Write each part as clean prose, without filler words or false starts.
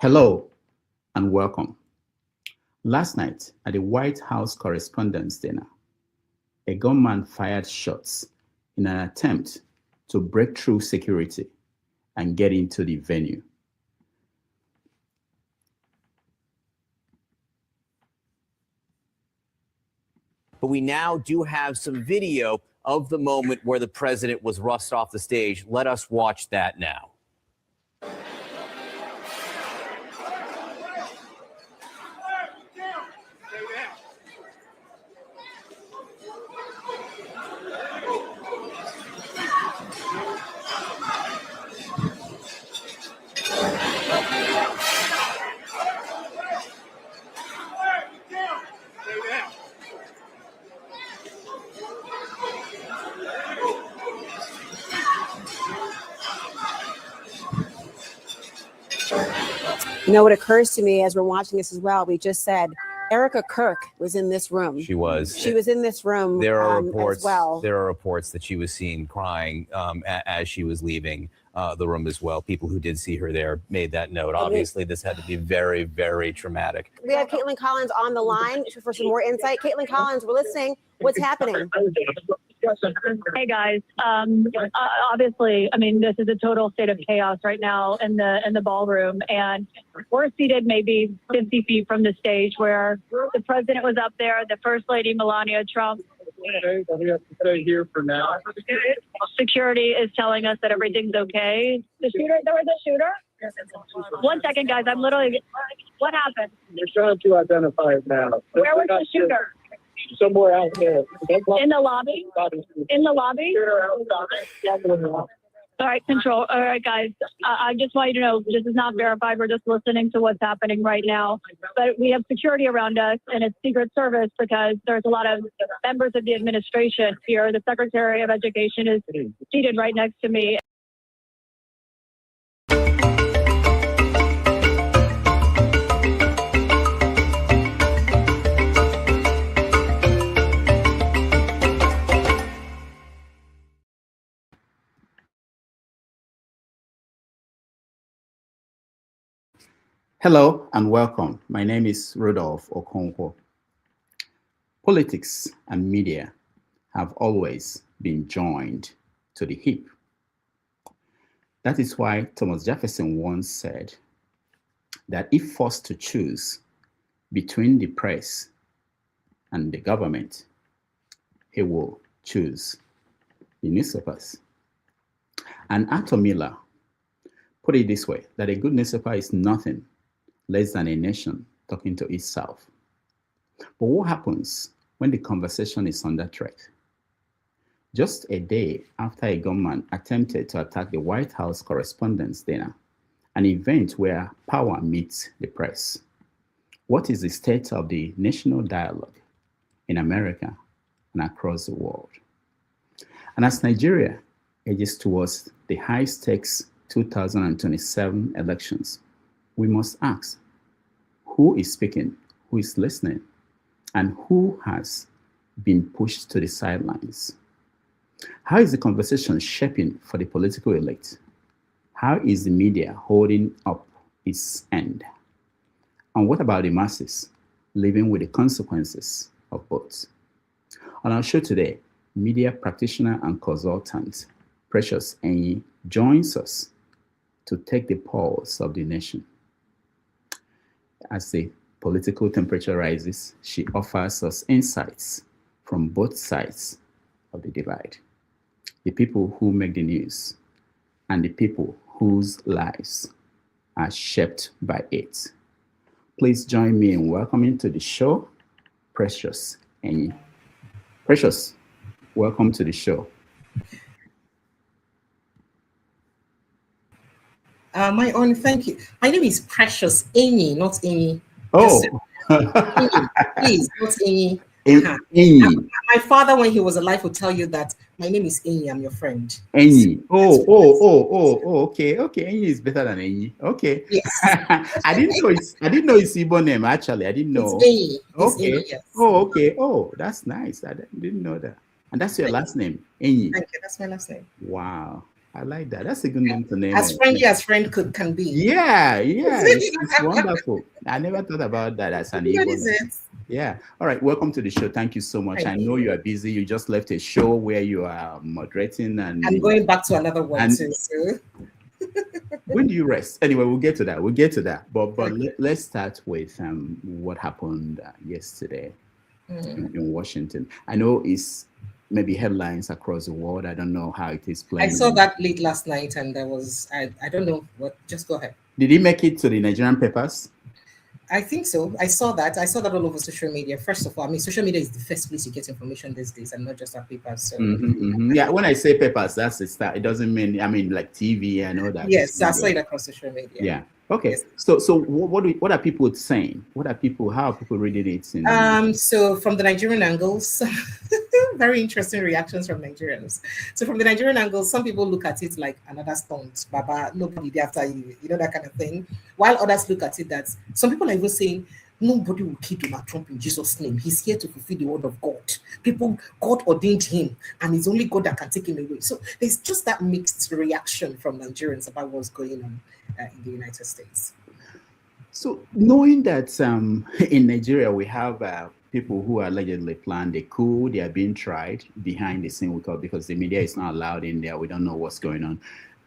Hello and welcome. Last night at the White House Correspondents Dinner, a gunman fired shots in an attempt to break through security and get into the venue. But we now do have some video of the moment where the president was rushed off the stage. Let us watch that now. You know, what occurs to me as we're watching this as well, we just said Erica Kirk was in this room. She was. She was in this room There are reports. as well. There are reports that she was seen crying as she was leaving the room as well. People who did see her there made that note. Obviously, this had to be very, very traumatic. We have Caitlin Collins on the line for some more insight. Caitlin Collins, we're listening. What's happening? Hey guys, obviously, I mean, this is a total state of chaos right now in the ballroom, and we're seated maybe 50 feet from the stage where the president was up there, the First Lady Melania Trump. Here for now. Security is telling us that everything's okay. The shooter, there was a shooter? 1 second, guys, I'm literally, what happened? They're trying to identify it now. Where was the shooter? Somewhere out there. In the lobby? In the lobby? All right, control. All right, guys. I just want you to know this is not verified. We're just listening to what's happening right now. But we have security around us, and it's Secret Service because there's a lot of members of the administration here. The Secretary of Education is seated right next to me. Hello and welcome. My name is Rudolph Okonkwo. Politics and media have always been joined to the hip. That is why Thomas Jefferson once said that if forced to choose between the press and the government, he will choose the newspapers. And Arthur Miller put it this way, that a good newspaper is nothing less than a nation talking to itself. But what happens when the conversation is under threat? Just a day after a gunman attempted to attack the White House Correspondents Dinner, an event where power meets the press, what is the state of the national dialogue in America and across the world? And as Nigeria edges towards the high-stakes 2027 elections, we must ask, who is speaking, who is listening, and who has been pushed to the sidelines? How is the conversation shaping for the political elite? How is the media holding up its end? And what about the masses living with the consequences of both? On our show today, media practitioner and consultant Precious Enyi joins us to take the pulse of the nation. As the political temperature rises, she offers us insights from both sides of the divide. The people who make the news and the people whose lives are shaped by it. Please join me in welcoming to the show, Precious Enyi. Precious, welcome to the show. My own, thank you. My name is Precious Enyi, not Enyi. Oh, Enyi, please, not Enyi. Enyi. My father, when he was alive, would tell you that my name is Enyi. I'm your friend. Enyi. Okay. Enyi is better than Enyi. Okay. Yes. I didn't know it's Igbo name actually. I didn't know. It's Enyi. It's Okay. Enyi, yes. Oh, okay. Oh, that's nice. I didn't know that. And that's your last name, Enyi. Thank you. That's my last name. Wow. I like that. That's a good name to name As it. friendly as friend can be. Yeah, it's wonderful. I never thought about that as an What Igbo. is it? Yeah. All right. Welcome to the show. Thank you so much. Thank I know you are busy. You just left a show where you are moderating and I'm going back to another one and- too. So when do you rest? Anyway, we'll get to that. But Okay. let's start with what happened yesterday in Washington. I know it's maybe headlines across the world. I don't know how it is I playing. saw that late last night, and there was I don't know what. Just go ahead. Did he make it to the Nigerian papers? I think so. I saw that. I saw that all over social media. First of all, I mean, social media is the first place you get information these days, and not just our papers. So Yeah, when I say papers, that's the start. It doesn't mean like TV and all that. yes, I saw it across social media. Yeah. Okay. Yes. So what are people saying? How are people reading it? So from the Nigerian angles, very interesting reactions from Nigerians. So from the Nigerian angles, some people look at it like another stunt, Baba, nobody there after you, that kind of thing. While others look at it that some people are even saying, nobody will kill Donald Trump in Jesus' name. He's here to fulfill the word of God. God ordained him, and it's only God that can take him away. So there's just that mixed reaction from Nigerians about what's going on in the United States. So knowing that in Nigeria we have people who allegedly planned a coup, they are being tried behind the scene because the media is not allowed in there. We don't know what's going on.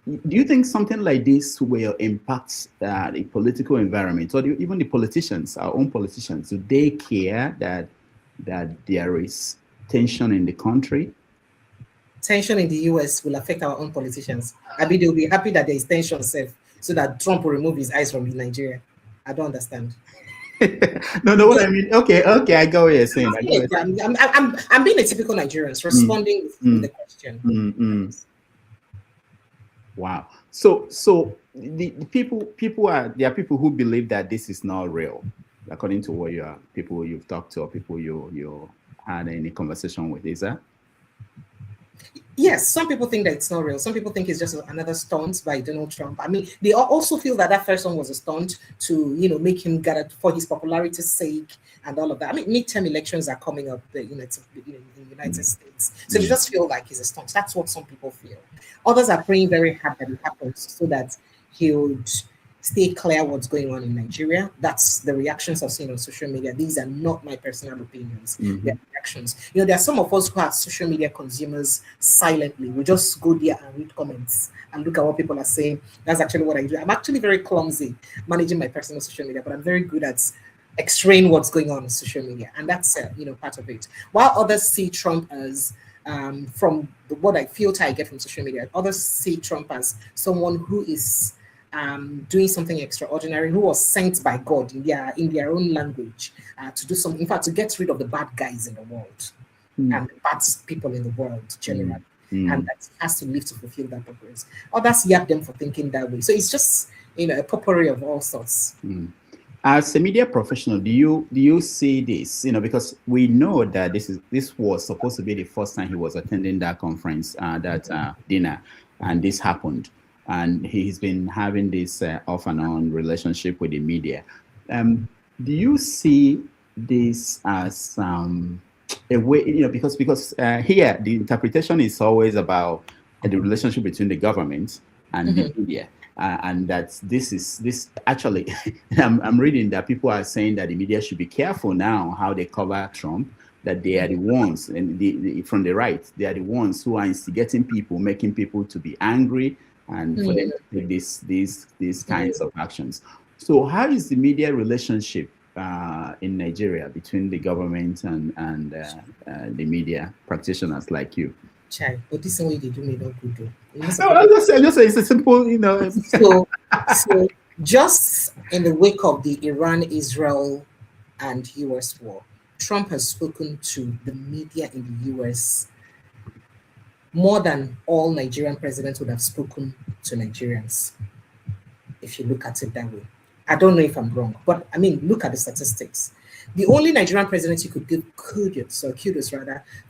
Do you think something like this will impact the political environment, or even the politicians, our own politicians? Do they care that there is tension in the country? Tension in the US will affect our own politicians. I mean, they'll be happy that there is tension safe, so that Trump will remove his eyes from Nigeria. I don't understand. No, what I mean. Okay, I go what you're saying. I'm being a typical Nigerian, responding with the question. Wow. So the people there are people who believe that this is not real, according to what people you've talked to or people you had any conversation with. Is that? Yes, some people think that it's not real. Some people think it's just another stunt by Donald Trump. I mean, they also feel that first one was a stunt to, make him get it for his popularity's sake and all of that. I mean, midterm elections are coming up in the United States. So they just feel like it's a stunt. That's what some people feel. Others are praying very hard that it happens so that he would stay clear what's going on in Nigeria. That's the reactions I've seen on social media. These are not my personal opinions. They're reactions. There are some of us who are social media consumers silently. We just go there and read comments and look at what people are saying. That's actually what I do. I'm actually very clumsy managing my personal social media, but I'm very good at extracting what's going on social media. And that's, part of it. While others see Trump as, from what I filter I get from social media, others see Trump as someone who is doing something extraordinary, who was sent by God in their own language to do something, in fact, to get rid of the bad guys in the world and the bad people in the world generally. And that has to live to fulfill that purpose. Others yap them for thinking that way. So it's just, a potpourri of all sorts. As a media professional, do you see this? Because we know that this was supposed to be the first time he was attending that conference, dinner, and this happened. And he's been having this off and on relationship with the media. Do you see this as a way, because here the interpretation is always about the relationship between the government and the media, and that this actually, I'm reading that people are saying that the media should be careful now how they cover Trump. That they are the ones, and from the right, they are the ones who are instigating people, making people to be angry, and for them to take these kinds of actions. So how is the media relationship in Nigeria between the government and the media practitioners like you? Child, but this is way they do me not good though. No, I just say it's a simple, So just in the wake of the Iran, Israel, and US war, Trump has spoken to the media in the US more than all Nigerian presidents would have spoken to Nigerians, if you look at it that way. I don't know if I'm wrong, but I mean, look at the statistics. The only Nigerian president you could give kudos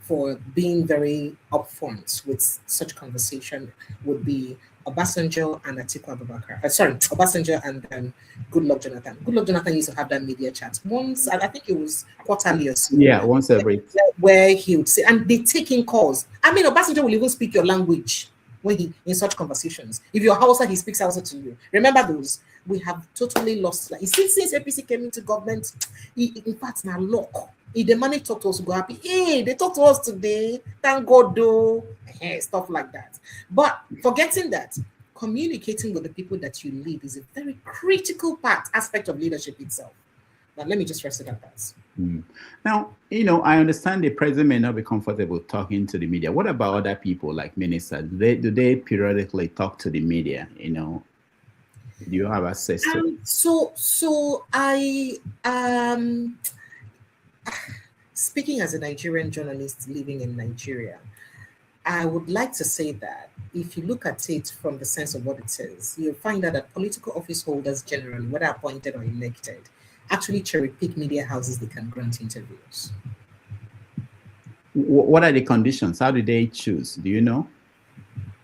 for being very upfront with such conversation would be Obasanjo and Atiku Abubakar. Obasanjo and Goodluck Jonathan. Goodluck Jonathan used to have that media chat once, I think it was quarterly or so. Yeah, once every. Where he would say, and they take in calls. I mean, Obasanjo will even speak your language. when he in such conversations. If you're Hausa, he speaks Hausa to you. Remember those? We have totally lost. Like, since APC came into government, in fact, now look, if the money talk to us, go happy. Hey, they talk to us today. Thank God, though. Stuff like that. But forgetting that, communicating with the people that you lead is a very critical aspect of leadership itself. But let me just rest it at that. Now, I understand the president may not be comfortable talking to the media. What about other people like ministers? Do they periodically talk to the media? Do you have access to it? So I speaking as a Nigerian journalist living in Nigeria, I would like to say that if you look at it from the sense of what it is, you'll find out that political office holders generally, whether appointed or elected, actually cherry pick media houses they can grant interviews. What are the conditions? How do they choose? Do you know?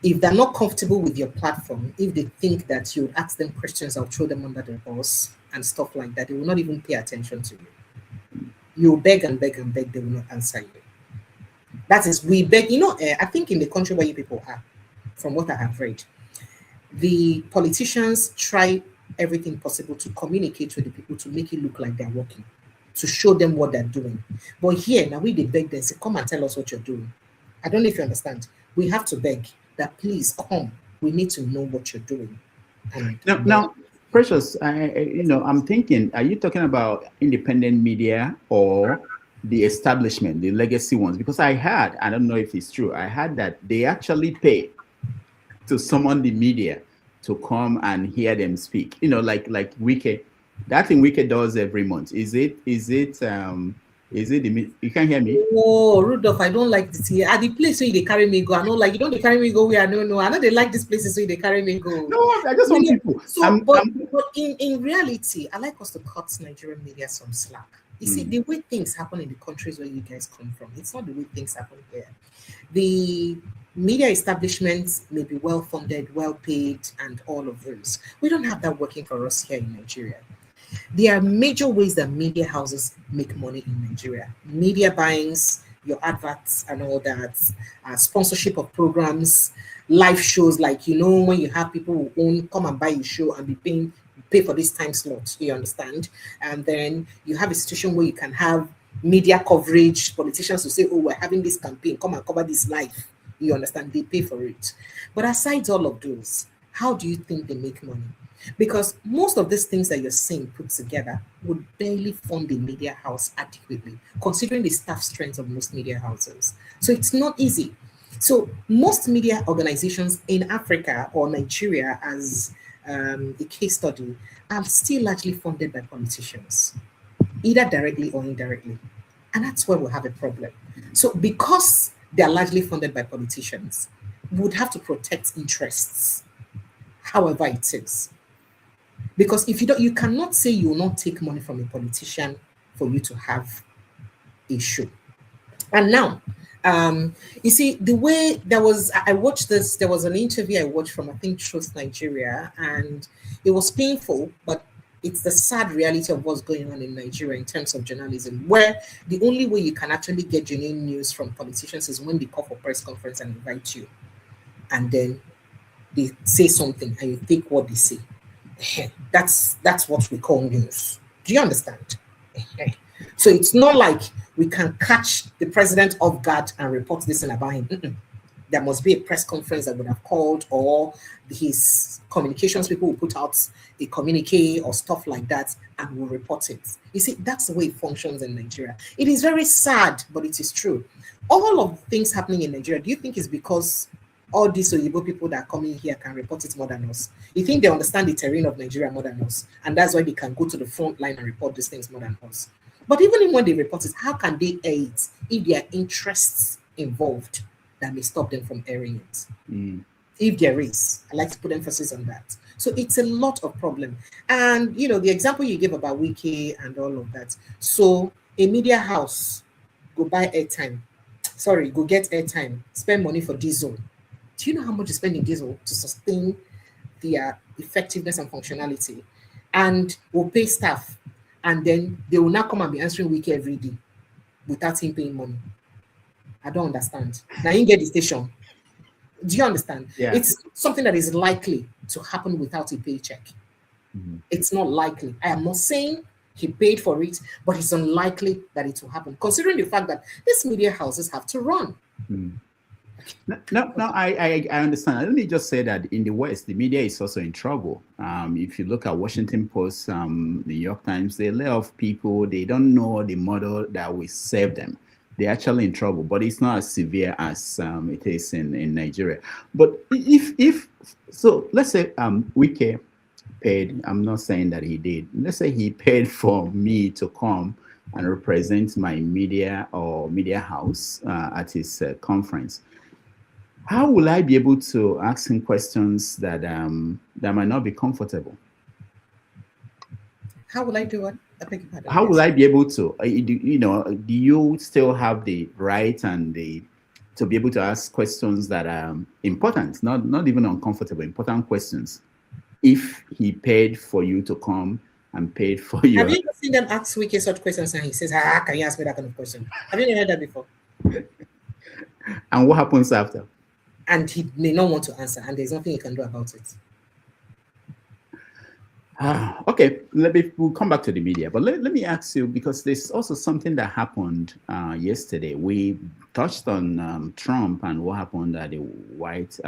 If they're not comfortable with your platform, if they think that you would ask them questions, I'll throw them under the bus and stuff like that, they will not even pay attention to you. You beg and beg and beg, they will not answer you. That is, we beg, I think in the country where you people are, from what I have read, the politicians try everything possible to communicate with the people to make it look like they're working, to show them what they're doing. But here, now we beg them, say, come and tell us what you're doing. I don't know if you understand. We have to beg that please come. We need to know what you're doing. And now, Precious, I'm thinking, are you talking about independent media or the establishment, the legacy ones? Because I don't know if it's true, I heard that they actually pay to summon the media to come and hear them speak. Like Wike, that thing Wike does every month. Is it you can't hear me? Oh, Rudolph, I don't like this here. At the place where they carry me go, I know, like, you don't they carry me go where I know. I know they like these places where they carry me go. No, I just want people. So, but in reality, I like us to cut Nigerian media some slack. You see, the way things happen in the countries where you guys come from, it's not the way things happen here. The media establishments may be well funded, well paid, and all of those. We don't have that working for us here in Nigeria. There are major ways that media houses make money in Nigeria. Media buyings, your adverts and all that, sponsorship of programs, live shows, like, when you have people who come and buy your show and be pay for this time slot, you understand? And then you have a situation where you can have media coverage, politicians who say, oh, we're having this campaign, come and cover this live. You understand? They pay for it. But aside all of those, how do you think they make money? Because most of these things that you're saying put together would barely fund the media house adequately, considering the staff strength of most media houses. So it's not easy. So most media organizations in Africa or Nigeria, as a case study, are still largely funded by politicians, either directly or indirectly. And that's where we have a problem. So because they're largely funded by politicians, we would have to protect interests, however it is. Because if you cannot say you will not take money from a politician for you to have a show. And now, you see, the way I watched this, there was an interview I watched from, I think, Truth Nigeria, and it was painful, but it's the sad reality of what's going on in Nigeria in terms of journalism, where the only way you can actually get genuine news from politicians is when they call for press conference and invite you, and then they say something and you take what they say. That's what we call news. Do you understand? So it's not like we can catch the president off guard and report this and about him. There must be a press conference that would have called, or his communications people will put out a communique or stuff like that and will report it. You see, that's the way it functions in Nigeria. It is very sad, but it is true. All of the things happening in Nigeria, do you think it's because all these Oyibo people that are coming here can report it more than us? You think they understand the terrain of Nigeria more than us, and that's why they can go to the front line and report these things more than us? But even when they report it, how can they air it if there are interests involved that may stop them from airing it? If there is, I like to put emphasis on that. So it's a lot of problem. And, the example you give about Wiki and all of that. So a media house, go buy airtime. Go get airtime, spend money for diesel. Do you know how much you spend in diesel to sustain their effectiveness and functionality? And we'll pay staff. And then they will not come and be answering Wiki every day without him paying money. I don't understand. Now you get the station. Do you understand? Yeah. It's something that is likely to happen without a paycheck. Mhm. It's not likely. I am not saying he paid for it, but it's unlikely that it will happen, considering the fact that these media houses have to run. No, I understand. Let me just say that in the West, the media is also in trouble. If you look at Washington Post, New York Times, they lay off people. They don't know the model that will save them. They're actually in trouble, but it's not as severe as it is in Nigeria. But if so, let's say Wike paid. I'm not saying that he did. Let's say he paid for me to come and represent my media or media house at his conference. How will I be able to ask him questions that that might not be comfortable? How will I do what? I beg your pardon. How will I be able to? Do you still have the right and to be able to ask questions that are important, not even uncomfortable, important questions? If he paid for you to come and paid for you. Have you ever seen them ask Wiki such questions and he says, can you ask me that kind of question? Have you ever heard that before? And what happens after? And he may not want to answer, and there's nothing you can do about it. Okay, we'll come back to the media, but let me ask you, because there's also something that happened yesterday. We touched on Trump and what happened at the White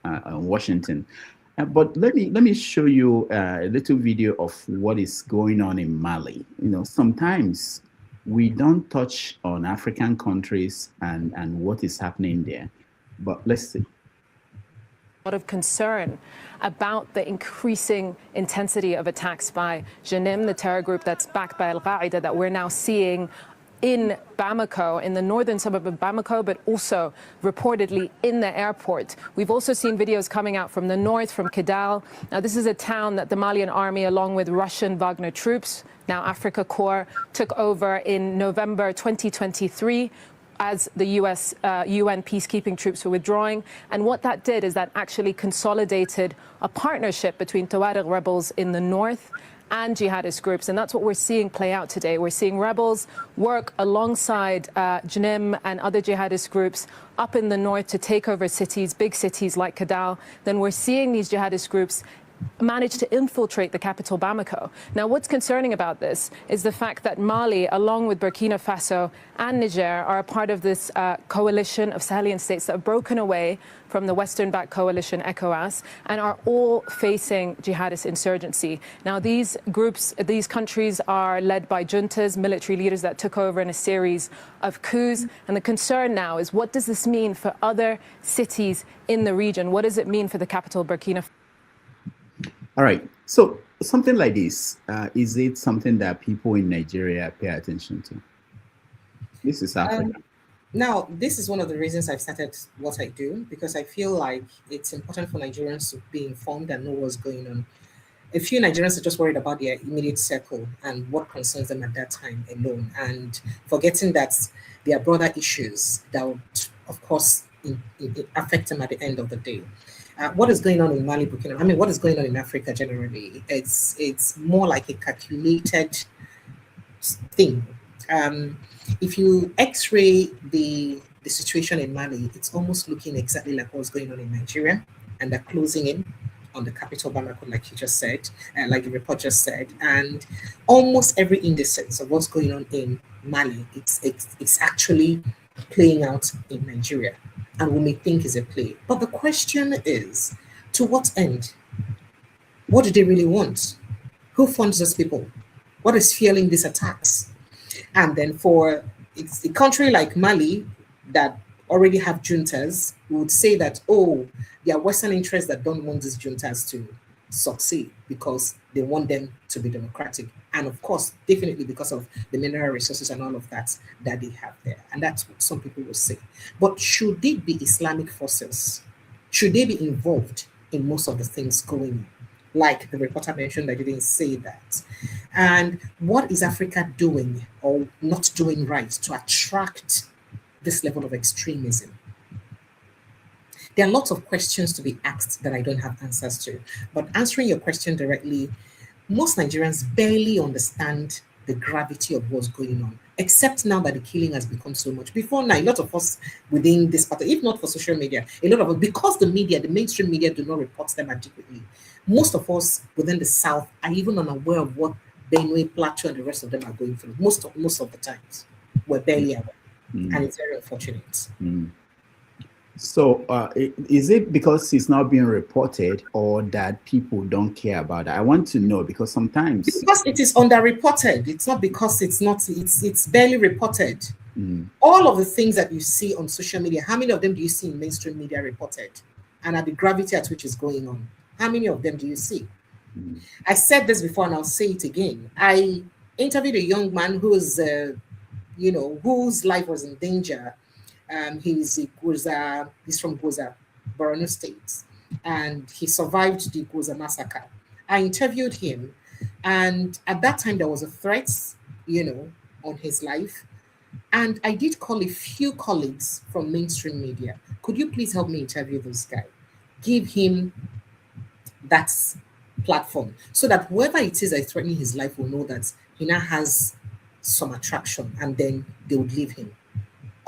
Washington. But let me show you a little video of what is going on in Mali. Sometimes we don't touch on African countries and what is happening there. But let's see. A lot of concern about the increasing intensity of attacks by Jenim, the terror group that's backed by Al-Qaeda, that we're now seeing in Bamako, in the northern suburb of Bamako, but also reportedly in the airport. We've also seen videos coming out from the north, from Kidal. Now, this is a town that the Malian army, along with Russian Wagner troops, now Africa Corps, took over in November 2023. As the UN peacekeeping troops were withdrawing. And what that did is that actually consolidated a partnership between Tuareg rebels in the north and jihadist groups. And that's what we're seeing play out today. We're seeing rebels work alongside Jenim and other jihadist groups up in the north to take over cities, big cities like Kidal. Then we're seeing these jihadist groups managed to infiltrate the capital, Bamako. Now, what's concerning about this is the fact that Mali, along with Burkina Faso and Niger, are a part of this coalition of Sahelian states that have broken away from the Western-backed coalition, ECOWAS, and are all facing jihadist insurgency. Now, these groups, these countries are led by juntas, military leaders that took over in a series of coups. And the concern now is, what does this mean for other cities in the region? What does it mean for the capital, Burkina Faso? All right. So something like this, is it something that people in Nigeria pay attention to? This is Africa. Now, this is one of the reasons I've started what I do, because I feel like it's important for Nigerians to be informed and know what's going on. A few Nigerians are just worried about their immediate circle and what concerns them at that time alone, and forgetting that there are broader issues that would, of course, affect them at the end of the day. What is going on in Mali, Burkina? I mean, what is going on in Africa generally? It's more like a calculated thing. If you X-ray the situation in Mali, it's almost looking exactly like what's going on in Nigeria, and they're closing in on the capital, Bamako, like you just said, like the report just said, and almost every indices of what's going on in Mali, it's actually playing out in Nigeria. And we may think is a play. But the question is, to what end? What do they really want? Who funds those people? What is fueling these attacks? And then for a country like Mali that already have juntas, we would say that, oh, there are Western interests that don't want these juntas to succeed because they want them to be democratic. And of course, definitely because of the mineral resources and all of that they have there. And that's what some people will say. But should they be Islamic forces? Should they be involved in most of the things going on? Like the reporter mentioned, I didn't say that. And what is Africa doing or not doing right to attract this level of extremism? There are lots of questions to be asked that I don't have answers to. But answering your question directly, most Nigerians barely understand the gravity of what's going on. except now that the killing has become so much. Before now, a lot of us within this part, if not for social media, a lot of us, because the media, the mainstream media do not report them adequately, most of us within the South are even unaware of what Benue, Plateau, and the rest of them are going through. Most of the times, we're barely aware, and it's very unfortunate. So is it because it's not being reported or that people don't care about it? I want to know, because sometimes... Because it is underreported. It's not because it's barely reported. All of the things that you see on social media, how many of them do you see in mainstream media reported? And at the gravity at which is going on, how many of them do you see? I said this before and I'll say it again. I interviewed a young man who's, whose life was in danger. He's from Goza, Borno State, and he survived the Goza massacre. I interviewed him, and at that time there was a threat, on his life. And I did call a few colleagues from mainstream media. Could you please help me interview this guy? Give him that platform so that whoever it is that is threatening his life will know that he now has some attraction, and then they would leave him.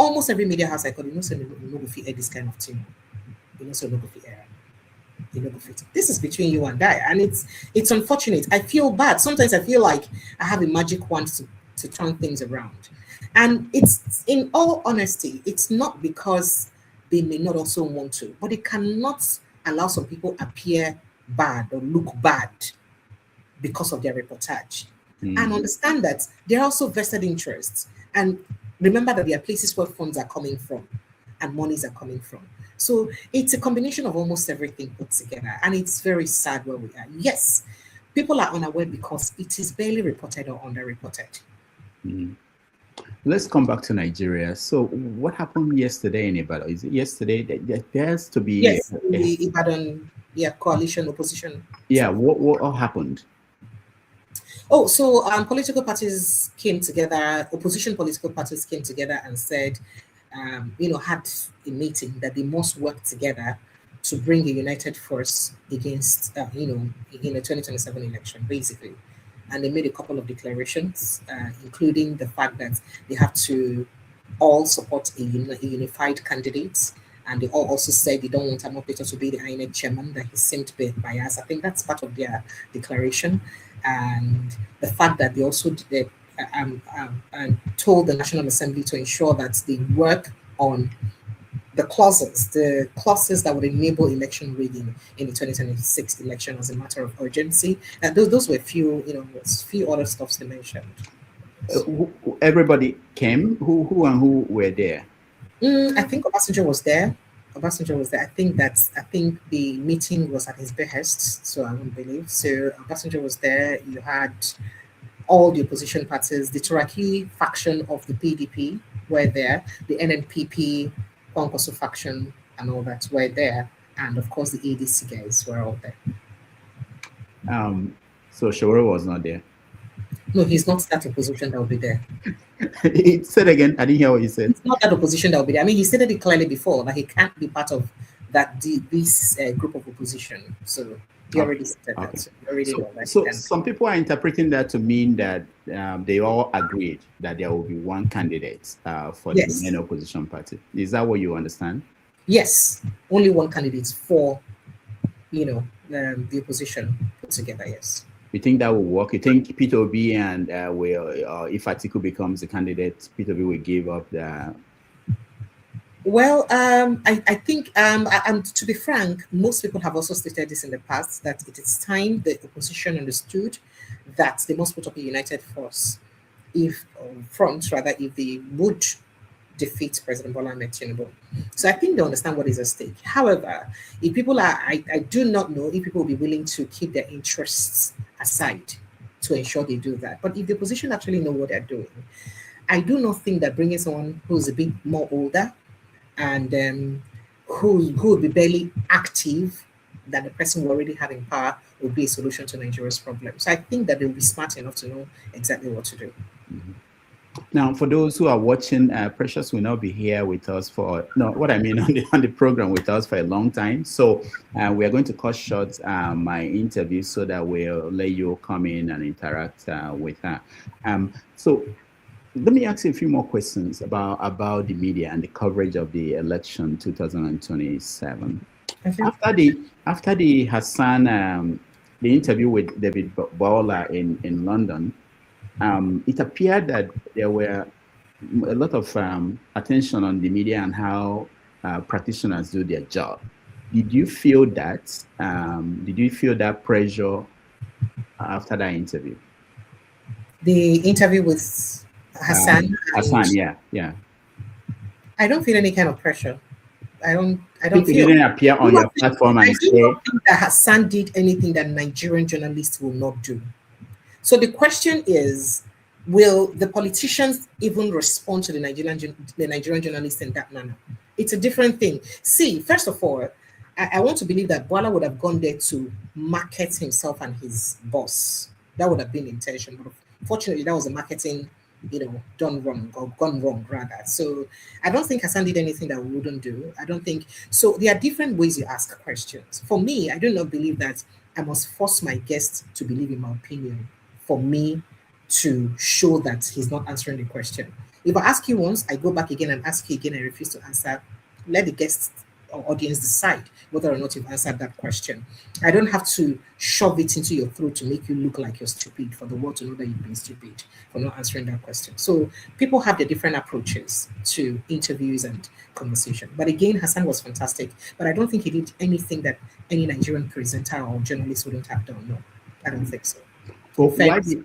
Almost every media house I call, so no go fit air this kind of thing. So no go fit air. This is between you and I, and it's unfortunate. I feel bad. Sometimes I feel like I have a magic wand to turn things around. And it's, in all honesty, it's not because they may not also want to, but they cannot allow some people appear bad or look bad because of their reportage. And understand that there are also vested interests. And remember that there are places where funds are coming from and monies are coming from. So it's a combination of almost everything put together. And it's very sad where we are. Yes, people are unaware because it is barely reported or underreported. Let's come back to Nigeria. So what happened yesterday in Ibadan? Is it yesterday? There has to be... Yes, the Ibadan coalition opposition. Yeah, what all happened? Oh, so political parties came together, opposition political parties came together and said, had a meeting that they must work together to bring a united force against, in the 2027 election, basically. And they made a couple of declarations, including the fact that they have to all support a unified candidate. And they all also said they don't want Amopito to be the INEC chairman, that he seemed to be biased. I think that's part of their declaration. And the fact that they also told the National Assembly to ensure that they work on the clauses that would enable election rigging in the 2026 election as a matter of urgency. And those were few other stuffs they mentioned. Everybody came. Who and who were there? I think Obasanjo was there. I think the meeting was at his behest, so I won't believe. So Obasanjo was there. You had all the opposition parties, the Turaki faction of the PDP were there, the NNPP, Kwankwaso faction, and all that were there, and of course the ADC guys were all there. So Shawara was not there. No, he's not that opposition that will be there. He said again, I didn't hear what he said. It's not that opposition that will be there. I mean, he stated it clearly before that he can't be part of this group of opposition. So he already said that. So he already know that. So some people are interpreting that to mean that they all agreed that there will be one candidate for the main opposition party. Is that what you understand? Yes, only one candidate for, the opposition put together. Yes. You think that will work? You think Peter Obi and if Atiku becomes the candidate, Peter Obi will give up the... Well, I think, and to be frank, most people have also stated this in the past, that it is time the opposition understood that they must put up a united force, if they would defeat President Bola Ahmed Tinubu. So I think they understand what is at stake. However, if people are, I do not know if people will be willing to keep their interests aside to ensure they do that. But if the opposition actually know what they're doing, I do not think that bringing someone who's a bit more older and who would be barely active than the person who already having power would be a solution to Nigeria's problem. So I think that they'll be smart enough to know exactly what to do. Mm-hmm. Now, for those who are watching, Precious will not be here with us on the program with us for a long time. So we are going to cut short my interview so that we'll let you come in and interact with her. So let me ask you a few more questions about the media and the coverage of the election 2027. After the Hassan the interview with David Bowler in London, it appeared that there were a lot of attention on the media and how practitioners do their job. Did you feel that? Did you feel that pressure after that interview? The interview with Hassan. Hassan, yeah. I don't feel any kind of pressure. I don't People feel. didn't appear on your platform and I say. do not think that Hassan did anything that Nigerian journalists will not do. So the question is, will the politicians even respond to the Nigerian journalists in that manner? It's a different thing. See, first of all, I want to believe that Bola would have gone there to market himself and his boss. That would have been the intention. But fortunately, that was a marketing, done wrong or gone wrong rather. So I don't think Hassan did anything that we wouldn't do. I don't think so. There are different ways you ask questions. For me, I do not believe that I must force my guest to believe in my opinion for me to show that he's not answering the question. If I ask you once, I go back again and ask you again, I refuse to answer. Let the guest or audience decide whether or not you've answered that question. I don't have to shove it into your throat to make you look like you're stupid for the world to know that you've been stupid for not answering that question. So people have their different approaches to interviews and conversation. But again, Hassan was fantastic. But I don't think he did anything that any Nigerian presenter or journalist wouldn't have done. No, I don't think so. Well,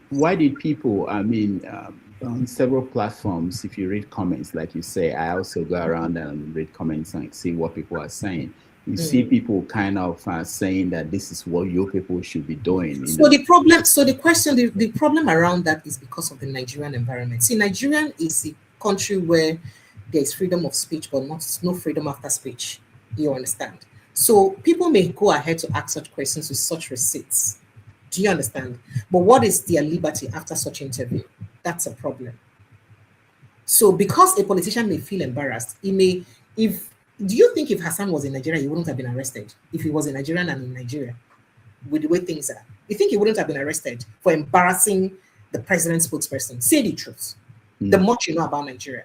why did people, on several platforms, if you read comments, like you say, I also go around and read comments and see what people are saying. You see people kind of saying that this is what your people should be doing. So the problem around that is because of the Nigerian environment. See, Nigeria is a country where there is freedom of speech, but no freedom after speech. You understand? So people may go ahead to ask such questions with such receipts. Do you understand? But what is their liberty after such interview? That's a problem. So because a politician may feel embarrassed, do you think if Hassan was in Nigeria, he wouldn't have been arrested? If he was a Nigerian and in Nigeria, with the way things are, you think he wouldn't have been arrested for embarrassing the president's spokesperson? Say the truth. The much you know about Nigeria.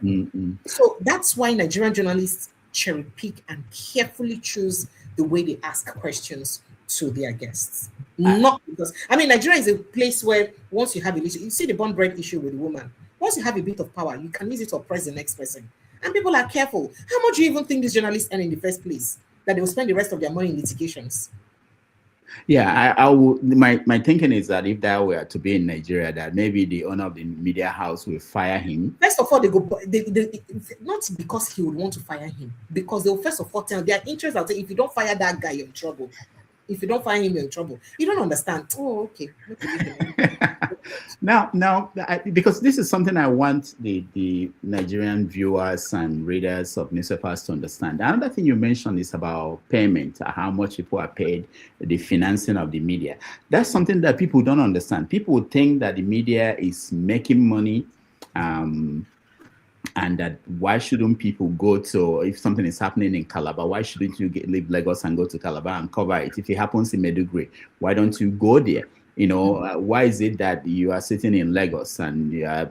So that's why Nigerian journalists cherry pick and carefully choose the way they ask questions to their guests. Not because Nigeria is a place where once you have a issue, you see the bond bread issue with the woman. Once you have a bit of power, you can use it to oppress the next person. And people are careful. How much do you even think these journalists earn in the first place? That they will spend the rest of their money in litigations? Yeah, I would. My thinking is that if that were to be in Nigeria, that maybe the owner of the media house will fire him. First of all, not because he would want to fire him, because they will first of all tell their interest. I'll say, if you don't fire that guy, you're in trouble. If you don't find him, you're in trouble. You don't understand. Oh, okay. Now, because this is something I want the Nigerian viewers and readers of newspapers to understand. Another thing you mentioned is about payment, how much people are paid, the financing of the media. That's something that people don't understand. People think that the media is making money, and that why shouldn't people go to, if something is happening in Calabar, why shouldn't you leave Lagos and go to Calabar and cover it? If it happens in Maiduguri, why don't you go there? Why is it that you are sitting in Lagos and you are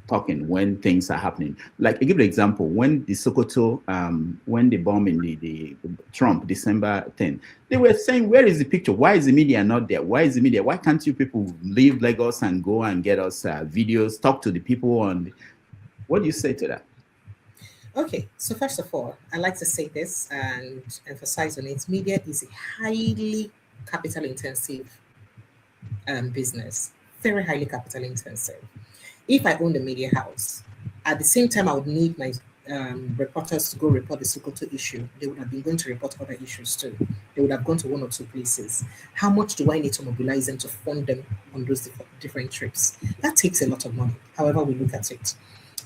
talking when things are happening? Like, I give an example, when the Sokoto, when the bomb in the Trump, December 10, they were saying, where is the picture? Why is the media not there? Why is the media? Why can't you people leave Lagos and go and get us videos, talk to the people on... What do you say to that? Okay, so first of all, I like to say this and emphasize on it. Media is a highly capital-intensive business, very highly capital-intensive. If I owned a media house, at the same time, I would need my reporters to go report the Sokoto issue. They would have been going to report other issues too. They would have gone to one or two places. How much do I need to mobilize them to fund them on those different trips? That takes a lot of money, however we look at it.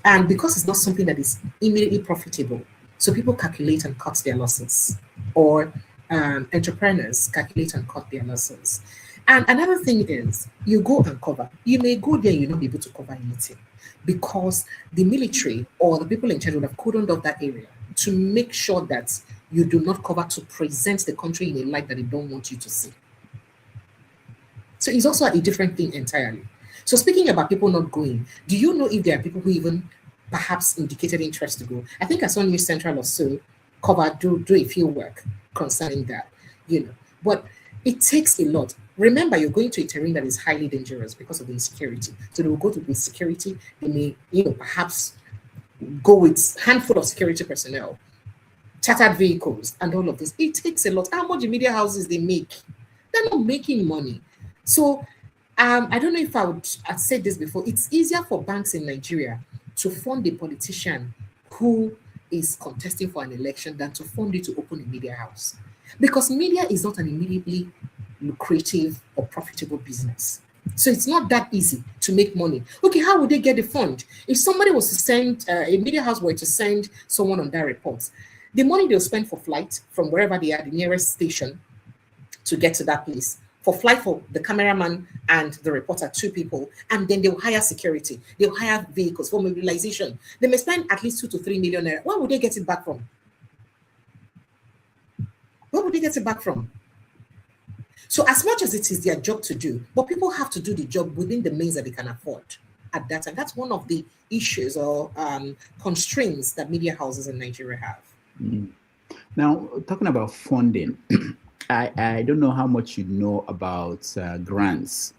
And because it's not something that is immediately profitable, so people calculate and cut their losses, or entrepreneurs calculate and cut their losses. And another thing is, you go and cover. You may go there and you'll not be able to cover anything because the military or the people in charge would have cordoned off that area to make sure that you do not cover, to present the country in a light that they don't want you to see. So it's also a different thing entirely. So speaking about people not going, do you know if there are people who even perhaps indicated interest to go? I think I saw News Central or so do a few work concerning that, But it takes a lot. Remember, you're going to a terrain that is highly dangerous because of the insecurity. So they will go to the security. They may, perhaps go with handful of security personnel, chartered vehicles, and all of this. It takes a lot. How much the media houses they make? They're not making money. So I don't know if I've said this before. It's easier for banks in Nigeria to fund a politician who is contesting for an election than to fund it to open a media house. Because media is not an immediately lucrative or profitable business. So it's not that easy to make money. Okay, how would they get the fund? If somebody was to send, a media house were to send someone on that report, the money they'll spend for flight from wherever they are, the nearest station, to get to that place, for flight for the cameraman and the reporter, 2 people, and then they'll hire security, they'll hire vehicles for mobilization. They may spend at least 2 to 3 million naira. Where would they get it back from? Where would they get it back from? So as much as it is their job to do, but people have to do the job within the means that they can afford at that time. That's one of the issues or constraints that media houses in Nigeria have. Mm. Now, talking about funding, I don't know how much you know about grants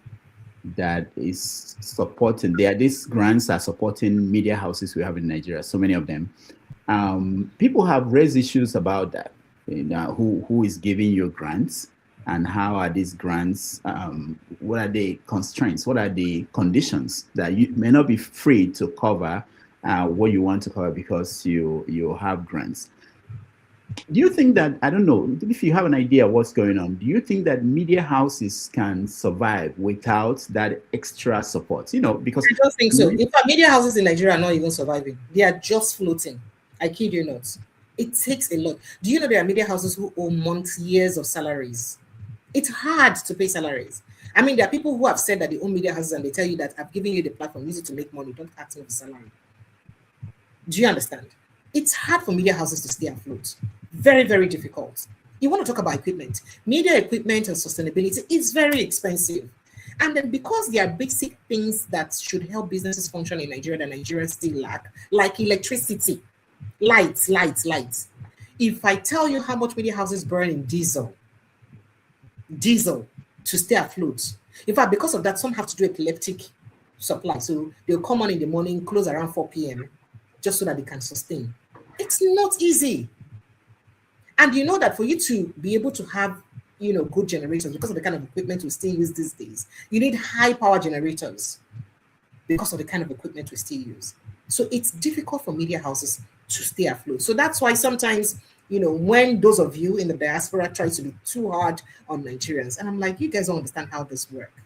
that is supporting. These grants are supporting media houses we have in Nigeria, so many of them. People have raised issues about that. Who is giving you grants, and how are these grants? What are the constraints? What are the conditions that you may not be free to cover what you want to cover because you have grants? Do you think that, I don't know, if you have an idea of what's going on, do you think that media houses can survive without that extra support? Because I don't think so. In fact, media houses in Nigeria are not even surviving. They are just floating. I kid you not. It takes a lot. Do you know there are media houses who owe months, years of salaries? It's hard to pay salaries. I mean, there are people who have said that they own media houses and they tell you that I've given you the platform, use it to make money, don't ask me for salary. Do you understand? It's hard for media houses to stay afloat. Very, very difficult. You want to talk about equipment. Media equipment and sustainability is very expensive. And then because there are basic things that should help businesses function in Nigeria that Nigerians still lack, like electricity, lights. If I tell you how much media houses burn in diesel to stay afloat. In fact, because of that, some have to do epileptic supply. So they'll come on in the morning, close around 4 p.m. just so that they can sustain. It's not easy. And you know that for you to be able to have, good generators, because of the kind of equipment we still use these days, you need high power generators because of the kind of equipment we still use. So it's difficult for media houses to stay afloat. So that's why sometimes, when those of you in the diaspora try to be too hard on Nigerians, and I'm like, you guys don't understand how this works.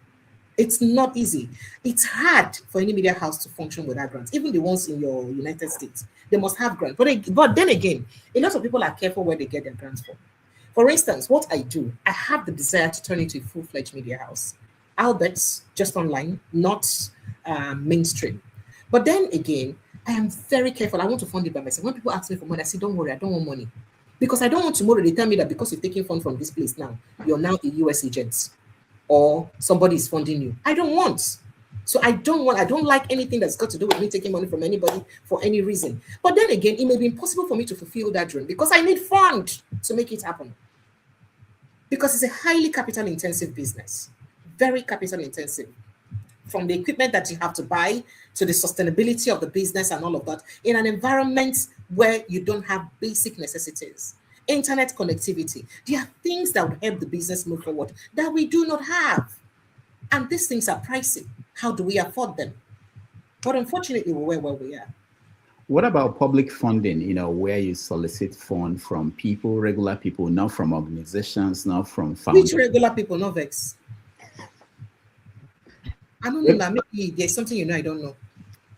It's not easy. It's hard for any media house to function without grants. Even the ones in your United States, they must have grants. But then again, a lot of people are careful where they get their grants from. For instance, what I do, I have the desire to turn into a full-fledged media house. Albert's just online, not mainstream. But then again, I am very careful. I want to fund it by myself. When people ask me for money, I say, don't worry, I don't want money. Because I don't want tomorrow they tell me that because you're taking funds from this place now, you're now a US agent or somebody is funding you. I don't want. So I don't like anything that's got to do with me taking money from anybody for any reason. But then again, it may be impossible for me to fulfill that dream because I need funds to make it happen. Because it's a highly capital intensive business, very capital intensive. From the equipment that you have to buy to the sustainability of the business and all of that in an environment where you don't have basic necessities. Internet connectivity. There are things that would help the business move forward that we do not have. And these things are pricey. How do we afford them? But unfortunately, we're where we are. What about public funding, where you solicit funds from people, regular people, not from organizations, not from founders? Which regular people, no vex? I don't know. Maybe there's something I don't know.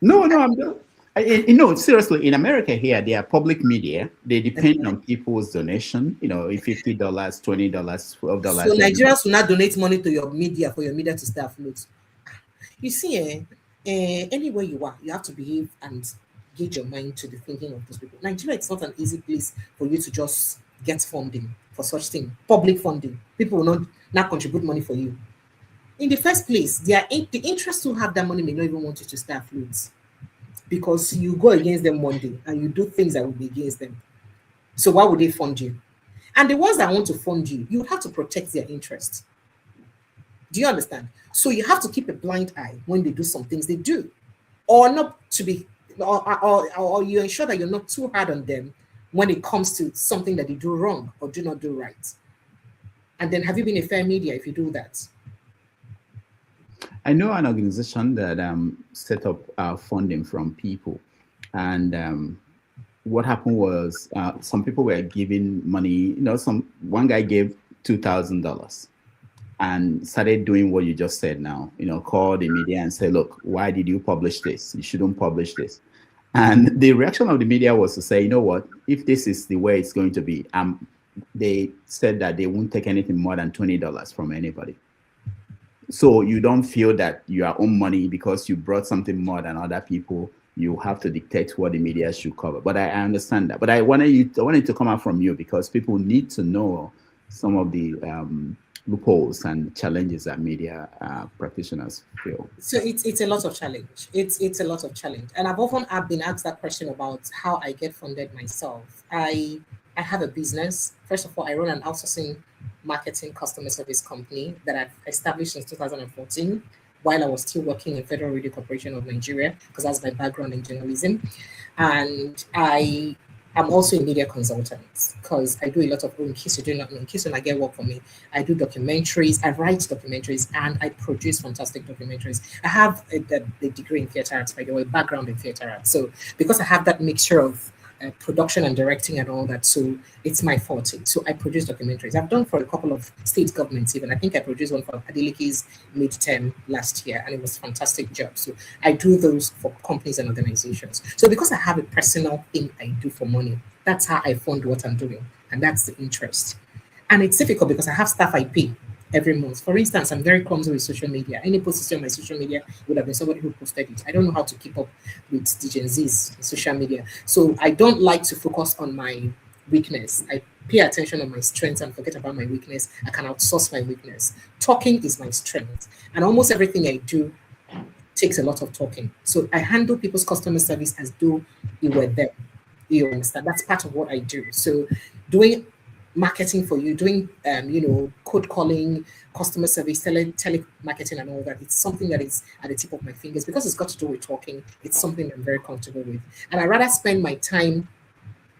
No, I'm not. Seriously, in America here, there are public media. They depend on people's donation. $50, $20, $12. So Nigerians will not donate money to your media for your media to stay afloat. You see, anywhere you are, you have to behave and gauge your mind to the thinking of those people. Nigeria is not an easy place for you to just get funding for such thing. Public funding. People will not contribute money for you. in the first place, the interest to have that money may not even want you to stay afloat, because you go against them one day and you do things that will be against them. So why would they fund you? And the ones that want to fund you, you have to protect their interest. Do you understand? So you have to keep a blind eye when they do some things they do, or not to be, or you ensure that you're not too hard on them when it comes to something that they do wrong or do not do right. And then, have you been a fair media if you do that? I know an organization that set up funding from people, and what happened was some people were giving money. One guy gave $2,000 and started doing what you just said now. Call the media and say, "Look, why did you publish this? You shouldn't publish this." And the reaction of the media was to say, "You know what? If this is the way it's going to be," they said that they won't take anything more than $20 from anybody. So you don't feel that your own money, because you brought something more than other people, you have to dictate what the media should cover. But I understand that. But I wanted to come out from you, because people need to know some of the loopholes and challenges that media practitioners feel. So it's a lot of challenge. It's a lot of challenge. And I've been asked that question about how I get funded myself. I have a business. First of all, I run an outsourcing marketing customer service company that I've established since 2014, while I was still working in Federal Radio Corporation of Nigeria, because that's my background in journalism. And I'm also a media consultant, because I do a lot of, in case you do not know, in case when I get work for me, I do documentaries, I write documentaries, and I produce fantastic documentaries. I have a degree in theater arts, by the way, background in theater arts. So because I have that mixture of production and directing and all that, so it's my forte. So I produce documentaries. I've done for a couple of state governments even. I think I produced one for Adeliki's midterm last year, and it was a fantastic job. So I do those for companies and organizations. So because I have a personal thing I do for money, that's how I fund what I'm doing, and that's the interest. And it's difficult because I have staff I pay every month. For instance, I'm very clumsy with social media. Any post on my social media would have been somebody who posted it. I don't know how to keep up with the Gen Z's social media. So I don't like to focus on my weakness. I pay attention on my strengths and forget about my weakness. I can outsource my weakness. Talking is my strength. And almost everything I do takes a lot of talking. So I handle people's customer service as though it were them. You understand? That's part of what I do. So doing marketing for you, doing code calling, customer service, telemarketing and all that, it's something that is at the tip of my fingers, because it's got to do with talking. It's something I'm very comfortable with, and I'd rather spend my time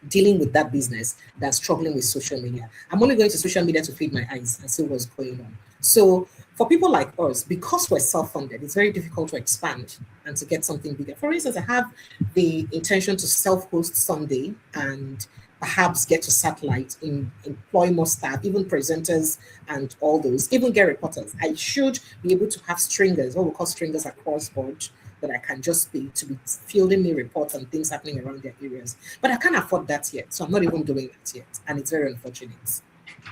dealing with that business than struggling with social media. I'm only going to social media to feed my eyes and see what's going on. So for people like us, because we're self-funded, it's very difficult to expand and to get something bigger. For instance, I have the intention to self-host someday and perhaps get to satellite, employ more staff, even presenters and all those, even get reporters. I should be able to have stringers, what we call stringers across board, that I can just be fielding me reports on things happening around their areas. But I can't afford that yet, so I'm not even doing that yet, and it's very unfortunate,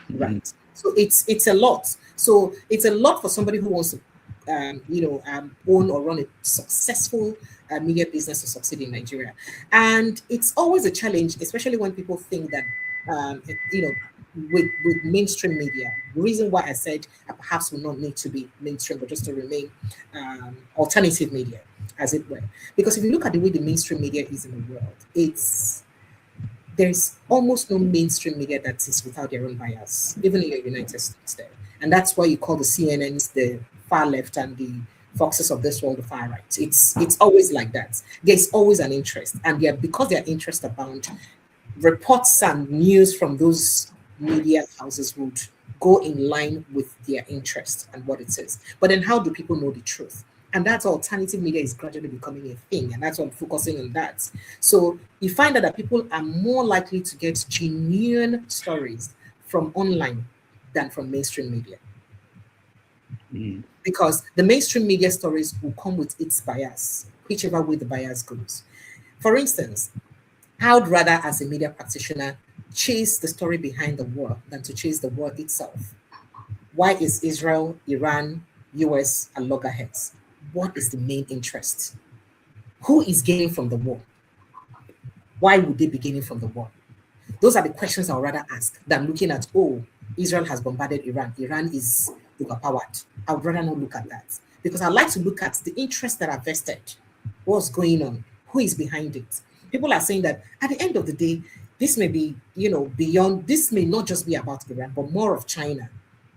right? So it's a lot. So it's a lot for somebody who wants to own or run a successful media business to succeed in Nigeria. And it's always a challenge, especially when people think that, with mainstream media. The reason why I said perhaps will not need to be mainstream, but just to remain alternative media, as it were. Because if you look at the way the mainstream media is in the world, there's almost no mainstream media that is without their own bias, even in the United States there. And that's why you call the CNNs the far left and the Foxes of this world the far right. It's always like that. There's always an interest. And because they're interest abound, reports and news from those media houses would go in line with their interest and what it says. But then how do people know the truth? And that's alternative media is gradually becoming a thing. And that's why I'm focusing on that. So you find that people are more likely to get genuine stories from online than from mainstream media. Because the mainstream media stories will come with its bias, whichever way the bias goes. For instance, I would rather, as a media practitioner, chase the story behind the war than to chase the war itself. Why is Israel, Iran, US at loggerheads? What is the main interest? Who is gaining from the war? Why would they be gaining from the war? Those are the questions I would rather ask than looking at, Israel has bombarded Iran. Iran is overpowered. I would rather not look at that because I like to look at the interests that are vested, what's going on, who is behind it. People are saying that at the end of the day, this may be, beyond, this may not just be about Iran, but more of China,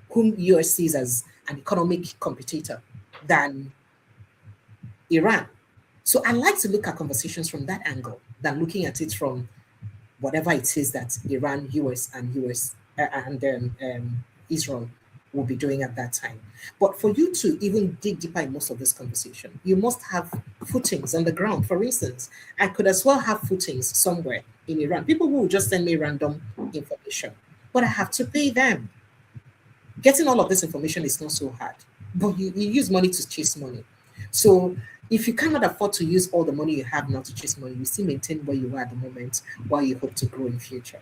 whom US sees as an economic competitor than Iran. So I like to look at conversations from that angle than looking at it from whatever it is that Iran, US, and Israel will be doing at that time. But for you to even dig deeper in most of this conversation, you must have footings on the ground. For instance, I could as well have footings somewhere in Iran. People will just send me random information, but I have to pay them. Getting all of this information is not so hard, but you use money to chase money. So if you cannot afford to use all the money you have now to chase money, you still maintain where you are at the moment while you hope to grow in future.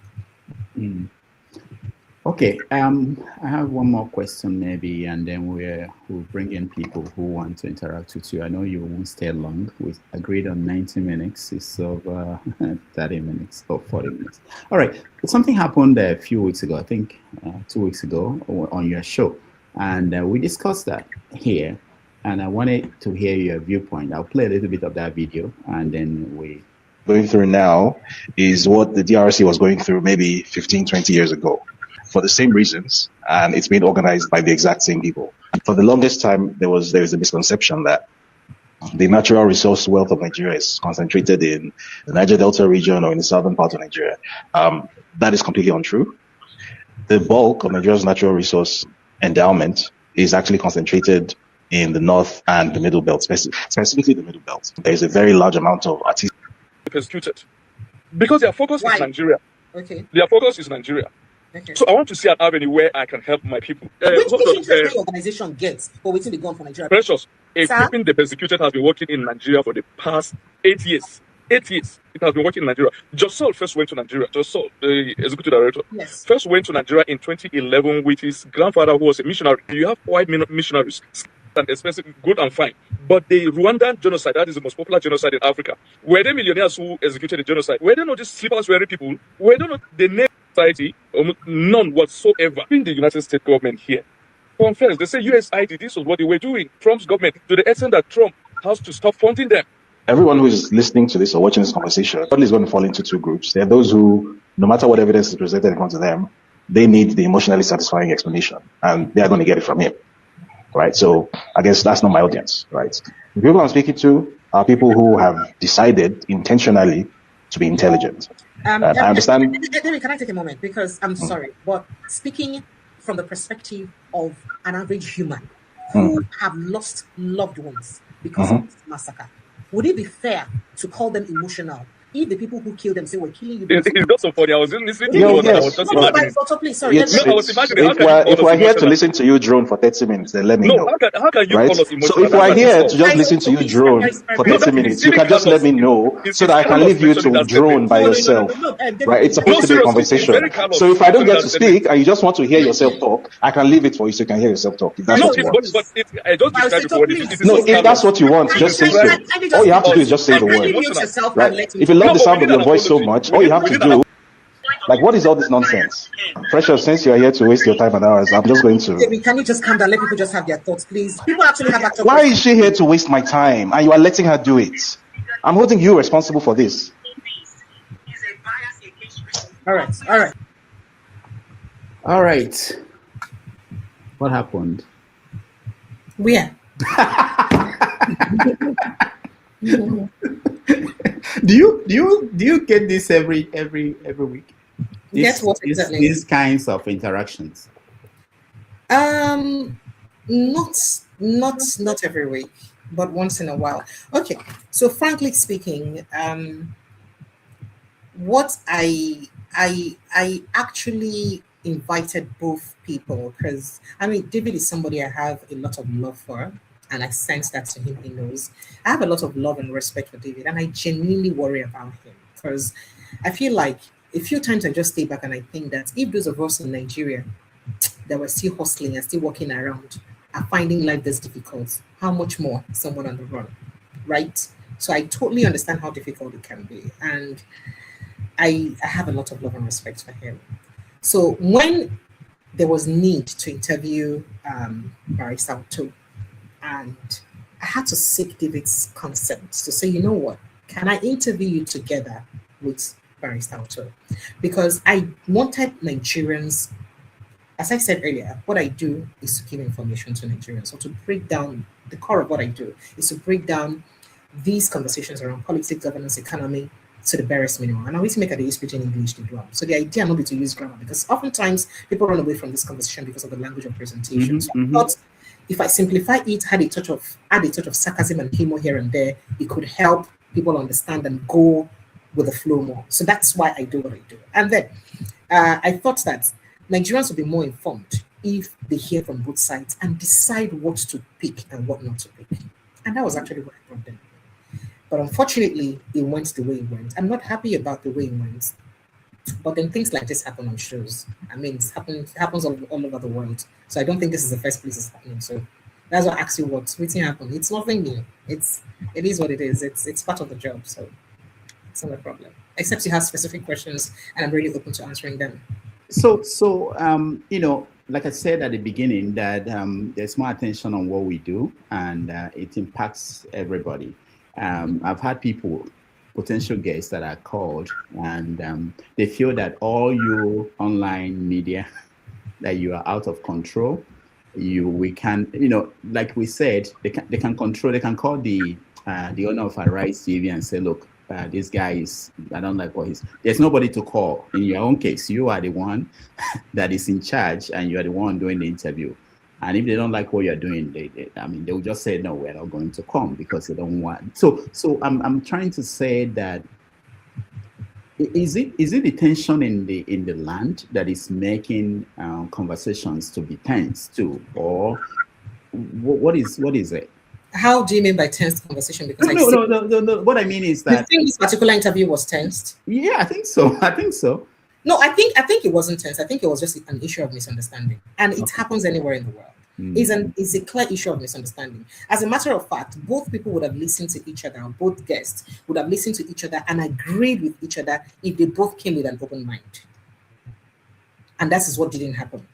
Okay, I have one more question maybe, and then we'll bring in people who want to interact with you. I know you won't stay long. We agreed on 90 minutes. It's over 30 minutes or 40 minutes. All right, something happened a few weeks ago, I think 2 weeks ago on your show, and we discussed that here, and I wanted to hear your viewpoint. I'll play a little bit of that video, and then we... Going through now is what the DRC was going through maybe 15, 20 years ago. For the same reasons, and it's being organized by the exact same people. For the longest time, there is a misconception that the natural resource wealth of Nigeria is concentrated in the Niger Delta region or in the southern part of Nigeria. That is completely untrue. The bulk of Nigeria's natural resource endowment is actually concentrated in the north and the middle belt, specifically the middle belt. There is a very large amount of artists Persecuted because their focus Why? is Nigeria. Okay. Their focus is Nigeria. Okay. So I want to see an avenue where I can help my people. Which interest organization gets for waiting to go on for Nigeria? Precious, Sir? Equipping the Persecuted has been working in Nigeria for the past 8 years. 8 years. It has been working in Nigeria. Josol first went to Nigeria. Josol, the executive director, Yes. first went to Nigeria in 2011 with his grandfather who was a missionary. You have white missionaries and expensive, good and fine. But the Rwandan genocide, that is the most popular genocide in Africa. Were they millionaires who executed the genocide? Were they not just slippers-wearing people? Were they not the name society? None whatsoever. In the United States government here, confess, they say USID, this was what they were doing. Trump's government, to the extent that Trump has to stop funding them. Everyone who is listening to this or watching this conversation probably is going to fall into two groups. There are those who, no matter what evidence is presented in front of them, they need the emotionally satisfying explanation, and they are going to get it from him. Right? So I guess that's not my audience, right? The people I'm speaking to are people who have decided intentionally to be intelligent. I understand. David, can I take a moment? Because I'm sorry, but speaking from the perspective of an average human who have lost loved ones because of this massacre, would it be fair to call them emotional if the people who killed them say we're killing you? It's not so funny. I was listening to No, you. yes. I was just No, imagining. Please, sorry. I was imagining, if we're here to listen to you drone for 30 minutes, then let me know. How can you Right? call us emotional? So if we're here to just listen to you drone for 30 minutes, you can just let me know so that I can leave you to drone by yourself. Right? It's supposed to be a conversation. So if I don't get to speak and you just want to hear yourself talk, I can leave it for you so you can hear yourself talk. If that's what you want. I just described it for what it is. No, if that's what you want, just say so. All you have to do is just say the word. Right? If you love the sound of your voice so much, all you have to do, like, what is all this nonsense? Precious, since you are here to waste your time and hours, I'm just going to... David, can you just calm down? Let people just have their thoughts, please. People actually have actual... Why is she here to waste my time and you are letting her do it? I'm holding you responsible for this. All right. What happened? Where? Do you get this every week? Yes, what exactly? These kinds of interactions. Not every week, but once in a while. Okay. So frankly speaking, what I actually invited both people because David is somebody I have a lot of love for. And I sense that to him, he knows. I have a lot of love and respect for David, and I genuinely worry about him because I feel like a few times I just stay back and I think that if those of us in Nigeria that were still hustling and still walking around are finding life this difficult, how much more someone on the run, right? So I totally understand how difficult it can be, and I have a lot of love and respect for him. So when there was need to interview Barrister Otto, and I had to seek David's consent to say, you know what, can I interview you together with Barrister Otto? Because I wanted Nigerians, as I said earlier, what I do is to give information to Nigerians, or to break down the core of what I do is to break down these conversations around politics, governance, economy to the barest minimum. And I always make at the speech in English the grammar. So the idea not be to use grammar, because oftentimes people run away from this conversation because of the language of presentation. So I thought if I simplify it, add a touch of sarcasm and humor here and there, it could help people understand and go with the flow more. So that's why I do what I do. And then I thought that Nigerians will be more informed if they hear from both sides and decide what to pick and what not to pick. And that was actually what I brought them. But unfortunately, it went the way it went. I'm not happy about the way it went. But then things like this happen on shows. I mean, it happens all over the world. So I don't think this is the first place it's happening. So that's why I ask you what's happened. It's nothing new. It is what it is. It's part of the job. So it's not a problem. Except you have specific questions, and I'm really open to answering them. So you know, like I said at the beginning, that there's more attention on what we do, and it impacts everybody. I've had potential guests that are called, and they feel that all your online media, that you are out of control. We can, you know, like we said, they can control. They can call the owner of Arise TV and say, look, this guy is, I don't like what he's. There's nobody to call. In your own case, you are the one that is in charge, and you are the one doing the interview. And if they don't like what you're doing, they will just say, no, we're not going to come, because they don't want. So I'm trying to say that, is it the tension in the land that is making conversations to be tense too, or what is it? How do you mean by tense conversation? Because no. What I mean is that, you think this particular interview was tensed? Yeah, I think so. No, I think it wasn't tense. I think it was just an issue of misunderstanding, and it happens anywhere in the world. It's a clear issue of misunderstanding. As a matter of fact, both people would have listened to each other, both guests would have listened to each other and agreed with each other if they both came with an open mind. And that is what didn't happen.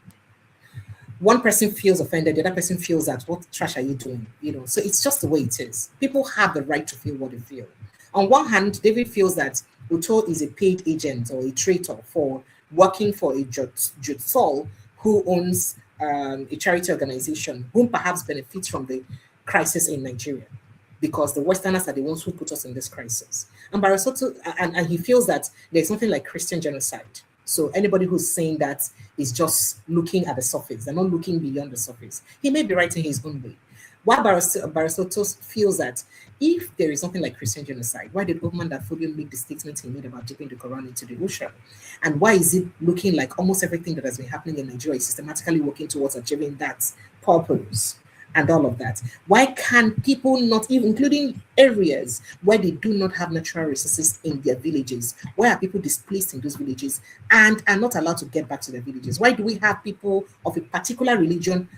One person feels offended, the other person feels that, what trash are you doing? You know, so it's just the way it is. People have the right to feel what they feel. On one hand, David feels that Uto is a paid agent or a traitor for working for a Jutsol who owns a charity organization, whom perhaps benefits from the crisis in Nigeria, because the Westerners are the ones who put us in this crisis. And Barasoto, and he feels that there's something like Christian genocide. So anybody who's saying that is just looking at the surface. They're not looking beyond the surface. He may be right in his own way. While Barasoto feels that if there is something like Christian genocide, why did Othman Dafodio make the statement he made about dipping the Quran into the ocean? And why is it looking like almost everything that has been happening in Nigeria is systematically working towards achieving that purpose and all of that? Why can people not, even including areas where they do not have natural resources in their villages, why are people displaced in those villages and are not allowed to get back to their villages? Why do we have people of a particular religion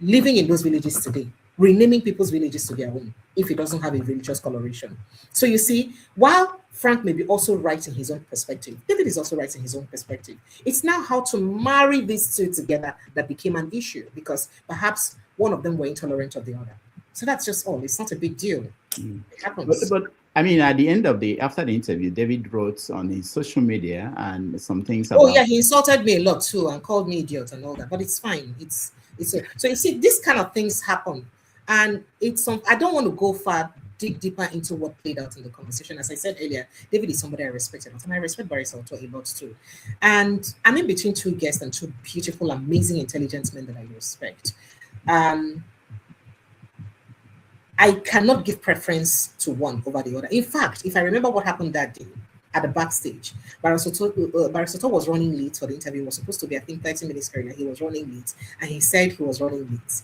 living in those villages today, renaming people's villages to their own if it doesn't have a religious coloration? So you see, while Frank may be also right in his own perspective, David is also right in his own perspective. It's now how to marry these two together that became an issue, because perhaps one of them were intolerant of the other. So that's just all. It's not a big deal. It happens. But I mean, at the end of after the interview, David wrote on his social media and some things about... Oh yeah, he insulted me a lot too and called me idiot and all that, but it's fine. So you see, these kind of things happen. And I don't want to dig deeper into what played out in the conversation. As I said earlier, David is somebody I respect a lot, and I respect Barry Salto a lot too. And I'm in between two guests and two beautiful, amazing, intelligent men that I respect. I cannot give preference to one over the other. In fact, if I remember what happened that day at the backstage, Barasoto was running late for the interview. It was supposed to be, I think, 30 minutes earlier. He was running late, and he said he was running late.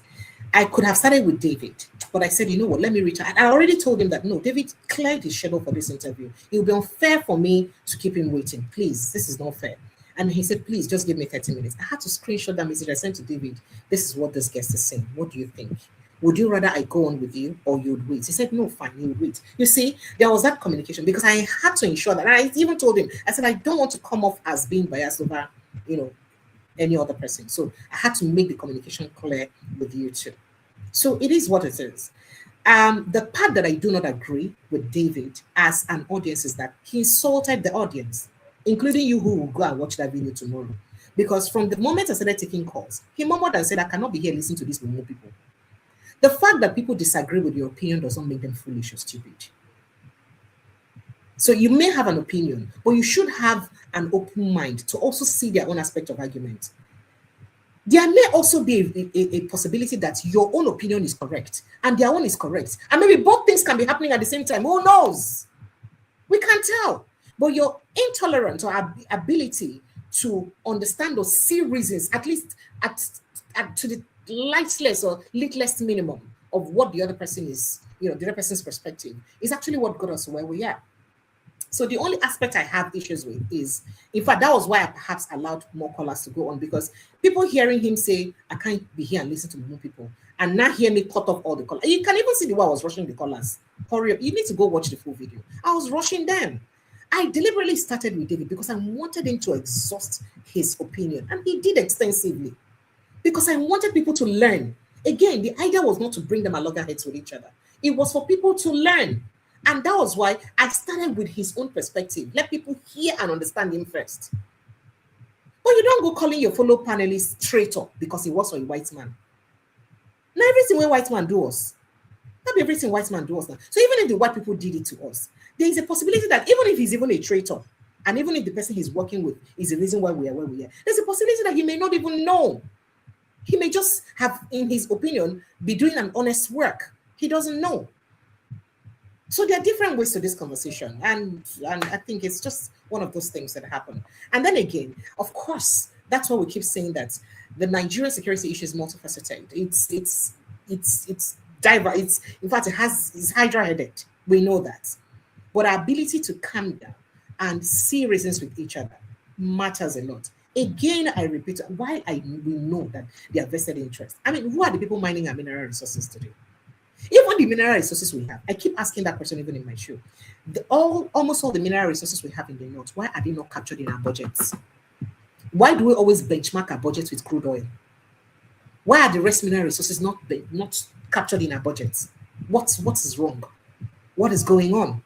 I could have started with David, but I said, you know what, let me reach out. And I already told him that, no, David cleared his schedule for this interview. It would be unfair for me to keep him waiting. Please, this is not fair. And he said, please, just give me 30 minutes. I had to screenshot that message I sent to David. This is what this guest is saying. What do you think? Would you rather I go on with you or you would wait? He said, no, fine, you would wait. You see, there was that communication, because I had to ensure that. And I even told him, I said, I don't want to come off as being biased over, any other person. So I had to make the communication clear with you too. So it is what it is. The part that I do not agree with David as an audience is that he insulted the audience, including you who will go and watch that video tomorrow. Because from the moment I started taking calls, he murmured and said, I cannot be here listening to this with more people. The fact that people disagree with your opinion does not make them foolish or stupid. So you may have an opinion, but you should have an open mind to also see their own aspect of argument. There may also be a possibility that your own opinion is correct and their own is correct. And maybe both things can be happening at the same time. Who knows? We can't tell. But your intolerance or ability to understand or see reasons, at least to the lightless or littlest minimum of what the other person is, the other person's perspective, is actually what got us where we are. So the only aspect I have issues with is, in fact, that was why I perhaps allowed more callers to go on, because people hearing him say, I can't be here and listen to more people, and now hear me cut off all the callers. You can even see the way I was rushing the callers. Hurry up. You need to go watch the full video. I was rushing them. I deliberately started with David because I wanted him to exhaust his opinion, and he did extensively, because I wanted people to learn. Again, the idea was not to bring them at loggerheads with each other. It was for people to learn. And that was why I started with his own perspective. Let people hear and understand him first. But you don't go calling your fellow panelists traitor because he works for a white man. Now everything where white man do us, not everything white man do us now. So even if the white people did it to us, there is a possibility that even if he's even a traitor, and even if the person he's working with is the reason why we are where we are, there's a possibility that he may not even know. He may just have, in his opinion, be doing an honest work. He doesn't know. So there are different ways to this conversation, and I think it's just one of those things that happen. And then again, of course, that's why we keep saying that the Nigerian security issue is multifaceted. It's diverse. In fact, it's hydra-headed. We know that, but our ability to calm down and see reasons with each other matters a lot. Again, I repeat, why we know that they are vested interest. I mean, who are the people mining our mineral resources today? Even the mineral resources we have, I keep asking that question even in my show. Almost all the mineral resources we have in the north, why are they not captured in our budgets? Why do we always benchmark our budgets with crude oil? Why are the rest mineral resources not captured in our budgets? What is wrong? What is going on?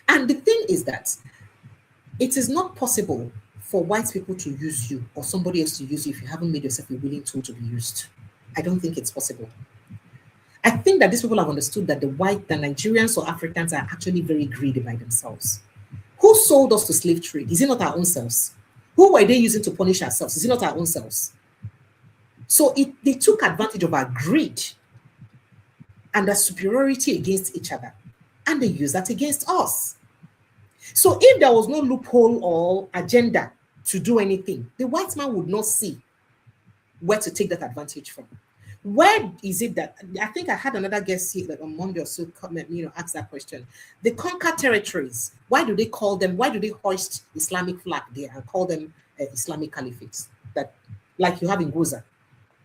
And the thing is that it is not possible for white people to use you or somebody else to use you if you haven't made yourself a willing tool to be used. I don't think it's possible. I think that these people have understood that the Nigerians or Africans are actually very greedy by themselves. Who sold us to slave trade? Is it not our own selves? Who were they using to punish ourselves? Is it not our own selves? So they took advantage of our greed and our superiority against each other, and they used that against us. So if there was no loophole or agenda to do anything, the white man would not see where to take that advantage from. Where is it that, I think I had another guest here like on Monday or so ask that question. The conquered territories, why do they hoist Islamic flag there and call them Islamic caliphates? That, like you have in Gaza.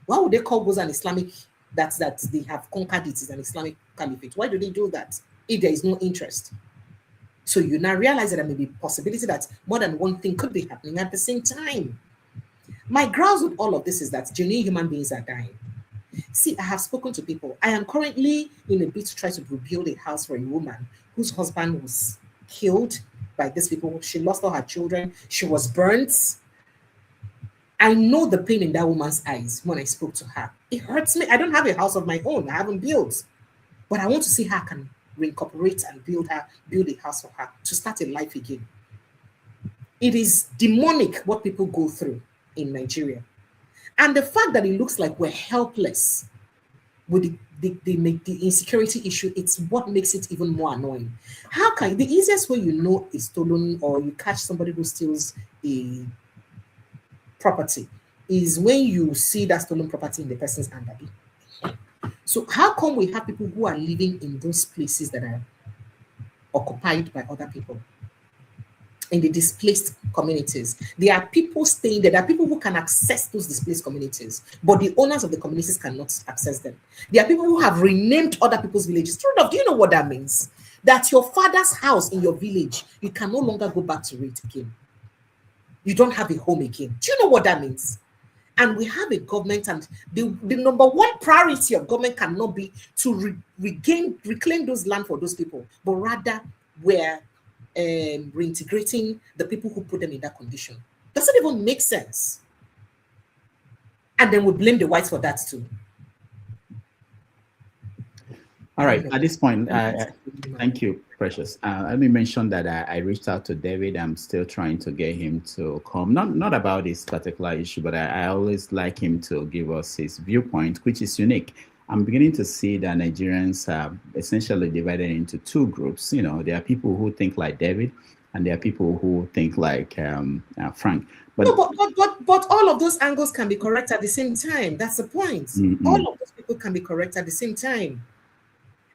Why would they call Gaza an Islamic, that they have conquered it is an Islamic caliphate? Why do they do that if there is no interest? So you now realize that there may be a possibility that more than one thing could be happening at the same time. My grounds with all of this is that genuine human beings are dying. See, I have spoken to people. I am currently in a bid to try to rebuild a house for a woman whose husband was killed by these people. She lost all her children. She was burnt. I know the pain in that woman's eyes when I spoke to her. It hurts me. I don't have a house of my own. I haven't built. But I want to see how I can reincorporate and build a house for her to start a life again. It is demonic what people go through in Nigeria. And the fact that it looks like we're helpless with the insecurity issue, it's what makes it even more annoying. The easiest way is stolen, or you catch somebody who steals a property, is when you see that stolen property in the person's underbelly. So how come we have people who are living in those places that are occupied by other people? In the displaced communities, there are people staying there. There are people who can access those displaced communities, but the owners of the communities cannot access them. There are people who have renamed other people's villages. Do you know what that means? That your father's house in your village, you can no longer go back to it again. you don't have a home again. Do you know what that means? And we have a government, and the number one priority of government cannot be to reclaim those land for those people, but rather we're reintegrating the people who put them in that condition. Doesn't even make sense. And then we blame the whites for that too. All right, at this point, thank you, Precious. Let me mention that I reached out to David. I'm still trying to get him to come, not about this particular issue, but I always like him to give us his viewpoint, which is unique. I'm beginning to see that Nigerians are essentially divided into two groups. You know, there are people who think like David, and there are people who think like Frank. But, no, but all of those angles can be correct at the same time. That's the point. All of those people can be correct at the same time.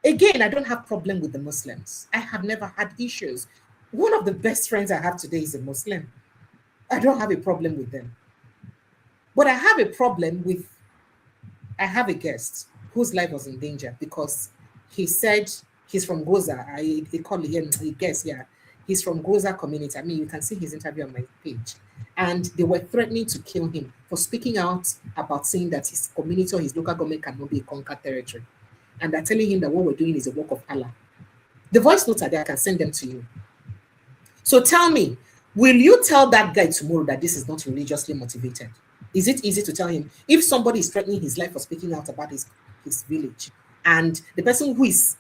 Again, I don't have problem with the Muslims. I have never had issues. One of the best friends I have today is a Muslim. I don't have a problem with them. But I have a problem with, I have a guest whose life was in danger because he said he's from Goza. I call him a guest, yeah. He's from Goza community. I mean, you can see his interview on my page. And they were threatening to kill him for speaking out about saying that his community or his local government cannot be a conquered territory. And they're telling him that what we're doing is a work of Allah. The voice notes are there, I can send them to you. So tell me, will you tell that guy tomorrow that this is not religiously motivated? Is it easy to tell him if somebody is threatening his life for speaking out about his village, and the person who is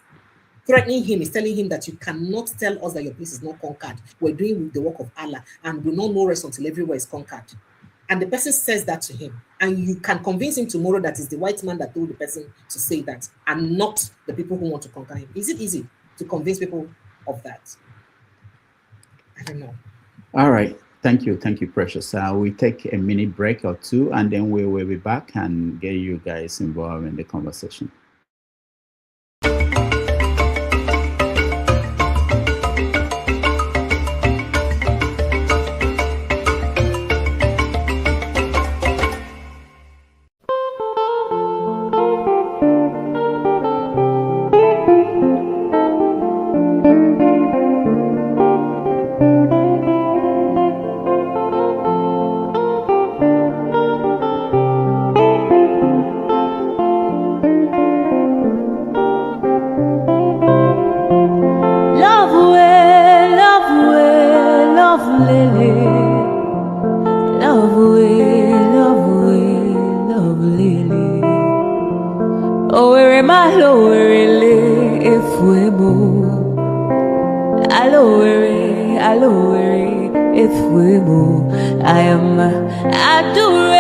threatening him is telling him that you cannot tell us that your place is not conquered, we're doing the work of Allah, and we know no rest until everywhere is conquered. And the person says that to him, and you can convince him tomorrow that it's the white man that told the person to say that, and not the people who want to conquer him. Is it easy to convince people of that? I don't know. All right. Thank you, Precious. We take a mini break or two, and then we will be back and get you guys involved in the conversation. I am adure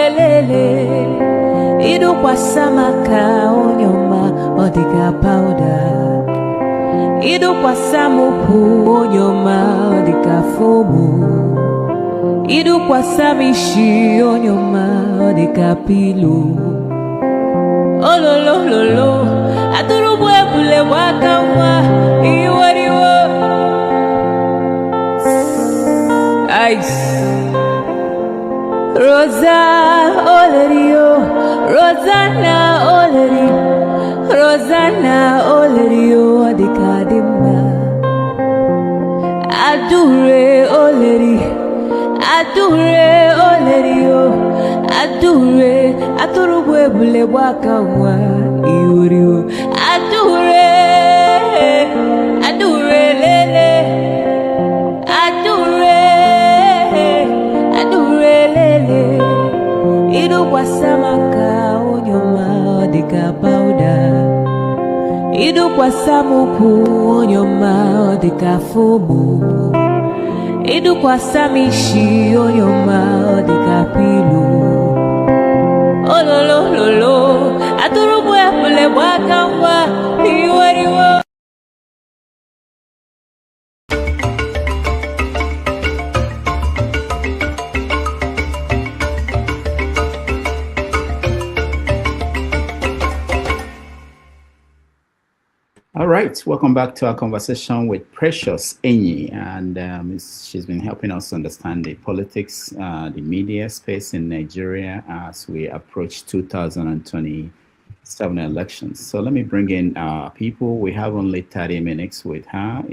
lele, idu kwa samaka onyoma odiga powder, idu kwa samupu onyoma odiga fomu, idu kwa samishi onyoma odiga pilo. Oh lo lo lo lo, aturubu ebule wakamwa iwariwo. Ice. Rosa Olerio, Rosanna Olerio, Rosanna Olerio adikadimba. Adure Oleri, Adure Olerio, Adure, aturubu ebule wakamwa iwariwo. Adure, Adure lele, Adure, Adure lele. Idu kwa samaka onyoma odika powder, idu kwa samupu onyoma odika fomu, idu kwa samishi onyoma odika pilo. Oh lo lo lo lo, aturubu ebule wakamwa iwariwo. All right, welcome back to our conversation with Precious Enyi, and she's been helping us understand the politics, the media space in Nigeria as we approach 2027. 7 elections. So let me bring in people. We have only 30 minutes with her.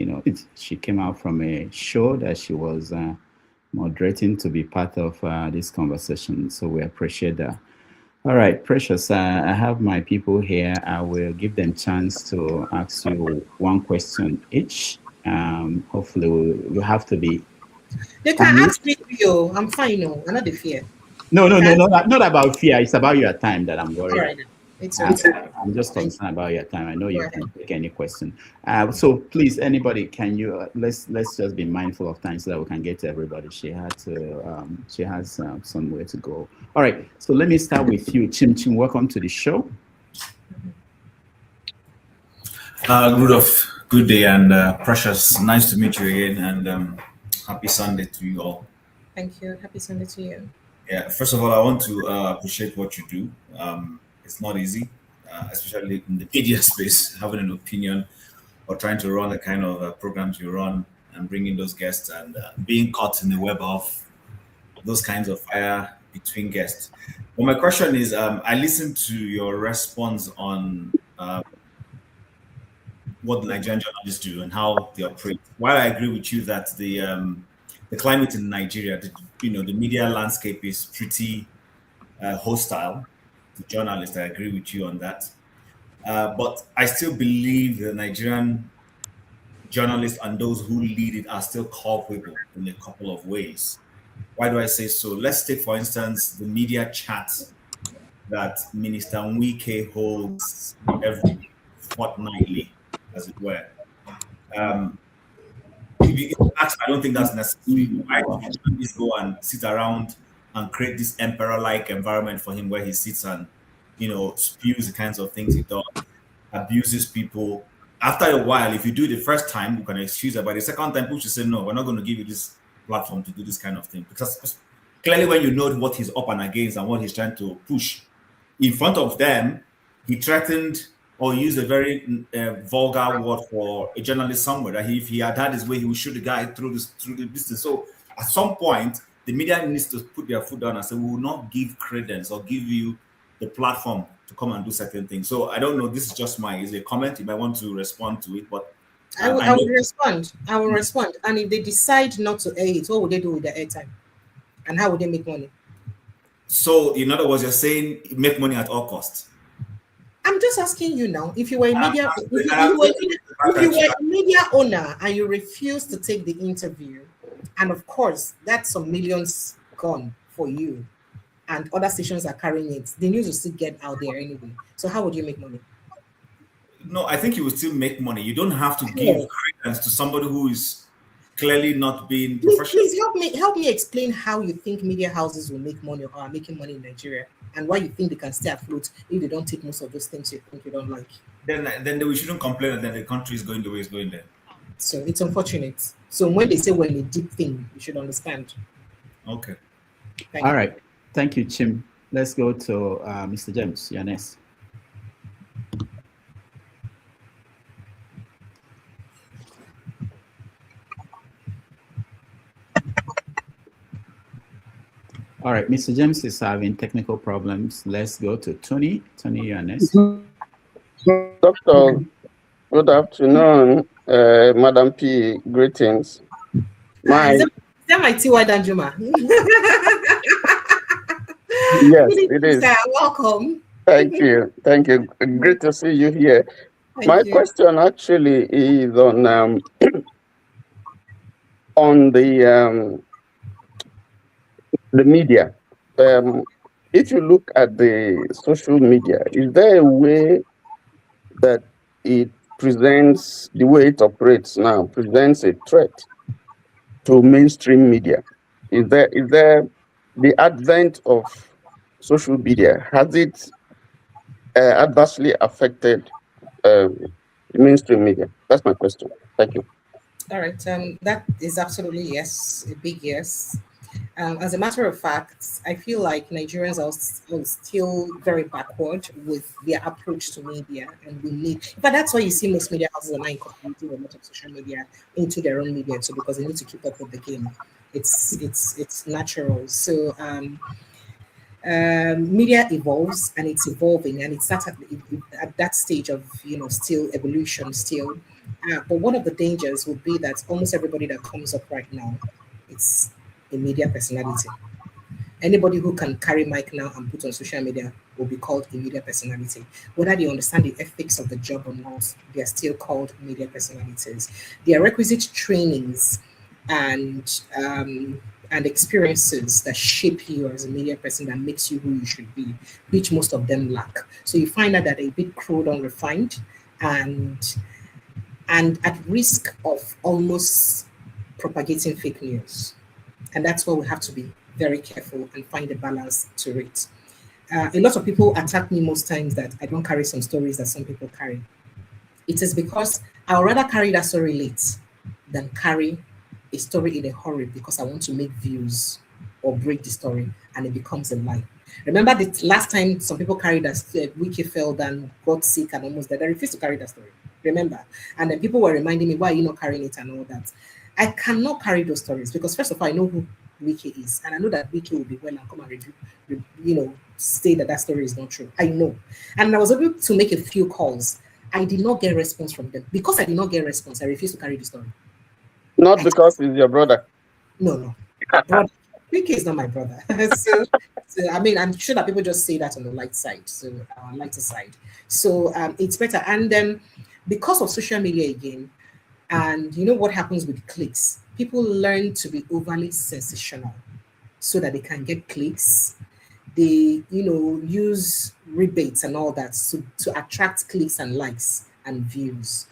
She came out from a show that she was moderating to be part of this conversation. So we appreciate that. All right, Precious, I have my people here. I will give them chance to ask you one question each. Hopefully you have to be. They can ask me, yo. I'm fine, no. I'm not the fear. No, not about fear. It's about your time that I'm worried. All right. It's okay. I'm just concerned about your time. I know you can take any question. So please, anybody, can you let's just be mindful of time so that we can get to everybody. She has somewhere to go. All right. So let me start with you, Chim. Welcome to the show. Good day, and Precious. Nice to meet you again, and happy Sunday to you all. Thank you. Happy Sunday to you. Yeah. First of all, I want to appreciate what you do. It's not easy, especially in the media space, having an opinion or trying to run the kind of programs you run and bringing those guests and being caught in the web of those kinds of fire between guests. Well, my question is, I listened to your response on what the Nigerian journalists do and how they operate. While I agree with you that the climate in Nigeria, the media landscape is pretty hostile to journalists. I agree with you on that. But I still believe the Nigerian journalists and those who lead it are still culpable in a couple of ways. Why do I say so? Let's take, for instance, the media chat that Minister Wike holds every fortnightly, as it were. If you ask, I don't think that's necessary. Why do journalists go and sit around and create this emperor-like environment for him where he sits and, spews the kinds of things he does, abuses people? After a while, if you do it the first time, you can excuse it. But the second time, people should say, no, we're not going to give you this platform to do this kind of thing. Because clearly when you know what he's up and against and what he's trying to push, in front of them, he threatened or used a very vulgar word for a journalist somewhere, that if he had his way, he would shoot the guy through the business. So at some point, the media needs to put their foot down and say, we will not give credence or give you the platform to come and do certain things. So I don't know, this is just is a comment. You might want to respond to it, but I will respond. I will respond. And if they decide not to air it, what would they do with the airtime? And how would they make money? So in other words, you're saying make money at all costs. I'm just asking you now, if you were a media, if you were a media owner and you refused to take the interview, and of course, that's some millions gone for you, and other stations are carrying it, the news will still get out there anyway. So how would you make money? No, I think you will still make money. You don't have to give credence to somebody who is clearly not being professional. Please help me explain how you think media houses will make money or are making money in Nigeria, and why you think they can stay afloat if they don't take most of those things you think you don't like. Then we shouldn't complain that the country is going the way it's going there. So it's unfortunate. So when they say we're in a deep thing, you should understand. Okay. All right. Thank you, Chim. Let's go to Mr. James. You're next. All right, Mr. James is having technical problems. Let's go to Tony. Tony, you're next. Doctor, good afternoon. Madam P, greetings. Is that my T.Y. Danjuma? Yes, it is. Welcome. Thank you. Thank you. Great to see you here. My question actually is on on the media. If you look at the social media, is there a way that it presents, the way it operates now, presents a threat to mainstream media? Is there the advent of social media, has it adversely affected mainstream media? That's my question. Thank you. All right. That is absolutely yes, a big yes. As a matter of fact, I feel like Nigerians are still very backward with their approach to media, and we need. But that's why you see most media houses are now incorporating a lot of social media into their own media too, because they need to keep up with the game. It's natural. So Media evolves and it's evolving, and it's at that stage of still evolution still. But one of the dangers would be that almost everybody that comes up right now, it's a media personality. Anybody who can carry mic now and put on social media will be called a media personality. Whether they understand the ethics of the job or not, they are still called media personalities. There are requisite trainings and experiences that shape you as a media person, that makes you who you should be, which most of them lack. So you find out that they're a bit crude, unrefined, and at risk of almost propagating fake news. And that's why we have to be very careful and find a balance to it. A lot of people attack me most times that I don't carry some stories that some people carry. It is because I would rather carry that story late than carry a story in a hurry because I want to make views or break the story and it becomes a lie. Remember the last time some people carried that Wiki fell down, got sick and almost died. I refused to carry that story. Remember? And then people were reminding me, why are you not carrying it and all that? I cannot carry those stories because first of all, I know who Wiki is, and I know that Wiki will be well and come and review, say that story is not true. I know. And I was able to make a few calls. I did not get a response from them. Because I did not get a response, I refused to carry the story. Not because he's your brother. No. Wiki is not my brother. so, I mean, I'm sure that people just say that on the light side, so lighter side. So it's better. And then because of social media again, and you know what happens with clicks, people learn to be overly sensational so that they can get clicks. They, use rebates and all that to attract clicks and likes and views.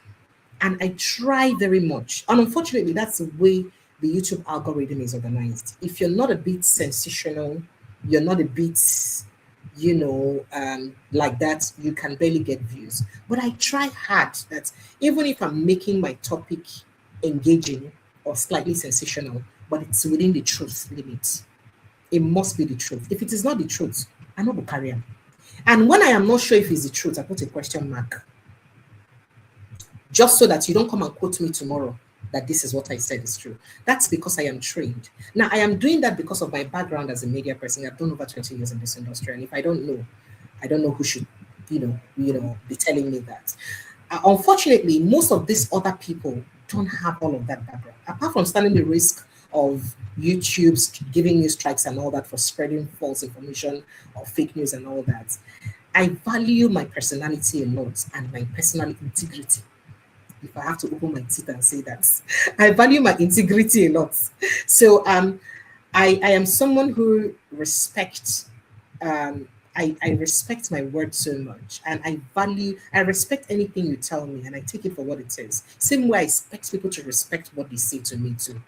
And I try very much. And unfortunately, that's the way the YouTube algorithm is organized. If you're not a bit sensational, you're not a bit, like that, you can barely get views. But I try hard that even if I'm making my topic engaging or slightly sensational, but it's within the truth limit. It must be the truth. If it is not the truth, I'm not going to carry on. And when I am not sure if it's the truth, I put a question mark. Just so that you don't come and quote me tomorrow that this is what I said is true. That's because I am trained. Now, I am doing that because of my background as a media person. I've done over 20 years in this industry. And if I don't know who should, be telling me that. Unfortunately, most of these other people don't have all of that background. Apart from standing the risk of YouTube's giving you strikes and all that for spreading false information or fake news and all that, I value my personality a lot and my personal integrity. If I have to open my teeth and say that, I value my integrity a lot. So I am someone who respects. I respect my word so much, and I respect anything you tell me, and I take it for what it is. Same way I expect people to respect what they say to me too,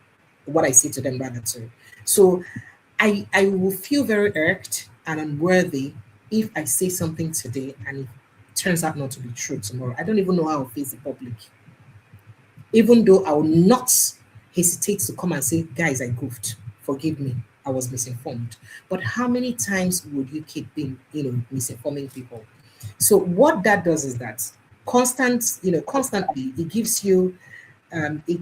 what I say to them rather too. So I will feel very irked and unworthy if I say something today and it turns out not to be true tomorrow. I don't even know how I'll face the public. Even though I will not hesitate to come and say, guys, I goofed, forgive me, I was misinformed. But how many times would you keep being, misinforming people? So what that does is that constantly, it gives you, it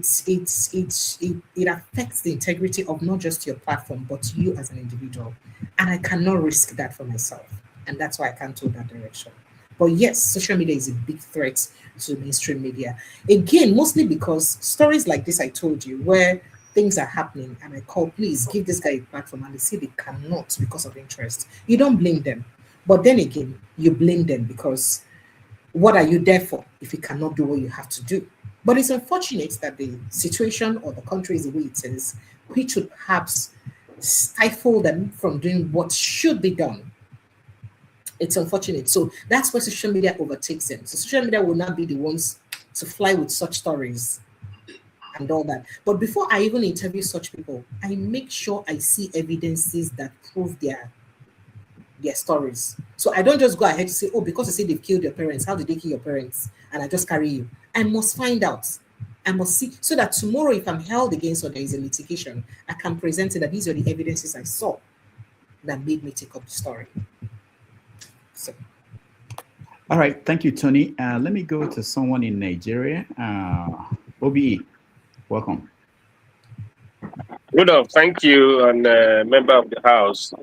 affects the integrity of not just your platform, but you as an individual. And I cannot risk that for myself. And that's why I can't go that direction. But yes, social media is a big threat to mainstream media. Again, mostly because stories like this I told you, where things are happening and I call, please give this guy a platform, and they say they cannot because of interest. You don't blame them. But then again, you blame them because what are you there for if you cannot do what you have to do? But it's unfortunate that the situation or the country is the way it is, which would perhaps stifle them from doing what should be done. It's unfortunate. So that's where social media overtakes them. So social media will not be the ones to fly with such stories and all that. But before I even interview such people, I make sure I see evidences that prove their stories. So I don't just go ahead to say, oh, because you say they've killed your parents, how did they kill your parents? And I just carry you. I must find out. I must see, so that tomorrow, if I'm held against or there is a litigation, I can present it that these are the evidences I saw that made me take up the story. So. All right, thank you, Tony. Let me go to someone in Nigeria. OBE, welcome. Good. Thank you, and member of the House.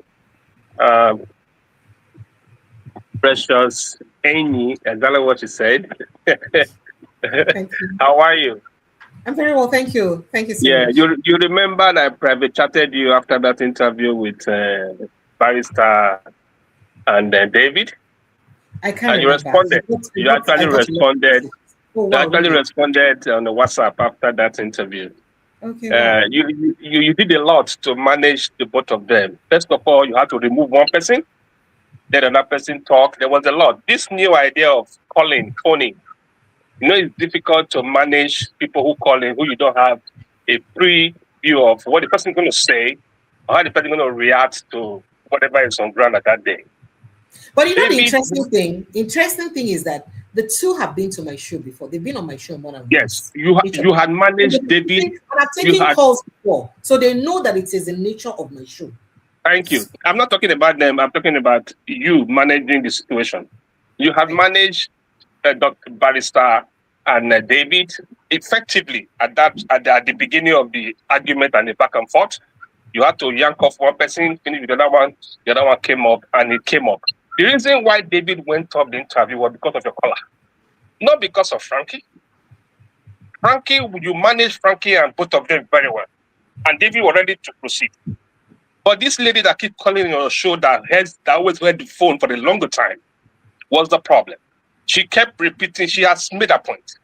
Precious Enyi, exactly what you said. Thank you. How are you? I'm very well, thank you. Thank you so Yeah, much. you remember that I private chatted you after that interview with Barrister and David? I can't And you remember. responded. You actually responded. Oh, You wow, actually really? responded on the WhatsApp after that interview. Okay, wow. You did a lot to manage the both of them. First of all, you had to remove one person, let another person talk. There was a lot. This new idea of phoning, it's difficult to manage people who call in who you don't have a preview of what the person is going to say or how the person is going to react to whatever is on ground at that day. But you know, the interesting thing is that the two have been to my show before. They've been on my show more than yes, once. You had managed David. And I've taken calls before, so they know that it is the nature of my show. Thank you. I'm not talking about them. I'm talking about you managing the situation. You have managed Dr. Barrister and David effectively at the beginning of the argument and the back and forth. You had to yank off one person, finish with the other one came up, and it came up. The reason why David went up the interview was because of your caller, not because of Frankie. Frankie, you managed Frankie and both of them very well, and David was ready to proceed. But this lady that keep calling on your show that always heard the phone for a longer time was the problem. She kept repeating, she has made a point,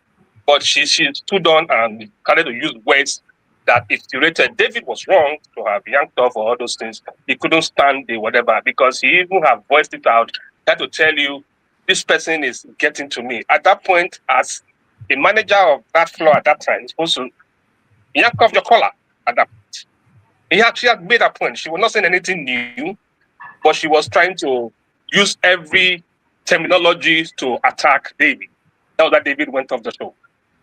but she stood on and started to use words that if you rated David was wrong to have yanked off or all those things. He couldn't stand the whatever because he even have voiced it out, had to tell you this person is getting to me. At that point, as a manager of that floor at that time, supposed to yank off your collar at that point. She had made a point. She was not saying anything new, but she was trying to use every terminology to attack David. That was that David went off the show.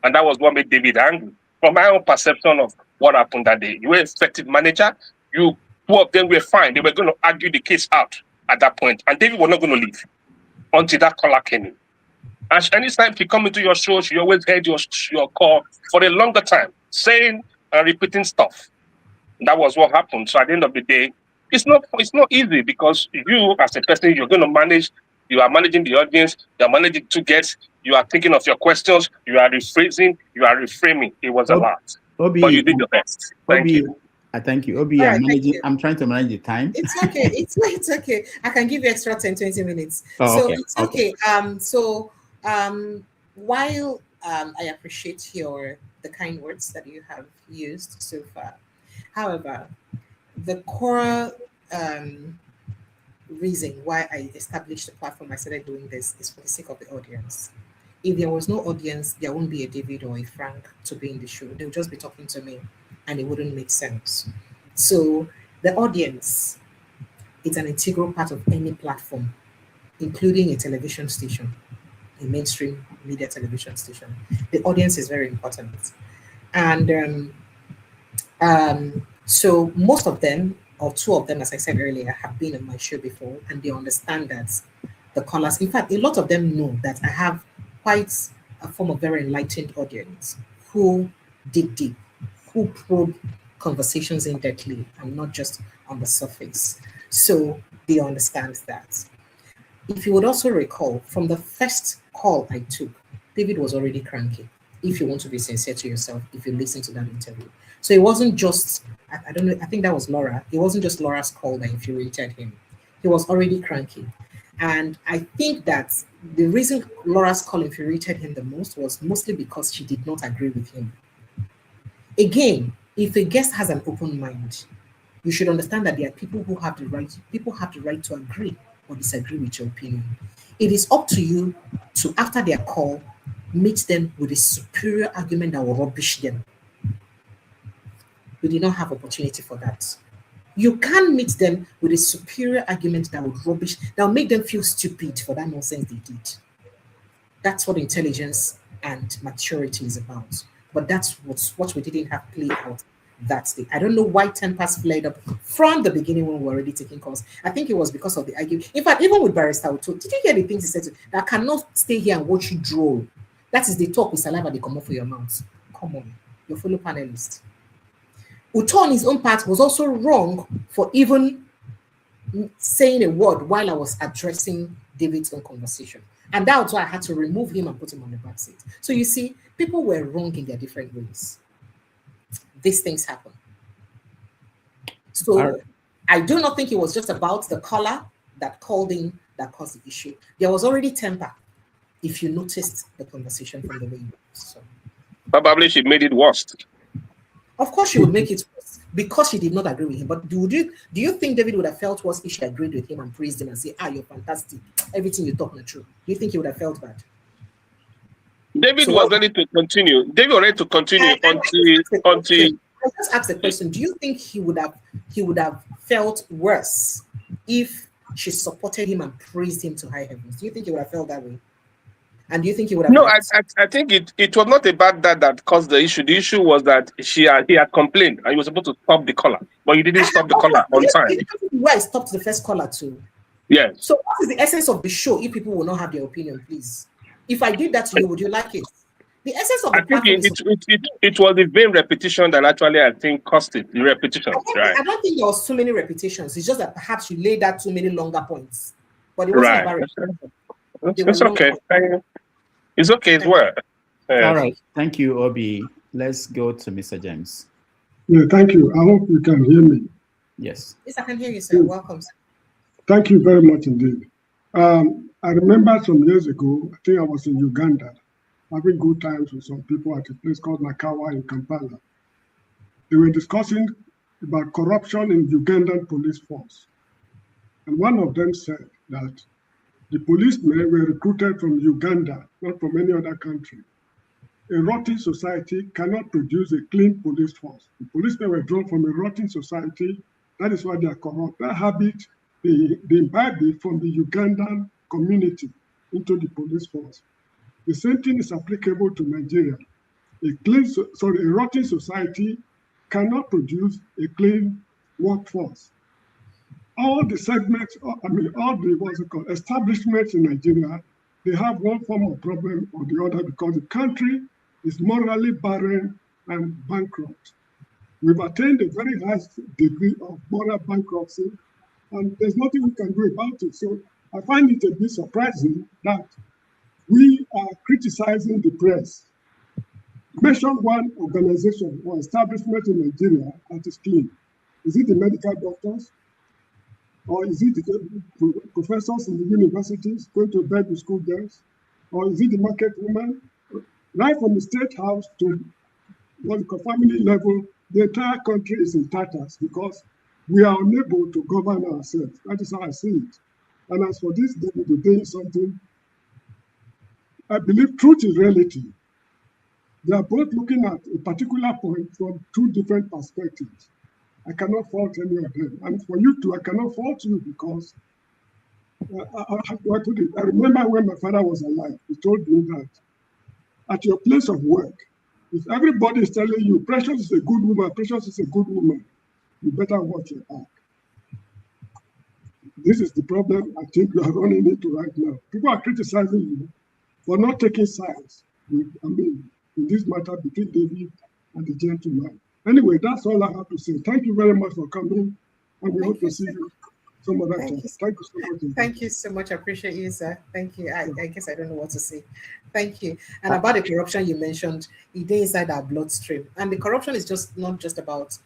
And that was what made David angry. From my own perception of what happened that day, you were effective manager. Two of them were fine. They were going to argue the case out at that point. And David was not going to leave until that caller came in. And anytime she come into your show, she always heard your call for a longer time, saying and repeating stuff. That was what happened. So at the end of the day, it's not easy because you as a person, you're going to manage, you are managing the audience, you are managing two guests, you are thinking of your questions, you are rephrasing, you are reframing. It was a lot. Obi, but you did your best. Thank you. Thank you. Obi, I'm trying to manage the time. It's okay. It's okay. I can give you extra 10-20 minutes. Oh, so okay. It's okay. While I appreciate the kind words that you have used so far, however, the core reason why I established the platform, I started doing this, is for the sake of the audience. If there was no audience, there won't be a David or a Frank to be in the show. They'll just be talking to me and it wouldn't make sense. So the audience is an integral part of any platform, including a television station, a mainstream media television station. The audience is very important. And so most of them, or two of them, as I said earlier, have been on my show before, and they understand that the callers, in fact, a lot of them know that I have quite a form of very enlightened audience who dig deep, who probe conversations in depthly and not just on the surface. So they understand that. If you would also recall, from the first call I took, David was already cranky. If you want to be sincere to yourself, if you listen to that interview. So it wasn't just, I don't know, I think that was Laura. It wasn't just Laura's call that infuriated him. He was already cranky. And I think that the reason Laura's call infuriated him the most was mostly because she did not agree with him. Again, if a guest has an open mind, you should understand that there are people who have the right to agree or disagree with your opinion. It is up to you to, after their call, meet them with a superior argument that will rubbish them. We did not have opportunity for that. You can meet them with a superior argument that would rubbish, that will make them feel stupid for that nonsense they did. That's what intelligence and maturity is about. But that's what we didn't have play out that day. I don't know why tempers flared up from the beginning when we were already taking calls. I think it was because of the argument. In fact, even with Barrister, did you hear the things he said to, that I cannot stay here and watch you draw? That is the talk with saliva they come off for your mouth. Come on, your fellow panelist. Uto on his own part was also wrong for even saying a word while I was addressing David's own conversation. And that's why I had to remove him and put him on the back seat. So you see, people were wrong in their different ways. These things happen. So I do not think it was just about the caller that called in that caused the issue. There was already temper, if you noticed the conversation from the way you so. Probably she made it worse. Of course she would make it worse because she did not agree with him. But do you think David would have felt worse if she agreed with him and praised him and say, you're fantastic. Everything you talk is true. Do you think he would have felt bad? David was ready to continue. David was ready to continue until I just asked the question, do you think he would have felt worse if she supported him and praised him to high heavens? Do you think he would have felt that way? And do you think he would have? No, I think it was not about that caused the issue. The issue was that he had complained and he was supposed to stop the caller, but he didn't stop the caller on time. Why I stopped the first caller too? Yeah. So what is the essence of the show if people will not have their opinion, please? If I did that to you, would you like it? The essence of the platform it was the vain repetition that actually I think cost it. The repetitions, right? I don't think there was too many repetitions. It's just that perhaps you laid out too many longer points. But it wasn't about repetition. It's okay. It's okay as well. All right. Thank you, Obi. Let's go to Mr. James. Yeah, thank you. I hope you can hear me. Yes. Yes, I can hear you, sir. Welcome, sir. Thank you very much indeed. I remember some years ago, I think I was in Uganda, having good times with some people at a place called Nakawa in Kampala. They were discussing about corruption in Ugandan police force. And one of them said that the policemen were recruited from Uganda, not from any other country. A rotting society cannot produce a clean police force. The policemen were drawn from a rotting society. That is why they are corrupt. That habit, they imbibed it from the Ugandan community into the police force. The same thing is applicable to Nigeria. A rotting society cannot produce a clean workforce. All the segments, all the establishments in Nigeria, they have one form of problem or the other because the country is morally barren and bankrupt. We've attained a very high degree of moral bankruptcy, and there's nothing we can do about it. So I find it a bit surprising that we are criticizing the press. Mention one organization or establishment in Nigeria that is clean. Is it the medical doctors? Or is it the professors in the universities going to bed with school girls? Or is it the market woman? Right from the state house to family level, the entire country is in tatters because we are unable to govern ourselves. That is how I see it. And as for this David doing something, I believe truth is relative. They are both looking at a particular point from two different perspectives. I cannot fault any of them. And for you too, I cannot fault you because I remember when my father was alive, he told me that at your place of work, if everybody is telling you, Precious is a good woman, Precious is a good woman, you better watch your back. This is the problem I think you are running into right now. People are criticizing you for not taking sides in this matter between David and the gentleman. Anyway, that's all I have to say. Thank you very much for coming, and we hope to see you some other time. Thank you so much. Thank you so much. I appreciate you, sir. Thank you. I guess I don't know what to say. Thank you. And about the corruption you mentioned, it is inside our bloodstream. And the corruption is just not just about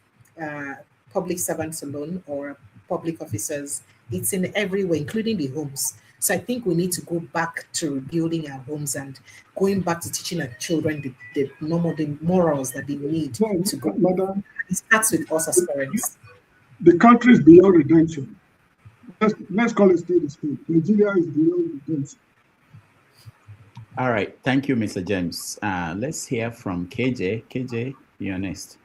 public servants alone or public officers. It's in every way, including the homes. So I think we need to go back to rebuilding our homes and going back to teaching our children the morals that they need to go. Madam, it starts with us as parents. The country is beyond redemption. Let's call it state of state. Nigeria is beyond redemption. All right. Thank you, Mr. James. Let's hear from KJ. KJ, you're next.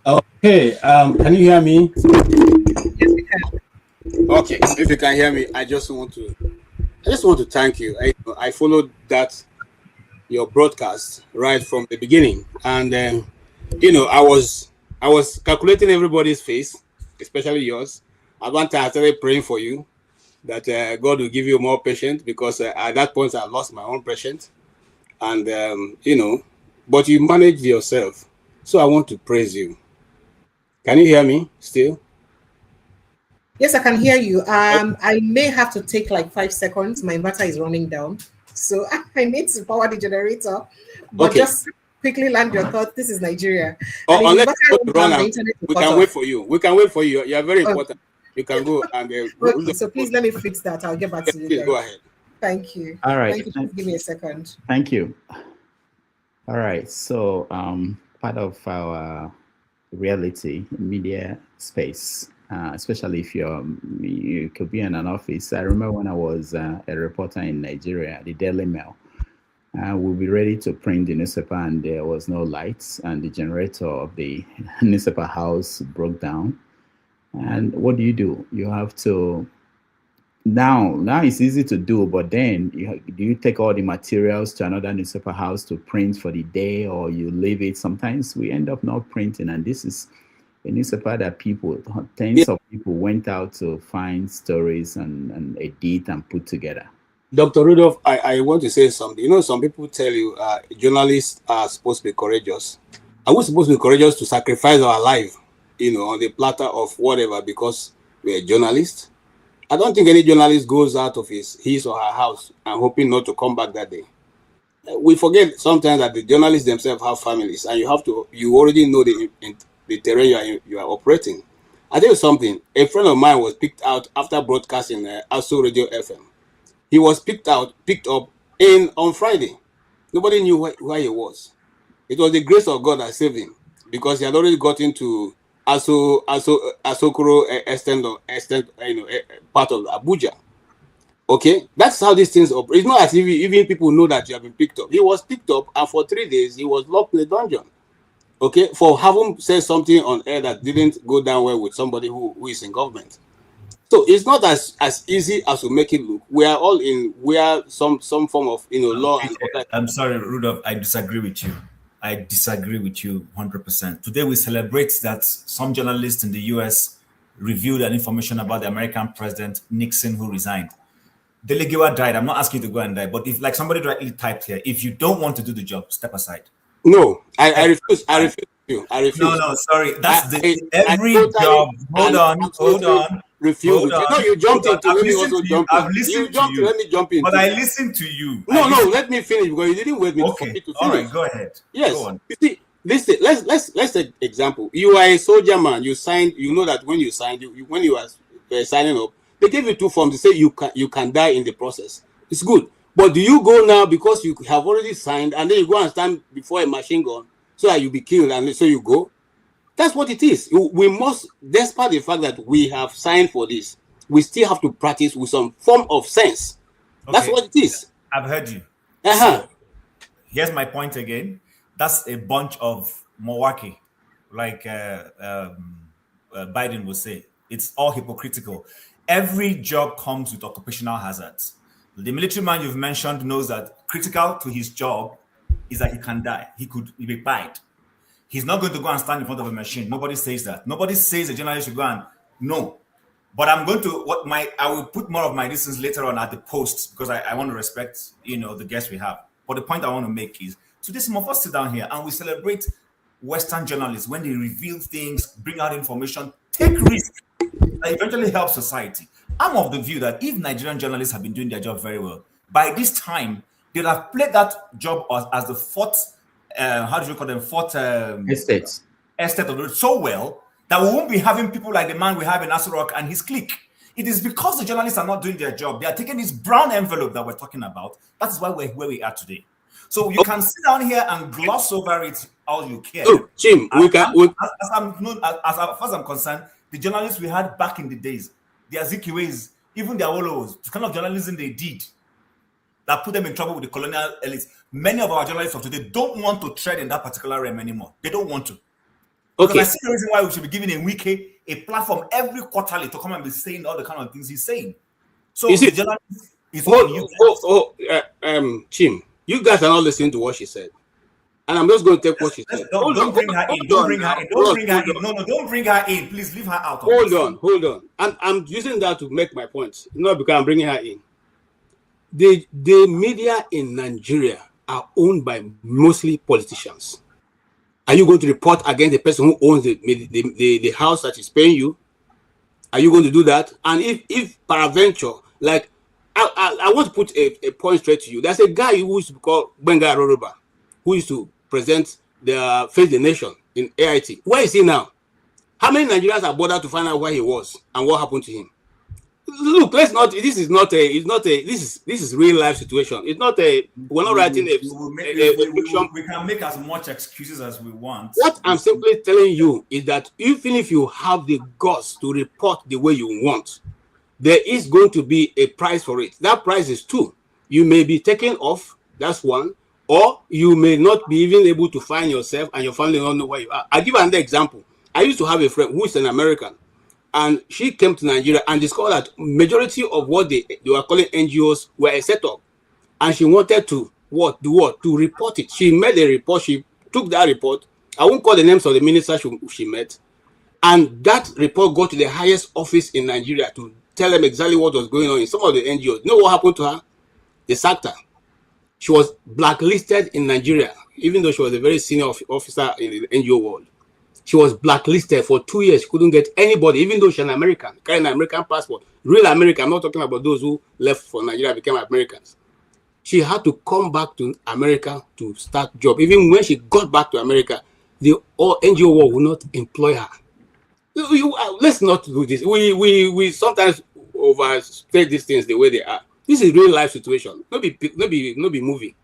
Okay. Can you hear me? Yes, we can. Okay. If you can hear me, I just want to thank you. I followed your broadcast right from the beginning, and I was calculating everybody's face, especially yours. At one time, I started praying for you that God will give you more patience because at that point I lost my own patience, and but you managed yourself. So I want to praise you. Can you hear me still? Yes, I can hear you. I may have to take like 5 seconds. My inverter is running down, so I need to power the generator. But just quickly land your thought. This is Nigeria. Unless you run out, we can wait for you. We can wait for you. You are very important. You can go and. So please let me fix that. I'll get back to you. Please go ahead. Thank you. All right. Thank you. Just give me a second. Thank you. All right. So part of our reality media space, especially if you could be in an office. I remember when I was a reporter in Nigeria at the Daily Mail. We'll be ready to print the newspaper, and there was no lights, and the generator of the newspaper house broke down. And what do? You have to now it's easy to do, but then do you take all the materials to another newspaper house to print for the day, or you leave it? Sometimes we end up not printing, and this is a newspaper that tens of people went out to find stories and edit and put together. Dr. Rudolph, I want to say something. You know, some people tell you journalists are supposed to be courageous. Are we supposed to be courageous to sacrifice our life, on the platter of whatever because we're journalists? I don't think any journalist goes out of his or her house and hoping not to come back that day. We forget sometimes that the journalists themselves have families, and you already know the terrain you are operating. I tell you something. A friend of mine was picked out after broadcasting ASO Radio FM. He was picked up on Friday. Nobody knew where he was. It was the grace of God that saved him, because he had already got into Asokoro extent, part of Abuja. Okay, that's how these things operate. It's not as if even people know that you have been picked up. He was picked up, and for 3 days he was locked in the dungeon. Okay, for having said something on air that didn't go down well with somebody who is in government. So it's not as easy as we make it look. We are all some form of law and order. I'm sorry, Rudolph, I disagree with you. I disagree with you 100%. Today we celebrate that some journalists in the US revealed an information about the American president Nixon, who resigned. Delegawa died. I'm not asking you to go and die, but if, like somebody rightly typed here, if you don't want to do the job, step aside. No, I refuse. I refuse. No, sorry. That's every job. Hold on. Refuse. You jumped into me also jumping. I've listened to you. Let me jump in. But I listened to you. No, let me finish, because you didn't wait me for me to finish. All right, go ahead. Yes. Go on. You see, listen, let's take example. You are a soldier man. You signed. You know that when you signed, when you were signing up, they gave you 2 forms. They say you can die in the process. It's good. But do you go now because you have already signed, and then you go and stand before a machine gun so that you be killed, and so you go? That's what it is. We must, despite the fact that we have signed for this, we still have to practice with some form of sense. Okay. That's what it is. I've heard you. So, here's my point again. That's a bunch of malarkey, like Biden would say. It's all hypocritical. Every job comes with occupational hazards. The military man you've mentioned knows that critical to his job is that he can die. He could be bite. He's not going to go and stand in front of a machine. Nobody says that. Nobody says a journalist should go and no. But I'm going to I will put more of my reasons later on at the post, because I want to respect the guests we have. But the point I want to make is today some of us sit down here and we celebrate Western journalists when they reveal things, bring out information, take risks that eventually help society. I'm of the view that if Nigerian journalists have been doing their job very well, by this time they'll have played that job as the fourth. Fourth estate of the so well that we won't be having people like the man we have in Aso Rock and his clique. It is because the journalists are not doing their job. They are taking this brown envelope that we're talking about. That is why we're where we are today. So you can sit down here and gloss over it all you care. Oh, Jim, as far as I'm concerned, the journalists we had back in the days, the Azikiwes, even the Awolos, the kind of journalism they did that put them in trouble with the colonial elites. Many of our journalists of today don't want to tread in that particular realm anymore. They don't want to. Because I see the reason why we should be giving Enrique a platform every quarterly to come and be saying all the kind of things he's saying. So the journalist is Chim, you guys are not listening to what she said. And I'm just going to take what she said. Don't bring her in. Don't bring her in. No, don't bring her in. Please leave her out. Hold on. And I'm using that to make my point. Not because I'm bringing her in. The media in Nigeria are owned by mostly politicians. Are you going to report against the person who owns the house that is paying you? Are you going to do that? And if peradventure, like, I want to put a point straight to you. There's a guy who used to be called Benga Roroba, who used to present the Face the Nation in AIT. Where is he now? How many Nigerians are bothered to find out where he was and what happened to him? Look, let's not. This is not a. It's not a. This is real life situation. It's not a. We're not writing a fiction. We can make as much excuses as we want. What I'm simply telling you is that even if you have the guts to report the way you want, there is going to be a price for it. That price is two. You may be taken off. That's one. Or you may not be even able to find yourself and your family don't know where you are. I'll give another example. I used to have a friend who is an American. And she came to Nigeria and discovered that majority of what they were calling NGOs were a setup. And she wanted to to report it. She made a report. She took that report. I won't call the names of the ministers she met. And that report got to the highest office in Nigeria to tell them exactly what was going on in some of the NGOs. You know what happened to her? They sacked her. She was blacklisted in Nigeria, even though she was a very senior officer in the NGO world. She was blacklisted for 2 years. She couldn't get anybody, even though she's an American, carrying an American passport. Real American. I'm not talking about those who left for Nigeria and became Americans. She had to come back to America to start job. Even when she got back to America, the NGO world will not employ her. Let's not do this. We sometimes overstate these things the way they are. This is real life situation. Not be movie.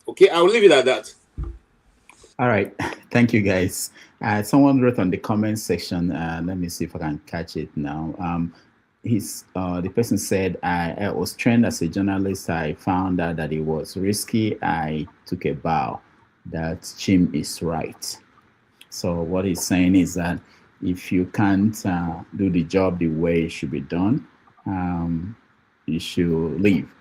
Okay, I'll leave it at that. All right, thank you guys. Someone wrote on the comment section. Let me see if I can catch it now. The person said, I was trained as a journalist. I found out that it was risky. I took a bow. That Jim is right. So what he's saying is that if you can't do the job the way it should be done, you should leave.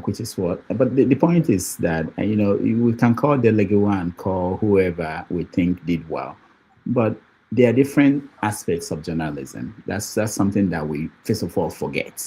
Which is what, but the point is that, we can call Delegate and call whoever we think did well, but there are different aspects of journalism. That's something that we, first of all, forget.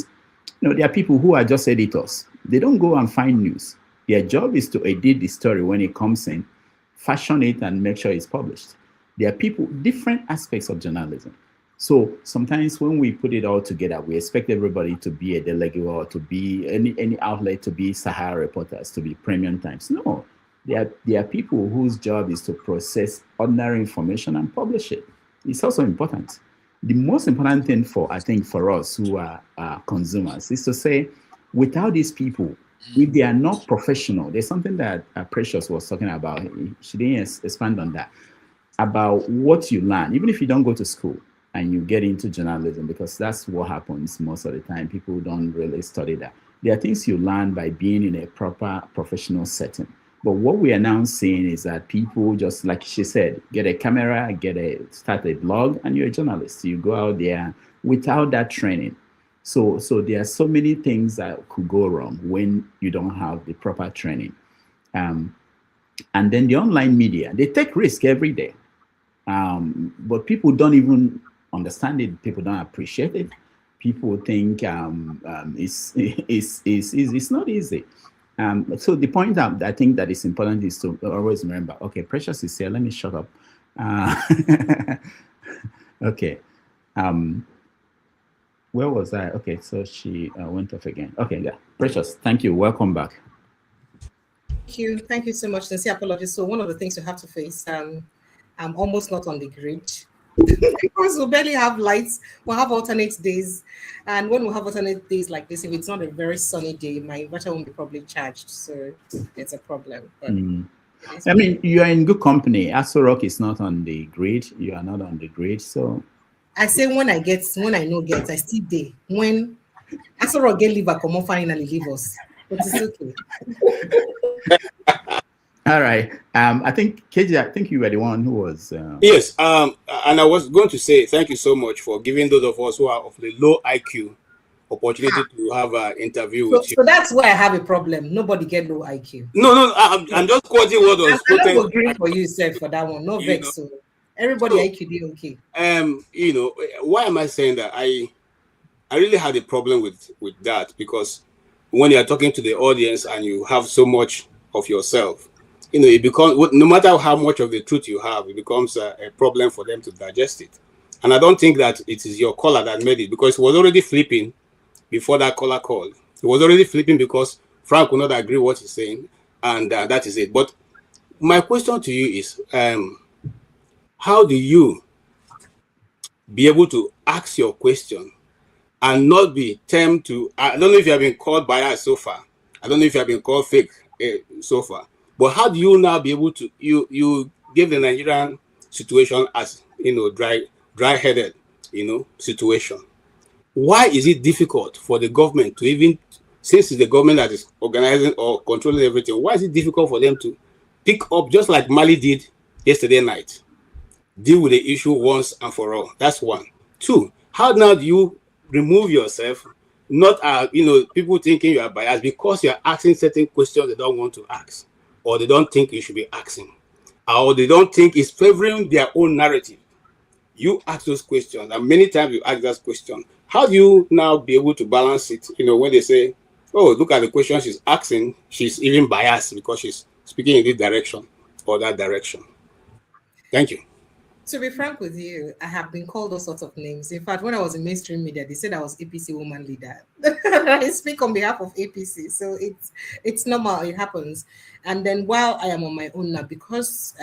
There are people who are just editors. They don't go and find news. Their job is to edit the story when it comes in, fashion it, and make sure it's published. There are people, different aspects of journalism. So sometimes when we put it all together, we expect everybody to be a delegate or to be any outlet, to be Sahara reporters, to be Premium Times. No, there are people whose job is to process ordinary information and publish it. It's also important. The most important thing for us who are consumers is to say, without these people, if they are not professional, there's something that Precious was talking about. She didn't expand on that, about what you learn, even if you don't go to school and you get into journalism, because that's what happens most of the time. People don't really study that. There are things you learn by being in a proper professional setting. But what we are now seeing is that people just, like she said, get a camera, start a blog, and you're a journalist. You go out there without that training. So there are so many things that could go wrong when you don't have the proper training. And then the online media, they take risk every day. But people don't even understand it. People don't appreciate it. People think it's not easy. So the point that I think that is important is to always remember, okay, Precious is here. Let me shut up. Okay. Where was I? Okay, so she went off again. Okay, yeah. Precious, thank you. Welcome back. Thank you so much. Sincere apologies. So one of the things you have to face, I'm almost not on the grid because we barely have lights. We'll have alternate days, and when we have alternate days like this, if it's not a very sunny day, my inverter won't be properly charged, so it's a problem. But I mean, you are in good company. Aso Rock is not on the grid. You are not on the grid, so I say when I know get, I still day. When Aso Rock get leave, I come on finally leave us, but it's okay. All right. I think KJ, I think you were the one who was. Yes. And I was going to say thank you so much for giving those of us who are of the low IQ opportunity to have an interview with you. So that's why I have a problem. Nobody get low IQ. No. I'm just quoting what was quoted. I'm agreeing for you, sir, for that one. No vex. So everybody IQ be okay. Why am I saying that? I really had a problem with that, because when you are talking to the audience and you have so much of yourself, it becomes, no matter how much of the truth you have, it becomes a problem for them to digest it. And I don't think that it is your caller that made it, because it was already flipping before that caller called. It was already flipping because Frank will not agree what he's saying, and that is it. But my question to you is, how do you be able to ask your question and not be tempted to, I don't know if you have been called biased so far. I don't know if you have been called fake so far. But how do you now be able to, you give the Nigerian situation as, dry-headed, situation. Why is it difficult for the government to even, since it's the government that is organizing or controlling everything, why is it difficult for them to pick up, just like Mali did yesterday night, deal with the issue once and for all? That's one. Two, how now do you remove yourself, not people thinking you are biased because you are asking certain questions they don't want to ask, or they don't think you should be asking, or they don't think it's favoring their own narrative? You ask those questions, and many times you ask that question. How do you now be able to balance it? When they say, oh, look at the question she's asking, she's even biased because she's speaking in this direction or that direction. Thank you. To be frank with you, I have been called all sorts of names. In fact, when I was in mainstream media, they said I was APC woman leader. I speak on behalf of APC, so it's normal, it happens. And then while I am on my own now, because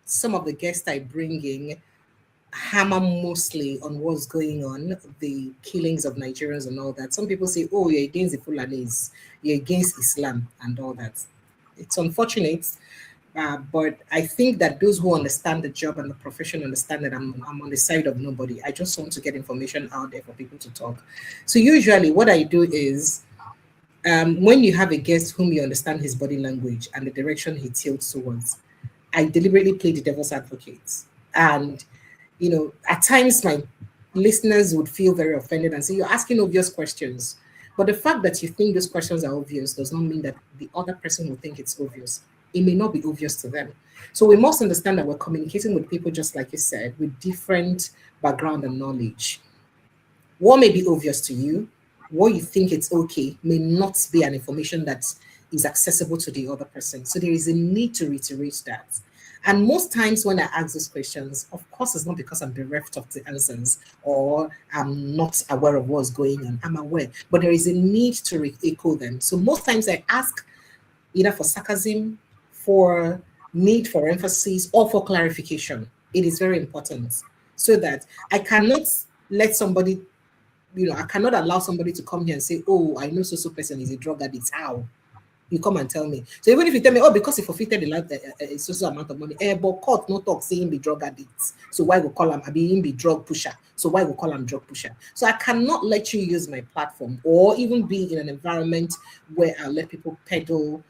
some of the guests I bring in hammer mostly on what's going on, the killings of Nigerians and all that. Some people say, oh, you're against the Fulanis, you're against Islam and all that. It's unfortunate, but I think that those who understand the job and the profession understand that I'm on the side of nobody. I just want to get information out there for people to talk. So usually what I do is, when you have a guest whom you understand his body language and the direction he tilts towards, I deliberately play the devil's advocate. And at times my listeners would feel very offended and say, you're asking obvious questions. But the fact that you think those questions are obvious does not mean that the other person will think it's obvious. It may not be obvious to them. So we must understand that we're communicating with people, just like you said, with different background and knowledge. What may be obvious to you, what you think it's okay, may not be an information that is accessible to the other person. So there is a need to reiterate that. And most times when I ask those questions, of course, it's not because I'm bereft of the answers or I'm not aware of what's going on. I'm aware, but there is a need to re-echo them. So most times I ask either for sarcasm, for need for emphasis, or for clarification. It is very important so that I cannot let somebody, I cannot allow somebody to come here and say, oh, I know so person is a drug addict. How? You come and tell me. So even if you tell me, oh, because he forfeited the life, a social amount of money, but court no talk saying be drug addicts. So why go call him? I be him be drug pusher. So why go call him drug pusher? So I cannot let you use my platform or even be in an environment where I let people peddle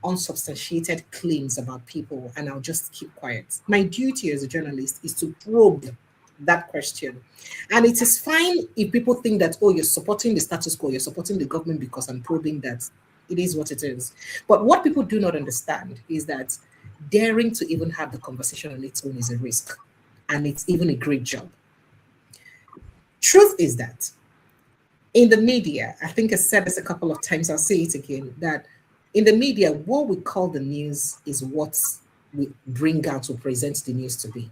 unsubstantiated claims about people and I'll just keep quiet. My duty as a journalist is to probe that question. And it is fine if people think that, oh, you're supporting the status quo, you're supporting the government because I'm probing that. It is what it is. But what people do not understand is that daring to even have the conversation on its own is a risk. And it's even a great job. Truth is that in the media, I think I said this a couple of times, I'll say it again, that in the media, what we call the news is what we bring out to present the news to be.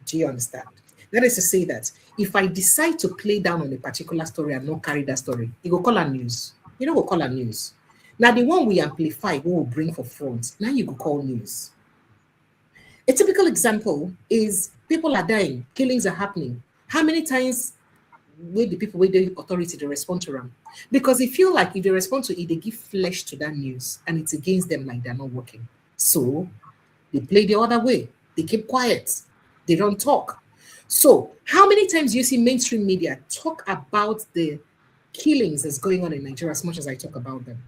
Do you understand? That is to say that if I decide to play down on a particular story and not carry that story, you go call our news. You know, we'll call our news. Now, the one we amplify, we will bring for front. Now you go call news. A typical example is people are dying, killings are happening. How many times will the people with the authority to respond to them? Because they feel like if they respond to it, they give flesh to that news and it's against them like they're not working. So they play the other way. They keep quiet. They don't talk. So how many times do you see mainstream media talk about the killings that's going on in Nigeria as much as I talk about them?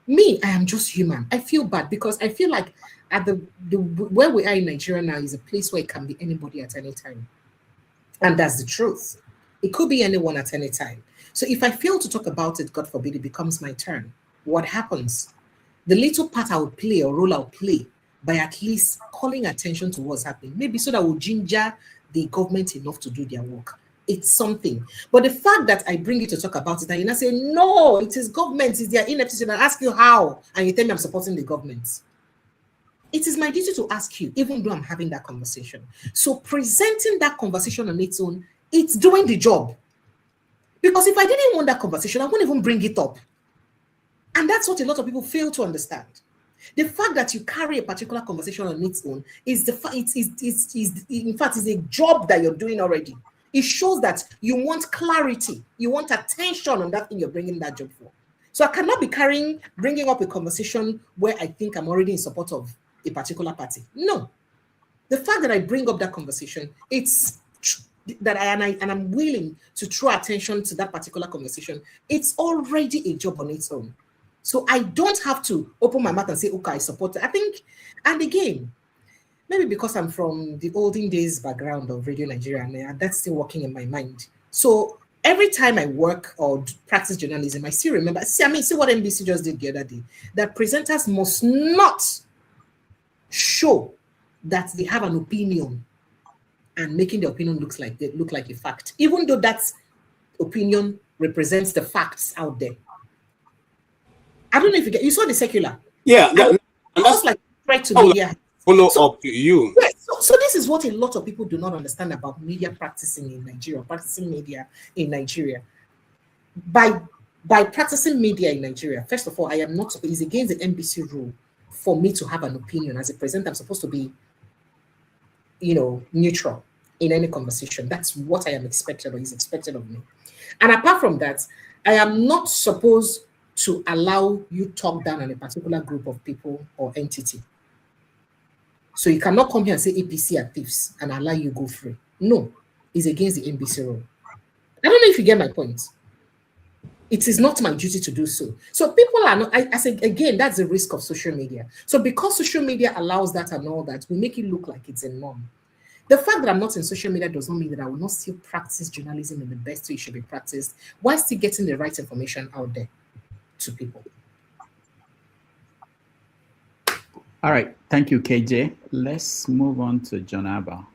Me, I am just human. I feel bad because I feel like at the where we are in Nigeria now is a place where it can be anybody at any time. And that's the truth. It could be anyone at any time. So if I fail to talk about it, God forbid, it becomes my turn. What happens? The little part I will play or role I'll play by at least calling attention to what's happening, maybe so that will ginger the government enough to do their work. It's something. But the fact that I bring you to talk about it and you not say, no, it is government, it's their ineptitude, and I ask you how, and you tell me I'm supporting the government. it is my duty to ask you, even though I'm having that conversation. So presenting that conversation on its own, it's doing the job. Because if I didn't want that conversation, I wouldn't even bring it up. And that's what a lot of people fail to understand. The fact that you carry a particular conversation on its own is in fact is a job that you're doing already. It shows that you want clarity, you want attention on that thing you're bringing that job for. So I cannot be bringing up a conversation where I think I'm already in support of a particular party. No, the fact that I bring up that conversation, it's that I'm willing to throw attention to that particular conversation. It's already a job on its own. So I don't have to open my mouth and say, okay, I support it. I think, and again, maybe because I'm from the olden days background of Radio Nigeria, and that's still working in my mind. So every time I work or practice journalism, I still remember, see what NBC just did the other day, that presenters must not show that they have an opinion and making the opinion look like a fact, even though that opinion represents the facts out there. I don't know if you saw the circular. Yeah, and that's like threat to media. Follow up to you. Yes, so this is what a lot of people do not understand about media practicing in Nigeria, practicing media in Nigeria. By practicing media in Nigeria, first of all, I am not, it's against the NBC rule for me to have an opinion. As a presenter, I'm supposed to be, neutral in any conversation. That's what I am expected, or is expected of me. And apart from that, I am not supposed to allow you talk down on a particular group of people or entity. So you cannot come here and say APC are thieves and allow you go free. No, it's against the NBC rule. I don't know if you get my point. It is not my duty to do so. So people are not, I say again, that's the risk of social media. So because social media allows that and all that, we make it look like it's a norm. The fact that I'm not in social media does not mean that I will not still practice journalism in the best way it should be practiced, while still getting the right information out there to people. All right, thank you, KJ. Let's move on to John Abba.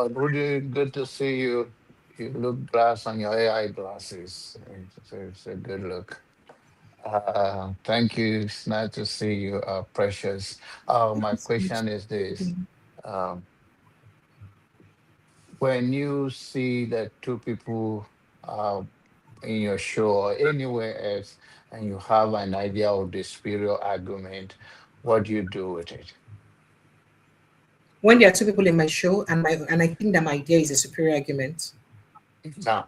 Rudy, good to see you. You look glass on your AI glasses. It's a good look. Thank you. It's nice to see you, Precious. My question is this. When you see that two people in your show or anywhere else, and you have an idea of the superior argument, what do you do with it? When there are two people in my show and I think that my idea is a superior argument. Now,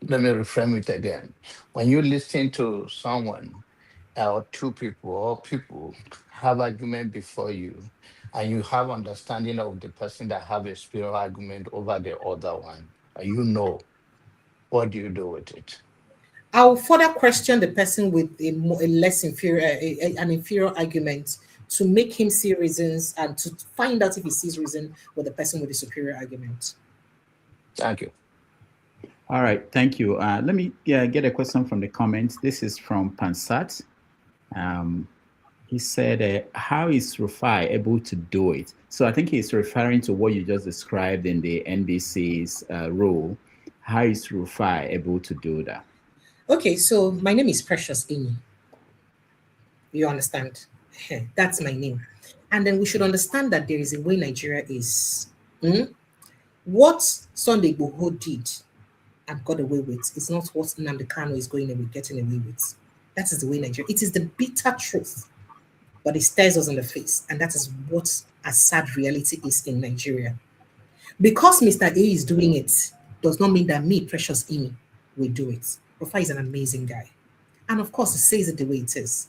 let me reframe it again. When you listen to someone or two people or people have argument before you, and you have understanding of the person that have a superior argument over the other one, and what do you do with it? I'll further question the person with a less inferior, an inferior argument, to make him see reasons and to find out if he sees reason with the person with the superior argument. Thank you. All right, thank you. Let me get a question from the comments. This is from Pansat. He said, how is Rufai able to do it? So I think he's referring to what you just described in the NBC's rule. How is Rufai able to do that? Okay, so my name is Precious Enyi. You understand? That's my name. And then we should understand that there is a way Nigeria is. What Sunday Igboho did and got away with is not what Nnamdi Kanu is getting away with. That is the way Nigeria. It is the bitter truth, but it stares us in the face. And that is what a sad reality is in Nigeria. Because Mr. A is doing it does not mean that me, Precious Enyi, will do it. Rufai is an amazing guy. And of course, he says it the way it is.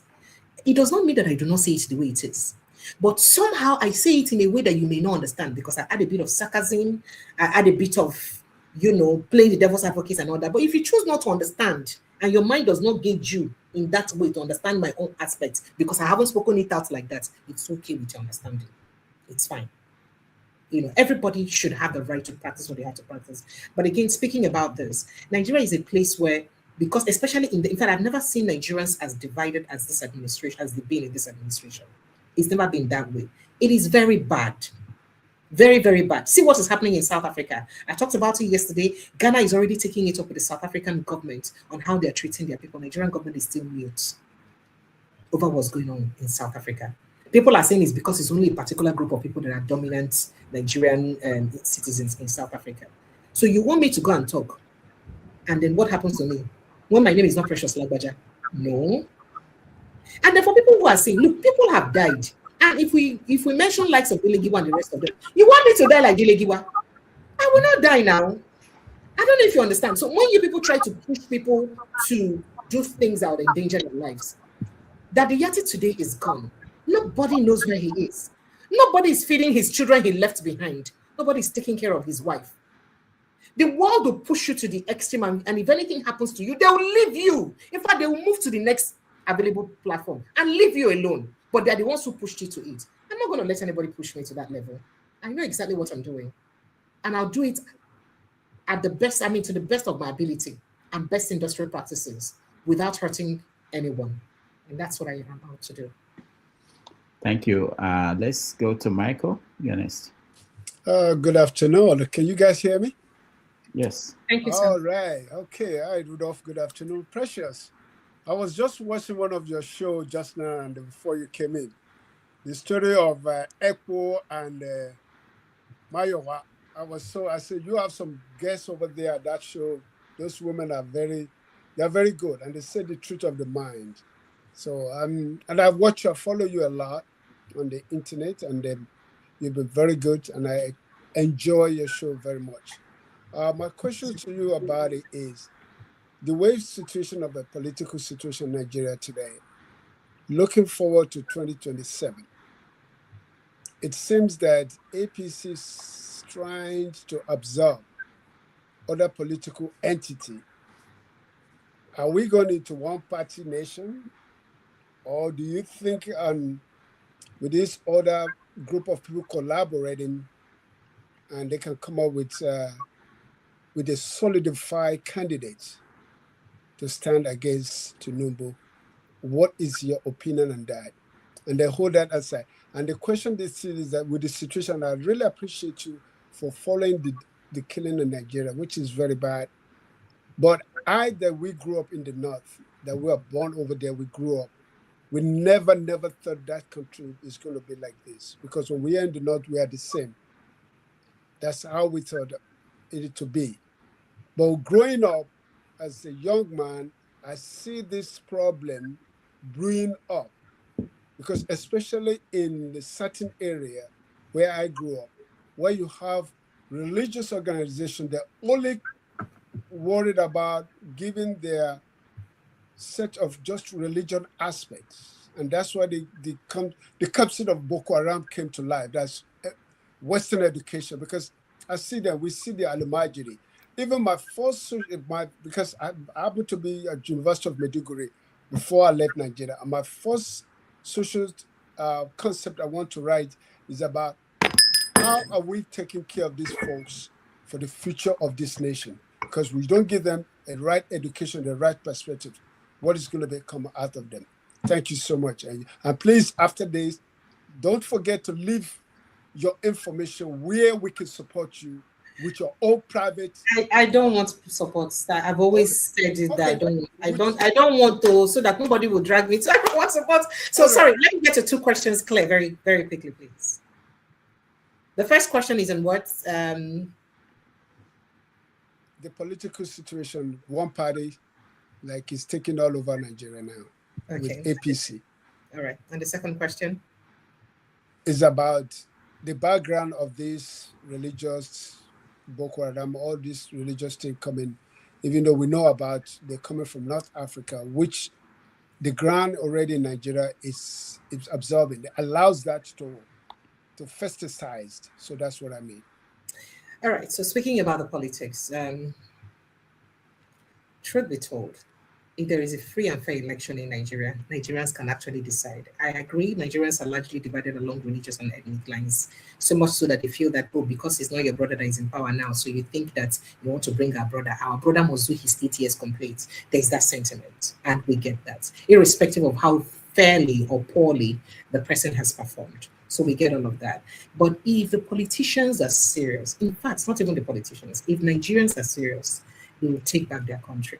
It does not mean that I do not say it the way it is. But somehow I say it in a way that you may not understand, because I add a bit of sarcasm, I add a bit of, playing the devil's advocate and all that. But if you choose not to understand, and your mind does not gauge you in that way to understand my own aspect, because I haven't spoken it out like that, it's okay with your understanding. It's fine. Everybody should have the right to practice what they have to practice. But again, speaking about this, Nigeria is a place where, because especially in fact, I've never seen Nigerians as divided as this administration, as they've been in this administration. It's never been that way. It is very bad. Very, very bad. See what is happening in South Africa. I talked about it yesterday. Ghana is already taking it up with the South African government on how they're treating their people. Nigerian government is still mute. over what's going on in South Africa. People are saying it's because it's only a particular group of people that are dominant Nigerian citizens in South Africa. So you want me to go and talk, and then what happens to me when my name is not Precious Lagbaja? No. And then for people who are saying, look, people have died, and if we mention likes of Delegiwa and the rest of them, you want me to die like Delegiwa? I will not die now. I don't know if you understand. So when you people try to push people to do things that would endanger their lives, that the Yati today is gone. Nobody knows where he is. Nobody is feeding his children he left behind. Nobody is taking care of his wife. The world will push you to the extreme, and if anything happens to you, they will leave you. In fact, they will move to the next available platform and leave you alone. But they're the ones who pushed you to it. I'm not going to let anybody push me to that level. I know exactly what I'm doing. And I'll do it at the best, to the best of my ability and best industrial practices without hurting anyone. And that's what I am about to do. Thank you. Let's go to Michael. You're next. Good afternoon. Can you guys hear me? Yes. Thank you, sir. All right. Okay. All right, Rudolph. Good afternoon. Precious. I was just watching one of your shows just now and before you came in. The story of Ekpo and Mayowa. I said, you have some guests over there at that show. Those women are they're very good, and they say the truth of the mind. So and I follow you a lot on the internet, and you've been very good, and I enjoy your show very much. My question to you about it is the way situation of the political situation in Nigeria today, looking forward to 2027. It seems that APC is trying to absorb other political entity. Are we going into one-party nation? Or do you think with this other group of people collaborating and they can come up with a solidified candidate to stand against Tinubu? What is your opinion on that? And they hold that aside. And the question this is that with the situation, I really appreciate you for following the killing in Nigeria, which is very bad. But that we grew up in the North, that we were born over there, we grew up, we never thought that country is going to be like this. Because when we are in the North, we are the same. That's how we thought it to be. But growing up as a young man, I see this problem brewing up. Because especially in the certain area where I grew up, where you have religious organizations that only worried about giving their set of just religion aspects. And that's why the concept of Boko Haram came to life. That's Western education, because I see that we see the Al-Majiri. Even my first, because I happened to be at University of Maiduguri before I left Nigeria, and my first social concept I want to write is about how are we taking care of these folks for the future of this nation? Because we don't give them a right education, the right perspective, what is going to come out of them? Thank you so much. And please, after this, don't forget to leave your information where we can support you with your own private. I don't want support. I've always said it that I don't want to, so that nobody will drag me. So I don't want support. So sorry, let me get to two questions clear very, very quickly, please. The first question is on what? The political situation, one party, like is taking all over Nigeria now with APC. All right. And the second question is about the background of this religious Boko Haram, all these religious things coming, even though we know about they're coming from North Africa, which the ground already in Nigeria is absorbing. It allows that to festicize. So that's what I mean. All right. So speaking about the politics, truth be told, if there is a free and fair election in Nigeria, Nigerians can actually decide. I agree, Nigerians are largely divided along religious and ethnic lines, so much so that they feel that, because it's not your brother that is in power now, so you think that you want to bring our brother must do his 8 years complete. There's that sentiment, and we get that, irrespective of how fairly or poorly the person has performed. So we get all of that. But if the politicians are serious, in fact, not even the politicians, if Nigerians are serious, they will take back their country.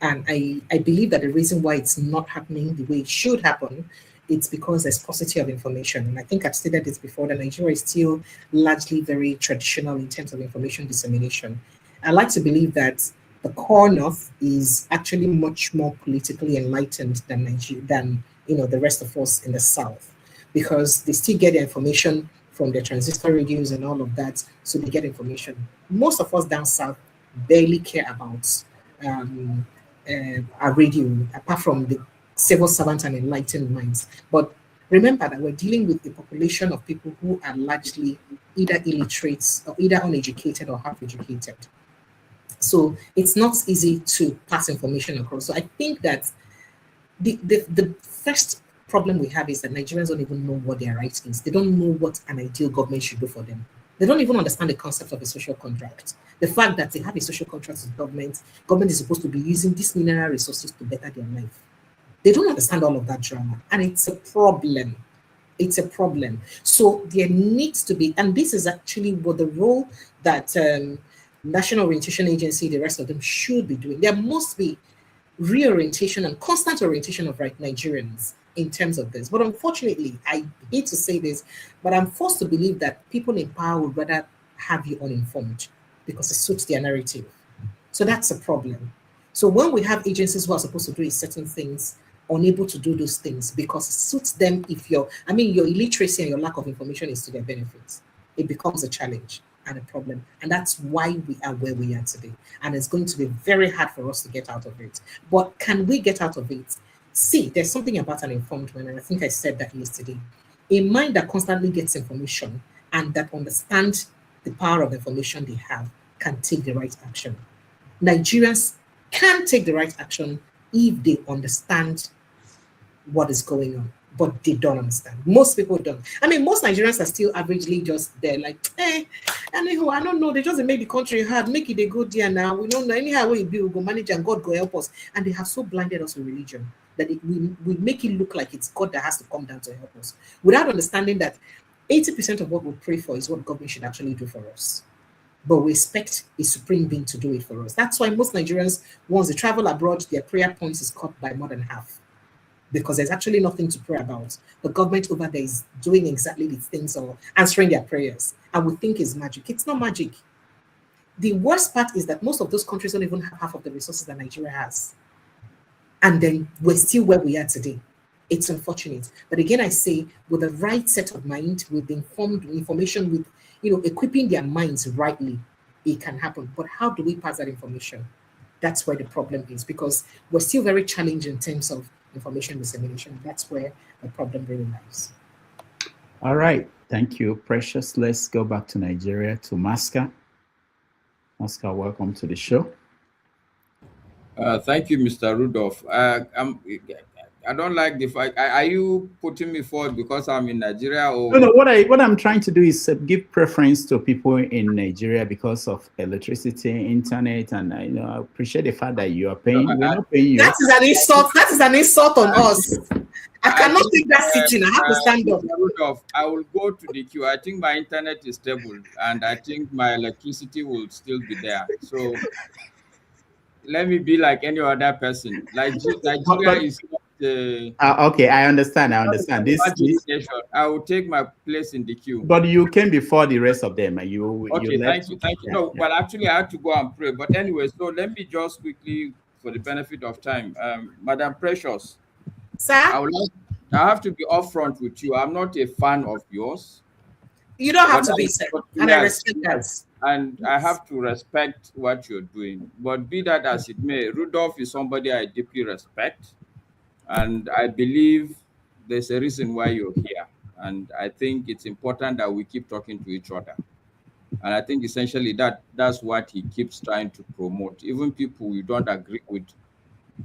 And I believe that the reason why it's not happening the way it should happen, it's because there's paucity of information. And I think I've stated this before, that Nigeria is still largely very traditional in terms of information dissemination. I like to believe that the core north is actually much more politically enlightened than Nigeria, than the rest of us in the south, because they still get their information from their transistor radios and all of that, so they get information. Most of us down south barely care about our radio, apart from the civil servant and enlightened minds. But remember that we're dealing with a population of people who are largely either illiterate or either uneducated or half educated. So it's not easy to pass information across. So I think that the first problem we have is that Nigerians don't even know what their right is. They don't know what an ideal government should do for them. They don't even understand the concept of a social contract. The fact that they have a social contract with government is supposed to be using these mineral resources to better their life. They don't understand all of that drama, and it's a problem. It's a problem. So there needs to be, and this is actually what the role that National Orientation Agency, the rest of them should be doing. There must be reorientation and constant orientation of Nigerians in terms of this. But unfortunately, I hate to say this, but I'm forced to believe that people in power would rather have you uninformed because it suits their narrative. So that's a problem. So when we have agencies who are supposed to do certain things, unable to do those things because it suits them, your illiteracy and your lack of information is to their benefit, it becomes a challenge and a problem. And that's why we are where we are today. And it's going to be very hard for us to get out of it. But can we get out of it? See, there's something about an informed mind, and I think I said that yesterday. A mind that constantly gets information and that understands the power of information they have can take the right action. Nigerians can take the right action if they understand what is going on, but they don't understand. Most people don't. I mean, most Nigerians are still averagely just there, like, anyhow, I don't know. They just make the country hard, make it a good year now. We don't know anyhow we will go manage and God go help us. And they have so blinded us with religion that we make it look like it's God that has to come down to help us, without understanding that 80% of what we pray for is what government should actually do for us. But we expect a supreme being to do it for us. That's why most Nigerians, once they travel abroad, their prayer points is cut by more than half, because there's actually nothing to pray about. The government over there is doing exactly the things or answering their prayers, and we think it's magic. It's not magic. The worst part is that most of those countries don't even have half of the resources that Nigeria has. And then we're still where we are today. It's unfortunate. But again, I say, with the right set of mind, with the information, with equipping their minds rightly, it can happen. But how do we pass that information? That's where the problem is, because we're still very challenged in terms of information dissemination. That's where the problem really lies. All right. Thank you, Precious. Let's go back to Nigeria, to Masca. Masca, welcome to the show. Thank you, Mr. Rudolph. I don't like the fact. Are you putting me forward because I'm in Nigeria? Or no. What I'm trying to do is give preference to people in Nigeria because of electricity, internet, and I appreciate the fact that you are paying. We're not paying you. That is an insult. That is an insult on us. I cannot take that sitting. I have to stand up. Rudolph, I will go to the queue. I think my internet is stable, and I think my electricity will still be there. So let me be like any other person. Like Nigeria is. Okay, I understand. This I will take my place in the queue. But you came before the rest of them, and you. Okay, thank you. Yeah, no, well, actually, I had to go and pray. But anyway, so let me just quickly, for the benefit of time, Madam Precious. Sir, I have to be upfront with you. I'm not a fan of yours. You don't have to be, sir. And I respect that. And I have to respect what you're doing. But be that as it may, Rudolph is somebody I deeply respect. And I believe there's a reason why you're here. And I think it's important that we keep talking to each other. And I think essentially that's what he keeps trying to promote. Even people you don't agree with,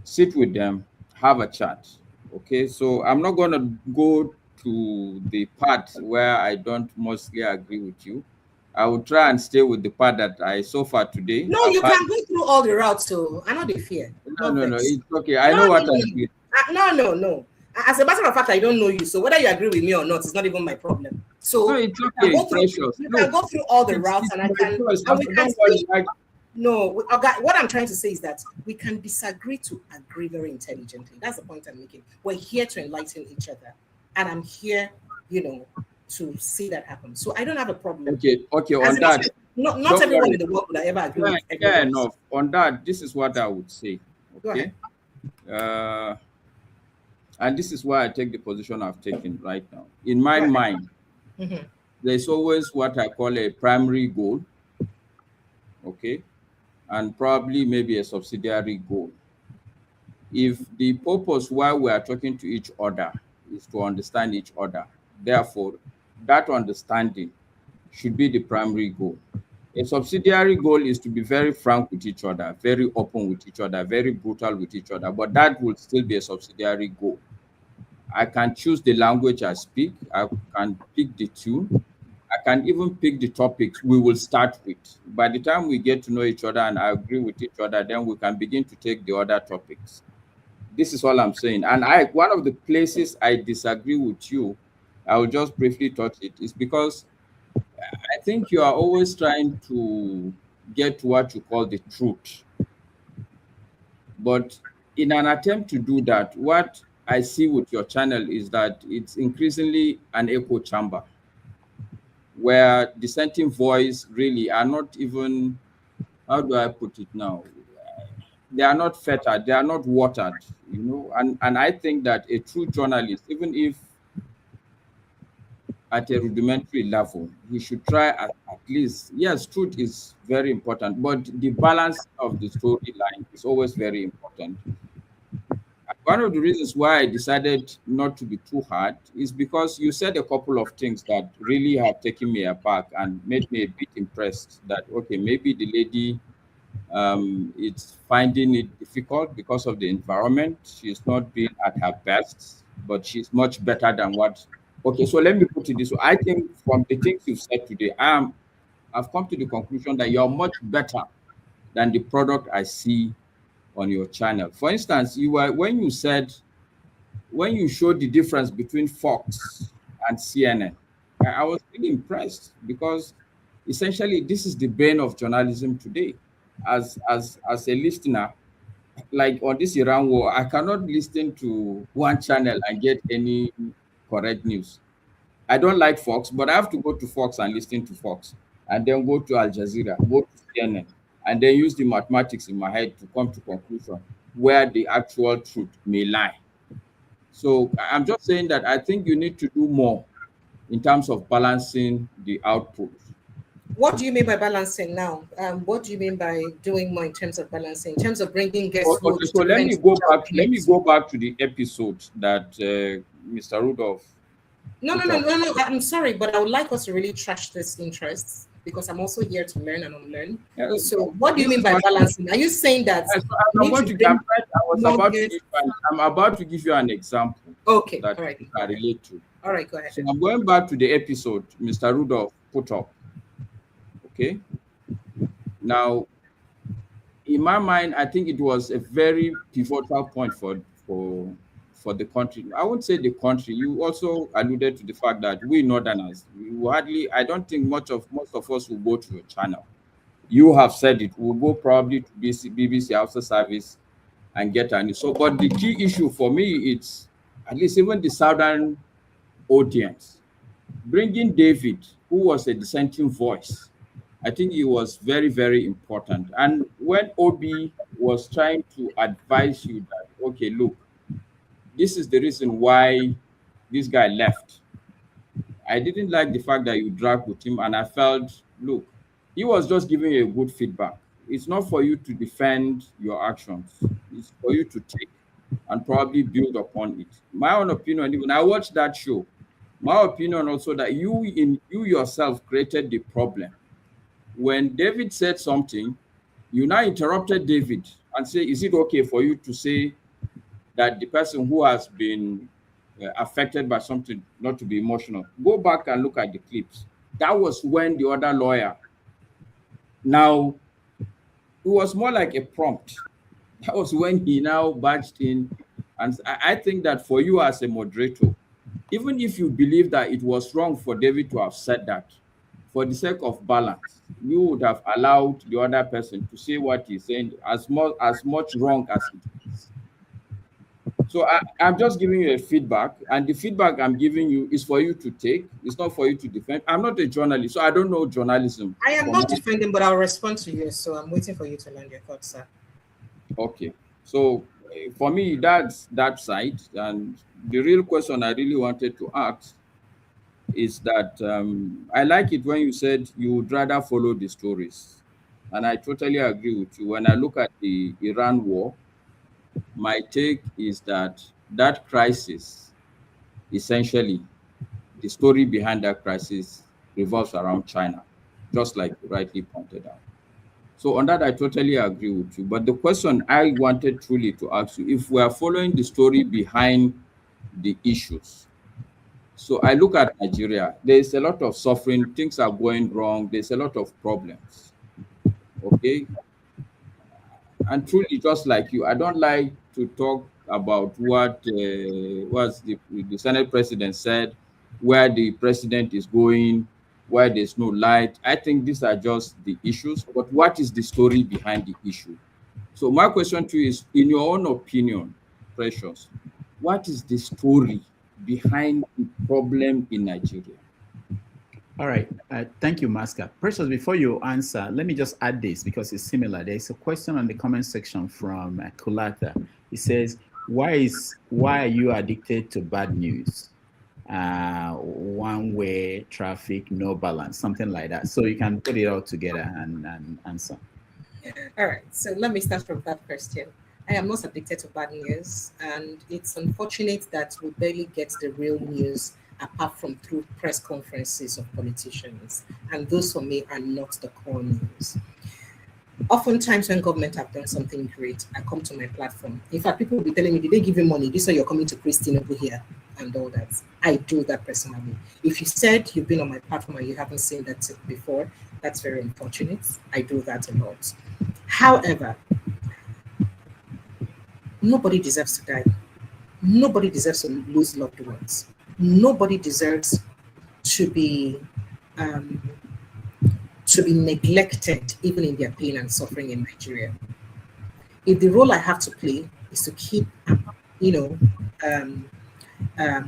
sit with them, have a chat. Okay, so I'm not going to go to the part where I don't mostly agree with you. I will try and stay with the part that I so far today. No, you can go through all the routes, so I know the fear. No, it's okay. I know what I agree. No. As a matter of fact, I don't know you, so whether you agree with me or not, it's not even my problem. So no, it's okay. You can go through all the routes, and I can. No, what I'm trying to say is that we can disagree to agree very intelligently. That's the point I'm making. We're here to enlighten each other, and I'm here, to see that happen. So I don't have a problem. Okay. On that, not everyone in the world would ever agree with everyone. Fair enough. On that, this is what I would say. Okay. And this is why I take the position I've taken right now. In my mind, there's always what I call a primary goal. Okay. And probably maybe a subsidiary goal. If the purpose why we are talking to each other is to understand each other, therefore, that understanding should be the primary goal. A subsidiary goal is to be very frank with each other, very open with each other, very brutal with each other, but that will still be a subsidiary goal. I can choose the language I speak, I can pick the tune, I can even pick the topics we will start with. By the time we get to know each other and I agree with each other, then we can begin to take the other topics. This is all I'm saying. And one of the places I disagree with you, I will just briefly touch it, is because I think you are always trying to get to what you call the truth. But in an attempt to do that, what I see with your channel is that it's increasingly an echo chamber, where dissenting voice really are not even, how do I put it now? They are not fettered, they are not watered, and I think that a true journalist, even if at a rudimentary level, he should try at least, yes, truth is very important, but the balance of the storyline is always very important. One of the reasons why I decided not to be too hard is because you said a couple of things that really have taken me aback and made me a bit impressed that, okay, maybe the lady it's finding it difficult because of the environment. She's not being at her best, but she's much better than what. Okay, so let me put it this way. I think from the things you've said today, I've come to the conclusion that you're much better than the product I see on your channel. For instance, when you showed the difference between Fox and CNN, I was really impressed, because essentially this is the bane of journalism today. As a listener, like on this Iran war, I cannot listen to one channel and get any correct news. I don't like Fox, but I have to go to Fox and listen to Fox, and then go to Al Jazeera, go to CNN, and then use the mathematics in my head to come to conclusion where the actual truth may lie. So I'm just saying that I think you need to do more in terms of balancing the output. What do you mean by balancing now? What do you mean by doing more in terms of balancing, in terms of bringing guests? Okay, so let me go back to the episode that Mr. Rudolph. No. I'm sorry, but I would like us to really trash this interests, because I'm also here to learn and unlearn. Yeah, so what do you mean by balancing? Are you saying that? I'm about to give you an example. Okay, that all right. I relate to. All right, go ahead. So I'm going back to the episode Mr. Rudolph put up. Okay. Now, in my mind, I think it was a very pivotal point for the country. I won't say the country. You also alluded to the fact that we Northerners, I don't think most of us will go to your channel. You have said it. We'll go probably to BBC After Service and get a news. So, but the key issue for me, it's at least even the Southern audience, bringing David, who was a dissenting voice. I think it was very, very important. And when Obi was trying to advise you that, okay, look, this is the reason why this guy left, I didn't like the fact that you dragged with him, and I felt, look, he was just giving you a good feedback. It's not for you to defend your actions. It's for you to take and probably build upon it. My own opinion, even I watched that show, my opinion also that you yourself created the problem. When David said something, you now interrupted David and say, is it okay for you to say that the person who has been affected by something, not to be emotional? Go back and look at the clips. That was when the other lawyer, now it was more like a prompt. That was when he now barged in. And I think that for you as a moderator, even if you believe that it was wrong for David to have said that, for the sake of balance, you would have allowed the other person to say what he's saying as much wrong as it is. So I'm just giving you a feedback, and the feedback I'm giving you is for you to take. It's not for you to defend. I'm not a journalist, so I don't know journalism. I am not defending, but I'll respond to you. So I'm waiting for you to land your thoughts, sir. Okay. So for me, that's that side. And the real question I really wanted to ask is that I like it when you said you would rather follow the stories. And I totally agree with you. When I look at the Iran war, my take is that that crisis, essentially, the story behind that crisis revolves around China, just like you rightly pointed out. So on that, I totally agree with you. But the question I wanted truly to ask you, if we are following the story behind the issues, so I look at Nigeria, there's a lot of suffering, things are going wrong, there's a lot of problems, okay? And truly, just like you, I don't like to talk about what the Senate president said, where the president is going, where there's no light. I think these are just the issues, but what is the story behind the issue? So my question to you is, in your own opinion, Precious, what is the story behind the problem in Nigeria? All right. Thank you, Maska. Precious, before you answer, let me just add this because it's similar. There's a question on the comment section from Kulata. He says, why are you addicted to bad news? One-way traffic, no balance, something like that. So you can put it all together and answer. All right. So let me start from that question. I am not addicted to bad news, and it's unfortunate that we barely get the real news apart from through press conferences of politicians. And those for me are not the core news. Oftentimes when government have done something great, I come to my platform. In fact, people will be telling me, did they give you money? This is why you're coming to Christine over here and all that. I do that personally. If you said you've been on my platform and you haven't seen that before, that's very unfortunate. I do that a lot. However, nobody deserves to die. Nobody deserves to lose loved ones. Nobody deserves to be neglected, even in their pain and suffering in Nigeria. If the role I have to play is to keep,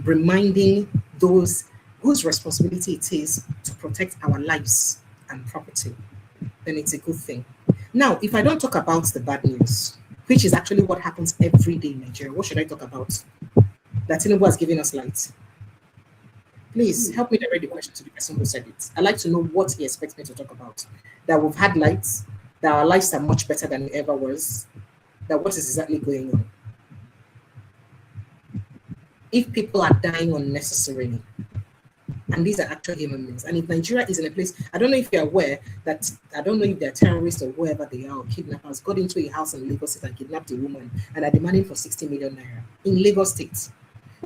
reminding those whose responsibility it is to protect our lives and property, then it's a good thing. Now, if I don't talk about the bad news, which is actually what happens every day in Nigeria, what should I talk about? That Tinubu has given us light. Please help me direct the question to the person who said it. I'd like to know what he expects me to talk about. That we've had lights, that our lives are much better than it ever was, that what is exactly going on? If people are dying unnecessarily, and these are actual human beings, and if Nigeria is in a place, I don't know if you're aware that, I don't know if they're terrorists or whoever they are, or kidnappers, got into a house in Lagos State and kidnapped a woman and are demanding for 60 million naira in Lagos State.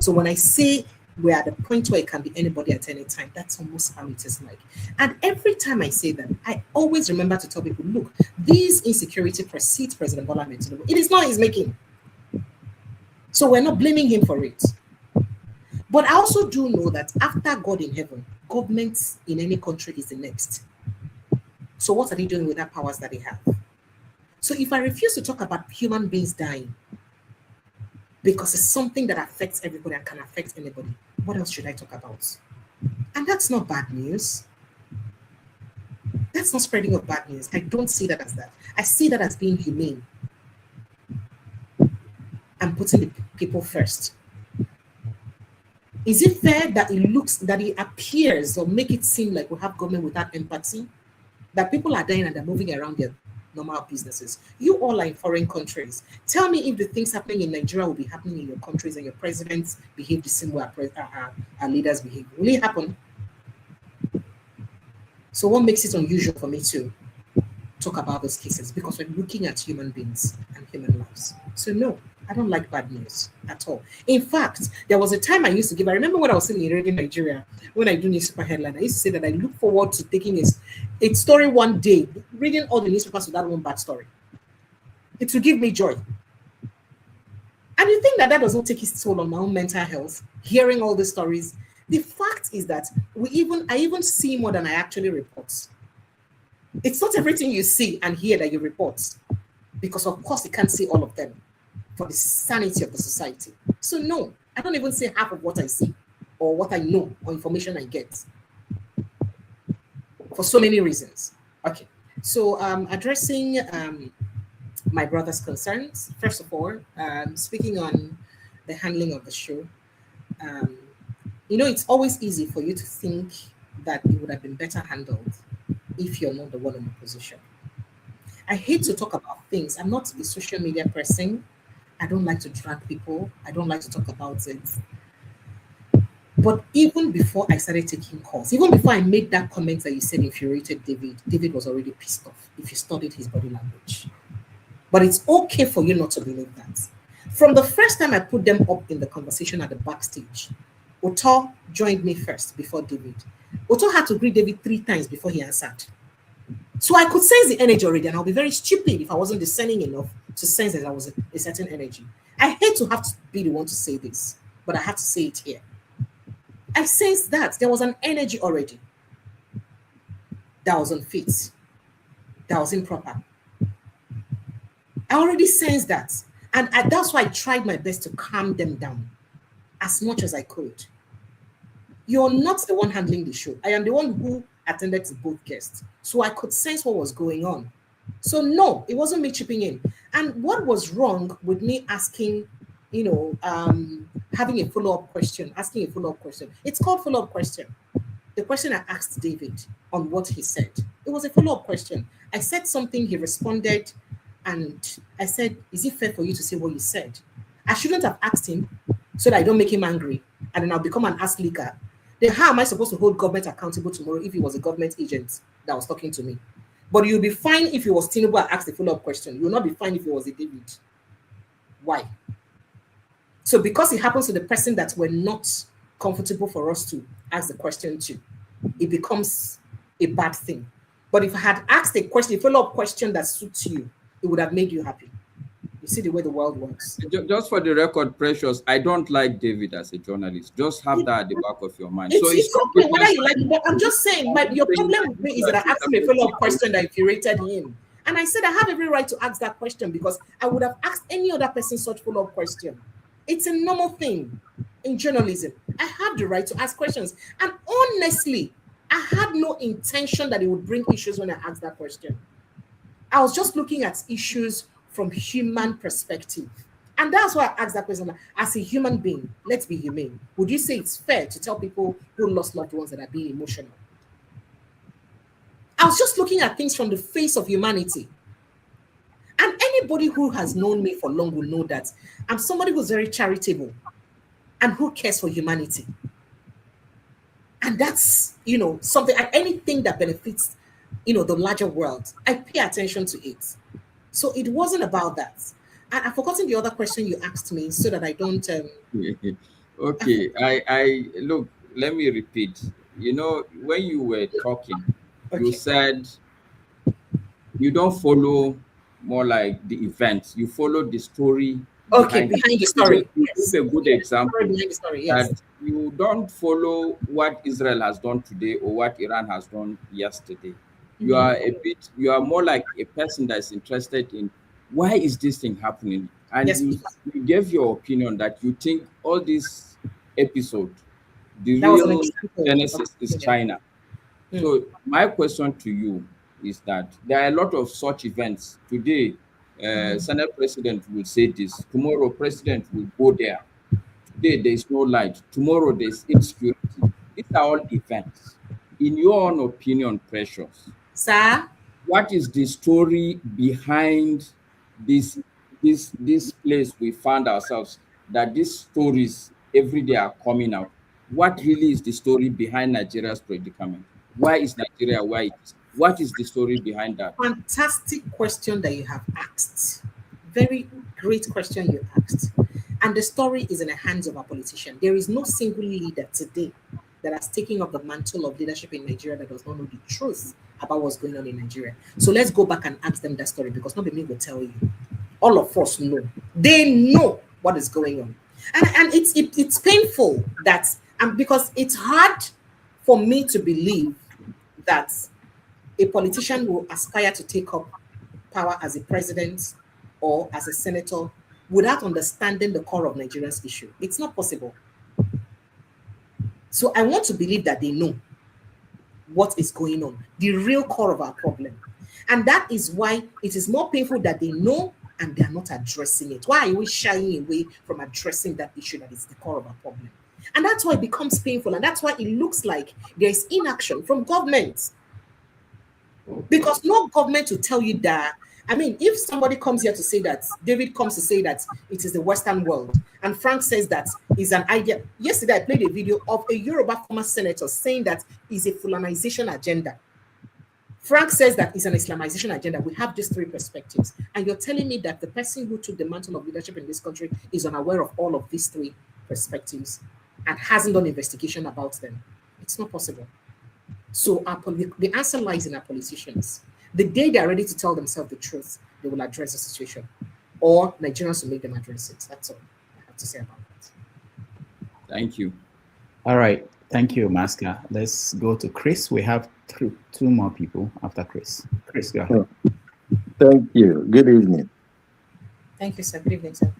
So when I say we're at the point where it can be anybody at any time, that's almost how it is like. And every time I say that, I always remember to tell people, look, this insecurity precedes President Bola Ahmed Tinubu. It is not his making. So we're not blaming him for it. But I also do know that after God in heaven, government in any country is the next. So what are they doing with that powers that they have? So if I refuse to talk about human beings dying, because it's something that affects everybody and can affect anybody, what else should I talk about? And that's not bad news. That's not spreading of bad news. I don't see that as that. I see that as being humane and putting the people first. Is it fair that it appears or make it seem like we have government without empathy? That people are dying and they're moving around their normal businesses. You all are in foreign countries. Tell me if the things happening in Nigeria will be happening in your countries and your presidents behave the same way our leaders behave. Will it happen? So what makes it unusual for me to talk about those cases? Because we're looking at human beings and human lives. So no, I don't like bad news at all. In fact, there was a time I used to give, I remember when I was sitting in Radio Nigeria, when I do newspaper headline, I used to say that I look forward to taking a story one day, reading all the newspapers with that one bad story. It will give me joy. And you think that doesn't take its toll on my own mental health, hearing all the stories, The fact is that I even see more than I actually report. It's not everything you see and hear that you report, because of course you can't see all of them for the sanity of the society. So no, I don't even say half of what I see or what I know or information I get, for so many reasons. Okay, so addressing my brother's concerns, first of all, speaking on the handling of the show, it's always easy for you to think that it would have been better handled if you're not the one in the position. I hate to talk about things. I'm not a social media person. I don't like to drag people. I don't like to talk about it. But even before I started taking calls, even before I made that comment that you said infuriated David was already pissed off if you studied his body language. But it's okay for you not to believe that. From the first time I put them up in the conversation at the backstage, Oto joined me first before David. Oto had to greet David 3 times before he answered. So I could sense the energy already, and I'll be very stupid if I wasn't discerning enough to sense that there was a certain energy. I hate to have to be the one to say this, but I have to say it here. I sensed that there was an energy already that was unfit, that was improper. I already sensed that. And that's why I tried my best to calm them down as much as I could. You're not the one handling the show. I am the one who attended to both guests. So I could sense what was going on. So no, it wasn't me chipping in. And what was wrong with me asking, having a follow-up question, asking a follow-up question? It's called follow-up question. The question I asked David on what he said, it was a follow-up question. I said something, he responded, and I said, is it fair for you to say what you said? I shouldn't have asked him so that I don't make him angry and then I'll become an ass leaker. Then how am I supposed to hold government accountable tomorrow if he was a government agent that was talking to me? But you'll be fine if it was Tinubu and asked a follow-up question. You'll not be fine if it was a David. Why? So because it happens to the person that we're not comfortable for us to ask the question to, it becomes a bad thing. But if I had asked a question, a follow-up question that suits you, it would have made you happy. You see the way the world works. Just for the record, Precious, I don't like David as a journalist. Just have that at the back of your mind. It's okay whether you like it, but I'm just saying, your problem with me is that I asked him a follow-up question that infuriated him. And I said I have every right to ask that question because I would have asked any other person such follow-up question. It's a normal thing in journalism. I have the right to ask questions. And honestly, I had no intention that it would bring issues when I asked that question. I was just looking at issues from human perspective. And that's why I asked that question. As a human being, let's be humane. Would you say it's fair to tell people who lost loved ones that are being emotional? I was just looking at things from the face of humanity. And anybody who has known me for long will know that I'm somebody who's very charitable and who cares for humanity. And that's, something, anything that benefits, the larger world, I pay attention to it. So it wasn't about that. And I've forgotten the other question you asked me so that I don't... Okay, I look, let me repeat. When you were talking, you said you don't follow more like the event. You follow the story. Behind the story. It's a good example story, yes. that you don't follow what Israel has done today or what Iran has done yesterday. You are you are more like a person that's interested in why is this thing happening? And you gave your opinion that you think all this episode, the real genesis is China. So my question to you is that there are a lot of such events. Today, Senate President will say this. Tomorrow, President will go there. Today, there is no light. Tomorrow, there is insecurity. These are all events. In your own opinion, Precious, sir, what is the story behind this place we found ourselves, that these stories every day are coming out? What really is the story behind Nigeria's predicament? Why is Nigeria why it is? What is the story behind that? Fantastic question that you have asked. Very great question you asked. And the story is in the hands of our politician. There is no single leader today that has taken up the mantle of leadership in Nigeria that does not know the truth about what's going on in Nigeria. So let's go back and ask them that story, because nobody will tell you. All of us know. They know what is going on. And it's painful that And because it's hard for me to believe that a politician will aspire to take up power as a president or as a senator without understanding the core of Nigeria's issue. It's not possible. So I want to believe that they know what is going on, the real core of our problem. And that is why it is more painful that they know and they are not addressing it. Why are we shying away from addressing that issue that is the core of our problem? And that's why it becomes painful. And that's why it looks like there is inaction from government. Because no government will tell you that. I mean, if somebody comes here to say that, David comes to say that it is the Western world, and Frank says that is an idea. Yesterday, I played a video of a Yoruba former senator saying that is a Fulanization agenda. Frank says that is an Islamization agenda. We have these three perspectives. And you're telling me that the person who took the mantle of leadership in this country is unaware of all of these three perspectives and hasn't done investigation about them. It's not possible. So the answer lies in our politicians. The day they are ready to tell themselves the truth, they will address the situation. Or Nigerians will make them address it. That's all I have to say about that. Thank you. All right. Thank you, Maska. Let's go to Chris. We have two more people after Chris. Chris, go ahead. Thank you. Good evening. Thank you, sir. Good evening, sir.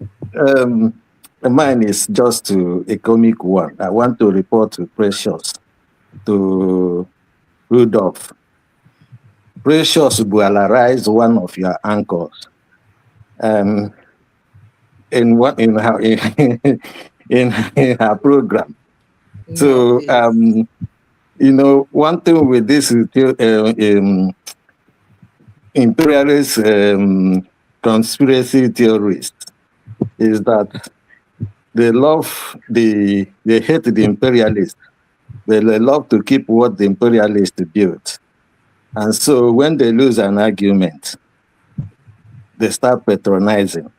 Mine is just a comic one. I want to report to Precious, to Rudolph. Precious Bualarized one of your anchors. In her program. So one thing with this imperialist conspiracy theorists is that they hate the imperialists. They love to keep what the imperialists built. And so when they lose an argument, they start patronizing.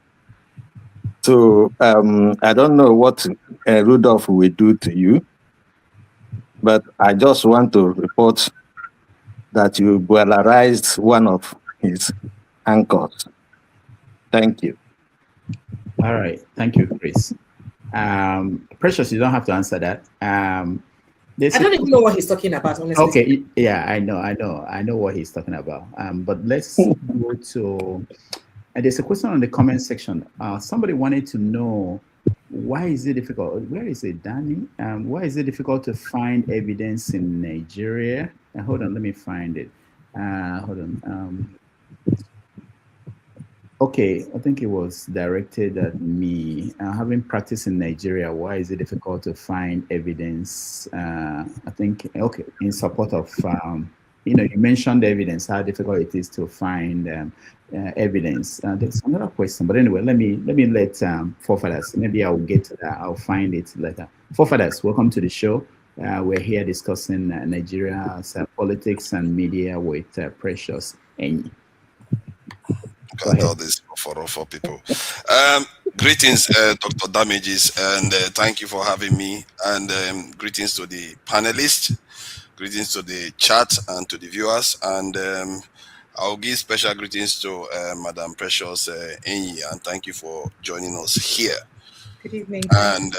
So I don't know what Rudolph will do to you, but I just want to report that you polarized one of his anchors. Thank you. All right. Thank you, Chris. Precious, you don't have to answer that. I don't even know what he's talking about, honestly. Okay, yeah, I know what he's talking about. But let's go to, and there's a question on the comment section. Somebody wanted to know, why is it difficult? Where is it, Danny? Why is it difficult to find evidence in Nigeria? Hold on, let me find it. Hold on. Okay, I think it was directed at me. Having practiced in Nigeria, why is it difficult to find evidence? I think, okay, in support of, you mentioned evidence, how difficult it is to find evidence. There's another question, but anyway, let me let Forefathers, maybe I'll get to that. I'll find it later. Forefathers, welcome to the show. We're here discussing Nigeria's politics and media with Precious Enyi. Got all this for people. Greetings, Dr. Damages, and thank you for having me. And greetings to the panelists, greetings to the chat and to the viewers. And I'll give special greetings to Madam Precious Enyi, and thank you for joining us here. Good evening. And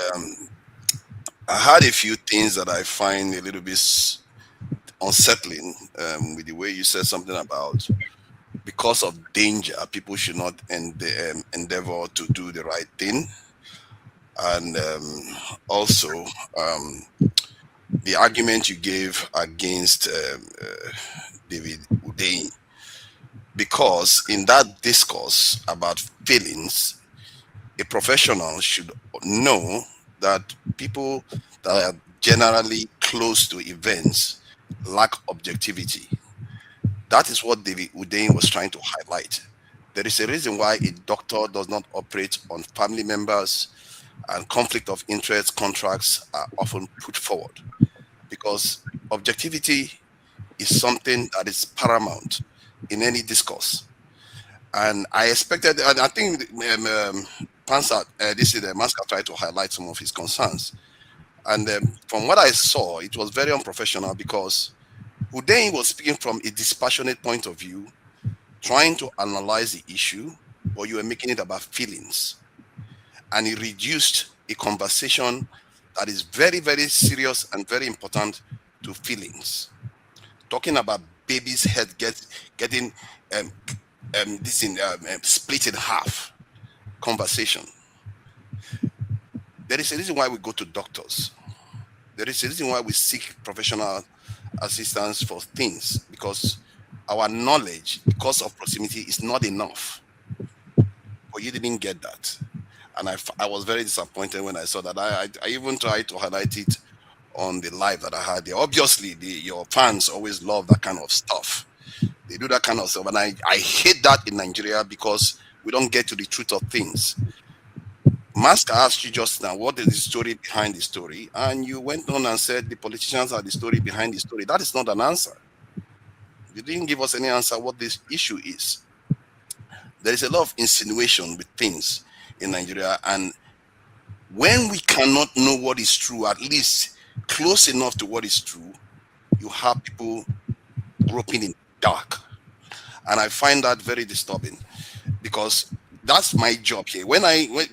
I had a few things that I find a little bit unsettling with the way you said something about, because of danger, people should not endeavor to do the right thing. And also, the argument you gave against David Udein, because in that discourse about feelings, a professional should know that people that are generally close to events lack objectivity. That is what David Udein was trying to highlight. There is a reason why a doctor does not operate on family members, and conflict of interest contracts are often put forward, because objectivity is something that is paramount in any discourse. And I expected, and I think Maska tried to highlight some of his concerns. And from what I saw, it was very unprofessional, because Udein was speaking from a dispassionate point of view, trying to analyze the issue, but you were making it about feelings. And he reduced a conversation that is very, very serious and very important to feelings. Talking about baby's head getting split in half. Conversation. There is a reason why we go to doctors. There is a reason why we seek professional assistance for things, because our knowledge, because of proximity, is not enough. But you didn't get that. And I was very disappointed when I saw that. I even tried to highlight it on the live that I had there. Obviously, your fans always love that kind of stuff. They do that kind of stuff. And I hate that in Nigeria, because we don't get to the truth of things. Mask asked you just now, what is the story behind the story? And you went on and said the politicians are the story behind the story. That is not an answer. You didn't give us any answer what this issue is. There is a lot of insinuation with things in Nigeria. And when we cannot know what is true, at least close enough to what is true, you have people groping in the dark. And I find that very disturbing, because that's my job here.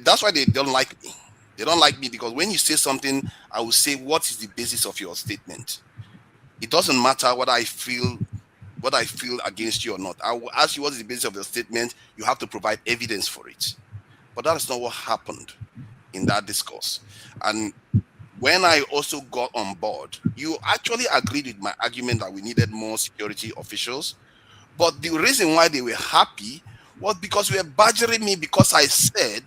That's why they don't like me. They don't like me because when you say something, I will say, what is the basis of your statement? It doesn't matter what I feel against you or not. I will ask you, what is the basis of your statement? You have to provide evidence for it. But that is not what happened in that discourse. And when I also got on board, you actually agreed with my argument that we needed more security officials. But the reason why they were happy was because we were badgering me, because I said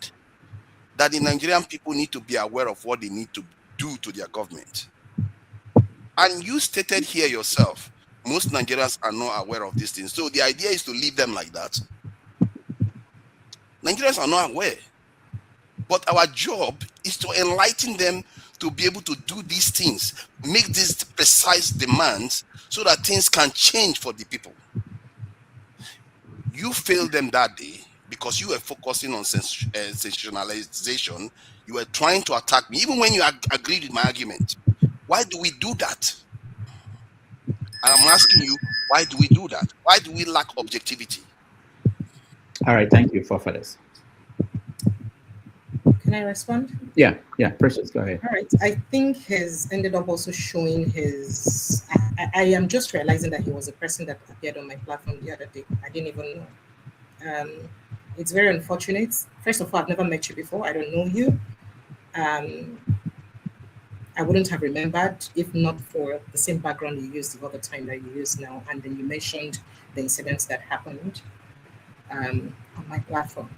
that the Nigerian people need to be aware of what they need to do to their government. And you stated here yourself, most Nigerians are not aware of these things. So the idea is to leave them like that. Nigerians are not aware. But our job is to enlighten them to be able to do these things, make these precise demands so that things can change for the people. You failed them that day because you were focusing on sensationalization. You were trying to attack me, even when you agreed with my argument. Why do we do that? I'm asking you, why do we do that? Why do we lack objectivity? All right, thank you for this. Can I respond? Yeah, Precious, go ahead. All right, I think he's ended up also showing his. I am just realizing that he was a person that appeared on my platform the other day. I didn't even know. It's very unfortunate. First of all, I've never met you before. I don't know you. I wouldn't have remembered if not for the same background you used the other time that you use now, and then you mentioned the incidents that happened on my platform.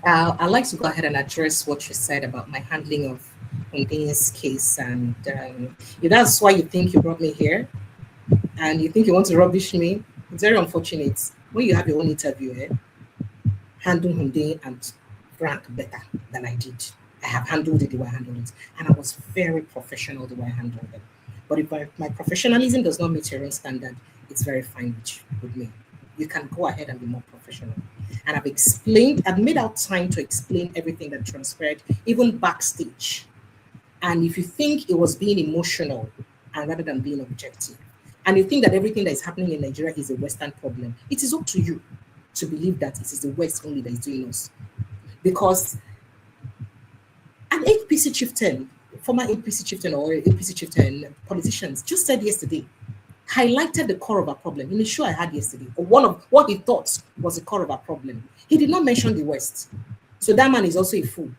I'd like to go ahead and address what you said about my handling of Ondine's case, and if that's why you think you brought me here, and you think you want to rubbish me, it's very unfortunate. When you have your own interview, handle Hundine and Frank better than I did. I have handled it the way I handled it, and I was very professional the way I handled it. But if my professionalism does not meet your own standard, it's very fine with me. You can go ahead and be more professional. And I've made out time to explain everything that transpired, even backstage. And if you think it was being emotional and rather than being objective, and you think that everything that is happening in Nigeria is a Western problem, it is up to you to believe that it is the West only that is doing us. Because an APC chieftain, former APC chieftain or APC chieftain politicians just said yesterday, highlighted the core of our problem in the show I had yesterday, or one of what he thought was the core of our problem. He did not mention the West. So that man is also a fool.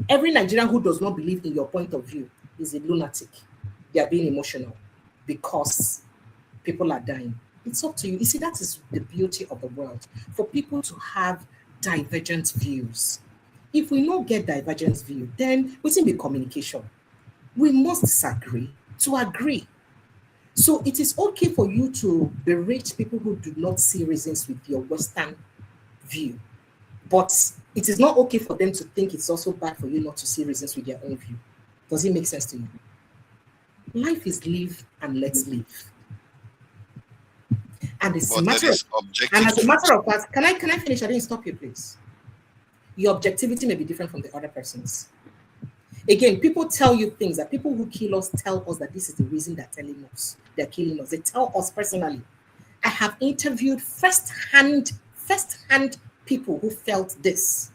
Every Nigerian who does not believe in your point of view is a lunatic. They are being emotional because people are dying. It's up to you. You see, that is the beauty of the world, for people to have divergent views. If we don't get divergent view, then we think be communication. We must disagree to agree. So it is okay for you to berate people who do not see reasons with your Western view. But it is not okay for them to think it's also bad for you not to see reasons with their own view. Does it make sense to you? Life is live and let's live. And it's a matter of, and as a matter of fact, can I finish? I didn't stop you, please. Your objectivity may be different from the other person's. Again, people tell you things that people who kill us tell us that this is the reason they're killing us. They tell us personally. I have interviewed first-hand people who felt this,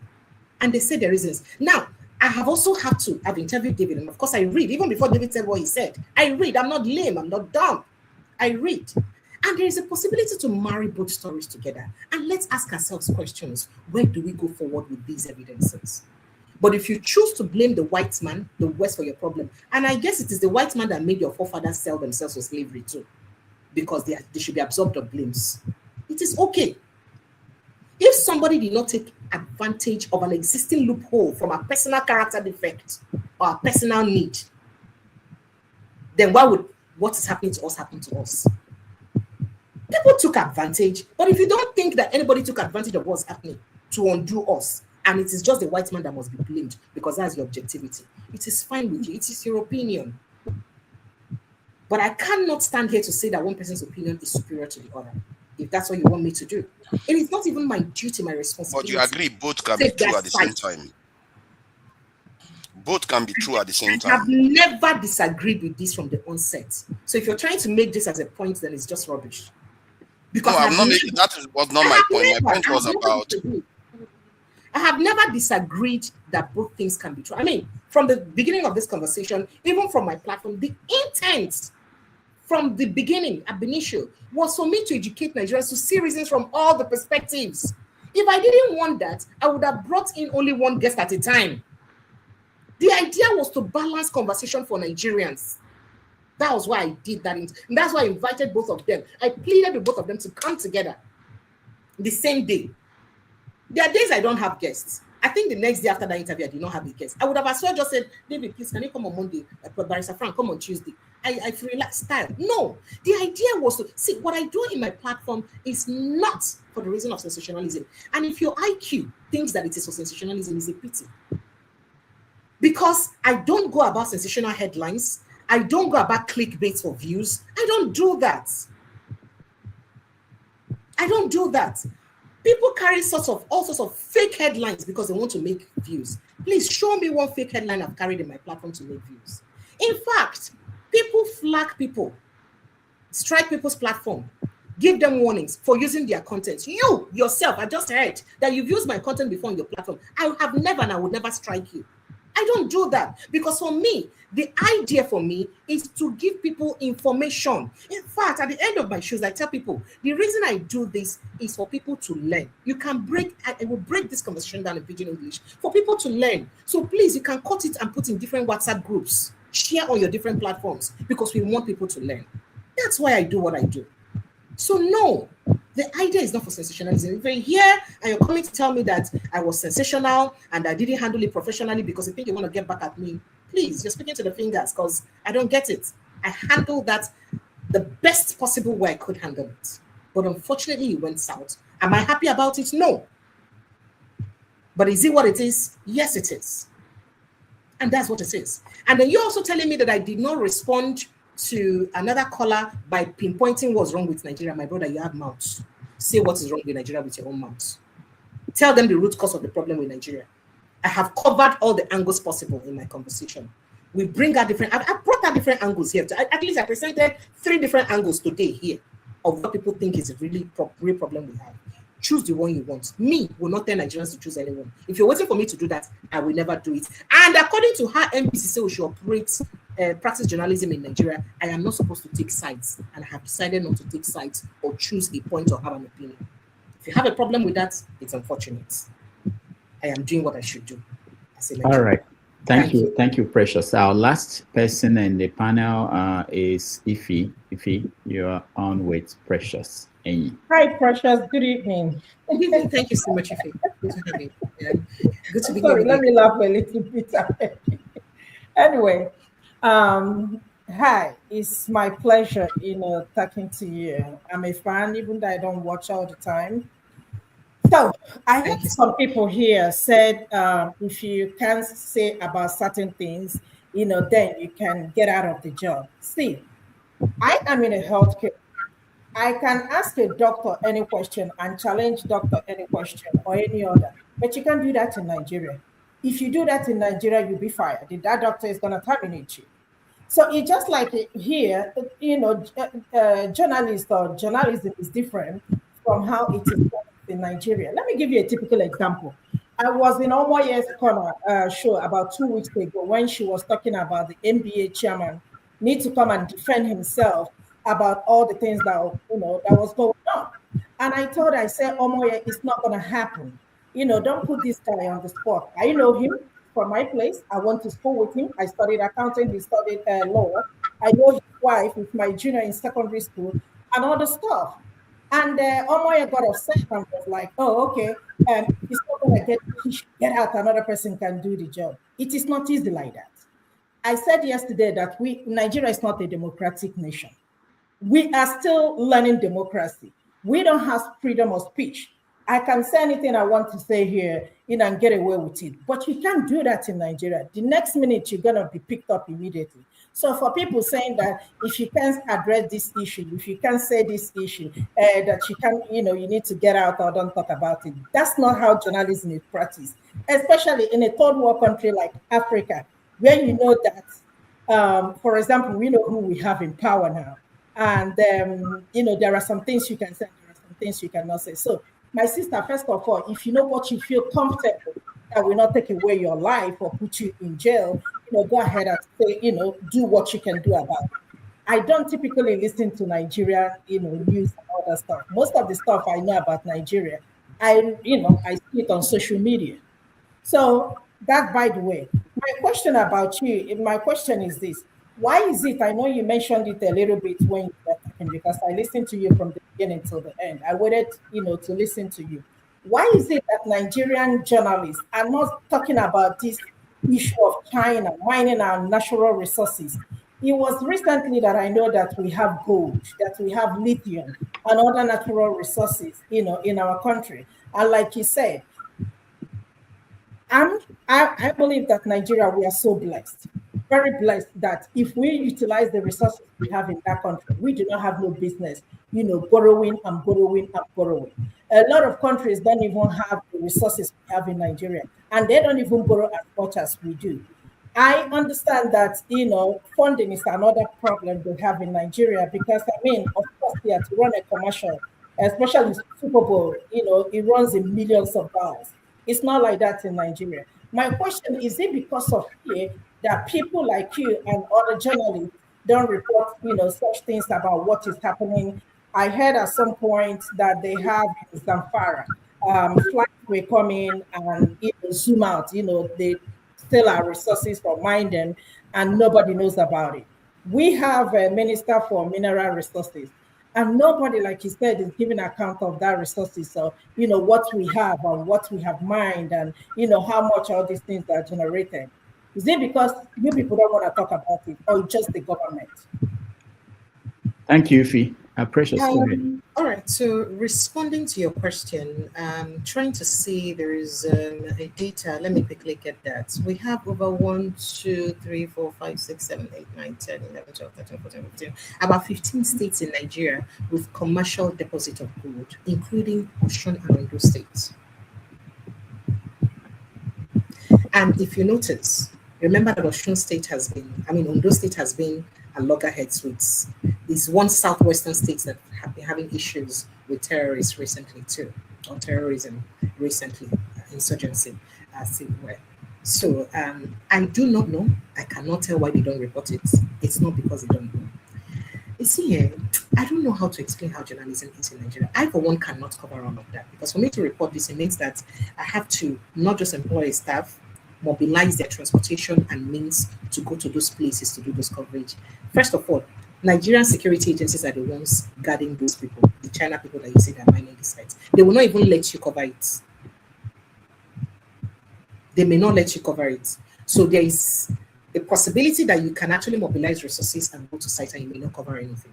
and they say the reasons. Now, I have also had to, I've interviewed David, and of course I read, even before David said what he said. I read, I'm not lame, I'm not dumb. I read. And there is a possibility to marry both stories together. And let's ask ourselves questions. Where do we go forward with these evidences? But if you choose to blame the white man, the West, for your problem, and I guess it is the white man that made your forefathers sell themselves for slavery too, because they should be absorbed of blames. It is okay. If somebody did not take advantage of an existing loophole from a personal character defect or a personal need, then why would what is happening to us happen to us? People took advantage, but if you don't think that anybody took advantage of what's happening to undo us, and it is just the white man that must be blamed because that's your objectivity, it is fine with you. It is your opinion. But I cannot stand here to say that one person's opinion is superior to the other, if that's what you want me to do. It is not even my duty, my responsibility. But you agree both can be true at the same time. Both can be true at the same time. I've never disagreed with this from the onset. So if you're trying to make this as a point, then it's just rubbish. Because no, I'm not making that was not my point. My point was about I have never disagreed that both things can be true. I mean, from the beginning of this conversation, even from my platform, the intent from the beginning, ab initio, was for me to educate Nigerians to see reasons from all the perspectives. If I didn't want that, I would have brought in only one guest at a time. The idea was to balance conversation for Nigerians. That was why I did that. And that's why I invited both of them. I pleaded with both of them to come together the same day. There are days I don't have guests. I think the next day after that interview, I did not have a guest. I would have as well just said, David, please, can you come on Monday? Barrister Frank, come on Tuesday. I feel relaxed style. No, the idea was to see what I do in my platform is not for the reason of sensationalism. And if your IQ thinks that it is for sensationalism, it's a pity. Because I don't go about sensational headlines. I don't go about clickbait for views. I don't do that. I don't do that. People carry all sorts of fake headlines because they want to make views. Please show me one fake headline I've carried in my platform to make views. In fact, people flag people, strike people's platform, give them warnings for using their content. You, yourself, I just heard that you've used my content before on your platform. I have never and I would never strike you. I don't do that because for me, the idea for me is to give people information. In fact, at the end of my shows, I tell people, the reason I do this is for people to learn. You can I will break this conversation down in pidgin English for people to learn. So please, you can cut it and put in different WhatsApp groups, share on your different platforms because we want people to learn. That's why I do what I do. So no, the idea is not for sensationalism. If you're here and you're coming to tell me that I was sensational and I didn't handle it professionally because you think you want to get back at me, please, you're speaking to the fingers because I don't get it. I handled that the best possible way I could handle it. But unfortunately, it went south. Am I happy about it? No. But is it what it is? Yes, it is. And that's what it is. And then you're also telling me that I did not respond to another caller by pinpointing what's wrong with Nigeria. My brother, you have mouths. Say what is wrong with Nigeria with your own mouth. Tell them the root cause of the problem with Nigeria. I have covered all the angles possible in my conversation. We bring out I brought out different angles here. At least I presented 3 different angles today here of what people think is a real problem we have. Choose the one you want. Me will not tell Nigerians to choose anyone. If you're waiting for me to do that, I will never do it. And according to how NBC says we should operate, practice journalism in Nigeria, I am not supposed to take sides, and I have decided not to take sides or choose a point or have an opinion. If you have a problem with that, it's unfortunate. I am doing what I should do. All right. Thank you. Thank you, Precious. Our last person in the panel is Ife. Ife, you're on with Precious. Enyi. Hi, Precious. Good evening. Thank you so much, Ife. Good to have you. Yeah. Good to be here. Sorry, let me laugh a little bit. Anyway, hi. It's my pleasure, talking to you. I'm a fan, even though I don't watch all the time. So I heard some people here said if you can't say about certain things, then you can get out of the job. See, I am in a healthcare. I can ask a doctor any question and challenge doctor any question or any other, but you can't do that in Nigeria. If you do that in Nigeria, you'll be fired. That doctor is going to terminate you. So it's just like here, journalist or journalism is different from how it is in Nigeria. Let me give you a typical example. I was in Omoye's corner show about 2 weeks ago when she was talking about the NBA chairman need to come and defend himself about all the things that that was going on. And I told her, I said, Omoye, it's not going to happen. Don't put this guy on the spot. I know him from my place. I went to school with him. I studied accounting. He studied law. I know his wife with my junior in secondary school and all the stuff. And Omoye got upset and was like, oh, okay, he's not going to he should get out. Another person can do the job. It is not easy like that. I said yesterday that Nigeria is not a democratic nation. We are still learning democracy. We don't have freedom of speech. I can say anything I want to say here, and get away with it. But you can't do that in Nigeria. The next minute, you're going to be picked up immediately. So for people saying that if you can't address this issue, if you can't say this issue, that you can't, you need to get out or don't talk about it, that's not how journalism is practiced, especially in a third world country like Africa, where you know that, for example, we know who we have in power now. And, there are some things you can say, there are some things you cannot say. So, my sister, first of all, if you know what you feel comfortable, that will not take away your life or put you in jail, go ahead and say, do what you can do about it. I don't typically listen to Nigeria, news and all that stuff. Most of the stuff I know about Nigeria, I see it on social media. So that, by the way, my question is this. Why is it, I know you mentioned it a little bit when you were talking, because I listened to you from the beginning till the end. I waited, to listen to you. Why is it that Nigerian journalists are not talking about this issue of China mining our natural resources? It was recently that I know that we have gold, that we have lithium and other natural resources, in our country. And like you said, I believe that Nigeria, we are so blessed, very blessed, that if we utilize the resources we have in that country, we do not have no business, borrowing and borrowing and borrowing. A lot of countries don't even have the resources we have in Nigeria, and they don't even borrow as much as we do. I understand that, funding is another problem they have in Nigeria, because, of course, to run a commercial, especially Super Bowl, it runs in millions of dollars. It's not like that in Nigeria. My question is it because of here that people like you and other journalists don't report, such things about what is happening? I heard at some point that they have in Zamfara, flights will come in and zoom out, they steal our resources for mining and nobody knows about it. We have a minister for mineral resources, and nobody, like you said, is giving account of that resources. So, what we have and what we have mined, and, how much all these things are generated. Is it because you people don't want to talk about it, or just the government? Thank you, Fee. Precious. Go ahead. All right. So responding to your question, trying to see there is a data. Let me quickly get that. We have over 1, 2, 3, 4, 5, 6, 7, 8, 9, 10, 11, 12, 13, 14, 15, about 15 states in Nigeria with commercial deposit of gold, including Osun and Ondo states. And if you notice, remember that Osun state has been, Ondo state has been at loggerheads with these one southwestern states that have been having issues with terrorists recently too, or terrorism recently, insurgency, as it were. So I do not know. I cannot tell why they don't report it. It's not because they don't know. You see, I don't know how to explain how journalism is in Nigeria. I, for one, cannot cover all of that, because for me to report this, it means that I have to not just employ staff, mobilize their transportation and means to go to those places to do those coverage. First of all, Nigerian security agencies are the ones guarding those people, the China people that you say that are mining the sites. They will not even let you cover it. They may not let you cover it. So there is a possibility that you can actually mobilize resources and go to sites and you may not cover anything.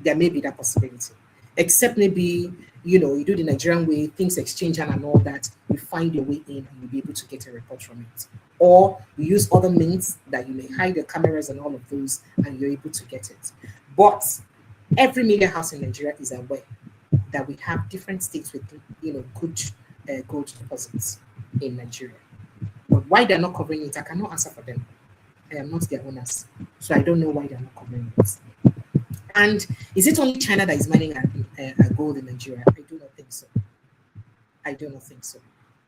There may be that possibility. Except maybe, you do the Nigerian way, things exchange and all that, you find your way in and you'll be able to get a report from it. Or you use other means that you may hide the cameras and all of those and you're able to get it. But every media house in Nigeria is aware that we have different states with, good gold deposits in Nigeria. But why they're not covering it, I cannot answer for them. I am not their owners. So I don't know why they're not covering it. And is it only China that is mining a gold in Nigeria? I do not think so.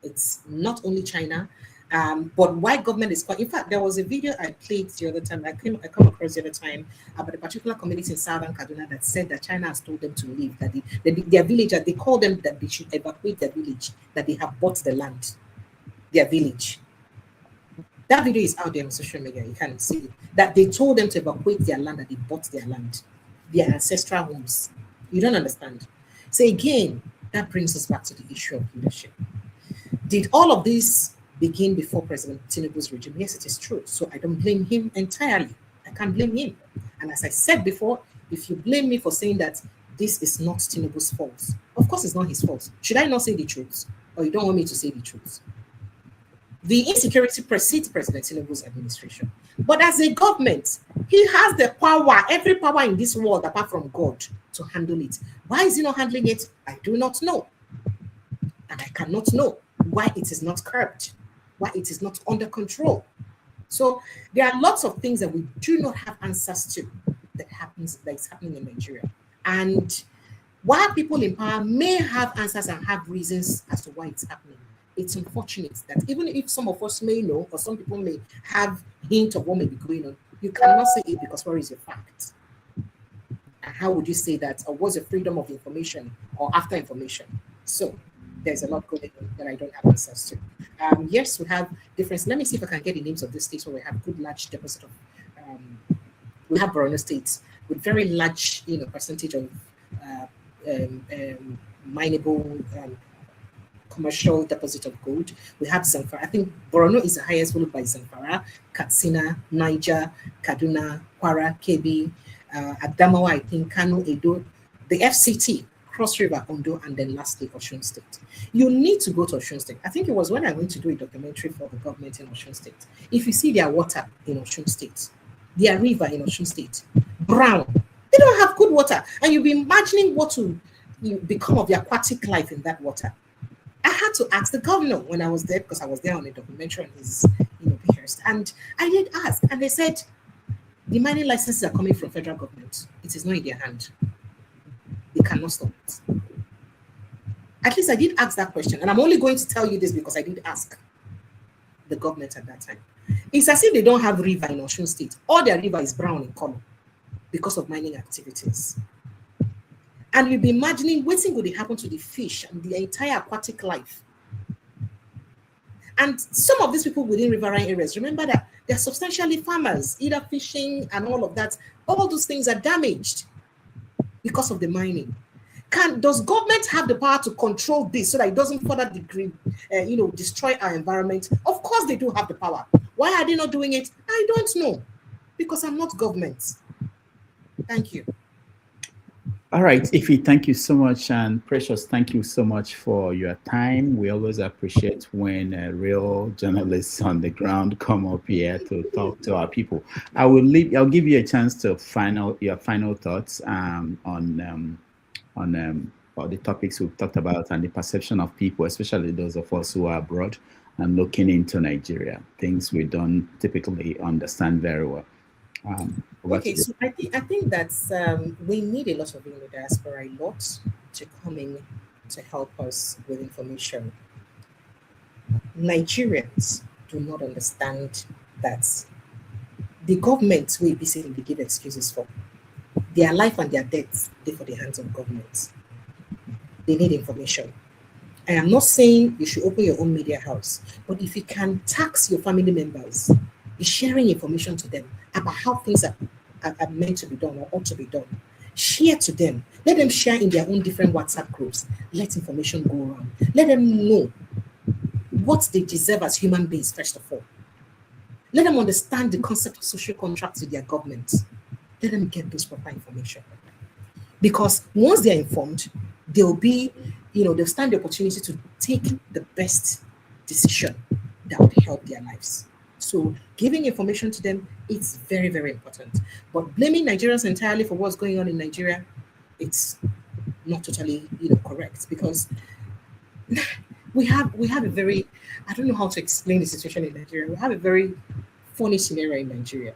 It's not only China. But why government is quite, in fact, there was a video I played the other time, I come across the other time about a particular community in southern Kaduna that said that China has told them to leave, that their village, they call them that they should evacuate their village, that they have bought the land, their village. That video is out there on social media, you can see it, that they told them to evacuate their land, that they bought their land, their ancestral homes. You don't understand. So again, that brings us back to the issue of leadership. Did all of this begin before President Tinubu's regime? Yes, it is true. So I don't blame him entirely. I can't blame him. And as I said before, if you blame me for saying that this is not Tinubu's fault, of course it's not his fault. Should I not say the truth? Or you don't want me to say the truth? The insecurity precedes President Tinubu's administration. But as a government, he has the power, every power in this world apart from God, to handle it. Why is he not handling it? I do not know. And I cannot know why it is not curbed, why it is not under control. So there are lots of things that we do not have answers to that is happening in Nigeria. And while people in power may have answers and have reasons as to why it's happening, it's unfortunate that even if some of us may know, or some people may have hint of what may be going on, you cannot say it because where is your fact? And how would you say that? Or what's the freedom of information or after information? So there's a lot going on that I don't have access to. Yes, we have difference. Let me see if I can get the names of the states where we have good large deposit of. We have Borno State with very large, percentage of mineable commercial deposit of gold. We have Zamfara. I think Borno is the highest, followed by Zamfara, Katsina, Niger, Kaduna, Kwara, Kebbi, Adamawa, I think Kano, Edo, the FCT. Cross River, Ondo, and then lastly, Osun State. You need to go to Osun State. I think it was when I went to do a documentary for the government in Osun State. If you see their water in Osun State, their river in Osun State, brown, they don't have good water. And you'll be imagining what will become of the aquatic life in that water. I had to ask the governor when I was there, because I was there on a documentary on his behest. And I did ask, and they said, the mining licenses are coming from federal government. It is not in their hand. They cannot stop it. At least I did ask that question. And I'm only going to tell you this because I did ask the government at that time. It's as if they don't have river in Osun State. All their river is brown in color because of mining activities. And you'll be imagining what's going to happen to the fish and the entire aquatic life. And some of these people within riverine areas, remember that they're substantially farmers, either fishing and all of that. All those things are damaged because of the mining. Does government have the power to control this so that it doesn't further destroy our environment? Of course they do have the power. Why are they not doing it? I don't know, because I'm not government. Thank you. All right, Ife, thank you so much. And Precious, thank you so much for your time. We always appreciate when real journalists on the ground come up here to talk to our people. I'll give you a chance to your final thoughts on the topics we've talked about and the perception of people, especially those of us who are abroad and looking into Nigeria, things we don't typically understand very well. Okay, so I think that we need a lot of the diaspora, a lot to come in to help us with information. Nigerians do not understand that the government will be saying they give excuses for their life and their death, they for the hands of government. They need information. I am not saying you should open your own media house, but if you can tax your family members, be sharing information to them about how things are meant to be done or ought to be done. Share to them. Let them share in their own different WhatsApp groups. Let information go around. Let them know what they deserve as human beings, first of all. Let them understand the concept of social contracts with their government. Let them get those proper information. Because once they're informed, they'll stand the opportunity to take the best decision that would help their lives. So giving information to them, it's very, very important. But blaming Nigerians entirely for what's going on in Nigeria, it's not totally correct, because we have a very, I don't know how to explain the situation in Nigeria. We have a very funny scenario in Nigeria.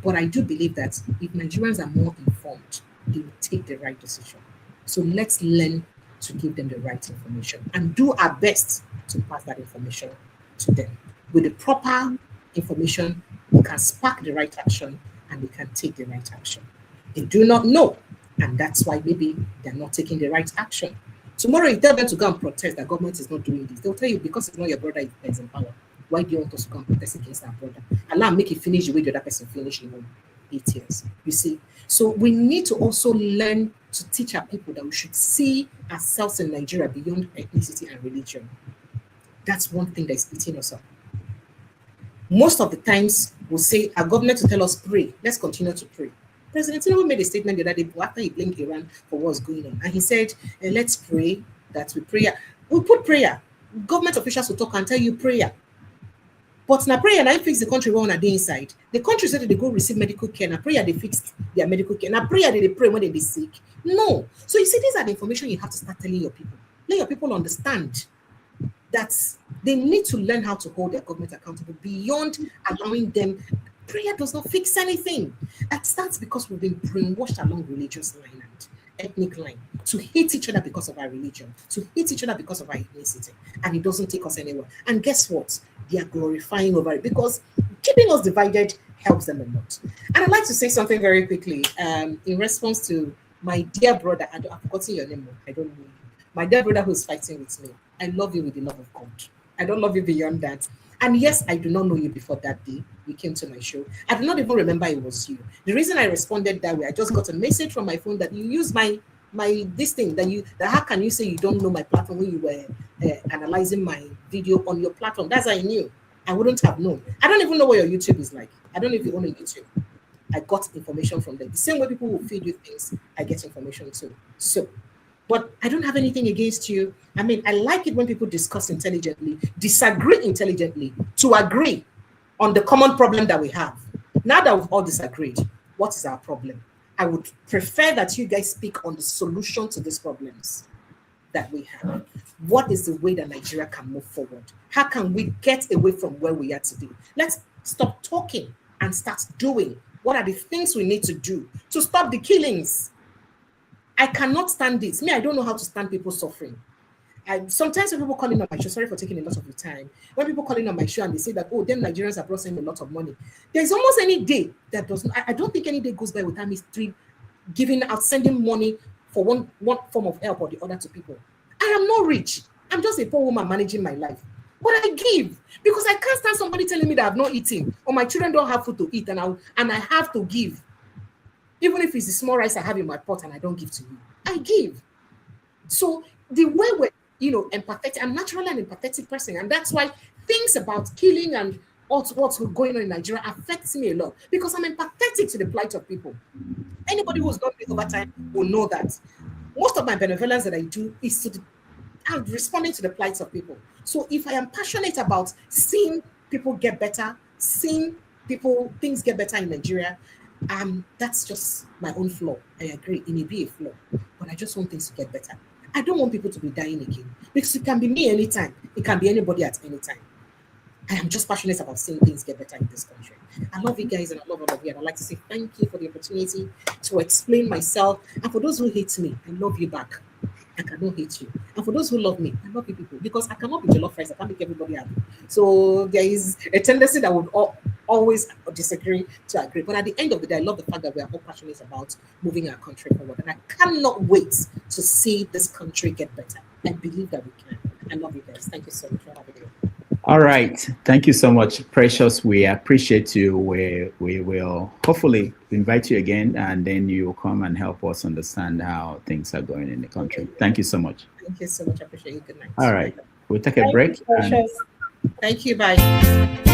But I do believe that if Nigerians are more informed, they will take the right decision. So let's learn to give them the right information and do our best to pass that information to them. With the proper information, we can spark the right action and we can take the right action. They do not know, and that's why maybe they're not taking the right action. Tomorrow you tell them to go and protest, the government is not doing this. They'll tell you, because it's not your brother is in power. Why do you want us to go and protest against our brother? Allah make it finish the way the other person finished in 8 years. You see? So we need to also learn to teach our people that we should see ourselves in Nigeria beyond ethnicity and religion. That's one thing that is eating us up. Most of the times we'll say our government will tell us pray. Let's continue to pray. President Tinubu made a statement the other day after he blamed Iran for what's going on. And he said, let's pray that we pray. We put prayer. Government officials will talk and tell you prayer. But now prayer, now fix the country on a day inside. The country said that they go receive medical care. Now prayer, they fix their medical care. Now prayer, they pray when they be sick. No. So you see, these are the information you have to start telling your people. Let your people understand that they need to learn how to hold their government accountable beyond allowing them. Prayer does not fix anything. That starts because we've been brainwashed along religious line and ethnic line to hate each other because of our religion, to hate each other because of our ethnicity, and it doesn't take us anywhere. And guess what? They are glorifying over it because keeping us divided helps them a lot. And I'd like to say something very quickly in response to my dear brother. I've forgotten your name. I don't know you. My dear brother who's fighting with me. I love you with the love of God. I don't love you beyond that. And yes, I do not know you before that day you came to my show. I do not even remember it was you. The reason I responded that way, I just got a message from my phone that you use my this thing that how can you say you don't know my platform when you were analyzing my video on your platform? That's how I knew. I wouldn't have known. I don't even know what your YouTube is like. I don't know if you own a YouTube. I got information from them. The same way people will feed you things, I get information too. So, but I don't have anything against you. I mean, I like it when people discuss intelligently, disagree intelligently, to agree on the common problem that we have. Now that we've all disagreed, what is our problem? I would prefer that you guys speak on the solution to these problems that we have. What is the way that Nigeria can move forward? How can we get away from where we are today? Let's stop talking and start doing. What are the things we need to do to stop the killings? I cannot stand this. Me, I don't know how to stand people suffering. Sometimes when people call in on my show, sorry for taking a lot of your time. When people call in on my show and they say that, oh, them Nigerians are brought in a lot of money. There's almost any day that doesn't, I don't think any day goes by without me giving out, sending money for one form of help or the other to people. I am not rich. I'm just a poor woman managing my life. But I give because I can't stand somebody telling me that I've not eaten or my children don't have food to eat and I have to give. Even if it's the small rice I have in my pot and I don't give to you, I give. So the way we're, empathetic, I'm naturally an empathetic person. And that's why things about killing and what's going on in Nigeria affects me a lot because I'm empathetic to the plight of people. Anybody who's done me over time will know that most of my benevolence that I do is I'm responding to the plights of people. So if I am passionate about seeing people get better, seeing things get better in Nigeria, that's just my own flaw. I agree, it may be a flaw, but I just want things to get better. I don't want people to be dying again because it can be me anytime. It can be anybody at any time. I am just passionate about seeing things get better in this country. I love you guys and I love all of you. And I'd like to say thank you for the opportunity to explain myself. And for those who hate me, I love you back. I cannot hate you. And for those who love me, I love you people because I cannot be jollof rice. I can't make everybody happy. So there is a tendency that would always disagree to agree. But at the end of the day, I love the fact that we are all passionate about moving our country forward. And I cannot wait to see this country get better. I believe that we can. I love you guys. Thank you so much for having me. All right. Thank you so much, Precious. We appreciate you. We will hopefully invite you again, and then you will come and help us understand how things are going in the country. Thank you so much. Thank you so much. I appreciate you. Good night. All right. We'll take a break. Thank you. Bye.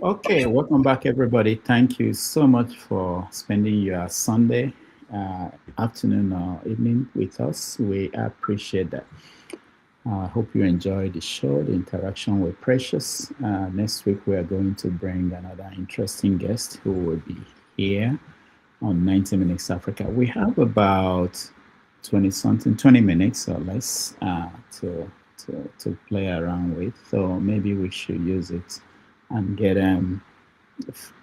Okay, welcome back, everybody. Thank you so much for spending your Sunday afternoon or evening with us. We appreciate that. I hope you enjoyed the show, the interaction with Precious. Next week, we are going to bring another interesting guest who will be here on 90 Minutes Africa. We have about 20 minutes or less to play around with. So maybe we should use it and get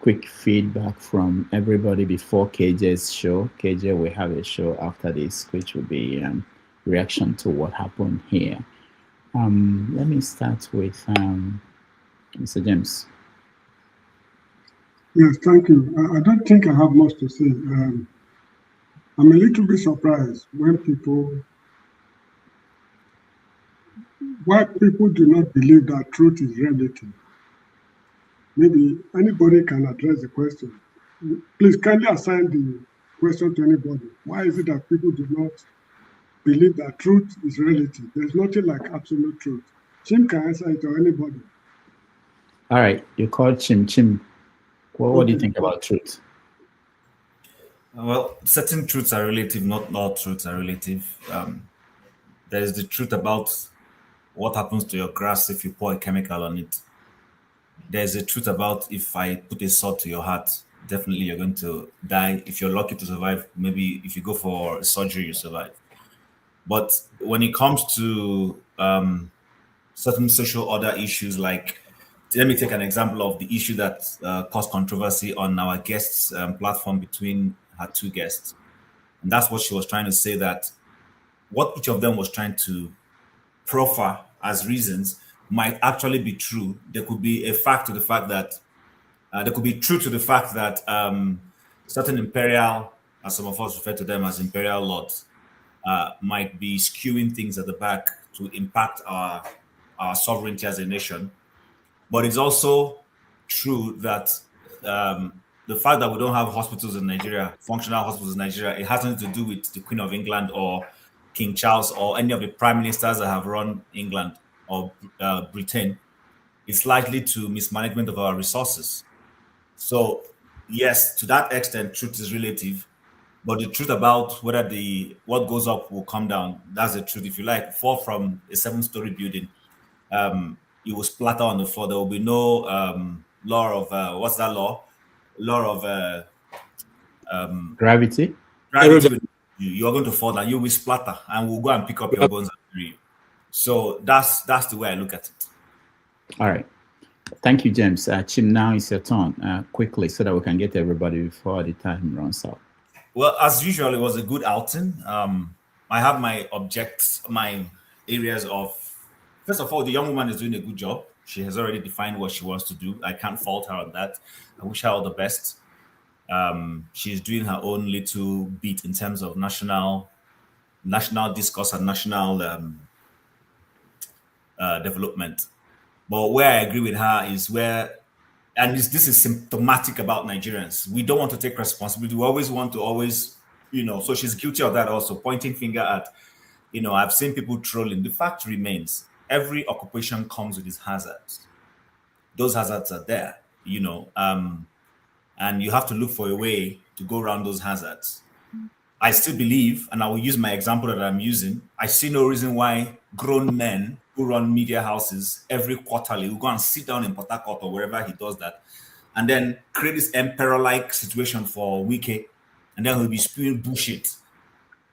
quick feedback from everybody before KJ's show. KJ will have a show after this, which will be reaction to what happened here. Let me start with Mr. James. Yes, thank you. I don't think I have much to say. I'm a little bit surprised why people do not believe that truth is relative. Maybe anybody can address the question. Please kindly assign the question to anybody. Why is it that people do not believe that truth is relative? There's nothing like absolute truth. Chim can answer it, or anybody. All right, you called Chim. What do you think about truth? Well, certain truths are relative, not all truths are relative. There is the truth about what happens to your grass if you pour a chemical on it. There's a truth about if I put a sword to your heart, definitely you're going to die. If you're lucky to survive, maybe if you go for surgery, you survive. But when it comes to certain social order issues, like, let me take an example of the issue that caused controversy on our guest's platform between her two guests. And that's what she was trying to say, that what each of them was trying to proffer as reasons might actually be true. There could be a fact to the fact that there could be truth to the fact that certain imperial, as some of us refer to them as imperial lords, might be skewing things at the back to impact our sovereignty as a nation. But it's also true that the fact that we don't have hospitals in Nigeria, functional hospitals in Nigeria, it has nothing to do with the Queen of England or King Charles or any of the prime ministers that have run England or Britain. It's likely to mismanagement of our resources. So yes, to that extent, truth is relative. But the truth about whether what goes up will come down, that's the truth. If you like, fall from a 7-story building, you will splatter on the floor. There will be no law of what's that law? Law of gravity. You are going to fall down. You will splatter, and we'll go and pick up your bones and bury you. So that's the way I look at it. All right. Thank you, James. Chim, now it's your turn. Quickly, so that we can get everybody before the time runs out. Well, as usual, it was a good outing. I have my areas of. First of all, the young woman is doing a good job. She has already defined what she wants to do. I can't fault her on that. I wish her all the best. She's doing her own little bit in terms of national discourse and national development. But where I agree with her is and this is symptomatic about Nigerians. We don't want to take responsibility. We always want to so she's guilty of that also, pointing finger at, I've seen people trolling. The fact remains, every occupation comes with its hazards. Those hazards are there, and you have to look for a way to go around those hazards. I still believe, and I will use my example that I'm using, I see no reason why grown men who run media houses every quarterly will go and sit down in Port Harcourt or wherever he does that, and then create this emperor-like situation for Wike, and then he'll be spewing bullshit.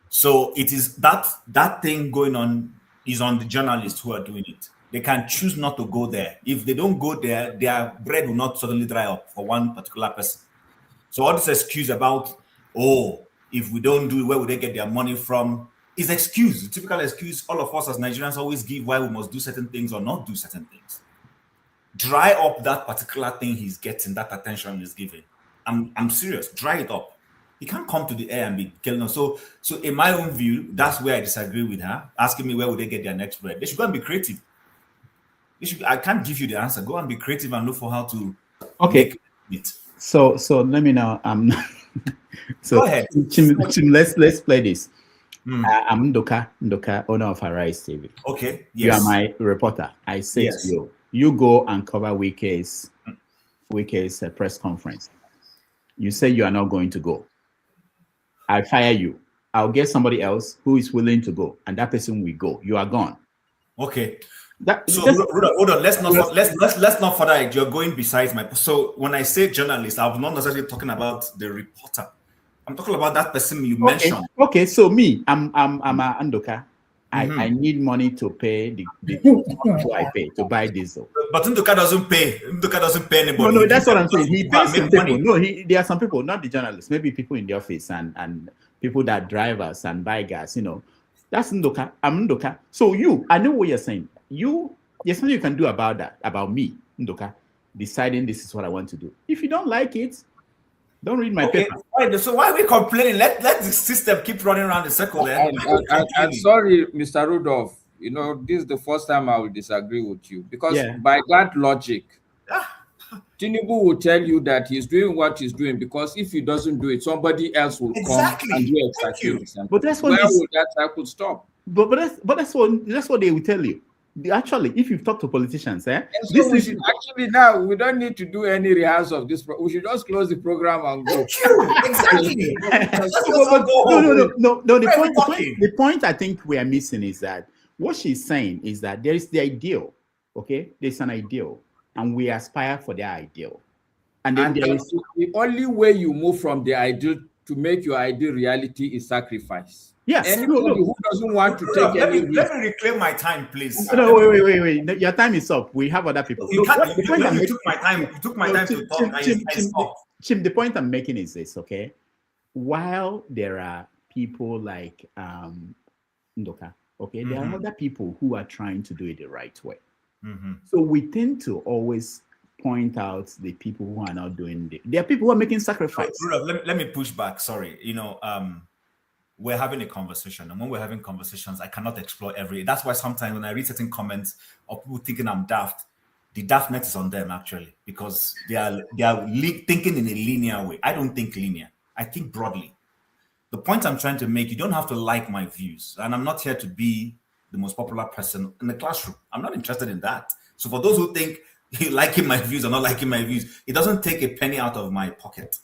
So it is that thing going on is on the journalists who are doing it. They can choose not to go there. If they don't go there, their bread will not suddenly dry up for one particular person. So all this excuse about, if we don't do it, where would they get their money from? Is excuse, the typical excuse all of us as Nigerians always give why we must do certain things or not do certain things. Dry up that particular thing he's getting, that attention he's giving. I'm serious, dry it up. He can't come to the air and be killing us. So in my own view, that's where I disagree with her, asking me where would they get their next bread. They should go and be creative. I can't give you the answer. Go and be creative and look for how to make it. So let me know. So go ahead. Chim, let's play this. I'm Ndoka, owner of Arise TV. Okay. Yes. You are my reporter. I say to you go and cover Wike's Wike's press conference. You say you are not going to go. I fire you. I'll get somebody else who is willing to go, and that person will go. You are gone. Okay. So Rudolph, hold on. Let's not further. You're going besides my. So when I say journalist, I'm not necessarily talking about the reporter. I'm talking about that person you mentioned. Okay. So me, I'm a Andoka. I need money to pay the who I pay to buy diesel. But Ndoka doesn't pay. Ndoka doesn't pay anybody. No, that's what I'm saying. He pays some people. No, there are some people, not the journalists, maybe people in the office and people that drivers and buy gas, That's Ndoka. I'm Ndoka. So I know what you're saying. There's something you can do about that, about me, Ndoka, deciding this is what I want to do. If you don't like it, don't read my paper. Right, so why are we complaining? Let the system keep running around in circle. I'm sorry, Mr. Rudolph. This is the first time I will disagree with you because by that logic, Tinubu will tell you that he's doing what he's doing because if he doesn't do it, somebody else will come and do exactly the same. But that's what where would that cycle stop? But that's what they will tell you. Actually, if you've talked to politicians, actually now we don't need to do any rehearsal of this. We should just close the program and go. Exactly. No. The point I think we are missing is that what she's saying is that there is the ideal. Okay, there's an ideal, and we aspire for the ideal. And then there is the only way you move from the ideal to make your ideal reality is sacrifice. Yes. Anybody who doesn't want to take any risk. Let me reclaim my time, please. No, wait. Your time is up. We have other people. You took my time. You took my time to talk. Chim, the point I'm making is this, okay? While there are people like Ndoka, okay, there are other people who are trying to do it the right way. So we tend to always point out the people who are not doing it. There are people who are making sacrifice. Let me push back. Sorry. We're having a conversation, and when we're having conversations, I cannot explore that's why sometimes when I read certain comments of people thinking I'm daft, the daftness is on them actually, because they are thinking in a linear way. I don't think linear. I think broadly. The point I'm trying to make, you don't have to like my views, and I'm not here to be the most popular person in the classroom. I'm not interested in that. So for those who think liking my views or not liking my views, it doesn't take a penny out of my pocket.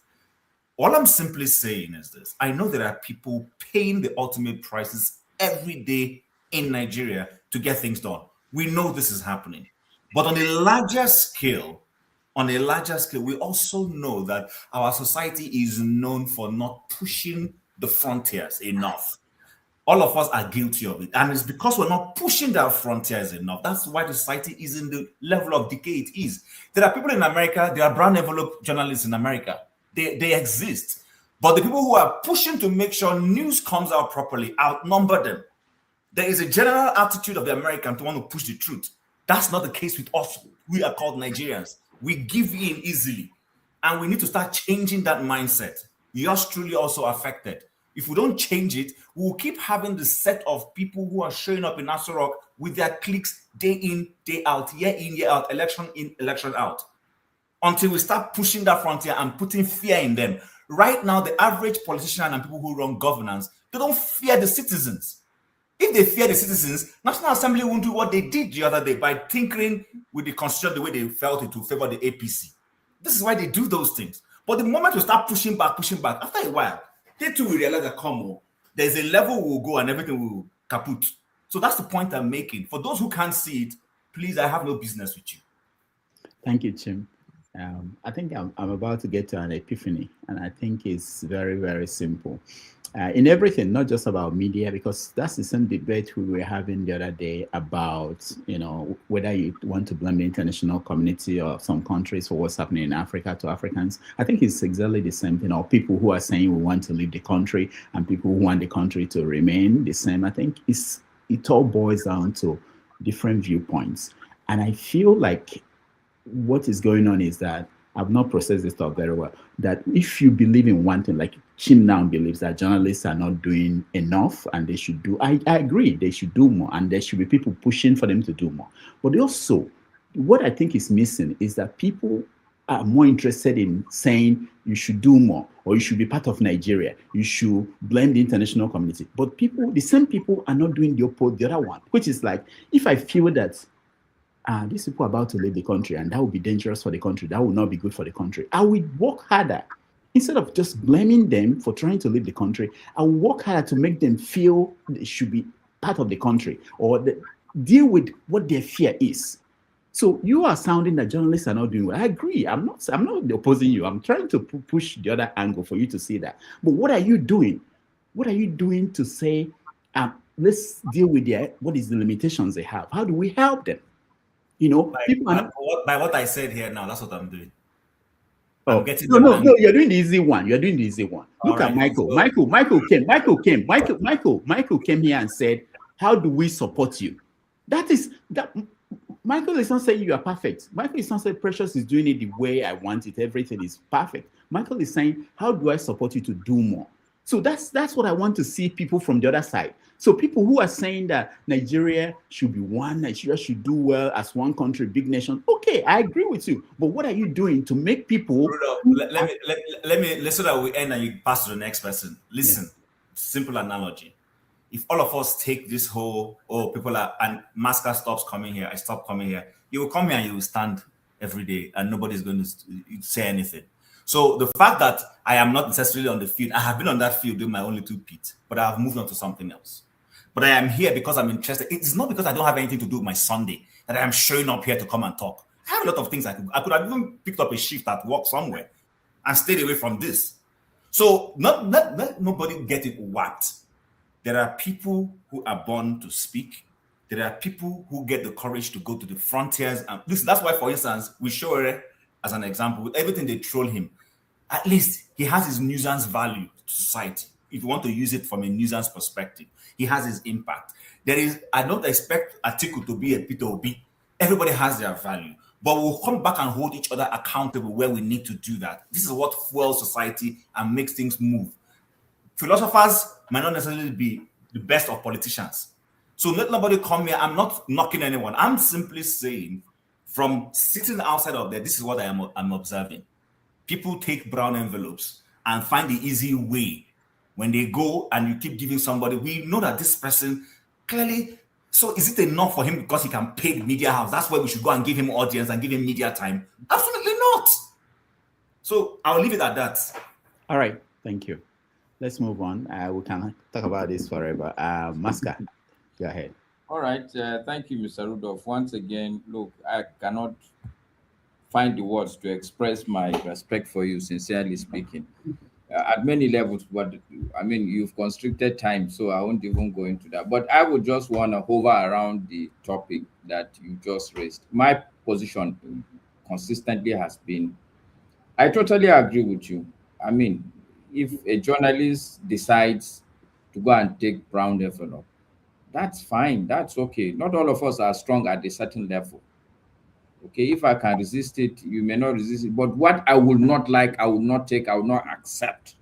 All I'm simply saying is this. I know there are people paying the ultimate prices every day in Nigeria to get things done. We know this is happening. But on a larger scale, we also know that our society is known for not pushing the frontiers enough. All of us are guilty of it. And it's because we're not pushing that frontiers enough. That's why the society is in the level of decay it is. There are people in America, there are brown envelope journalists in America. They exist. But the people who are pushing to make sure news comes out properly outnumber them. There is a general attitude of the American to want to push the truth. That's not the case with us. We are called Nigerians. We give in easily. And we need to start changing that mindset. Yours truly also affected. If we don't change it, we will keep having the set of people who are showing up in Aso Rock with their cliques day in, day out, year in, year out, election in, election out. Until we start pushing that frontier and putting fear in them. Right now, the average politician and people who run governance, they don't fear the citizens. If they fear the citizens, National Assembly won't do what they did the other day by tinkering with the constitution the way they felt it to favor the APC. This is why they do those things. But the moment we start pushing back, after a while, they too will realize that there's a level we'll go and everything will kaput. So that's the point I'm making. For those who can't see it, please, I have no business with you. Thank you, Chim. I think I'm about to get to an epiphany, and I think it's very, very simple. In everything, not just about media, because that's the same debate we were having the other day about, whether you want to blame the international community or some countries for what's happening in Africa to Africans. I think it's exactly the same thing. Or people who are saying we want to leave the country and people who want the country to remain the same. I think it all boils down to different viewpoints. And I feel like what is going on is that I've not processed this stuff very well. That if you believe in one thing, like Chim now believes that journalists are not doing enough and they should do, I agree, they should do more and there should be people pushing for them to do more. But also, what I think is missing is that people are more interested in saying you should do more or you should be part of Nigeria. You should blame the international community. But the same people are not doing the other one, which is like, if I feel that these people are about to leave the country, and that will be dangerous for the country. That will not be good for the country. I will work harder. Instead of just blaming them for trying to leave the country, I will work harder to make them feel they should be part of the country, or deal with what their fear is. So you are sounding that journalists are not doing well. I agree. I'm not opposing you. I'm trying to push the other angle for you to see that. But what are you doing? What are you doing to say, let's deal with what is the limitations they have? How do we help them? You know, by what I said here now, that's what I'm doing. Oh, I'm getting no, you're doing the easy one. You're doing the easy one. Look at Michael. So, Michael came here and said, how do we support you? Michael is not saying you are perfect. Michael is not saying Precious is doing it the way I want it. Everything is perfect. Michael is saying, how do I support you to do more? So that's what I want to see people from the other side. So people who are saying that Nigeria should be one, Nigeria should do well as one country, big nation. Okay, I agree with you. But what are you doing to make people? Let me so that we end and you pass to the next person. Listen, simple analogy. If all of us take this whole, people are, and Masca stops coming here, I stop coming here, you will come here and you will stand every day and nobody's going to say anything. So the fact that I am not necessarily on the field, I have been on that field doing my own little pit, but I have moved on to something else. But I am here because I'm interested. It's not because I don't have anything to do with my Sunday that I am showing up here to come and talk. I have a lot of things I could have even picked up a shift at work somewhere and stayed away from this. So let nobody get it whacked. There are people who are born to speak. There are people who get the courage to go to the frontiers. And listen, that's why, for instance, we show as an example, with everything they troll him, at least he has his nuisance value to society. If you want to use it from a nuisance perspective, he has his impact. I don't expect Atiku to be a Peter Obi. Everybody has their value. But we'll come back and hold each other accountable where we need to do that. This is what fuels society and makes things move. Philosophers might not necessarily be the best of politicians. So let nobody come here. I'm not knocking anyone. I'm simply saying, from sitting outside of there, this is what I'm observing. People take brown envelopes and find the easy way. When they go and you keep giving somebody, we know that this person clearly, so is it enough for him because he can pay the media house? That's why we should go and give him audience and give him media time. Absolutely not. So I'll leave it at that. All right. Thank you. Let's move on. We can talk about this forever. Masca, go ahead. All right. Thank you, Mr. Rudolph. Once again, look, I cannot find the words to express my respect for you, sincerely speaking. At many levels, but I mean, you've constricted time, so I won't even go into that. But I would just want to hover around the topic that you just raised. My position consistently has been, I totally agree with you. I mean, if a journalist decides to go and take brown envelope, that's fine. That's okay. Not all of us are strong at a certain level. Okay, if I can resist it, you may not resist it. But what I will not like, I will not take, I will not accept,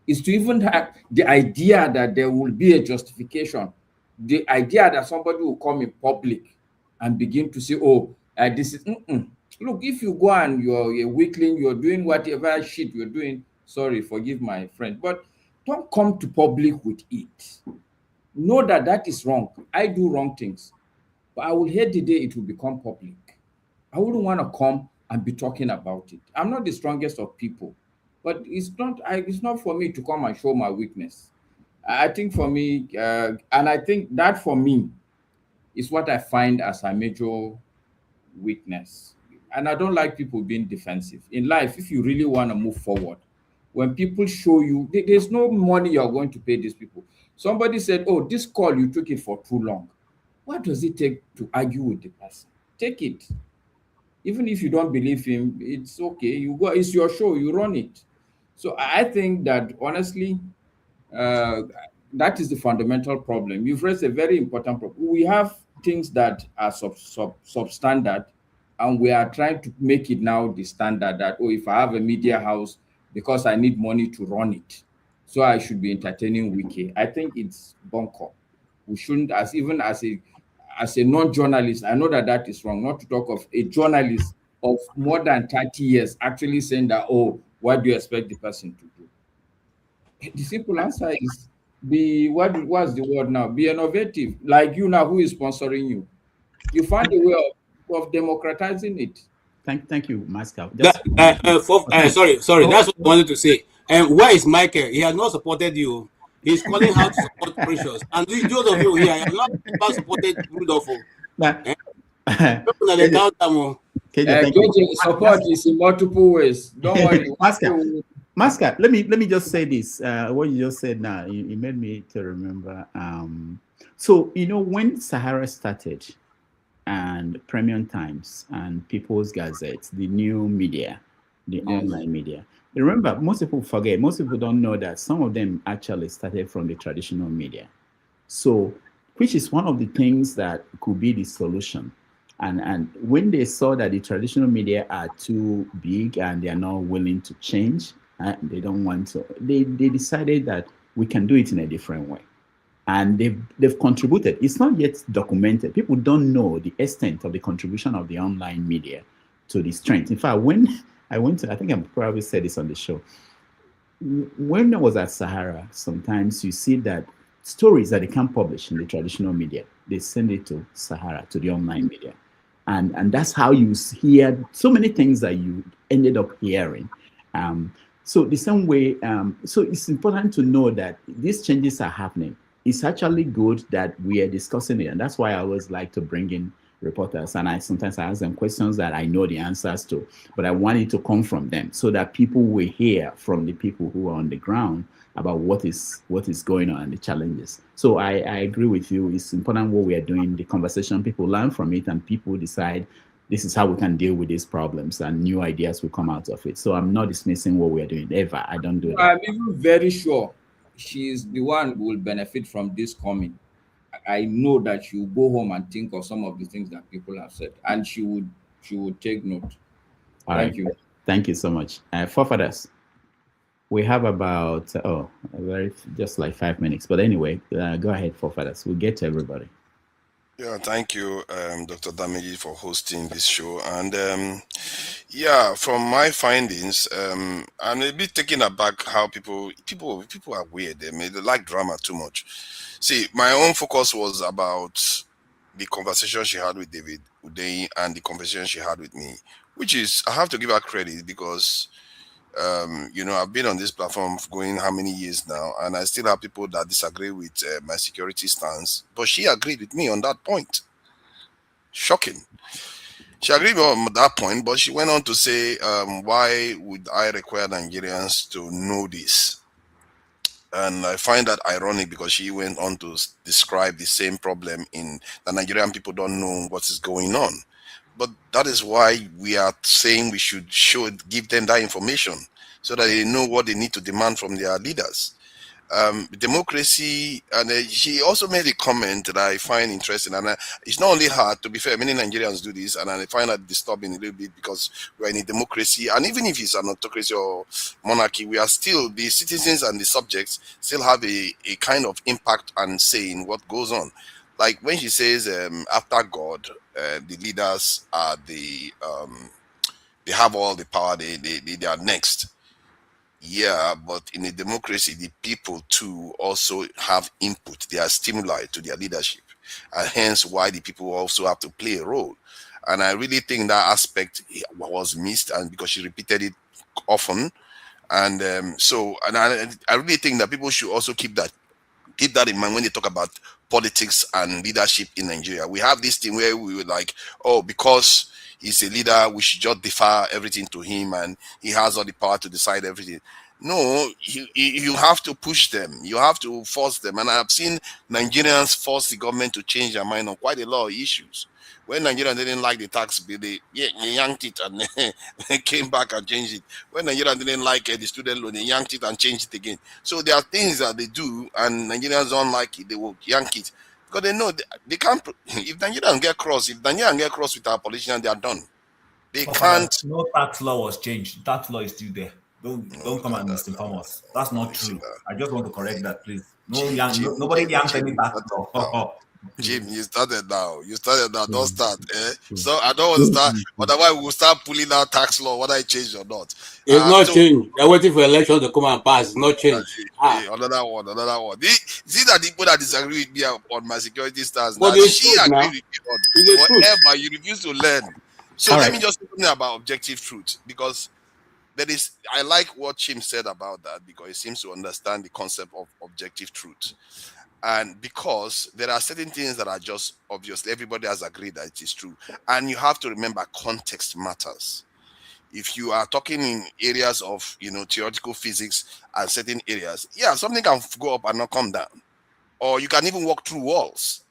is to even have the idea that there will be a justification. The idea that somebody will come in public and begin to say, this is, Look, if you go and you're a weakling, you're doing whatever shit you're doing, sorry, forgive my friend, but don't come to public with it. Know that that is wrong. I do wrong things, but I will hate the day it will become public. I wouldn't want to come and be talking about it. I'm not the strongest of people, but it's not for me to come and show my weakness. I think for me, and I think that for me is what I find as a major weakness. And I don't like people being defensive. In life, if you really want to move forward, when people show you, there's no money you're going to pay these people. Somebody said, this call, you took it for too long. What does it take to argue with the person? Take it. Even if you don't believe him, it's okay. You go, it's your show, you run it. So I think that honestly, that is the fundamental problem. You've raised a very important problem. We have things that are substandard, and we are trying to make it now the standard that, if I have a media house, because I need money to run it, so I should be entertaining Wiki. I think it's bunker. We shouldn't, as a non-journalist, I know that is wrong, not to talk of a journalist of more than 30 years actually saying that, what do you expect the person to do? The simple answer is what's the word now? Be innovative. Like you now, who is sponsoring you? You find a way of of democratizing it. Thank you, Mascal. Sorry. That's what I wanted to say. And where is Michael? He has not supported you. He's calling out to support Precious. And those of you here have not supported Rudolfo. Support is in multiple ways. Don't worry. Masca, let me just say this. What you just said now, it made me to remember. So when Sahara started, and Premium Times and People's Gazette, the new media, the online media. Remember, most people forget, most people don't know that some of them actually started from the traditional media. So, which is one of the things that could be the solution. And when they saw that the traditional media are too big and they are not willing to change, they don't want to, they decided that we can do it in a different way. And they've contributed. It's not yet documented. People don't know the extent of the contribution of the online media to the strength. In fact, when I went to, I think I probably said this on the show, when I was at Sahara, sometimes you see that stories that they can't publish in the traditional media, they send it to Sahara, to the online media. And that's how you hear so many things that you ended up hearing. So the same way, so it's important to know that these changes are happening. It's actually good that we are discussing it. And that's why I always like to bring in reporters. And sometimes I ask them questions that I know the answers to, but I want it to come from them so that people will hear from the people who are on the ground about what is going on and the challenges. So I agree with you. It's important what we are doing, the conversation, people learn from it and people decide this is how we can deal with these problems and new ideas will come out of it. So I'm not dismissing what we are doing ever. I don't do that. I'm even very sure she's the one who will benefit from this coming. I know that she will go home and think of some of the things that people have said, and she would take note. Thank you. Thank you so much. Forefathers, we have about just like 5 minutes, but anyway, go ahead, Forefathers. We'll get to everybody. Yeah, thank you, Dr. Dameji, for hosting this show. And from my findings, I'm a bit taken aback how people are weird. They like drama too much. See, my own focus was about the conversation she had with David Udeyi and the conversation she had with me, which is, I have to give her credit because, I've been on this platform for going how many years now, and I still have people that disagree with my security stance, but she agreed with me on that point. Shocking. She agreed on that point, but she went on to say, why would I require Nigerians to know this? And I find that ironic because she went on to describe the same problem in the Nigerian people don't know what is going on. But that is why we are saying we should give them that information so that they know what they need to demand from their leaders. Democracy, and she also made a comment that I find interesting, and it's not only her, to be fair, many Nigerians do this, and I find that disturbing a little bit because we're in a democracy, and even if it's an autocracy or monarchy, we are still, the citizens and the subjects still have a kind of impact and say in what goes on. Like when she says, after God, the leaders are they have all the power, they are next. Yeah, but in a democracy, the people too also have input. They are stimuli to their leadership, and hence why the people also have to play a role. And I really think that aspect was missed, and because she repeated it often, and I really think that people should also keep that in mind when they talk about politics and leadership in Nigeria. We have this thing where we were like, oh, because he's a leader, we should just defer everything to him and he has all the power to decide everything. No, you have to push them. You have to force them. And I've seen Nigerians force the government to change their mind on quite a lot of issues. When Nigerians didn't like the tax bill, they yanked it and they came back and changed it. When Nigerians didn't like the student loan, they yanked it and changed it again. So there are things that they do and Nigerians don't like it, they will yank it. Because they know they can't, if Nigerians get cross with our politicians, they are done. They can't. No tax law was changed. Tax law is still there. Don't come and misinform us. That's not true. I just want to correct that, please. Nobody yanked any tax law. Jim, you started now. You started now. Don't start. So I don't want to start. Otherwise, we'll start pulling out tax law, whether it changed or not. It's not So, changed. They're waiting for election to come and pass. It's not changed. Another one. See that the people that disagree with me on my security stance, But now it's she truth agreed now. with me on It's the truth. whatever. You refuse to learn. So All let right. me just say something about objective truth, because I like what Chim said about that, because he seems to understand the concept of objective truth. And because there are certain things that are just obvious, everybody has agreed that it is true. And you have to remember context matters. If you are talking in areas of, theoretical physics and certain areas, something can go up and not come down. Or you can even walk through walls.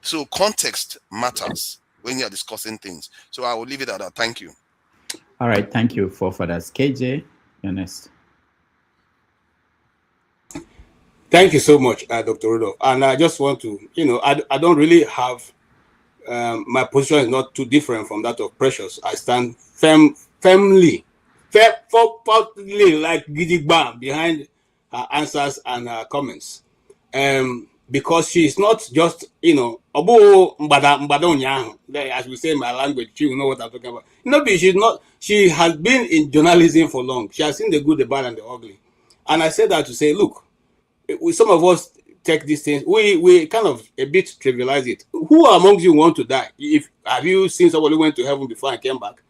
So context matters when you're discussing things. So I will leave it at that. Thank you. All right. Thank you for that. KJ, you're next. Thank you so much, Dr. Rudolph. And I just want to, I don't really have, my position is not too different from that of Precious. I stand firmly, like Gidigba behind her answers and her comments. Because she is not just, as we say in my language, she will know what I'm talking about. She has been in journalism for long. She has seen the good, the bad, and the ugly. And I said that to say, look, some of us take these things, we kind of a bit trivialize it. Who amongst you want to die? Have you seen somebody who went to heaven before and came back?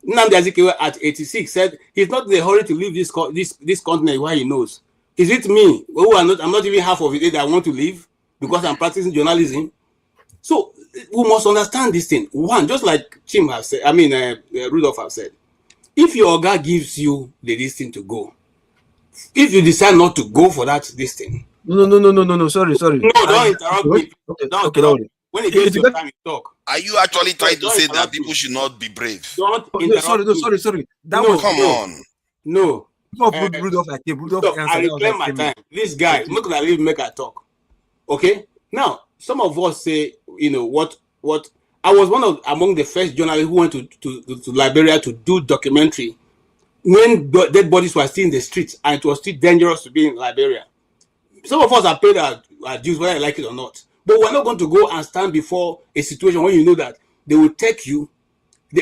Nnamdi Azikiwe at 86 said he's not in a hurry to leave this continent where he knows. Is it me who I'm not even half of it that I want to leave because I'm practicing journalism? So we must understand this thing. One, just like Chim has said, Rudolph has said, if your guy gives you this thing to go, if you decide not to go for this thing. No. Sorry. No, don't interrupt me. Don't interrupt me. When it gets to your time, you talk. Are you actually trying to say that people should not be brave? Don't interrupt me. Sorry. Come on. No. Rudolph, I reclaim my time. This guy, look at leave make I talk. Okay? Now, some of us say, what I was among the first journalists who went to Liberia to do documentary when dead bodies were still in the streets and it was still dangerous to be in Liberia. Some of us have paid our dues, whether I like it or not. But we're not going to go and stand before a situation when you know that they will take you.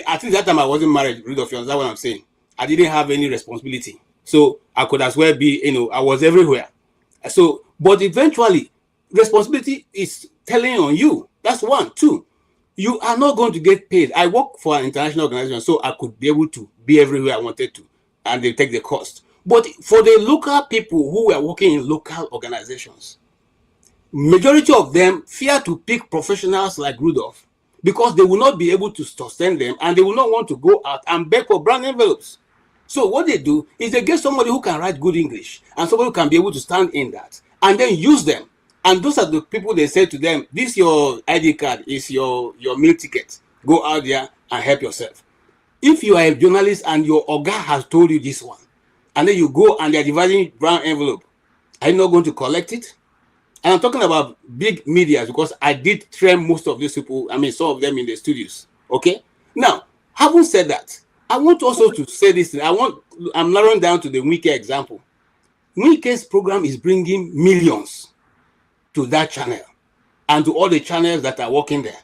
At least that time I wasn't married, Rudolph, you understand what I'm saying? I didn't have any responsibility. So I could as well be, I was everywhere. So, but eventually, responsibility is telling on you. That's one. Two, you are not going to get paid. I work for an international organization, so I could be able to be everywhere I wanted to, and they take the cost. But for the local people who were working in local organizations, majority of them fear to pick professionals like Rudolph because they will not be able to sustain them and they will not want to go out and beg for brown envelopes. So what they do is they get somebody who can write good English and somebody who can be able to stand in that and then use them. And those are the people they say to them, this your ID card is your meal ticket. Go out there and help yourself. If you are a journalist and your Oga has told you this one, and then you go and they're dividing brown envelope, are you not going to collect it? And I'm talking about big media because I did train most of these people, some of them in the studios. Okay? Now, having said that, I want also to say this thing. I'm narrowing down to the Wike example. Wike's program is bringing millions to that channel and to all the channels that are working there.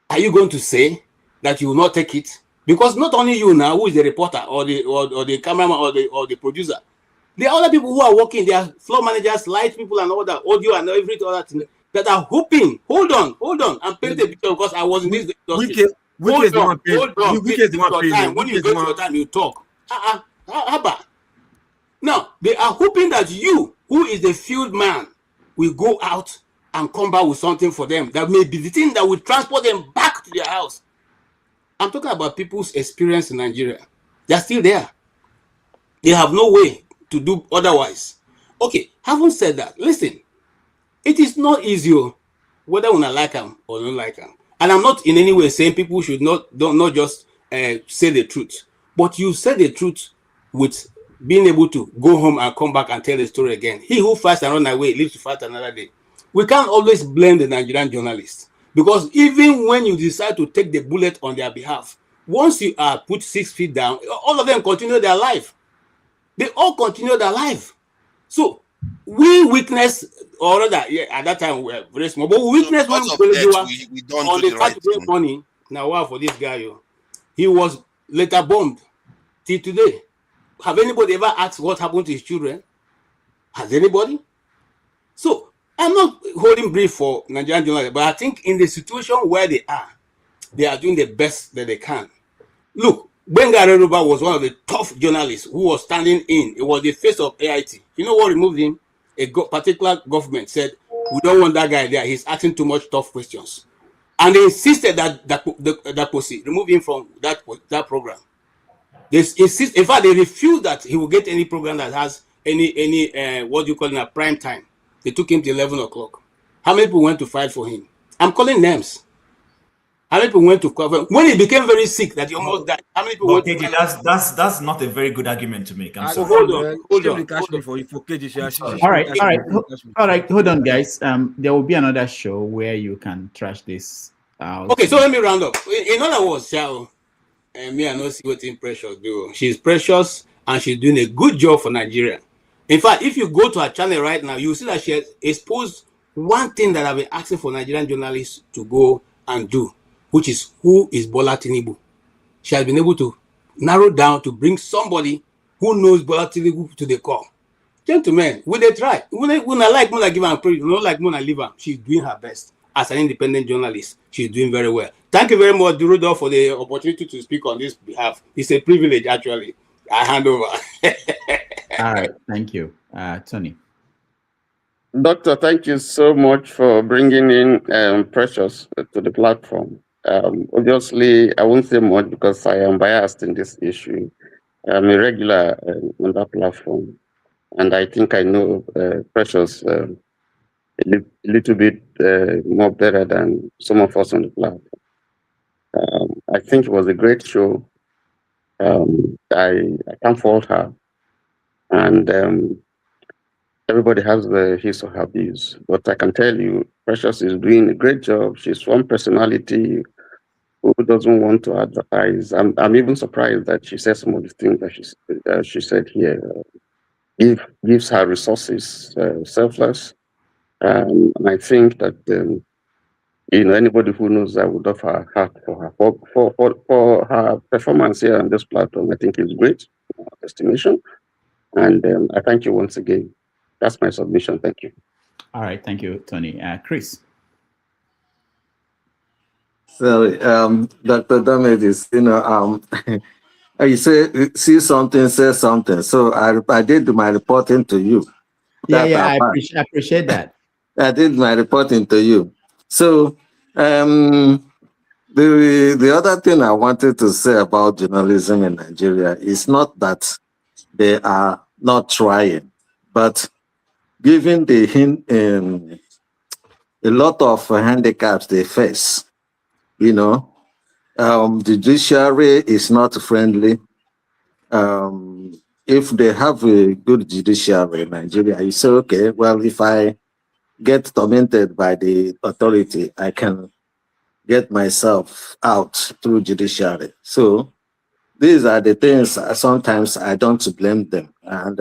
Are you going to say that you will not take it? Because not only you now, who is the reporter or the cameraman or the producer, there are other people who are working, there are floor managers, light people and all that, audio and every other thing that are hoping, hold on, and paint a picture because I was in this industry. When you go to your time, you talk. Now, they are hoping that you, who is the field man, will go out and come back with something for them that may be the thing that will transport them back to their house. I'm talking about people's experience in Nigeria. They're still there. They have no way to do otherwise. Okay, having said that, listen, it is not easy whether we like them or don't like them. And I'm not in any way saying people should not just say the truth. But you say the truth with being able to go home and come back and tell the story again. He who fights and run away lives to fight another day. We can't always blame the Nigerian journalists because even when you decide to take the bullet on their behalf, once you are put 6 feet down, all of them continue their life. They all continue their life. So we witnessed, or rather, yeah, at that time we were very small, but we witnessed when we don't on do the the right Saturday thing. morning. Now, wow, for this guy, he was later bombed. Till today, have anybody ever asked what happened to his children? Has anybody? So I'm not holding brief for Nigerian journalists, but I think in the situation where they are doing the best that they can. Look, Benga Areruba was one of the tough journalists who was standing in. It was the face of AIT. You know what removed him? A particular government said, we don't want that guy there. He's asking too much tough questions. And they insisted that Posse remove him from that program. They insist, in fact, they refused that he will get any program that has any what do you call it, a prime time. They took him to 11 o'clock. How many people went to fight for him? I'm calling names. How many people went to cover when he became very sick that he almost died? How many people went to that's not a very good argument to make. I'm sorry. Hold on. All right, hold on, guys. There will be another show where you can trash this out. Okay, so let me round up. In other words, me I not see what Precious do. She's precious and she's doing a good job for Nigeria. In fact, if you go to her channel right now, you will see that she has exposed one thing that I've been asking for Nigerian journalists to go and do, which is who is Bola Tinubu. She has been able to narrow down to bring somebody who knows Bola Tinubu to the core. Gentlemen, will they try? When I like Mona give her a praise, not like Mona leave her. She's doing her best. As an independent journalist, she's doing very well. Thank you very much, Rudolph, for the opportunity to speak on this behalf. It's a privilege, actually. I hand over. All right, thank you. Tony. Doctor, thank you so much for bringing in Precious to the platform. Obviously, I won't say much because I am biased in this issue. I'm a regular on that platform, and I think I know Precious a little bit more better than some of us on the platform. I think it was a great show. I can't fault her, and everybody has his or her views. But I can tell you, Precious is doing a great job. She's one personality who doesn't want to advertise. I'm even surprised that she said some of the things that she said here. Gives her resources, selfless. And I think that anybody who knows that would offer her heart for her for her performance here on this platform. I think is great, estimation. And I thank you once again. That's my submission. Thank you. All right, thank you, Tony. Chris. Sorry, Dr. Damages, you say see something, say something. So I did my reporting to you. I appreciate that. I did my reporting to you. So the other thing I wanted to say about journalism in Nigeria is not that they are not trying, but given the a lot of handicaps they face, judiciary is not friendly. If they have a good judiciary in Nigeria, you say, okay, well, if I get tormented by the authority, I can get myself out through judiciary. So these are the things sometimes I don't blame them. And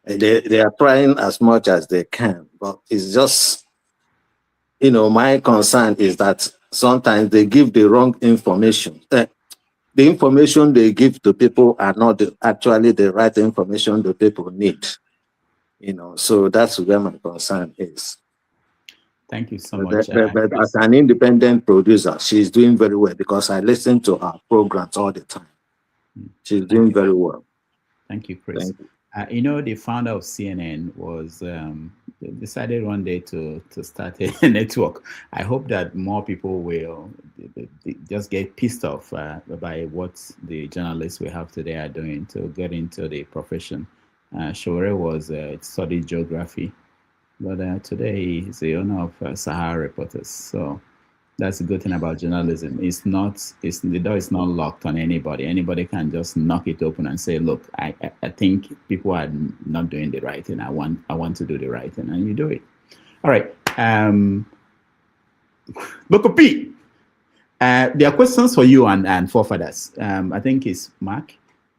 they are trying as much as they can, but it's just, my concern is that sometimes they give the wrong information. The information they give to people are not actually the right information the people need. So that's where my concern is. Thank you so much. But as an independent producer, she's doing very well because I listen to her programs all the time. She's doing very well. Thank you, Chris. Thank you. The founder of CNN was decided one day to start a network. I hope that more people will just get pissed off by what the journalists we have today are doing to get into the profession. Shore was studied geography, but today he's the owner of Sahara Reporters. So that's a good thing about journalism. The door is not locked on anybody. Anybody can just knock it open and say, look, I think people are not doing the right thing. I want to do the right thing, and you do it. All right. Local P. There are questions for you and forefathers. I think it's Mark.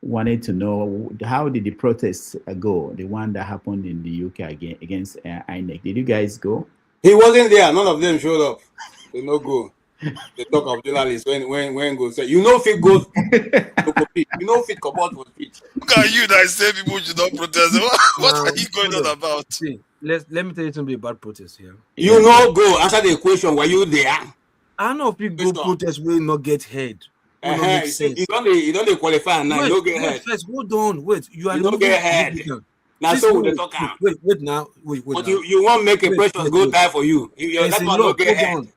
wanted to know how did the protests go? The one that happened in the UK against INEC. Did you guys go? He wasn't there. None of them showed up. They no go. They talk of journalists when go say, you know if it goes, you know if it come out for speech. Look at you that say people should not protest. What are you going on about? See, let me tell you something about protest here. You know go answer the question. Were you there? I know if people go protest will not get heard. You don't qualify now. You don't get heard. First, hold on. Wait, you are don't get heard. Now so they talk. Wait now. But you won't make a person go die for you. That's why don't get heard.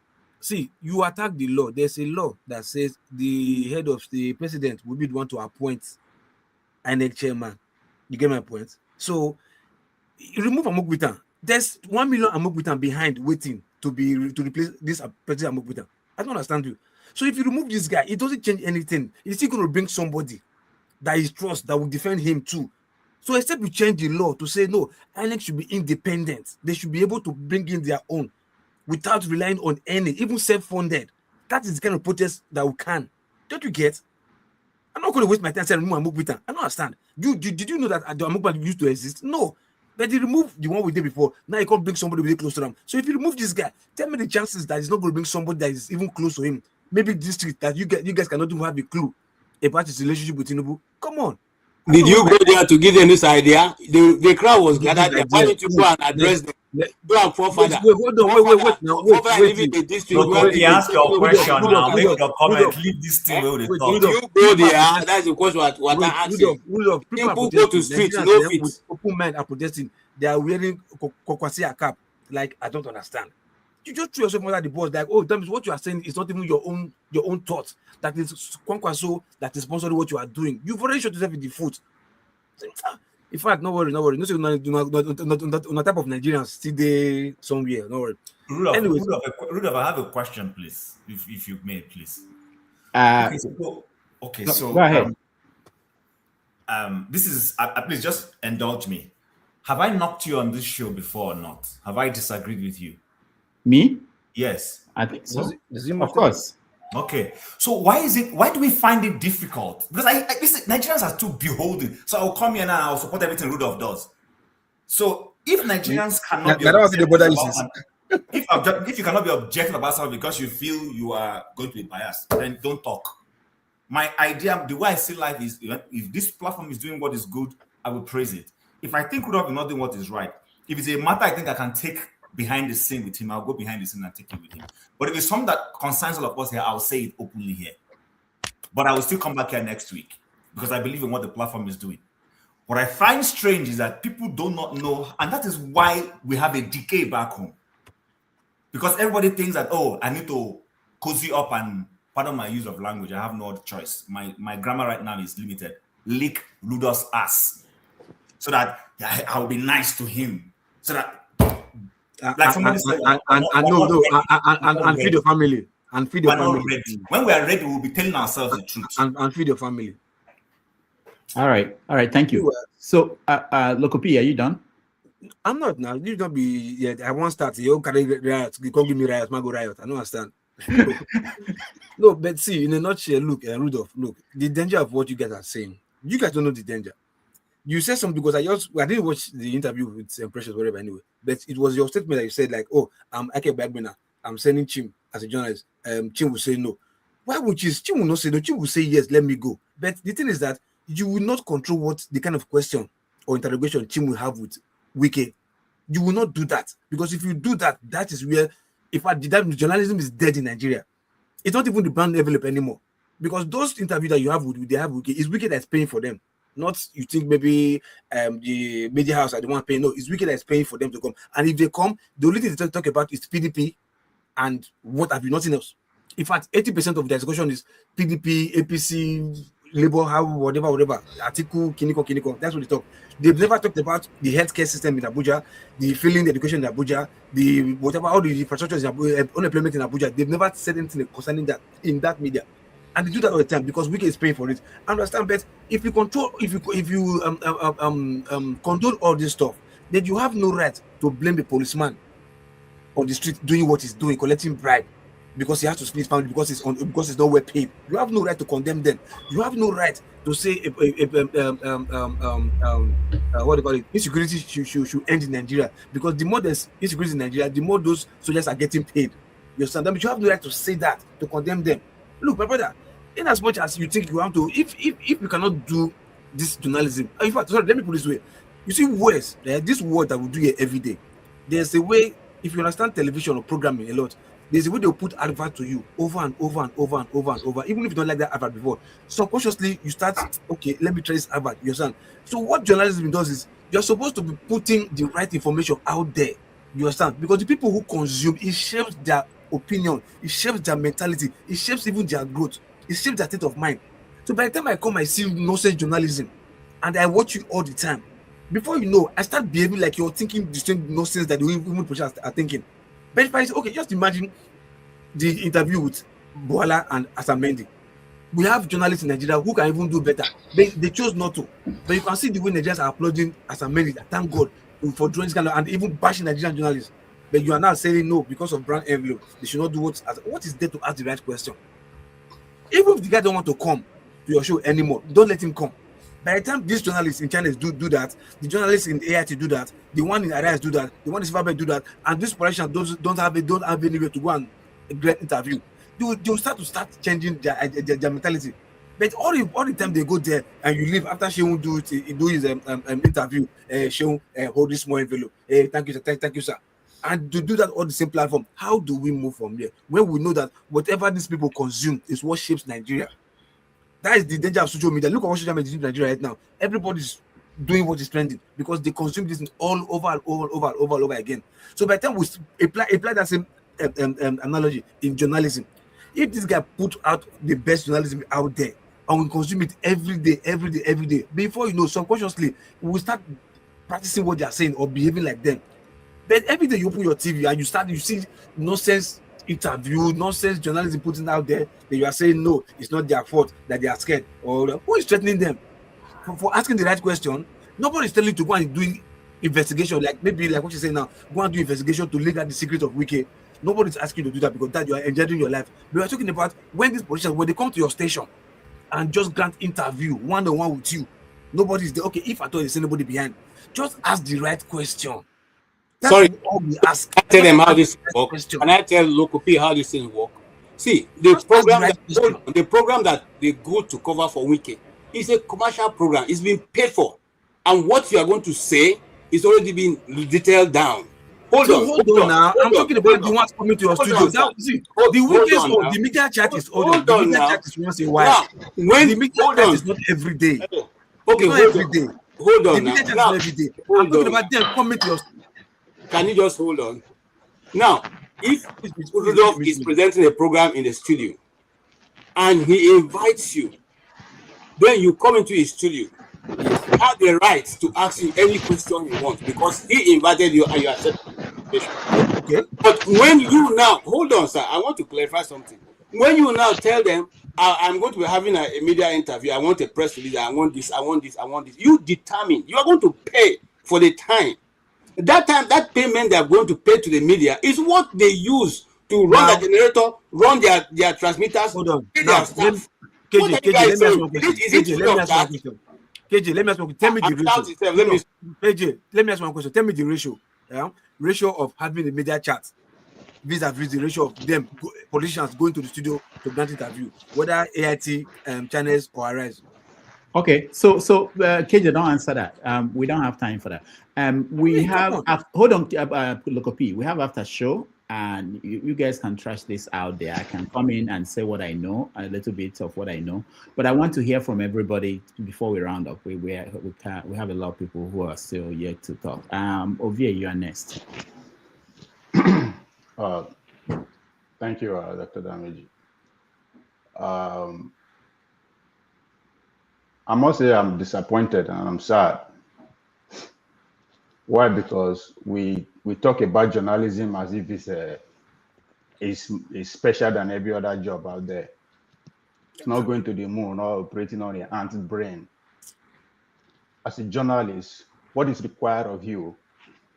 See, you attack the law. There's a law that says the head of the president will be the one to appoint INEC chairman. You get my point? So, you remove Amokwitan. There's 1 million Amokwitan behind waiting to replace this President Amokwitan. I don't understand you. So, if you remove this guy, it doesn't change anything. It's still going to bring somebody that is trust that will defend him too. So, except you change the law to say no, INEC should be independent. They should be able to bring in their own, without relying on any, even self-funded. That is the kind of protest that we can. Don't you get? I'm not going to waste my time saying remove Amokwitan. I don't understand. Did you know that the Amokwitan used to exist? No. But they removed the one we did before. Now you can't bring somebody really close to them. So if you remove this guy, tell me the chances that he's not going to bring somebody that is even close to him. Maybe district that you guys cannot even have a clue about his relationship with Tinubu. Come on. Did you go there to give them this idea? The crowd was gathered there. Why didn't you go and address them? Go and forefather. Wait, ask your question now. Make your comment. Leave this thing where they talk. You go there. That's the question what I asked you. People go to streets, no fit. Open men are protesting. They are wearing Kokwasia cap. Like, I don't understand. You just threw yourself under the bus. Like, oh, that means what you are saying is not even your own thoughts. That is Kwankwaso that is sponsoring what you are doing. You've already shot yourself in the foot. In fact, no worry. No type of Nigerians still there somewhere. No worry. Rudolph, I have a question, please, if you may, please. Okay, so go ahead. This is please just indulge me. Have I knocked you on this show before or not? Have I disagreed with you? Me? Yes. I think so. Of course. Okay. So why do we find it difficult? Because listen, Nigerians are too beholden. So I'll come here now and I'll support everything Rudolph does. So if Nigerians cannot be if you cannot be objective about something because you feel you are going to be biased, then don't talk. My idea, the way I see life is, if this platform is doing what is good, I will praise it. If I think Rudolph is not doing what is right, if it's a matter I think I can take behind the scene with him, I'll go behind the scene and take it with him. But if it's something that concerns all of us here, I'll say it openly here. But I will still come back here next week because I believe in what the platform is doing. What I find strange is that people do not know, and that is why we have a decay back home. Because everybody thinks that, oh, I need to cozy up and, pardon my use of language, I have no other choice. My grammar right now is limited. Lick Rudolph's ass. So that I will be nice to him. So that like somebody said, and feed your family. And feed your family. When we are ready, we'll be telling ourselves the truth. And feed your family. All right. Thank you. So, Lokopi, are you done? I'm not now. You don't be yet. I won't start. You can't give me riots, Mago riot. I don't understand. No, but see, in a nutshell, look, Rudolph, look, the danger of what you guys are saying. You guys don't know the danger. You said something because I didn't watch the interview with Precious, whatever, anyway. But it was your statement that you said, like, oh, I'm Ake Bagbina. I'm sending Chim as a journalist. Chim will say no. Why would Chim will not say no? Chim will say yes, let me go. But the thing is that you will not control what the kind of question or interrogation Chim will have with Wike. You will not do that. Because if you do that, that is where, if journalism is dead in Nigeria. It's not even the brand envelope anymore. Because those interviews that you have with Wike, it's Wike that's paying for them. Not you think maybe the media house are the one paying. No, it's Wike that's paying for them to come. And if they come, the only thing they talk about is PDP and what have you, nothing else. In fact, 80% of the discussion is PDP, APC, Labour, whatever. Article, Kiniko. That's what they talk. They've never talked about the healthcare system in Abuja, the failing education in Abuja, the whatever, all the infrastructure in Abuja, unemployment in Abuja. They've never said anything concerning that in that media. And they do that all the time because Wike is paying for it. Understand, but if you condone all this stuff, then you have no right to blame the policeman on the street doing what he's doing, collecting bribe. because he has to split his family because it's not well paid. You have no right to condemn them. You have no right to say what do you call it? Insecurity should end in Nigeria, because the more there's insecurity in Nigeria, the more those soldiers are getting paid. You understand? That means you have no right to say that, to condemn them. Look, my brother, in as much as you think you want to, if you cannot do this journalism, in fact, sorry, let me put it this way. You see, words, this word that we do here every day, there's a way, if you understand television or programming a lot, there's a way they'll put advert to you over and over and over and over and over, even if you don't like that advert before. Subconsciously, you start, okay, let me try this advert. You understand? So what journalism does is, you're supposed to be putting the right information out there. You understand? Because the people who consume, it shapes their opinion, it shapes their mentality, it shapes even their growth, it shapes their state of mind. So by the time I come, I see nonsense journalism, and I watch you all the time. Before you know, I start behaving like you're thinking the same nonsense that the women pushers are thinking. But if I say, okay, just imagine the interview with Boala and Asamendi. We have journalists in Nigeria who can even do better. They chose not to. But you can see the way Nigerians are applauding Asamendi. Thank God for doing this kind of, and even bashing Nigerian journalists. But you are now saying no because of brand envelope. They should not do what is there to ask the right question. Even if the guy don't want to come to your show anymore, don't let him come. By the time these journalists in China do that, the journalists in AIT do that, the one in Arise do that, the one in Zimbabwe do that, and this politicians don't have anywhere to go and get interview, they'll start changing their mentality. But all the time they go there and you leave after Shehu do his interview, Shehu hold this small envelope. Hey, thank you, sir. Thank you, sir. And to do that on the same platform, how do we move from there when we know that whatever these people consume is what shapes Nigeria? That is the danger of social media. Look at what social media is in Nigeria right now. Everybody's doing what is trending because they consume this all over again. So by the time we apply that same analogy in journalism, if this guy put out the best journalism out there and we consume it every day, before you know, subconsciously we will start practicing what they are saying or behaving like them. But every day you open your TV and you see nonsense interview, nonsense journalism putting out there that you are saying no, it's not their fault that they are scared, or who is threatening them for asking the right question? Nobody's telling you to go and do investigation, like maybe like what you say now, go and do investigation to leak out the secret of Wiki. Nobody's asking you to do that because that you are enjoying your life. We are talking about when these politicians, when they come to your station and just grant interview one-on-one with you, nobody's there. Okay, if at all there's anybody behind, just ask the right question. That's Sorry, all we ask. I tell them how this works. Can I tell local people how this thing work? See, the program that they go to cover for Wiki is a commercial program. It's been paid for, and what you are going to say is already been detailed down. Hold on now. I'm talking about the ones coming to your studio. The media chat is audio. The media chat is once in a while. The media chat is not every day. Okay, not every day. Hold on. The media chat is not every day. I'm talking about them coming to your. Can you just hold on? Now, if Rudolph is presenting a program in the studio and he invites you, then you come into his studio. You have the right to ask him any question you want because he invited you and you accept the okay. But when you now, hold on, sir, I want to clarify something. When you now tell them, I'm going to be having a media interview, I want a press release, I want this, you determine, you are going to pay for the time. That payment they are going to pay to the media is what they use to run the generator, run their transmitters. Hold on. Now, KJ, let me ask you a question. KJ, let me ask you a question. Tell me the ratio. KJ, let me ask you one question. Tell me the ratio. Ratio of having a media chat vis-a-vis the ratio of them politicians going to the studio to grant interview, whether AIT channels or Arise. Okay, so KJ, don't answer that. We don't have time for that. We have hold on, Local P. We have after show, and you guys can trash this out there. I can come in and say what I know, a little bit of what I know, but I want to hear from everybody before we round up. We have a lot of people who are still yet to talk. Ovie, you are next. Thank you, Dr. Dameji. I must say I'm disappointed and I'm sad. Why? Because we talk about journalism as if it's special than every other job out there. It's not going to the moon or operating on your ant's brain. As a journalist, what is required of you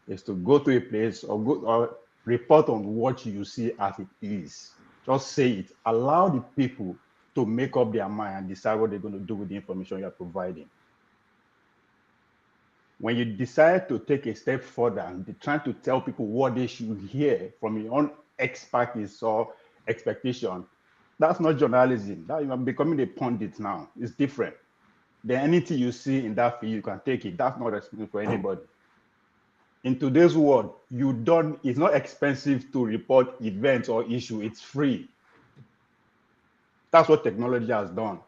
is to go to a place or report on what you see as it is. Just say it. Allow the people to make up their mind and decide what they're going to do with the information you're providing. When you decide to take a step further and trying to tell people what they should hear from your own expertise or expectation, that's not journalism. That you are becoming a pundit now. It's different. Then anything you see in that field, you can take it. That's not expensive for anybody. In today's world, it's not expensive to report events or issue. It's free. That's what technology has done.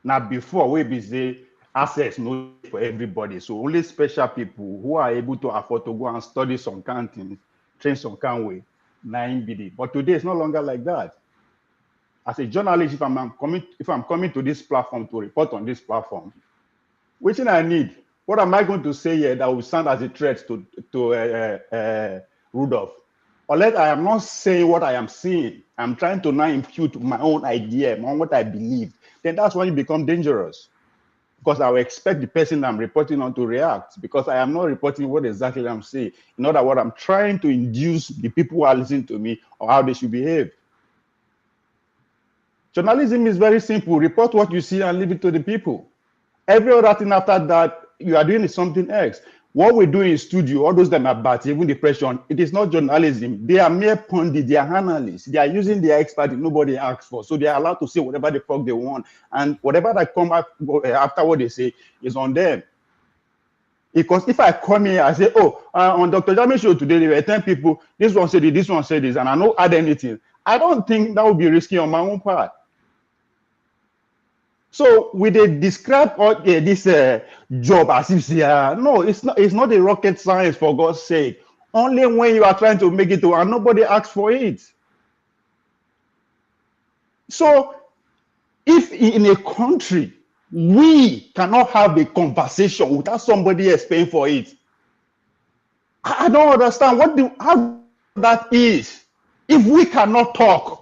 Now, before we be say access no for everybody, so only special people who are able to afford to go and study some kind of things, train some kind of way, 9 BD. But today it's no longer like that. As a journalist, if I'm coming to this platform to report on this platform, which I need, what am I going to say here that will sound as a threat to Rudolph? Unless I am not saying what I am seeing, I'm trying to now impute my own idea, on what I believe, then that's when you become dangerous. Because I will expect the person I'm reporting on to react, because I am not reporting what exactly I'm saying. In other words, I'm trying to induce the people who are listening to me on how they should behave. Journalism is very simple. Report what you see and leave it to the people. Every other thing after that you are doing is something else. What we do in studio, all those that are bad, even depression, it is not journalism. They are mere pundits, they are analysts. They are using their expertise nobody asks for. So they are allowed to say whatever the fuck they want. And whatever that come after what they say is on them. Because if I come here, I say, on Dr. Jami's show today, there were 10 people, this one said this one said this, and I don't add anything. I don't think that would be risky on my own part. So we they describe this job as if no, it's not a rocket science, for God's sake. Only when you are trying to make it to, and nobody asks for it. So if in a country we cannot have a conversation without somebody else paying for it, I don't understand how that is. If we cannot talk,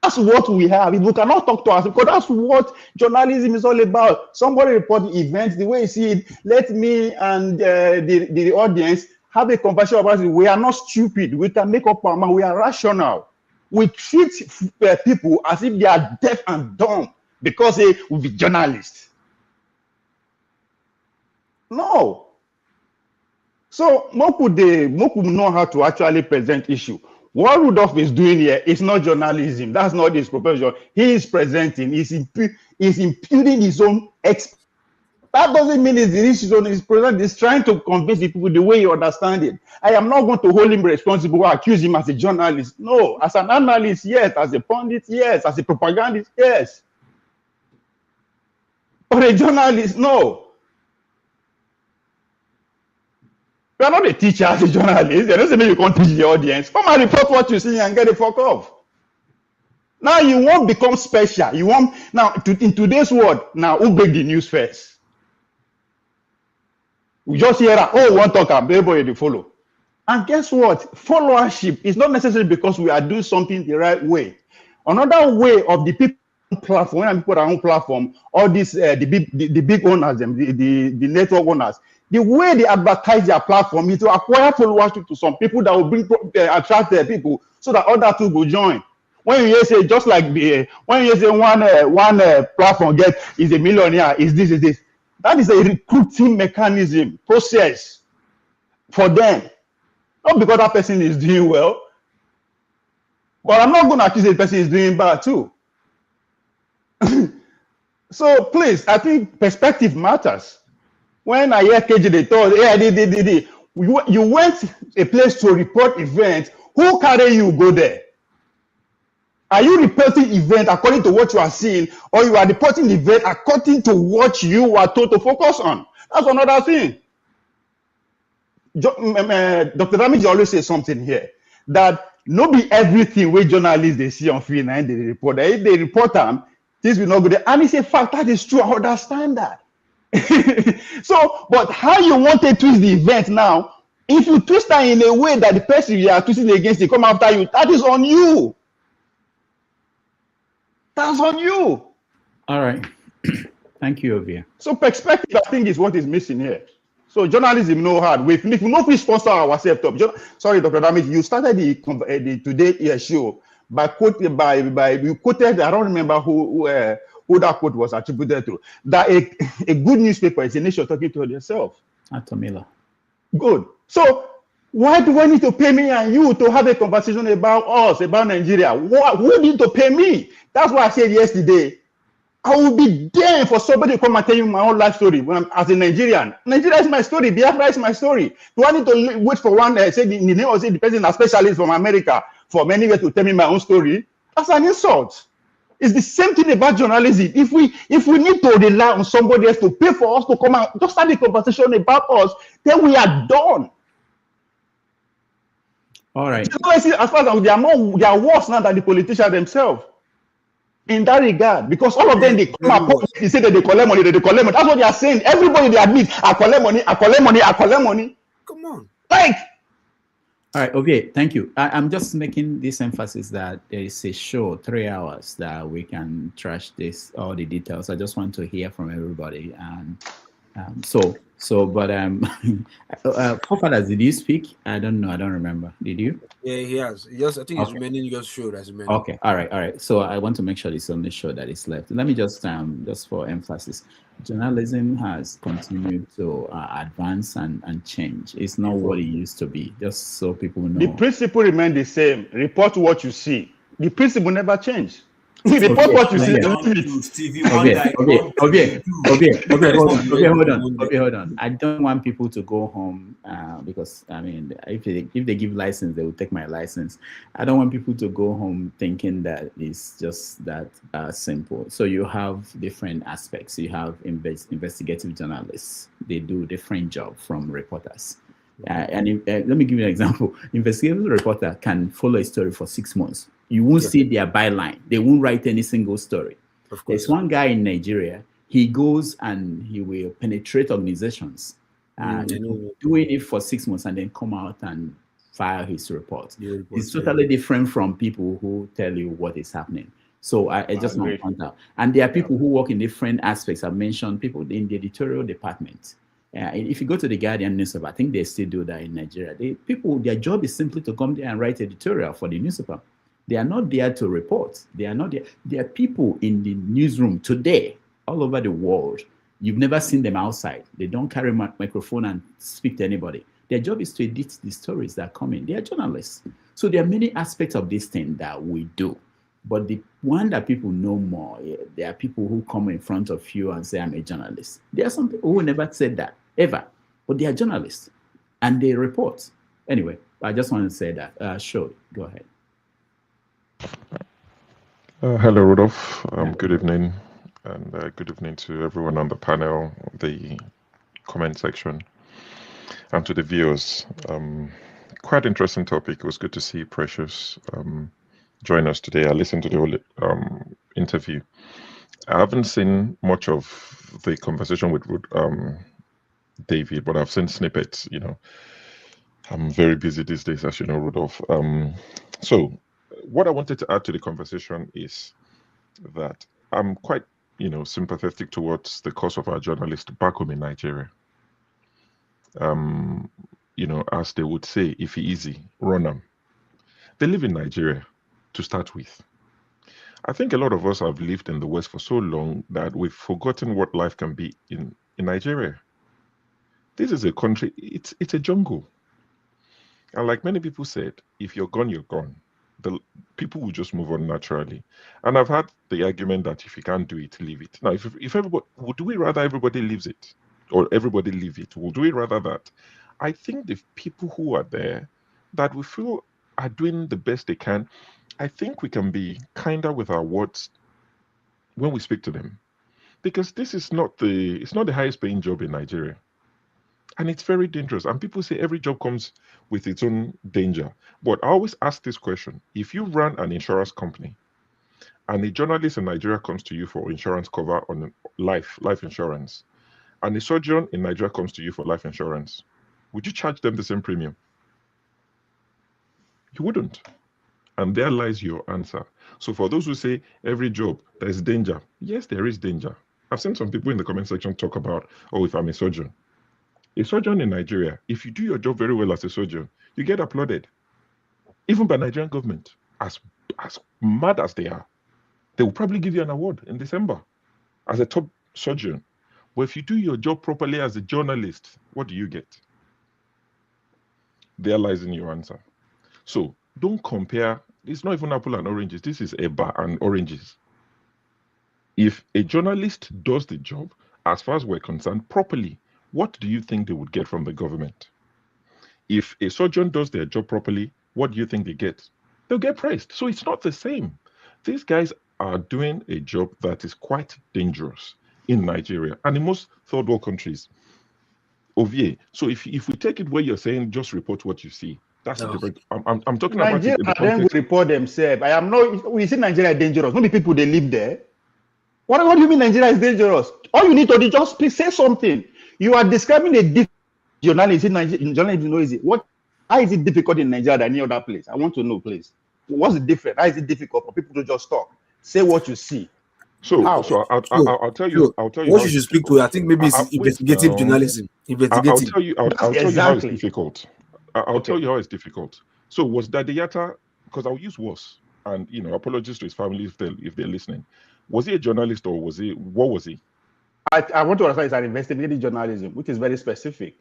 that's what we have. If we cannot talk to us, because that's what journalism is all about. Somebody report the events the way you see it. Let me and the audience have a conversation about it. We are not stupid. We can make up our mind. We are rational. We treat people as if they are deaf and dumb because they will be journalists. No. So Moku know how to actually present issue. What Rudolph is doing here is not journalism. That's not his profession. He is presenting. He's imputing his own experience. That doesn't mean it's his own. He's presenting. He's trying to convince the people the way you understand it. I am not going to hold him responsible or accuse him as a journalist. No. As an analyst, yes. As a pundit, yes. As a propagandist, yes. But a journalist, no. You are not a teacher as a journalist. It doesn't mean you can't teach the audience. Come and report what you see and get the fuck off. Now you won't become special. You won't now in today's world. Now who break the news first? We just hear that, we want to talk about everybody to follow. And guess what? Followership is not necessarily because we are doing something the right way. Another way of the people platform, when people are on platform, all these the big owners, the network owners. The way they advertise their platform is to acquire followers to some people that will attract their people so that other two will join. When you say just like when you say one platform is a millionaire, is this, that is a recruiting mechanism process for them. Not because that person is doing well, but I'm not going to accuse the person is doing bad too. So please, I think perspective matters. When I hear KJ, they thought, you went a place to report event. Who carry you go there? Are you reporting event according to what you are seeing, or you are reporting event according to what you are told to focus on? That's another thing. Dr. Ramiji always says something here, that not be everything where journalists they see on field and they report. If they report them, things will not go there. And it's a fact, that is true. I understand that. So, but how you want to twist the event now, if you twist that in a way that the person you are twisting against they come after you, that is on you. That's on you. All right. Thank you, Ovia. So perspective, I think, is what is missing here. So journalism no hard. If we know we sponsor ourselves, sorry, Dr. Damage, you started the today show by you quoted, I don't remember who that quote was attributed to, that a good newspaper is a nation talking to itself. Atomila. Good. So why do I need to pay me and you to have a conversation about us, about Nigeria? Who need to pay me? That's why I said yesterday, I will be there for somebody to come and tell you my own life story when I'm as a Nigerian. Nigeria is my story. Biafra is my story. Do I need to wait for one, say the name or say the person, a specialist from America, for many years to tell me my own story? That's an insult. It's the same thing about journalism. If we need to rely on somebody else to pay for us to come out, just start the conversation about us, then we are done. All right. As far as they are worse now than the politicians themselves. In that regard, because all of them they come up they say that they collect money, That's what they are saying. Everybody they admit, I collect money. Come on. Like, all right, okay, thank you. I'm just making this emphasis that there is a show, 3 hours, that we can trash all the details. I just want to hear from everybody. And forefathers, did you speak? I don't know. I don't remember. Did you? Yeah, he has. I think it's remaining just showed as remaining. Okay, all right. So I want to make sure it's on the show that is left. Let me just for emphasis, journalism has continued to advance and change. It's not what it used to be. Just so people know. The principle remains the same. Report what you see. The principle never changed. Report what you see. Hold on. I don't want people to go home because I mean, if they give license, they will take my license. I don't want people to go home thinking that it's just that simple. So you have different aspects. You have investigative journalists. They do different job from reporters. Let me give you an example. Investigative reporter can follow a story for 6 months. You won't see their byline. They won't write any single story. There's one guy in Nigeria. He goes and he will penetrate organizations, doing it for 6 months and then come out and file his report. It's totally different from people who tell you what is happening. So I just want to point out. And there are people who work in different aspects. I've mentioned people in the editorial department. If you go to the Guardian newspaper, I think they still do that in Nigeria. Their job is simply to come there and write editorial for the newspaper. They are not there to report. They are not there. There are people in the newsroom today, all over the world. You've never seen them outside. They don't carry a microphone and speak to anybody. Their job is to edit the stories that come in. They are journalists. So there are many aspects of this thing that we do. But the one that people know more, there are people who come in front of you and say, I'm a journalist. There are some people who never said that, ever. But they are journalists. And they report. Anyway, I just want to say that. Sure, go ahead. Hello, Rudolph. Good evening, and good evening to everyone on the panel, the comment section, and to the viewers. Quite interesting topic. It was good to see Precious join us today. I listened to the whole interview. I haven't seen much of the conversation with David, but I've seen snippets. I'm very busy these days, as you know, Rudolph. So what I wanted to add to the conversation is that I'm quite, sympathetic towards the cause of our journalists back home in Nigeria. As they would say, if easy, run them. They live in Nigeria to start with. I think a lot of us have lived in the West for so long that we've forgotten what life can be in Nigeria. This is a country, it's a jungle. And like many people said, if you're gone, you're gone. The people will just move on naturally. And I've had the argument that if you can't do it, leave it. Now, if everybody, would we rather everybody leaves it or everybody leave it? Would we rather that? I think the people who are there that we feel are doing the best they can, I think we can be kinder with our words when we speak to them. Because this is it's not the highest paying job in Nigeria. And it's very dangerous. And people say every job comes with its own danger. But I always ask this question. If you run an insurance company and a journalist in Nigeria comes to you for insurance cover on life insurance, and a surgeon in Nigeria comes to you for life insurance, would you charge them the same premium? You wouldn't. And there lies your answer. So for those who say every job, there's danger. Yes, there is danger. I've seen some people in the comment section talk about, if I'm a surgeon in Nigeria, if you do your job very well as a surgeon, you get applauded, even by Nigerian government, as as mad as they are, they will probably give you an award in December as a top surgeon. But if you do your job properly as a journalist, what do you get? There lies in your answer. So don't compare. It's not even apple and oranges. This is eba and oranges. If a journalist does the job, as far as we're concerned, properly, what do you think they would get from the government? If a surgeon does their job properly, what do you think they get? They'll get praised. So it's not the same. These guys are doing a job that is quite dangerous in Nigeria and in most third world countries. Ovie. So if we take it where you're saying just report what you see, that's a different. I'm talking Nigeria, about it in the then context. will report themselves. I am not. We see Nigeria dangerous. Maybe people they live there. What do you mean Nigeria is dangerous? All you need to do just say something. You are describing a different journalist in Nigeria. Journalism, is it? What? How is it difficult in Nigeria than any other place? I want to know, please. What's the difference? How is it difficult for people to just talk? Say what you see. So I'll tell you. I'll tell you. What you should speak to, I think maybe it's investigative journalism. Investigative. I'll tell you. I'll tell you how it's difficult. I'll tell you how it's difficult. So was Dadeyata, because I'll use was, and apologies to his family if they're listening. Was he a journalist or was he? What was he? I want to understand it's an investigative journalism, which is very specific.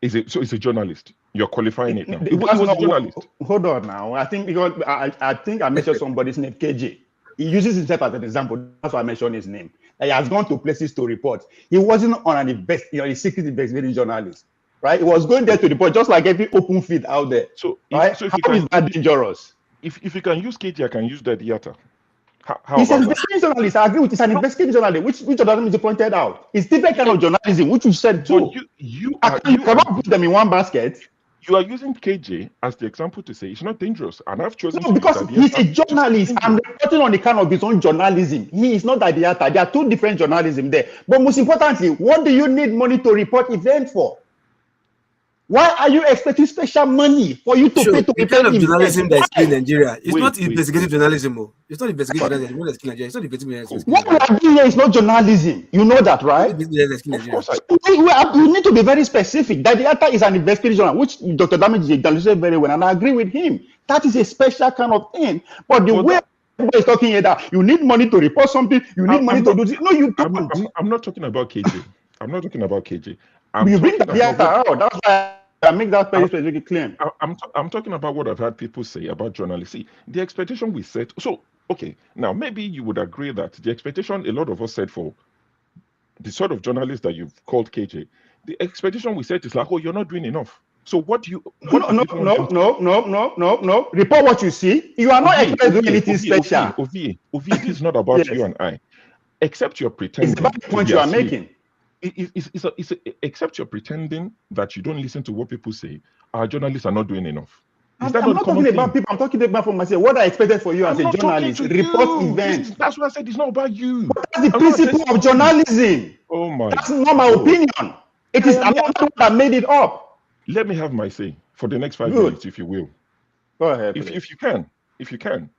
Is it? So it's a journalist. You're qualifying it now. He was a journalist. Hold on now. I think because I think I mentioned somebody's name, KJ. He uses himself as an example. That's why I mentioned his name. He has gone to places to report. He wasn't on a secret investigative journalist, right? He was going there to report, just like every open feed out there. So, right? So if how is that dangerous? If you can use KJ, I can use Dadeyata. He's an investigative journalist. I agree with. He's an investigative journalist, which journalism you pointed out. It's different kind of journalism, which you said too. You cannot put them in one basket. You are using KJ as the example to say it's not dangerous, and I've chosen no, because he's a journalist. I'm reporting on the kind of his own journalism. He is not Dadeyata. There are two different journalism there. But most importantly, what do you need money to report event for? Why are you expecting special money for you to pay to the kind of journalism that is in Nigeria? It's not investigative journalism. It's not investigative journalism. It's not investigative journalism. What we are doing here is not journalism. You know that, right? You need to be very specific. Dadeyata is an investigative journalist, which Dr. Damage said very well, and I agree with him. That is a special kind of thing. But the way everybody is talking here, that you need money to report something, you need money to do this. No, you don't. I'm not talking about KJ. I'm not talking about KJ. You bring Dadeyata out. That's why I make that very specific claim. I'm talking about what I've heard people say about journalists. See, the expectation we set. So, okay, now maybe you would agree that the expectation a lot of us set for the sort of journalist that you've called KJ, the expectation we set is like, oh, you're not doing enough. So what do you? No. Report what you see. You are not expecting anything special. Ovie, this is not about you and I. Except you're pretending. It's about the point you are making. Except you're pretending that you don't listen to what people say, our journalists are not doing enough. I'm not talking about people. I'm talking about for myself. What I expected for you as a journalist, report events. That's what I said. It's not about you. But that's the principle of journalism. Oh my! That's not my opinion. It is another one that made it up. Let me have my say for the next 5 minutes, if you will. Go ahead. If you can. I can.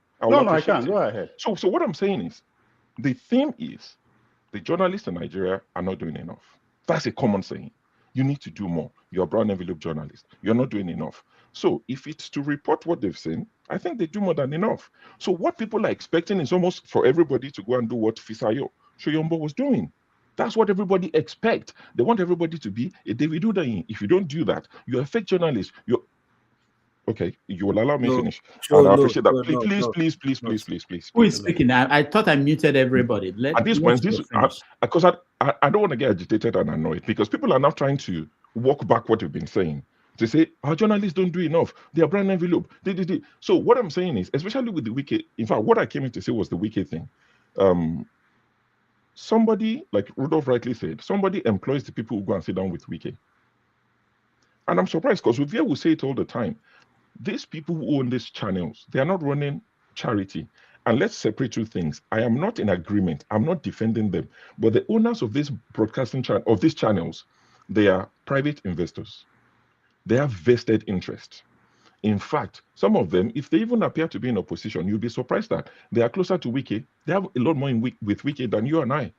Go ahead. So what I'm saying is, the theme is, the journalists in Nigeria are not doing enough. That's a common saying. You need to do more. You're a brown envelope journalist. You're not doing enough. So if it's to report what they've seen, I think they do more than enough. So what people are expecting is almost for everybody to go and do what Fisayo Shoyombo was doing. That's what everybody expects. They want everybody to be a David Udayin. If you don't do that, you're a fake journalist. Okay, you will allow me to finish. And I appreciate that. Please. Who is speaking? I thought I muted everybody. At this point, because I don't want to get agitated and annoyed, because people are now trying to walk back what you've been saying. They say, our journalists don't do enough. They are brand envelope. So what I'm saying is, especially with the Wiki, in fact, what I came in to say was the Wiki thing. Somebody, like Rudolph rightly said, somebody employs the people who go and sit down with Wiki. And I'm surprised, because Uvia will say it all the time. These people who own these channels, they are not running charity. And let's separate two things. I am not in agreement. I'm not defending them. But the owners of this broadcasting channel, of these channels, they are private investors. They have vested interest. In fact, some of them, if they even appear to be in opposition, you'll be surprised that they are closer to Wiki. They have a lot more with Wiki than you and I.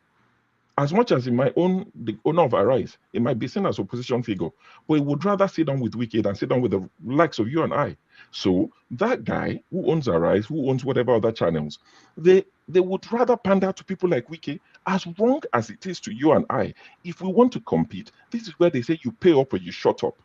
As much as the owner of Arise, it might be seen as opposition figure, but he would rather sit down with Wiki than sit down with the likes of you and I. So that guy who owns Arise, who owns whatever other channels, they would rather pander to people like Wiki, as wrong as it is to you and I. If we want to compete, this is where they say you pay up or you shut up.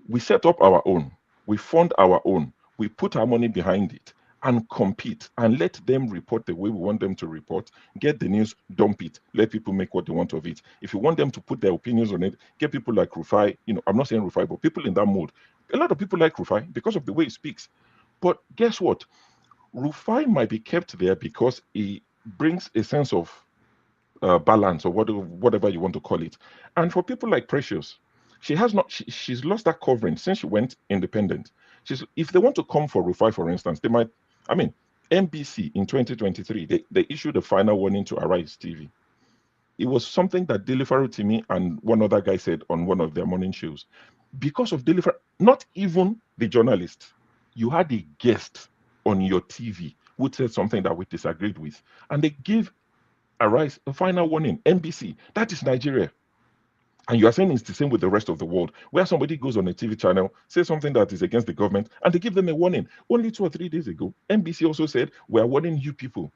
We set up our own, we fund our own, we put our money behind it, and compete and let them report the way we want them to report. Get the news, dump it, let people make what they want of it. If you want them to put their opinions on it, get people like Rufai. I'm not saying Rufai, but people in that mode. A lot of people like Rufai because of the way he speaks. But guess what? Rufai might be kept there because he brings a sense of balance, or whatever you want to call it. And for people like Precious, she's lost that covering since she went independent. If they want to come for Rufai, for instance, they might. NBC in 2023, they issued a final warning to Arise TV. It was something that Delivery to me and one other guy said on one of their morning shows. Because of Delivery, not even the journalist, you had a guest on your TV who said something that we disagreed with, and they gave Arise a final warning. NBC, that is Nigeria. And you are saying it's the same with the rest of the world, where somebody goes on a TV channel, says something that is against the government, and they give them a warning. Only 2 or 3 days ago, NBC also said, we are warning you people.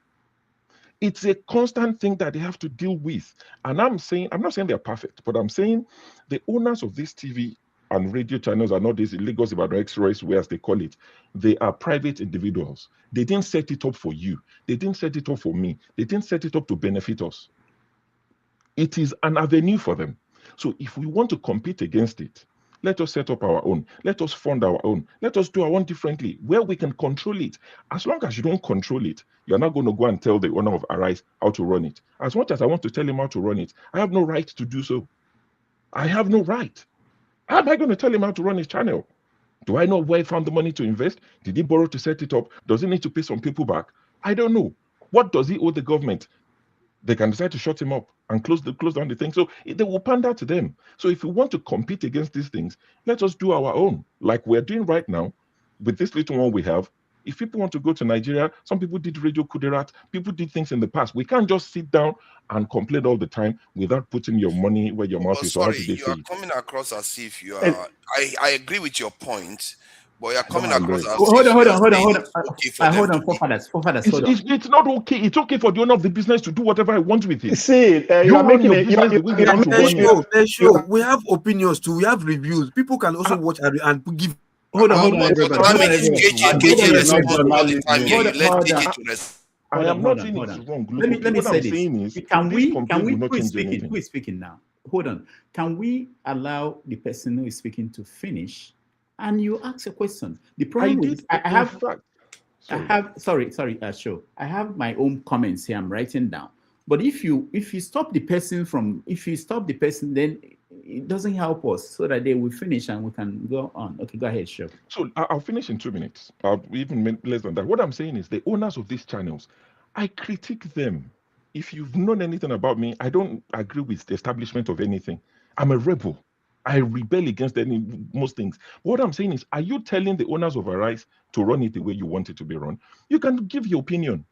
It's a constant thing that they have to deal with. And I'm not saying they're perfect, but I'm saying the owners of these TV and radio channels are not these Lagos Ibadan X-rays, as they call it. They are private individuals. They didn't set it up for you. They didn't set it up for me. They didn't set it up to benefit us. It is an avenue for them. So if we want to compete against it, let us set up our own. Let us fund our own. Let us do our own differently, where we can control it. As long as you don't control it, you're not going to go and tell the owner of Arise how to run it. As much as I want to tell him how to run it, I have no right to do so. I have no right. How am I going to tell him how to run his channel? Do I know where he found the money to invest? Did he borrow to set it up? Does he need to pay some people back? I don't know. What does he owe the government? They can decide to shut him up and close down the thing. So they will pander to them. So if we want to compete against these things, let us do our own, like we're doing right now with this little one we have. If people want to go to Nigeria, some people did Radio Kuderat, people did things in the past. We can't just sit down and complain all the time without putting your money where your mouth is. Sorry, you are coming across as if you are. I agree with your point, but you're coming across as hold on. Hold on, forefathers. It's not okay. It's okay for the owner of the business to do whatever I want with it. See, you are making your business the way you want to run it. Sure. We have opinions too. We have reviews. People can also watch and give. Hold on, everybody. I am not saying it's wrong. Let me say this. Can we who is speaking now? Hold on. Can we allow the person who is speaking to finish? And you ask a question. The problem is I have my own comments here. I'm writing down. But if you stop the person, then it doesn't help us, so that they will finish and we can go on. Okay, go ahead, sure. So I'll finish in 2 minutes. I'll even less than that. What I'm saying is the owners of these channels, I critique them. If you've known anything about me, I don't agree with the establishment of anything. I'm a rebel. I rebel against most things. What I'm saying is, are you telling the owners of Arise to run it the way you want it to be run? You can give your opinion.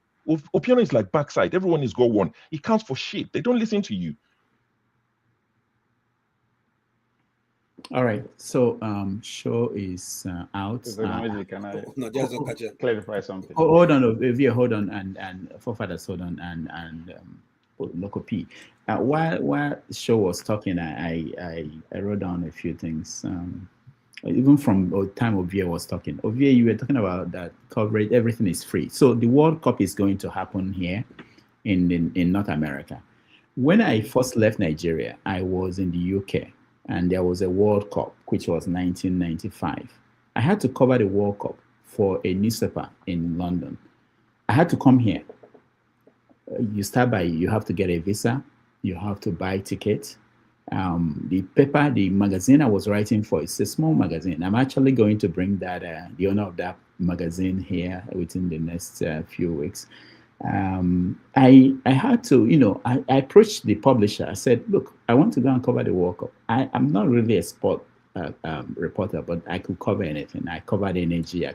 Opinion is like backside. Everyone is got one. It counts for shit. They don't listen to you. All right. So show is out. Can I just clarify something? Hold on, Ovia, hold on, and forefathers, hold on, and Loco P. While show was talking, I wrote down a few things. Even from the time Ovia was talking. Ovia, you were talking about that coverage. Everything is free. So the World Cup is going to happen here in North America. When I first left Nigeria, I was in the UK, and there was a World Cup, which was 1995. I had to cover the World Cup for a newspaper in London. I had to come here. You have to get a visa, you have to buy tickets. The paper, the magazine I was writing for, it's a small magazine. I'm actually going to bring that the owner of that magazine here within the next few weeks. I had to, I approached the publisher. I said, look, I want to go and cover the World Cup. I'm not really a sport reporter, but I could cover anything. I covered energy. I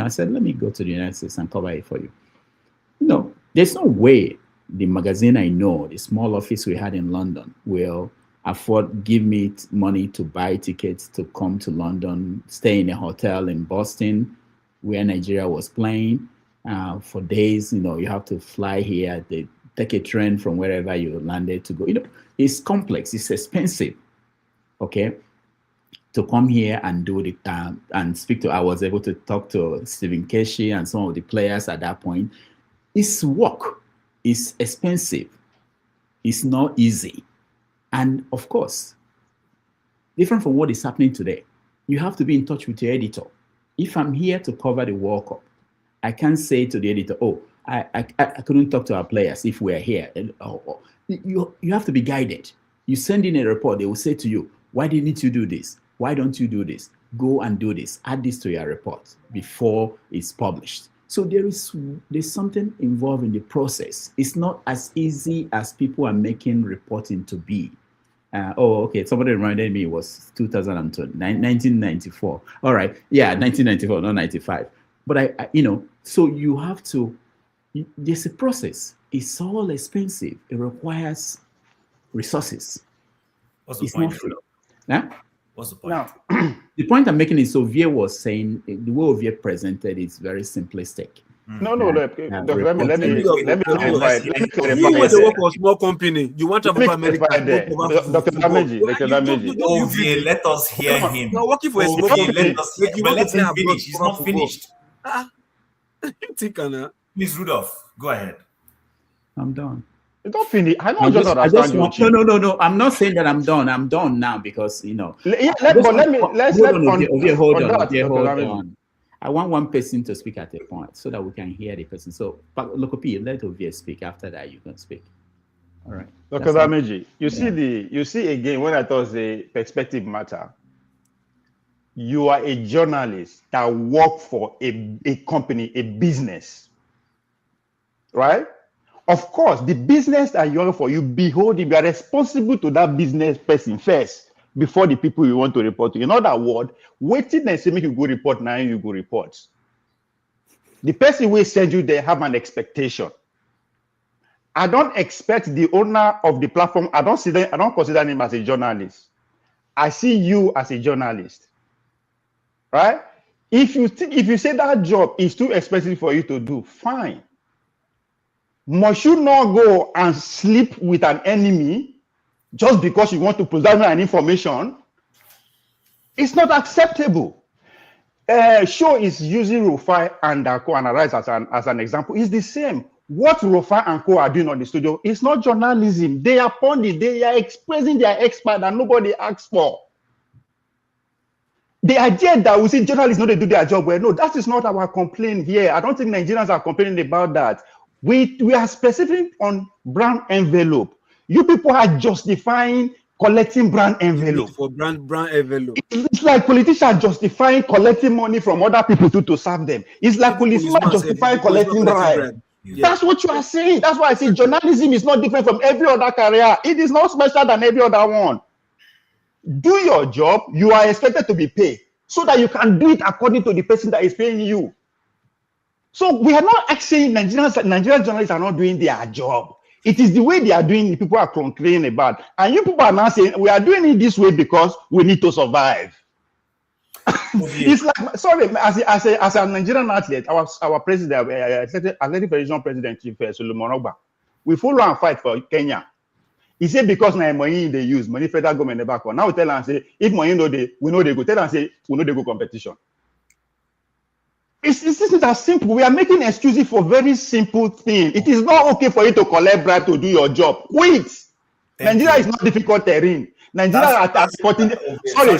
said, let me go to the United States and cover it for you. There's no way the magazine I know, the small office we had in London, will give me money to buy tickets to come to London, stay in a hotel in Boston where Nigeria was playing for days. You have to fly here, they take a train from wherever you landed to go. It's complex, it's expensive, okay, to come here and do the and speak to. I was able to talk to Stephen Keshi and some of the players at that point. It's work, it's expensive, it's not easy. And of course, different from what is happening today, you have to be in touch with your editor. If I'm here to cover the World Cup, I can't say to the editor, oh, I couldn't talk to our players if we're here. You have to be guided. You send in a report, they will say to you, why didn't you do this? Why don't you do this? Go and do this. Add this to your report before it's published. So there's something involved in the process. It's not as easy as people are making reporting to be. Okay, somebody reminded me it was 1994. All right, yeah, 1994, not 95. But so you have to, there's a process. It's all expensive. It requires resources. What's the It's point? not free. Huh? What's the point? The point I'm making is Ovie was saying the way Ovie presented is very simplistic. No, let me clarify. You want to work for a small company. You want to work for America. Dr. Dameji. Ovie, let us hear him. You're working for a small company. Let him finish. He's not finished. You think, Anna? Please, Rudolph, go ahead. I'm done. You don't finish. I just want. No. I'm not saying that I'm done. I'm done now because let's hold on. I want one person to speak at a point so that we can hear the person. So, Lokopi, let Ovie speak. After that, you can speak. All right. Dr. Dameji, you see again when I thought the perspective matter. You are a journalist that work for a company, a business, right? Of course, the business that you work for, you are responsible to that business person first before the people you want to report to. In other words, waiting and say make you go report now, you go report. The person will send you there have an expectation. I don't expect the owner of the platform. I don't consider him as a journalist. I see you as a journalist, right? If you say that job is too expensive for you to do, fine. Must you not go and sleep with an enemy just because you want to preserve an information? It's not acceptable. Show is using Rufai and Co and Arise as an example. It's the same. What Rufai and Co are doing on the studio is not journalism. They are pundit. They are expressing their expert that nobody asked for. The idea that we see journalists know they do their job well, no, that is not our complaint here. I don't think Nigerians are complaining about that. We are specific on brown envelope. You people are justifying collecting brown envelope. For brown envelope. It's like politicians justifying collecting money from other people to serve them. It's like politicians justifying collecting bribe. Yeah. That's what you are saying. That's why I say journalism is not different from every other career. It is not special than every other one. Do your job, you are expected to be paid so that you can do it according to the person that is paying you. So we are not saying Nigerian journalists are not doing their job. It is the way they are doing it, people are complaining about. And you people are now saying we are doing it this way because we need to survive. It's like, sorry, as a Nigerian athlete, our president, Athletic Federation President Chief Solomon Ogba, we follow and fight for Kenya. He said because now money they use, money federal government never come. Now we tell and say, if money we know they go. Tell and say, we know they go competition. It's not that simple. We are making excuses for very simple things. It is not okay for you to collect bribe to do your job. Quit. Nigeria is not difficult terrain. Nigeria are supporting. Sorry.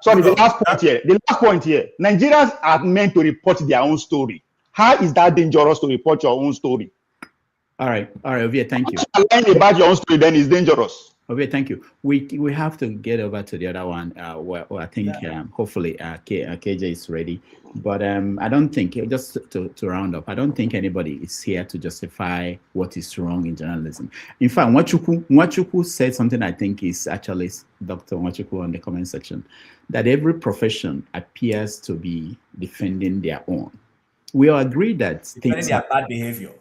The last point here. Nigerians are meant to report their own story. How is that dangerous to report your own story? All right, Ovie, thank you. Lying about your own story then is dangerous. Ovie, thank you. We have to get over to the other one. Where I think hopefully KJ is ready. But I don't think, just to round up, I don't think anybody is here to justify what is wrong in journalism. In fact, Nwachukwu said something I think is actually Dr. Nwachukwu on the comment section, that every profession appears to be defending their own. We all agree that defending their bad behavior.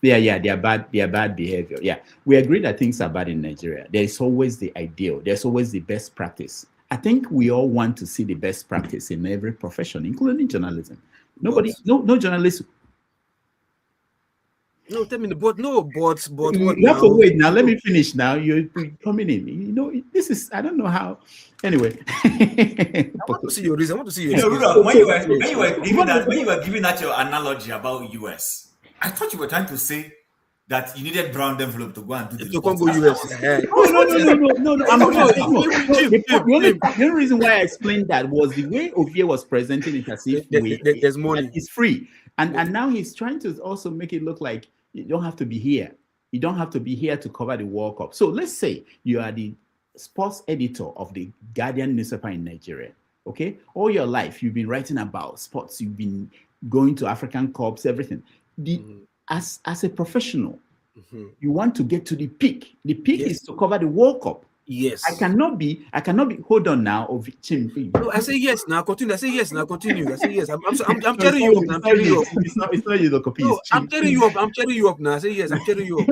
Yeah, they are bad behavior. Yeah, we agree that things are bad in Nigeria. There is always the ideal. There's always the best practice. I think we all want to see the best practice in every profession, including journalism. No journalist. No, tell me, but what You have now? to wait now. Let me finish now. You're coming in. You know, this is, I don't know how. Anyway. I want to see your reason. I want to see your You know, reason. Rudolph, when you were giving that your analogy about US, I thought you were trying to say that you needed brown envelope to go and do the report. Congo US. No. The only reason why I explained that was the way Ovie was presenting it as if there's money. It's free. And now he's trying to also make it look like you don't have to be here. You don't have to be here to cover the World Cup. So let's say you are the sports editor of the Guardian newspaper in Nigeria. Okay, all your life you've been writing about sports. You've been going to African Cups, everything. As a professional, you want to get to the peak. The peak is to cover the World Cup. Yes. I cannot be. Hold on now. No, I say yes now. Continue. I say yes now. Continue. I say yes. I'm cheering you up. I'm cheering you up. It's not you, Lokopi. No, I'm cheering you up. I'm cheering you up now. I say yes. I'm cheering you up.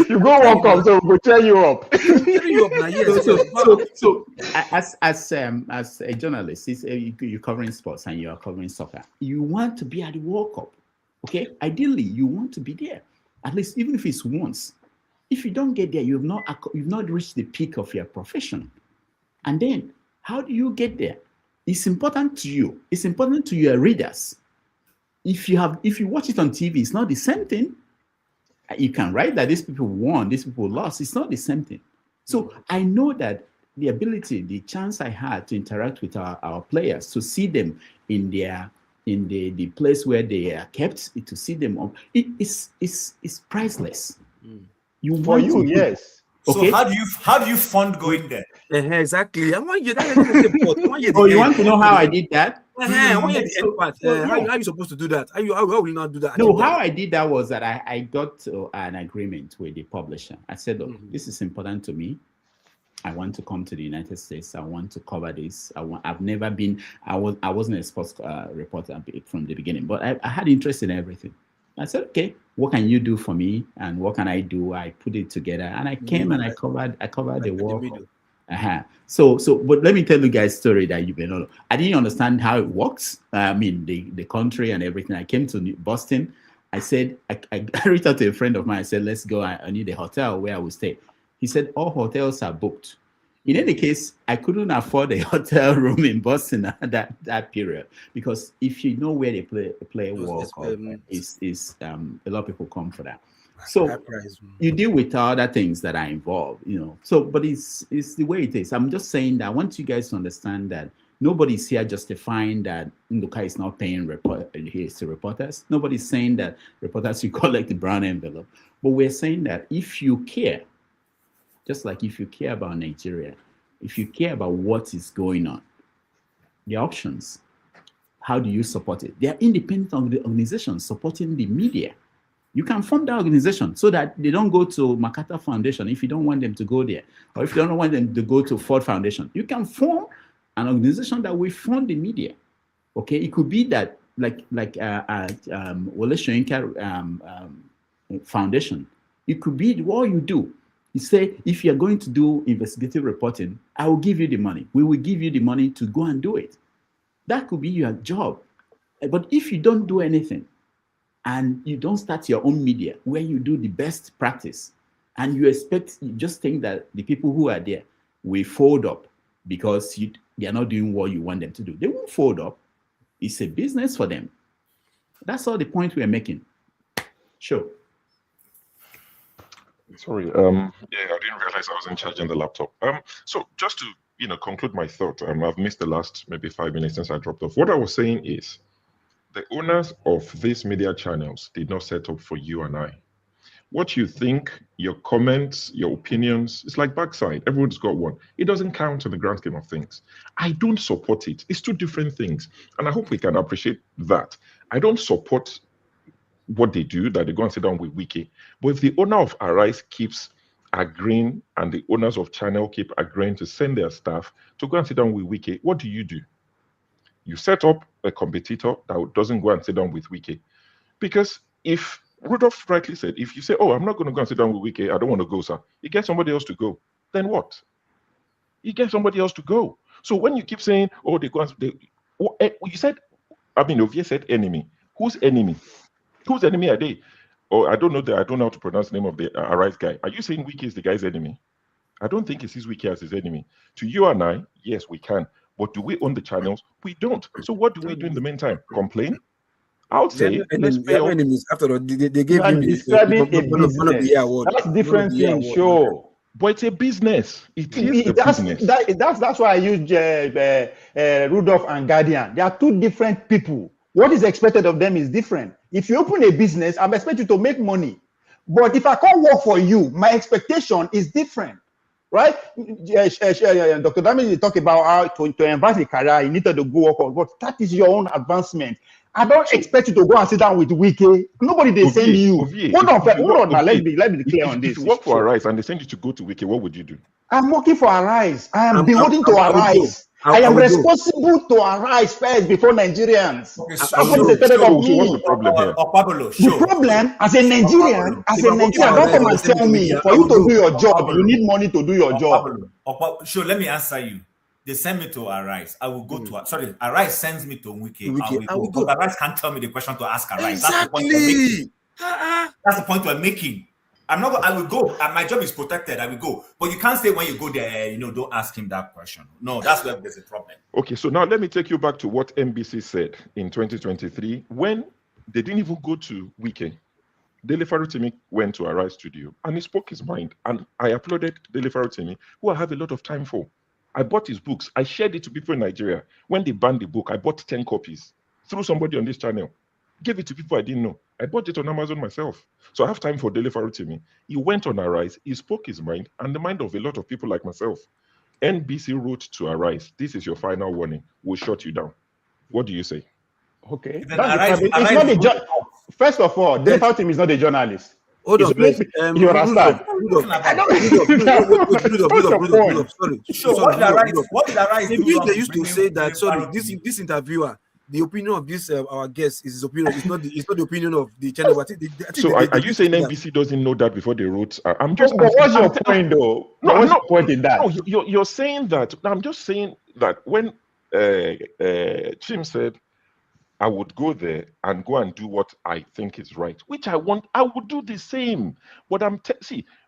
You go walk up, so we'll cheer you up. I'm cheering you up now. Yes. So as a journalist, you're covering sports and you are covering soccer. You want to be at the World Cup. Okay. Ideally, you want to be there. At least, even if it's once. If you don't get there, you've not reached the peak of your profession. And then, how do you get there? It's important to you. It's important to your readers. If you watch it on TV, it's not the same thing. You can write that these people won, these people lost. It's not the same thing. So I know that the chance I had to interact with our players, to see them in the place where they are kept, to see them, it's priceless. For you, yes. Okay. So how do you fund going there? Exactly. I want you that. You want to know how I did that? How are you supposed to do that? How will you not do that? No, how I did that was that I got an agreement with the publisher. I said, look, this is important to me. I want to come to the United States. I want to cover this. I've never been. I wasn't a sports reporter from the beginning, but I had interest in everything. I said, okay, what can you do for me? And what can I do? I put it together and I came and I covered the World Cup. So, but let me tell you guys a story that you may not know. I didn't understand how it works. I mean, the country and everything. I came to Boston. I said, I reached out to a friend of mine. I said, let's go. I need a hotel where I will stay. He said, all hotels are booked. In any case, I couldn't afford a hotel room in Boston at that period, because if you know where they play World Cup, a lot of people come for that. So you deal with other things that are involved, you know. So, but it's the way it is. I'm just saying that I want you guys to understand that nobody's here justifying that Nduka is not paying his reporters. Nobody's saying that reporters should collect the brown envelope. But we're saying that if you care, just like if you care about Nigeria, if you care about what is going on, the options, how do you support it? They are independent organizations supporting the media. You can form that organization so that they don't go to MacArthur Foundation if you don't want them to go there, or if you don't want them to go to Ford Foundation. You can form an organization that will fund the media. Okay, it could be that like Wole Soyinka Foundation. It could be what you do. You say, if you're going to do investigative reporting, I will give you the money. We will give you the money to go and do it. That could be your job. But if you don't do anything and you don't start your own media where you do the best practice, and you just think that the people who are there will fold up because they are not doing what you want them to do. They won't fold up. It's a business for them. That's all the point we're making. Sure. Sorry. I didn't realize I wasn't charging the laptop. So just to conclude my thought, I've missed the last maybe 5 minutes since I dropped off. What I was saying is, the owners of these media channels did not set up for you and I. What you think, your comments, your opinions, it's like backside. Everyone's got one. It doesn't count in the grand scheme of things. I don't support it. It's two different things. And I hope we can appreciate that. I don't support what they do, that they go and sit down with Wiki. But if the owner of Arise keeps agreeing and the owners of Channel keep agreeing to send their staff to go and sit down with Wiki, what do? You set up a competitor that doesn't go and sit down with Wiki. Because if Rudolph rightly said, if you say, oh, I'm not going to go and sit down with Wike, I don't want to go, sir. You get somebody else to go. Then what? You get somebody else to go. So when you keep saying, oh, they go and you said, Ovie said enemy. Whose enemy? Whose enemy are they? Or I don't know how to pronounce the name of the Arise guy. Are you saying Wike is the guy's enemy? I don't think he sees Wike as his enemy. To you and I, yes, we can. But do we own the channels? We don't. So what do we do in the meantime? Complain? I would say let's pay off. Enemies. After all, they gave him describing a one of the business. award. That's different thing, sure. But it's a business. It is a business. That's why I use Rudolph and Guardian. They are two different people. What is expected of them is different. If you open a business, I'm expecting you to make money. But if I can't work for you, my expectation is different, right? Dr. Damini talk about how to advance a career, you need to go work on, but that is your own advancement. I don't expect you to go and sit down with Wike. Nobody they send you. Hold on. Now, let me be clear on this. If you work for Arise and they send you to go to Wike, what would you do? I'm working for Arise. I am beholden to Arise. I am responsible to Arise first before Nigerians. That's what is expected of me. What's the problem here? The problem, as a Nigerian, don't come and tell me for you to do your job, you need money to do your job. Sure, let me answer you. They send me to Arise. I will go to Arise sends me to Wike. I will go. But Arise can't tell me the question to ask Arise. Exactly. That's the point we're making. I'm not. I will go. My job is protected. I will go. But you can't say when you go there, don't ask him that question. No, that's where there's a problem. Okay, so now let me take you back to what NBC said in 2023 when they didn't even go to Wike. Dele Farutimi went to Arise Studio and he spoke his mind. And I applauded Dele Farutimi, who I have a lot of time for. I bought his books. I shared it to people in Nigeria. When they banned the book, I bought 10 copies through somebody on this channel. Gave it to people I didn't know. I bought it on Amazon myself. So I have time for Dele Farutimi. He went on Arise. He spoke his mind and the mind of a lot of people like myself. NBC wrote to Arise, this is your final warning. We'll shut you down. What do you say? Okay. First of all, Dele Farutimi is not a journalist. Hold on, please. You understand? What did Arise do? They used to say that, this interviewer, the opinion of this our guest is his opinion. It's not the opinion of the channel. Are you saying NBC doesn't know that before they wrote? I'm just. But what's your point, though? What's your point in that? No, you're saying that. I'm just saying that when Chim said, I would go there and go and do what I think is right, which I want. I would do the same. But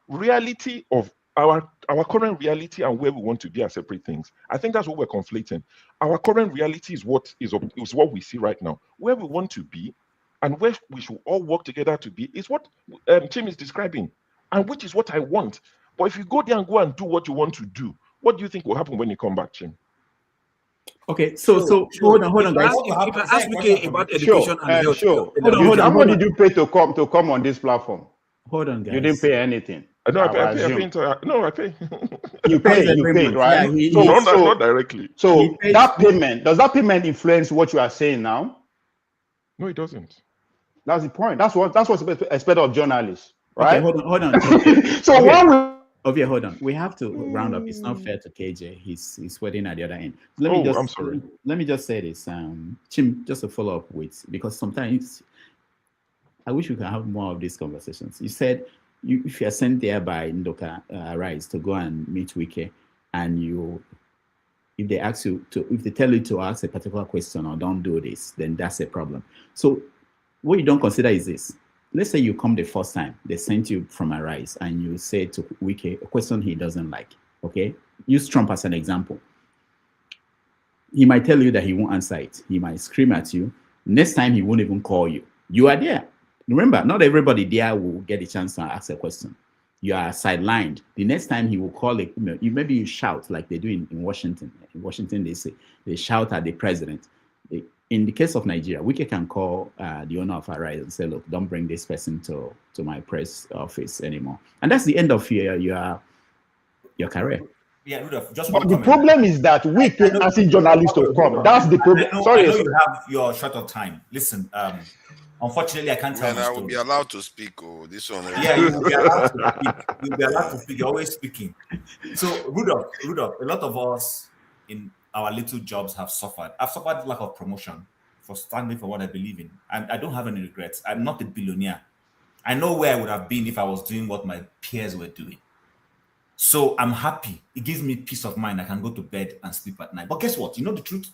reality of our current reality and where we want to be are separate things. I think that's what we're conflating. Our current reality is what we see right now. Where we want to be and where we should all work together to be is what Tim is describing, and which is what I want. But if you go there and go and do what you want to do, what do you think will happen when you come back, Tim? Okay, so hold on, guys. If I ask Wike about education and health, hold on. How much did you pay to come on this platform? Hold on, guys. You didn't pay anything. No, I pay. You paid, right? Not directly. So does that payment influence what you are saying now? No, it doesn't. That's the point. That's what's expected of journalists, right? Okay, hold on. So hold on. We have to round up. It's not fair to KJ. He's sweating at the other end. I'm sorry. Let me just say this, Chim, just to follow up with, because sometimes I wish we could have more of these conversations. You said if you're sent there by Ndoka Rise to go and meet Wike, and if they tell you to ask a particular question or don't do this, then that's a problem. So what you don't consider is this. Let's say you come the first time, they sent you from Arise, and you say to Wike a question he doesn't like, okay? Use Trump as an example. He might tell you that he won't answer it. He might scream at you. Next time, he won't even call you. You are there. Remember, not everybody there will get a chance to ask a question. You are sidelined. The next time he will call it, maybe you shout like they do in Washington. In Washington, they shout at the president. In the case of Nigeria, Wike can call the owner of Arise and say, look, don't bring this person to my press office anymore. And that's the end of your career. Yeah, Rudolph, just but the problem is that Wike asking journalists to come. That's the problem. I know you have your short of time. Listen, unfortunately, I can't tell you. I will be allowed to speak. This one. Yeah, you will be allowed to speak. You'll be allowed to speak. You're always speaking. So, Rudolph, a lot of us in our little jobs have suffered. I've suffered lack of promotion for standing for what I believe in. And I don't have any regrets. I'm not a billionaire. I know where I would have been if I was doing what my peers were doing. So I'm happy. It gives me peace of mind. I can go to bed and sleep at night. But guess what? You know the truth?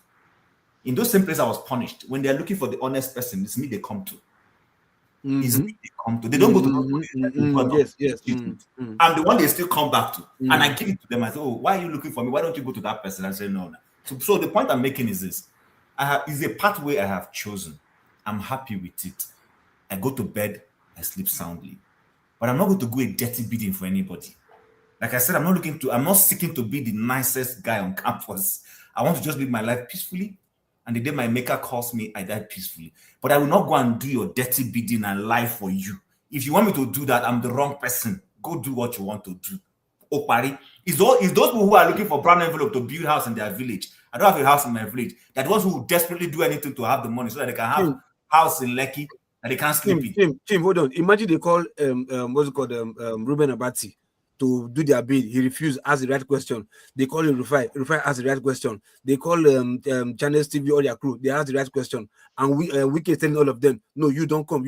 In those same places I was punished, when they're looking for the honest person, it's me they come to. It's me they come to. They don't go to those places. I'm the one they still come back to. And I give it to them. I say, oh, why are you looking for me? Why don't you go to that person? I say, no. So the point I'm making is this. Is a pathway I have chosen. I'm happy with it. I go to bed, I sleep soundly. But I'm not going to go a dirty bidding for anybody. Like I said, I'm not seeking to be the nicest guy on campus. I want to just live my life peacefully. And the day my maker calls me, I die peacefully. But I will not go and do your dirty bidding and lie for you. If you want me to do that, I'm the wrong person. Go do what you want to do. Opari. It's those people who are looking for brown envelope to build house in their village. I don't have a house in my village. They're the ones who desperately do anything to have the money so that they can have house in Lekki and they can't sleep in. Tim, hold on. Imagine they call what's it called Ruben Abati to do their bid. He refused, ask the right question. They call him Rufai ask the right question. They call Channels TV or their crew. They ask the right question. And we can tell all of them, no, you don't come.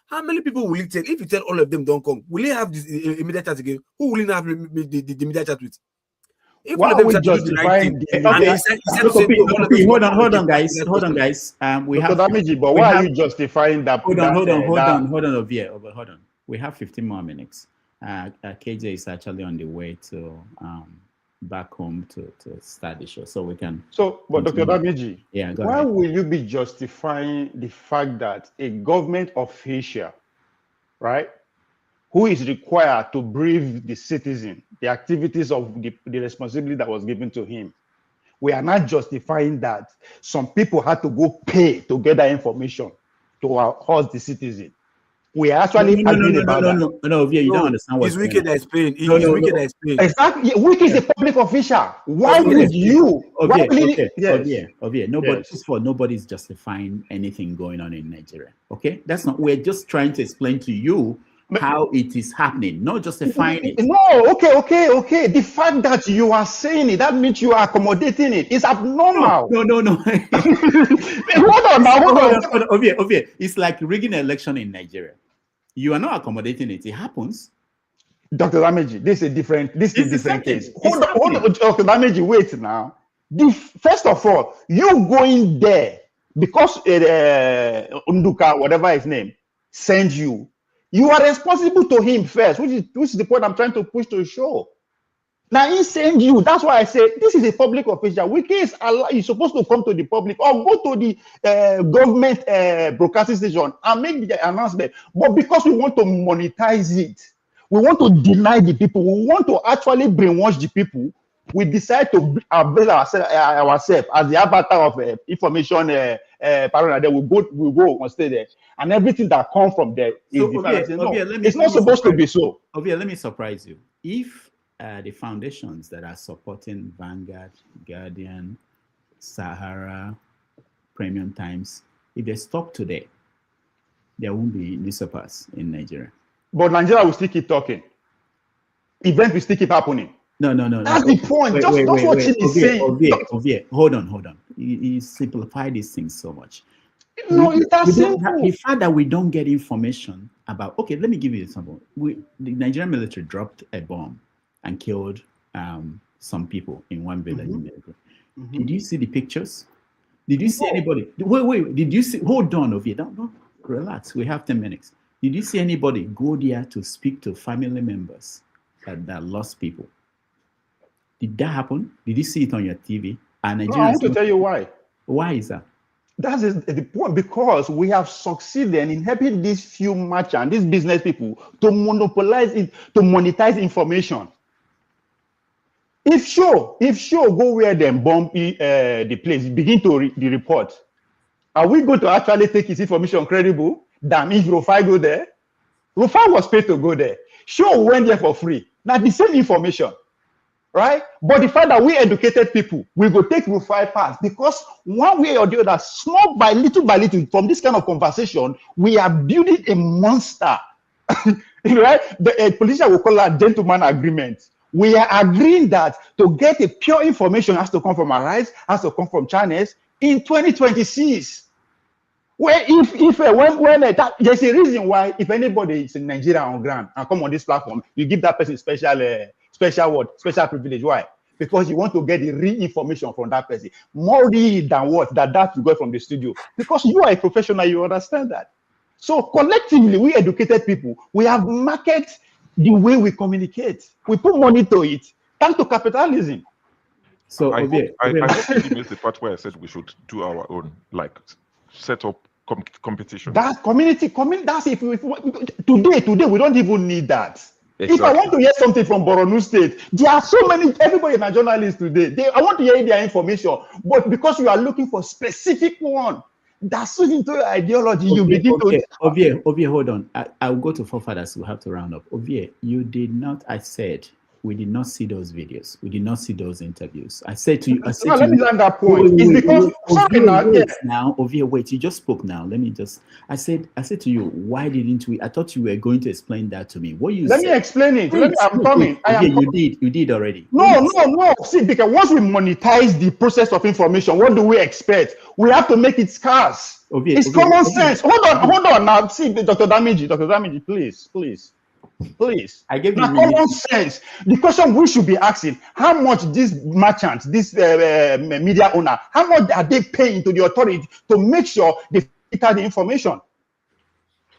How many people will you tell? If you tell all of them don't come, will he have this immediate chat again? Who will he have the immediate chat with? If why are we justifying hold on, guys. We have Damiji, but why are you justifying that? Hold on. We have 15 more minutes. KJ is actually on the way to back home to start the show, so we can. So, but Dr. Damiji, why will you be justifying the fact that a government official, right, who is required to brief the citizen, the activities of the responsibility that was given to him, we are not justifying that some people had to go pay to get that information to house the citizen. We are actually arguing about that. No, you don't understand what it's wicked as pain. Exactly. Wiki is a public official. Why would you? Nobody's justifying anything going on in Nigeria. Okay, that's not. We're just trying to explain to you how it is happening, not justifying it. No, okay. The fact that you are saying it, that means you are accommodating it. It's abnormal. No. Hold on. Ovie. It's like rigging an election in Nigeria. You are not accommodating it. It happens. Dr. Damiji, this is a different case. Hold on, Dr. Damiji, wait now. First of all, you going there because Unduka, whatever his name, sends you. You are responsible to him first, which is the point I'm trying to push to show. Now he sent you. That's why I say this is a public official. Which is you're supposed to come to the public or go to the government broadcasting station and make the announcement. But because we want to monetize it, we want to deny the people, we want to actually brainwash the people, we decide to avail ourselves as the avatar of information paranoia. We'll go and stay there. And everything that comes from there is it's not supposed to be so. Let me surprise you. If the foundations that are supporting Vanguard, Guardian, Sahara, Premium Times, if they stop today, there won't be newspapers in Nigeria. But Nigeria will still keep talking. Events will still keep happening. No. That's the point. Just what he's saying. Ovie, hold on. You simplify these things so much. No, it's that simple. The fact that we don't get information about, okay, let me give you an example. The Nigerian military dropped a bomb and killed some people in one village. Did you see the pictures? Did you see anybody? Wait. Did you see? Hold on, Ovie. Don't relax. We have 10 minutes. Did you see anybody go there to speak to family members that lost people? Did that happen? Did you see it on your TV? And I want to tell you why. Why is that? That is the point, because we have succeeded in helping these few merchants, these business people, to monopolize it, to monetize information. If show go where them bomb the place, begin to the report, are we going to actually take his information credible than if Rufai go there? Rufai was paid to go there. Show went there for free. Now the same information. Right? But the fact that we educated people, we go take Rufai pass, because one way or the other, small by little, from this kind of conversation, we are building a monster. Right? The politician will call that gentleman agreement. We are agreeing that to get a pure information has to come from Arise, has to come from channels in 2026. Where there's a reason why if anybody is in Nigeria on ground and come on this platform, you give that person special privilege. Why? Because you want to get the real information from that person, more real than that you got from the studio. Because you are a professional, you understand that. So collectively, we educated people, we have marketed the way we communicate. We put money to it, thanks to capitalism. So I hope you missed the part where I said we should do our own, like set up competition. That's community. That's if today we don't even need that. Exactly. If I want to hear something from Borno State, there are so many. Everybody is a journalist today. I want to hear their information, but because you are looking for specific one that suits into your ideology, you begin to. Ovie, hold on. I'll go to forefathers. We have to round up. Ovie, you did not. I said. We did not see those videos. We did not see those interviews. I said to you, let me land that point. It's because Ovie, wait, you just spoke now. I said to you, why didn't we? I thought you were going to explain that to me. What you Let me explain it. I'm coming. You did already. No. See, because once we monetize the process of information, what do we expect? We have to make it scarce. It's common sense. Hold on now. See, Dr. Damiji, please. I gave you common sense. The question we should be asking: how much these merchants, this media owner, how much are they paying to the authority to make sure they filter the information?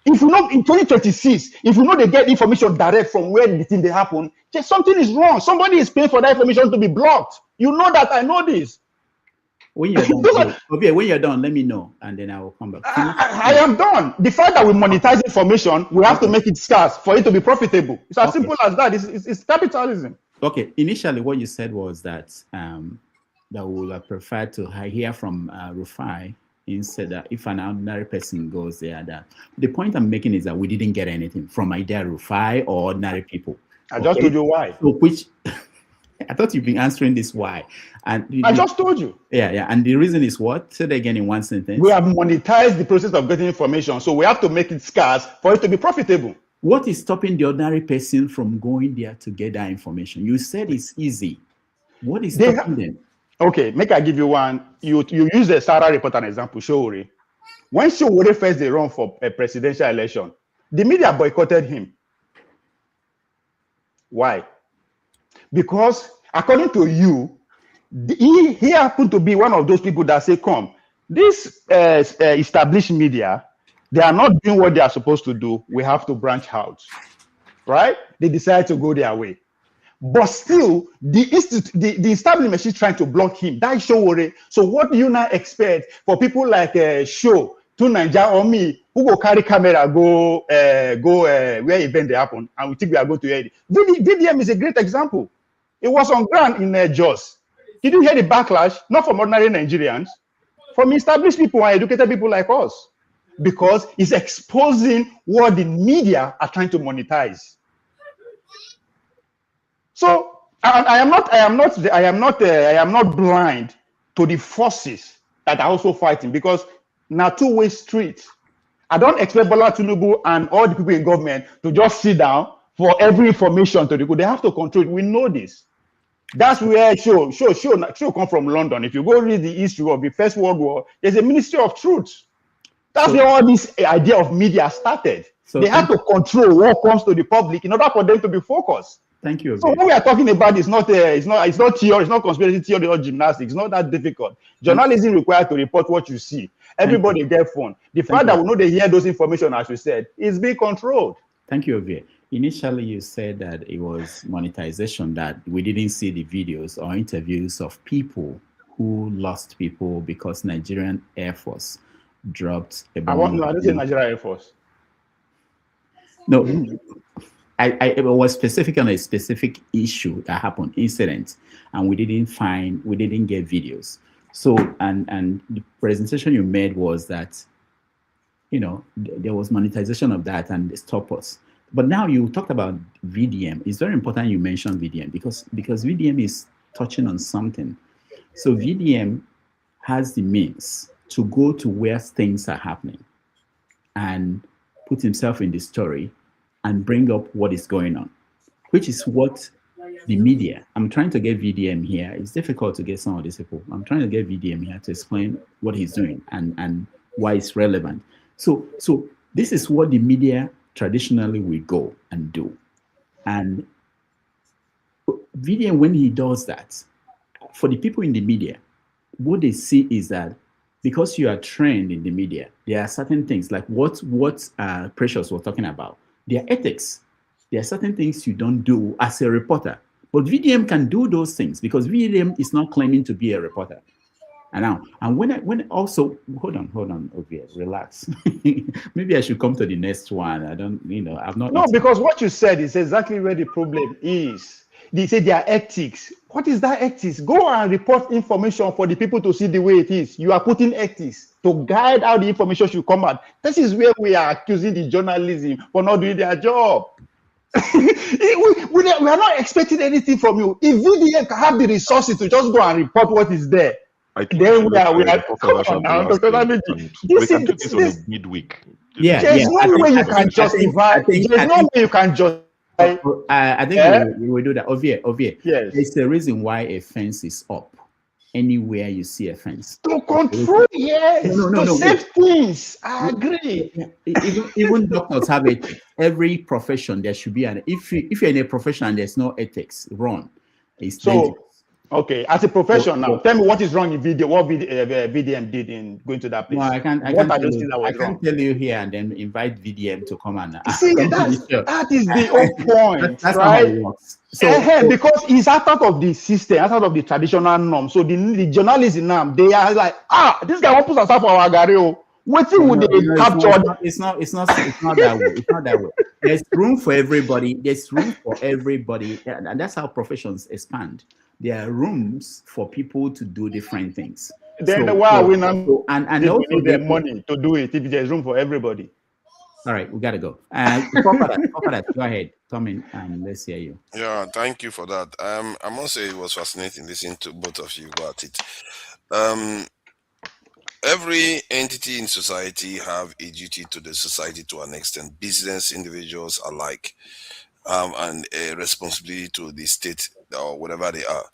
If you know in 2026, if you know they get information direct from where the thing they happen, something is wrong. Somebody is paying for that information to be blocked. You know that. I know this. When you're done, when you're done, let me know, and then I will come back. I am done. The fact that we monetize information, we have to make it scarce for it to be profitable. It's as simple as that. It's capitalism. Okay. Initially, what you said was that that we would have preferred to hear from Rufai instead that if an ordinary person goes there. That the point I'm making is that we didn't get anything from either Rufai or ordinary people. I just told you why. So which. I thought you've been answering this why. And I just told you. Yeah. And the reason is what? Say that again in one sentence. We have monetized the process of getting information, so we have to make it scarce for it to be profitable. What is stopping the ordinary person from going there to get that information? You said it's easy. What is stopping them? Okay, make I give you one. You use the Sarah report an example, Showore. When Showore first they run for a presidential election, the media boycotted him. Why? Because according to you, he happened to be one of those people that say, come, this established media, they are not doing what they are supposed to do. We have to branch out, right? They decide to go their way. But still, the establishment is trying to block him. That is Showore. So what do you now expect for people like Show, Tunanja or me, who go carry camera, go where event they happen, and we think we are going to hear it. VDM is a great example. It was on ground in Jos. Did you hear the backlash? Not from ordinary Nigerians, from established people and educated people like us, because it's exposing what the media are trying to monetize. So I am not blind to the forces that are also fighting, because now two-way street. I don't expect Bola Tinubu and all the people in government to just sit down for every information to the good. They have to control it. We know this. That's where show come from London. If you go read the history of the First World War, there's a Ministry of Truth. That's where all this idea of media started. So they have to control what comes to the public in order for them to be focused. Thank you. So what we are talking about is not theory, it's not conspiracy theory or gymnastics. It's not that difficult. Journalism required to report what you see. Everybody get phone. The fact that we know they hear those information, as you said, is being controlled. Thank you, Ovie. Initially, you said that it was monetization, that we didn't see the videos or interviews of people who lost people because Nigerian Air Force dropped a bomb. I didn't say Nigerian Air Force. No, I was specific on a specific issue that happened, incident, and we didn't get videos. So, and the presentation you made was that, there was monetization of that and they stopped us. But now you talked about VDM. It's very important you mention VDM because VDM is touching on something. So VDM has the means to go to where things are happening and put himself in the story and bring up what is going on, which is what the media. I'm trying to get VDM here. It's difficult to get some of these people. I'm trying to get VDM here to explain what he's doing and why it's relevant. So this is what the media traditionally will go and do. And VDM, when he does that, for the people in the media, what they see is that because you are trained in the media, there are certain things like what Precious was talking about. There are ethics. There are certain things you don't do as a reporter. But VDM can do those things because VDM is not claiming to be a reporter. And when also hold on, okay, relax. Maybe I should come to the next one. I've not. No, because what you said is exactly where the problem is. They say they are ethics. What is that ethics? Go and report information for the people to see the way it is. You are putting ethics to guide how the information should come out. This is where we are accusing the journalism for not doing their job. we are not expecting anything from you. If VDM can have the resources to just go and report what is there, then we are come on now, Dr. Lamidi. We can do this on a midweek. There's no way you can justify. There's no way you can justify. I think we will do that. Ovie. Yes. There's a reason why a fence is up anywhere you see a fence. To control, yes. No, to save things. I agree. Even doctors have it. Every profession there should be an. If you're in a profession and there's no ethics, run. It's dangerous. Okay, as a profession now, tell me what is wrong in what VDM did in going to that place. No, I can't tell you here and then invite VDM to come and see that is the whole point. That's right? How it works. Because he's out of the system, out of the traditional norm. So the journalists now, they are like, this guy won't put us up for our gari. What would they capture? It's not that way. It's not that way. There's room for everybody. And that's how professions expand. There are rooms for people to do different things. Then why are we not? And also need the money to do it if there's room for everybody. All right, we gotta go. Before that, go ahead, come in and let's hear you. Yeah, thank you for that. I must say it was fascinating listening to both of you go at it. Every entity in society have a duty to the society to an extent, business, individuals alike, and a responsibility to the state or whatever they are.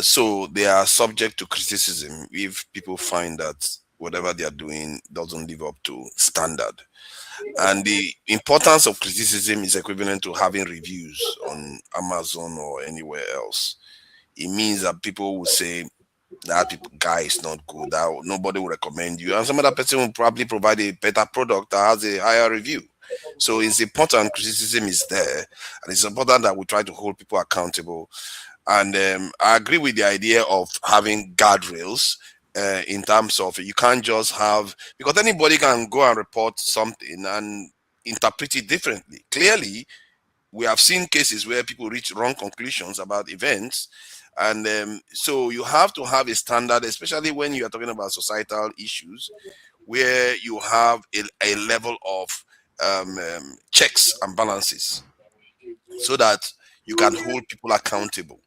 So they are subject to criticism if people find that whatever they are doing doesn't live up to standard. And the importance of criticism is equivalent to having reviews on Amazon or anywhere else. It means that people will say that guy is not good, that nobody will recommend you, and some other person will probably provide a better product that has a higher review. So it's important criticism is there, and it's important that we try to hold people accountable. And I agree with the idea of having guardrails in terms of you can't just have, because anybody can go and report something and interpret it differently. Clearly, we have seen cases where people reach wrong conclusions about events. And so you have to have a standard, especially when you are talking about societal issues, where you have a level of checks and balances so that you can hold people accountable.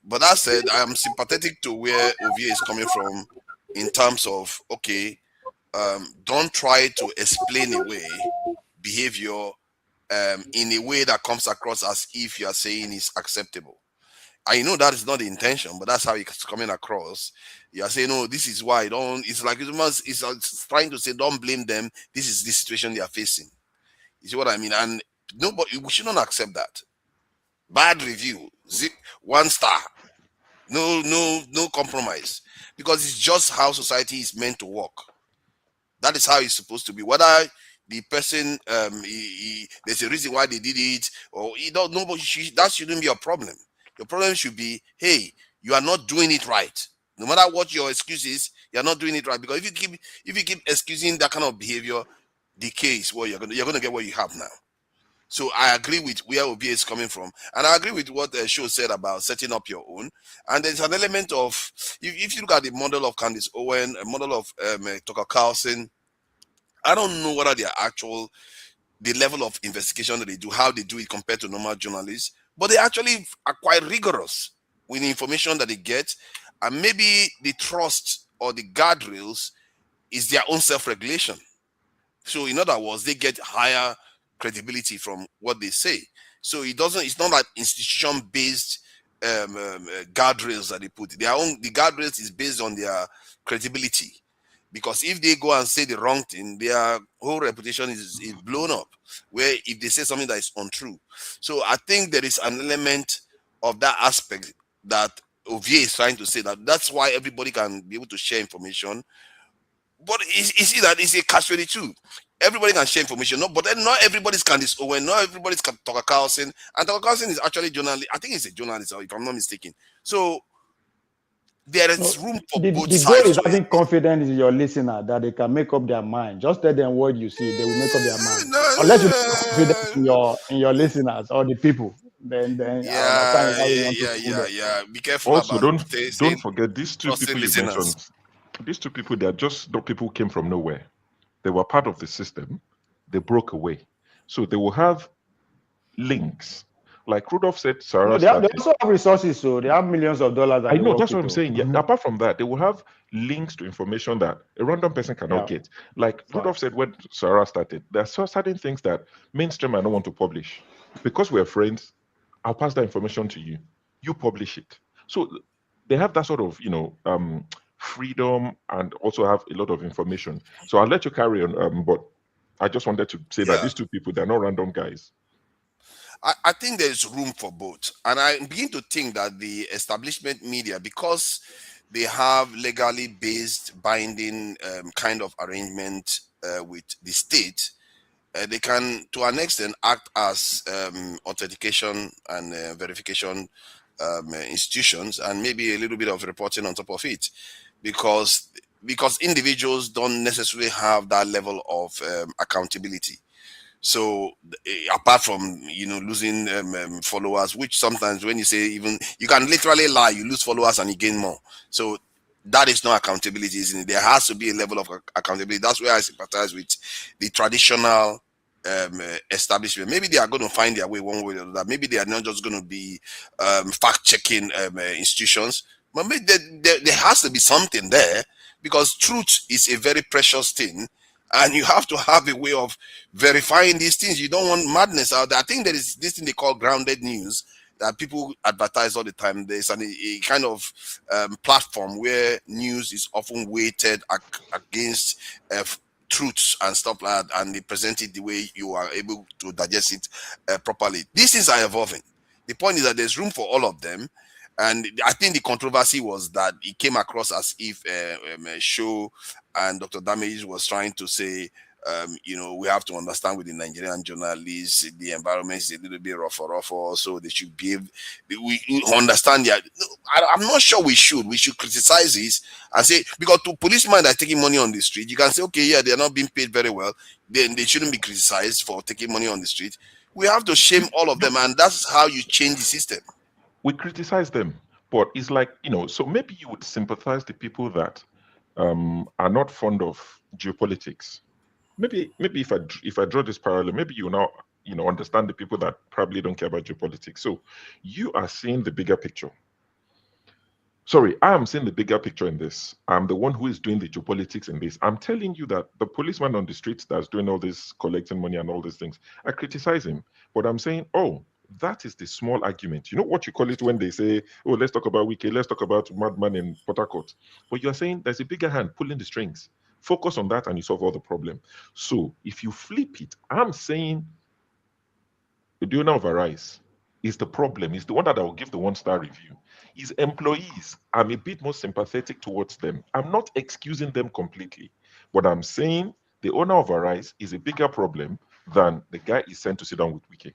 But that said, I am sympathetic to where Ovie is coming from in terms of, okay, don't try to explain away behavior in a way that comes across as if you are saying it's acceptable. I know that is not the intention, but that's how it's coming across. You are saying, no, this is why. It's like it's trying to say, don't blame them. This is the situation they are facing. You see what I mean? And nobody, we should not accept that. Bad review, 1 star, no compromise, because it's just how society is meant to work. That is how it's supposed to be. Whether the person, there's a reason why they did it, or you don't know, but that shouldn't be your problem. Your problem should be, hey, you are not doing it right. No matter what your excuse is, you are not doing it right. Because if you keep excusing that kind of behavior, the case where you're gonna get what you have now. So I agree with where Ovie is coming from, and I agree with what the show said about setting up your own. And there's an element of, if you look at the model of Candace Owen, a model of Tucker Carlson, I don't know whether the level of investigation that they do, how they do it compared to normal journalists, but they actually are quite rigorous with the information that they get, and maybe the trust or the guardrails is their own self-regulation. So in other words, they get higher credibility from what they say. So it's not like institution-based guardrails that they put. The guardrails is based on their credibility. Because if they go and say the wrong thing, their whole reputation is blown up. Where if they say something that is untrue. So I think there is an element of that aspect that Ovie is trying to say, that that's why everybody can be able to share information. But you see that it's a catch-22. Everybody can share information, but then not everybody's Candice Owen, not everybody's Tucker Carlson, and Tucker Carlson is actually journalist. I think he's a journalist, if I'm not mistaken. So there is room for both the sides. goal is having confidence in your listener that they can make up their mind. Just tell them what you see, they will make up their mind. Unless you have confidence in your listeners or the people, then I understand how you want to do that. Yeah. Be careful Also, about don't forget these two trusting people you listeners. mentioned. These two people, they are just not people who came from nowhere. They were part of the system. They broke away. So they will have links. Like Rudolph said, Sarah No, they also have resources, so they have millions of dollars. That I they know, work that's what with, I'm saying. Yeah, apart from that, they will have links to information that a random person cannot get. Like Rudolph said when Sarah started, there are certain things that mainstream I don't want to publish. Because we're friends, I'll pass that information to you. You publish it. So they have that sort of, freedom, and also have a lot of information. So I'll let you carry on. But I just wanted to say that these two people, they're not random guys. I think there's room for both. And I begin to think that the establishment media, because they have legally based binding kind of arrangement with the state, they can, to an extent, act as authentication and verification institutions, and maybe a little bit of reporting on top of it, because individuals don't necessarily have that level of accountability. So apart from losing followers, which sometimes when you say, even you can literally lie, you lose followers and you gain more. So that is not accountability, isn't it? There has to be a level of accountability. That's where I sympathize with the traditional establishment. Maybe they are going to find their way one way or another. Maybe they are not just going to be fact-checking institutions, but maybe there has to be something there, because truth is a very precious thing. And you have to have a way of verifying these things. You don't want madness out there. I think there is this thing they call grounded news that people advertise all the time. There's a kind of platform where news is often weighted against truths and stuff like that, and they present it the way you are able to digest it properly. These things are evolving. The point is that there's room for all of them. And I think the controversy was that it came across as if Show and Dr. Damage was trying to say, we have to understand with the Nigerian journalists, the environment is a little bit rougher, so they should be able, we understand that. I'm not sure we should. We should criticize this and say, because to policemen that are taking money on the street, you can say, okay, yeah, they're not being paid very well, then they shouldn't be criticized for taking money on the street. We have to shame all of them, and that's how you change the system. We criticize them, but it's like, so maybe you would sympathize the people that are not fond of geopolitics. Maybe if I draw this parallel, maybe you now understand the people that probably don't care about geopolitics. So you are seeing the bigger picture. Sorry, I am seeing the bigger picture in this. I'm the one who is doing the geopolitics in this. I'm telling you that the policeman on the streets that's doing all this, collecting money and all these things, I criticize him, but I'm saying, that is the small argument. You know what you call it when they say, let's talk about Wiki, let's talk about Madman in Port Harcourt. But you're saying there's a bigger hand pulling the strings. Focus on that and you solve all the problem. So if you flip it, I'm saying the owner of Arise is the problem. Is the one that I will give the 1-star review. His employees, I'm a bit more sympathetic towards them. I'm not excusing them completely. But I'm saying the owner of Arise is a bigger problem than the guy is sent to sit down with Wiki.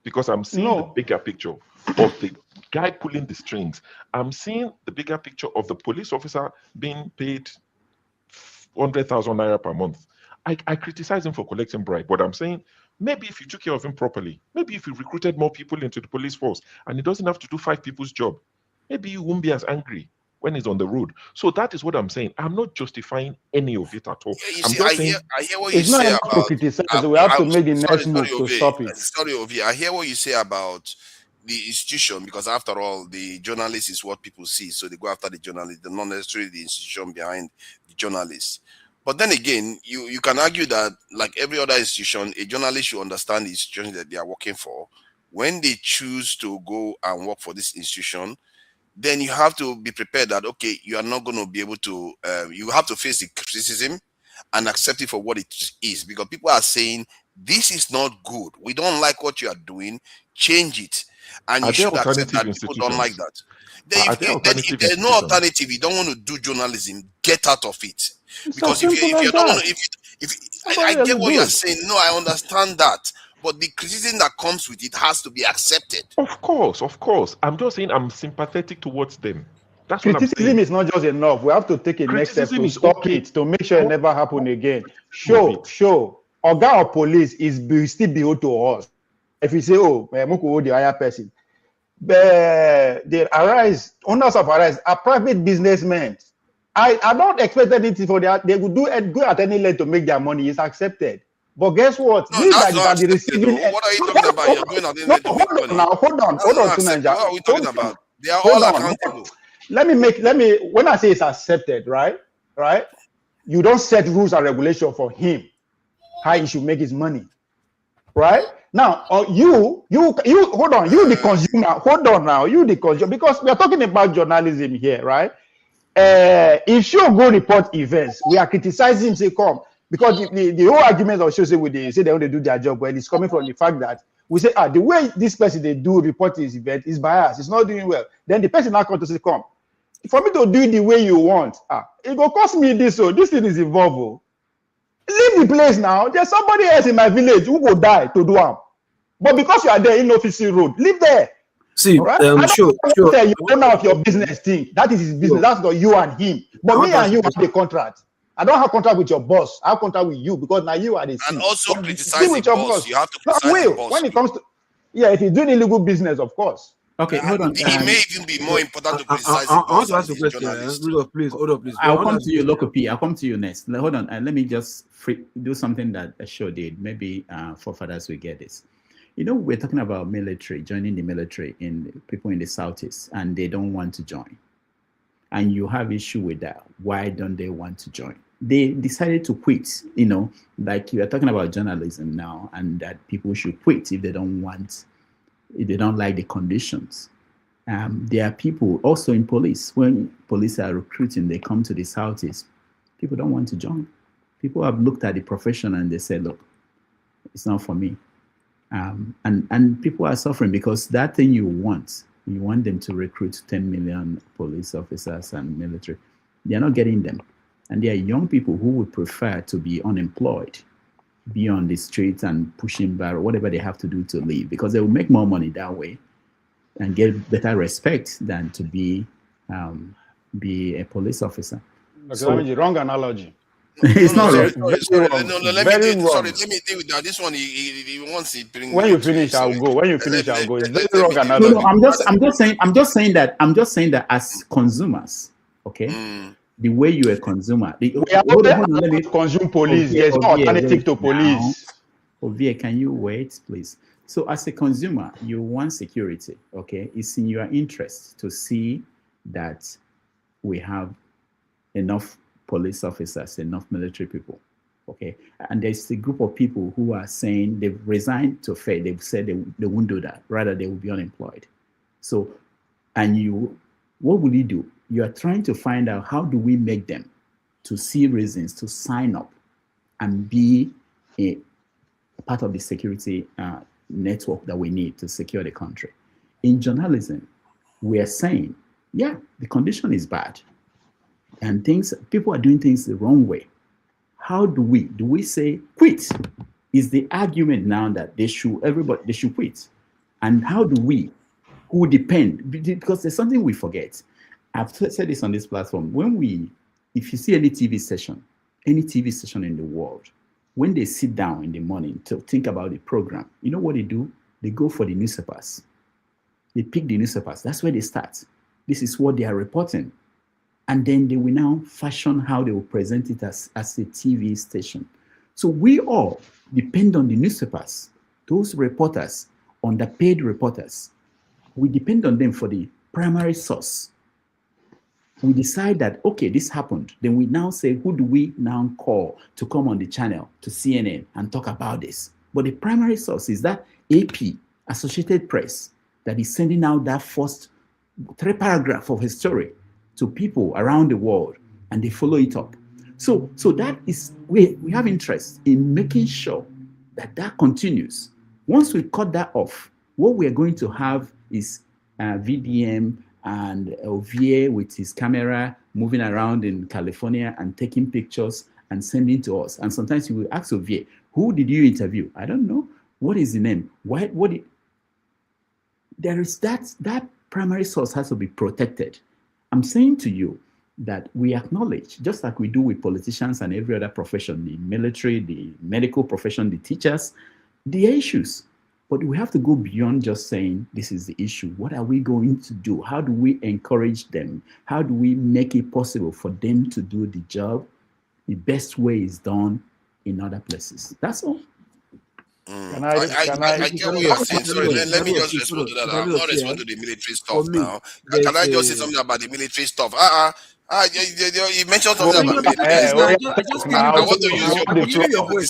Because I'm seeing the bigger picture of the guy pulling the strings. I'm seeing the bigger picture of the police officer being paid 100,000 naira per month. I criticize him for collecting bribe, but I'm saying maybe if you took care of him properly, maybe if you recruited more people into the police force and he doesn't have to do 5 people's job, maybe he won't be as angry when he's on the road. So that is what I'm saying. I'm not justifying any of it at all. I hear what you it's not say enough about. to criticize. We have to make the next move to stop it. Sorry, Ovi. I hear what you say about the institution, because after all, the journalist is what people see, so they go after the journalist, not necessarily the institution behind the journalist. But then again, you can argue that, like every other institution, a journalist should understand the institution that they are working for. When they choose to go and work for this institution, then you have to be prepared that, okay, you are not going to be able to, you have to face the criticism and accept it for what it is, because people are saying, this is not good. We don't like what you are doing. Change it. And Are you there should accept alternative that people don't like institutions? that. Then Are there if alternative there's no institutions? alternative, you don't want to do journalism, get out of it. It's Because as simple as if you don't want that. to, if I Somebody else get will what do you are it. saying. No, I understand that. But the criticism that comes with it has to be accepted. Of course. I'm just saying I'm sympathetic towards them. That's what I'm Criticism saying. is not just enough. We have to take a next step Criticism to is stop okay. it, to make sure it never happen again. Some of Show. Oga of police is still behold to us. If you say, oh, Muku, the higher person, owners of Arise are private businessmen. I don't expect anything for that. They would do go at any length to make their money. It's accepted. But guess what? No, We that's that not are the accepted. receiving What are you talking about? You're going out there to make money. hold on, That's not to accepted. Naija. What are we talking about? They are Hold all on. accountable. Let me when I say it's accepted, right? You don't set rules and regulation for him how he should make his money, right? Now, you hold on, you the consumer, hold on now, you the consumer, because we are talking about journalism here, right? If show go report events, we are criticizing say come because the whole argument of show say they want to do their job, well, it's coming from the fact that we say the way this person they do report his event is biased, it's not doing well. Then the person now comes to say come. For me to do it the way you want, it will cost me this. So this thing is involved. Leave the place now. There's somebody else in my village who will die to do it. But because you are there in official road, live there. See, right? I don't sure. tell you owner of your business thing. That is his business. That's not you and him. But me and you have the contract. I don't have contract with your boss. I have contract with you because now you are the And also but criticize the boss. You have to criticize the boss. When it comes to if you're doing illegal business, of course. Okay, hold on. It may even be more important to criticize I the boss want to than ask a the question. journalist. Rudolph, please, hold on, please. I'll come to you, Lokopi. I'll come to you next. Hold on, and let me just do something that a show did. Maybe forefathers will get this. You know, we're talking about military, joining the military in people in the Southeast, and they don't want to join. And you have issue with that. Why don't they want to join? They decided to quit, you know, like you are talking about journalism now, and that people should quit if they don't like the conditions. There are people also in police. When police are recruiting, they come to the Southeast. People don't want to join. People have looked at the profession and they say, look, it's not for me. And people are suffering because that thing you want them to recruit 10 million police officers and military. They're not getting them. And there are young people who would prefer to be unemployed, be on the streets and pushing barrel, whatever they have to do to live, because they will make more money that way and get better respect than to be a police officer. So, the wrong analogy. It's not let wrong. me deal with that. This one, he wants it. When you finish, I'll go. When you finish, I'll go. It's very wrong analogy. No, I'm just saying that as consumers, okay, the way you're a consumer, consume police. There's no alternative to police. Ovie, can you wait, please? So as a consumer, you want security, okay? It's in your interest to see that we have enough police officers, enough military people, okay? And there's a group of people who are saying they've resigned to faith. They've said they won't do that. Rather, they will be unemployed. So, what will you do? You are trying to find out how do we make them to see reasons to sign up and be a part of the security network that we need to secure the country. In journalism, we are saying, yeah, the condition is bad. And people are doing things the wrong way. How do we say quit? Is the argument now that they should quit? And how do we, who depend, because there's something we forget. I've said this on this platform. If you see any TV station in the world, when they sit down in the morning to think about the program, you know what they do? They go for the newspapers. They pick the newspapers. That's where they start. This is what they are reporting. And then they will now fashion how they will present it as a TV station. So we all depend on the newspapers, those reporters, underpaid reporters. We depend on them for the primary source. We decide that, okay, this happened. Then we now say, who do we now call to come on the channel, to CNN, and talk about this? But the primary source is that AP, Associated Press, that is sending out that first 3 paragraphs of a story to people around the world, and they follow it up. So that is, we have interest in making sure that that continues. Once we cut that off, what we are going to have is VDM and Ovier with his camera moving around in California and taking pictures and sending to us. And sometimes you will ask Ovier, who did you interview? I don't know. What is the name? There is that primary source has to be protected. I'm saying to you that we acknowledge, just like we do with politicians and every other profession, the military, the medical profession, the teachers, the issues. But we have to go beyond just saying this is the issue. What are we going to do? How do we encourage them? How do we make it possible for them to do the job the best way is done in other places? That's all. I get what you're saying. Sorry, let me just respond to that. I'm not responding to the military stuff now. Can I just say something about the military stuff? You mentioned something about military. I want to use your voice.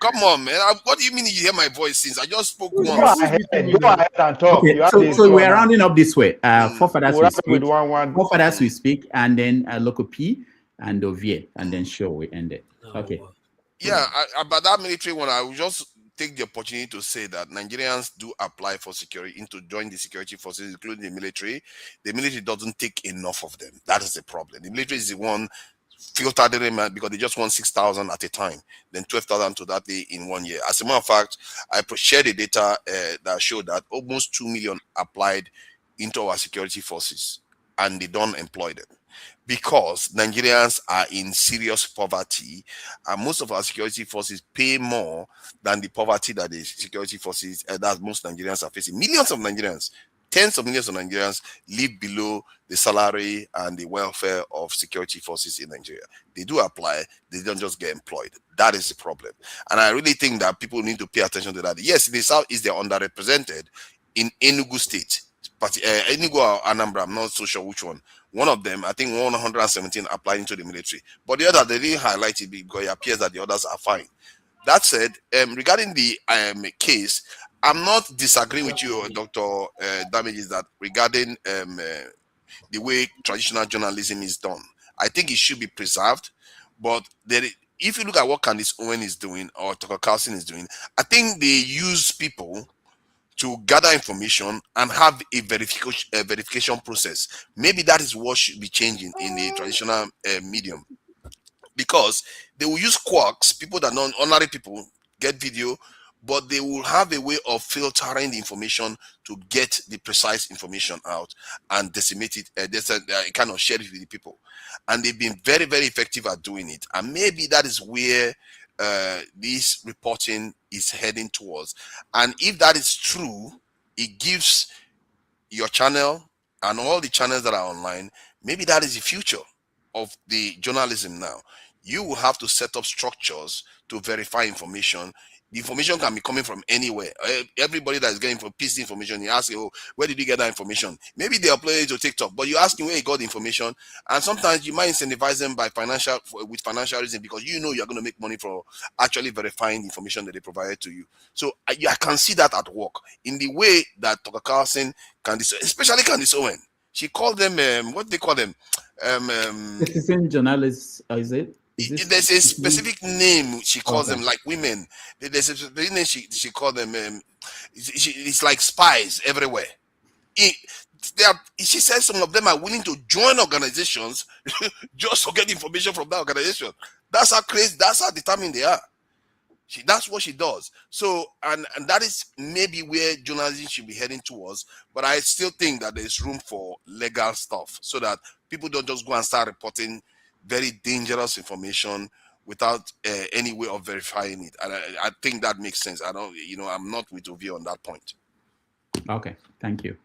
Come on, man. What do you mean you hear my voice since I just spoke once? Go ahead and talk. Okay, so we're rounding up this way. Forefathers we speak, and then Local P and Ovier, and then show we end it. Okay. Yeah, about that military one, I will just take the opportunity to say that Nigerians do apply for security, to join the security forces, including the military. The military doesn't take enough of them. That is the problem. The military is the one filtered them because they just want 6,000 at a time, then 12,000 to that day in 1 year. As a matter of fact, I shared the data that showed that almost 2 million applied into our security forces, and they don't employ them, because Nigerians are in serious poverty, and most of our security forces pay more than the poverty that the security forces that most Nigerians are facing. Millions of Nigerians, tens of millions of Nigerians live below the salary and the welfare of security forces in Nigeria. They do apply, they don't just get employed. That is the problem. And I really think that people need to pay attention to that. Yes, in the Southeast, they're underrepresented. In Enugu State, but Enugu or Anambra, I'm not so sure which one. One of them, I think 117 applied into the military. But the other, they didn't highlight it because it appears that the others are fine. That said, regarding the case, I'm not disagreeing with you, Dr. Damages, that regarding the way traditional journalism is done. I think it should be preserved. But if you look at what Candice Owen is doing or Tucker Carlson is doing, I think they use people to gather information and have a verification process. Maybe that is what should be changing in the traditional medium, because they will use quacks, people that non ordinary people get video, but they will have a way of filtering the information to get the precise information out and disseminate it, kind of share it with the people. And they've been very, very effective at doing it. And maybe that is where this reporting is heading towards. And if that is true, it gives your channel and all the channels that are online, maybe that is the future of the journalism now. You will have to set up structures to verify information. The information can be coming from anywhere. Everybody that is getting for piece information, you ask, oh, where did you get that information? Maybe they upload it to TikTok, but you ask him where he got the information, and sometimes you might incentivize them by with financial reason, because you know you're going to make money for actually verifying the information that they provided to you. So I can see that at work in the way that Tucker Carlson, especially Candice Owen, she called them what do they call them? Citizen journalists, is it? There's a specific name she calls them, like women. There's a specific name she called them. It's like spies everywhere. She says some of them are willing to join organizations just to get information from that organization. That's how crazy, that's how determined they are. That's what she does. So, and that is maybe where journalism should be heading towards. But I still think that there's room for legal stuff, so that people don't just go and start reporting very dangerous information without any way of verifying it. And I think that makes sense. I'm not with Ovier on that point. Okay, thank you.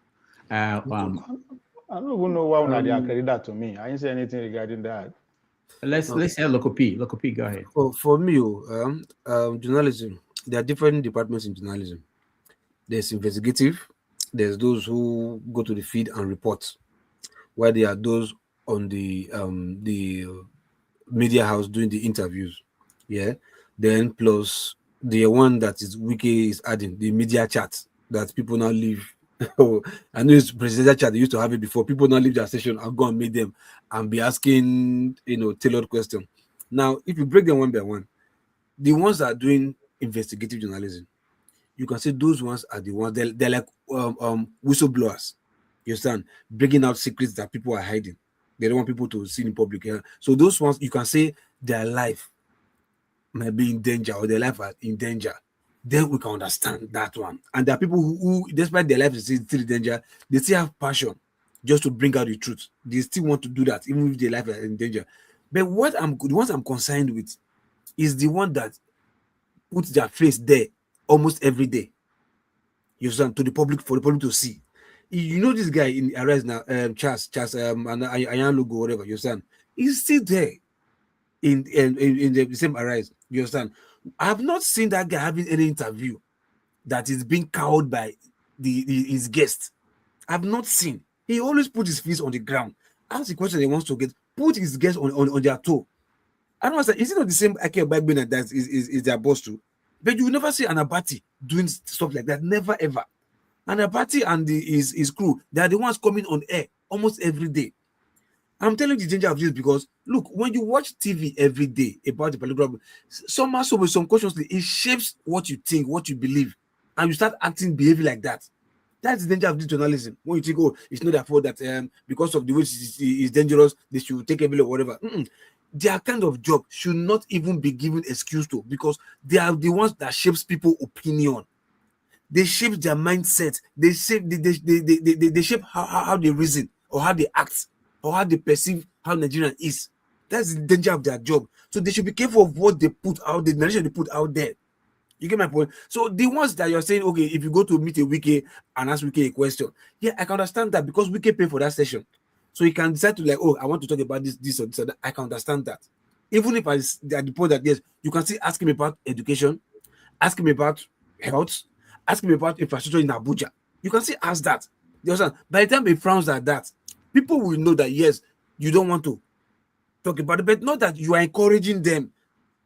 I don't even know why when they carried that to me. I didn't say anything regarding that. Let's hear Local P. Local P, go ahead. For me, journalism, there are different departments in journalism. There's investigative. There's those who go to the feed and report, while there are those on the media house doing the interviews. Yeah. Then plus the one that is Wiki is adding, the media chat that people now leave Oh, I know it's presidential chat. They used to have it before. People don't leave their session and go and meet them and be asking, tailored questions. Now, if you break them one by one, the ones that are doing investigative journalism, you can say those ones are the ones they're like whistleblowers. You understand? Breaking out secrets that people are hiding. They don't want people to see in public. Yeah? So those ones, you can say their life might be in danger or their life are in danger. Then we can understand that one. And there are people who despite their life is still in danger, they still have passion just to bring out the truth. They still want to do that, even if their life is in danger. But the ones I'm concerned with is the one that puts their face there almost every day. You understand? To the public, for the public to see. You know this guy in Arise now, Charles, and Ayan logo, whatever. You understand? He's still there in the same Arise. You understand? I have not seen that guy having any interview that is being cowed by his guest. I've not seen. He always put his feet on the ground. Ask the question he wants to get. Put his guest on their toe. I don't understand. Is it not the same Ake Bagbin that is their boss too? But you will never see an Abati doing stuff like that. Never ever. An Abati and his crew, they are the ones coming on air almost every day. I'm telling you the danger of this because look, when you watch TV every day about the political, somehow, some consciously, it shapes what you think, what you believe, and you start acting, behaving like that. That's the danger of this journalism. When you think, oh, it's not their fault that because of the way it's dangerous, they should take a bill or whatever. Their kind of job should not even be given excuse to because they are the ones that shapes people's opinion. They shape their mindset. They shape they shape how they reason or how they act or how they perceive how Nigeria is. That's the danger of their job. So they should be careful of what they put out, the narration they put out there. You get my point? So the ones that you're saying, okay, if you go to meet a Wiki and ask Wiki a question, yeah, I can understand that because Wiki pay for that session. So you can decide to like, oh, I want to talk about this or that. I can understand that. Even if at the point that yes, you can still ask him about education, ask him about health, ask him about infrastructure in Abuja. You can still ask that. You understand? By the time he frowns at that, people will know that yes, you don't want to talk about it, but not that you are encouraging them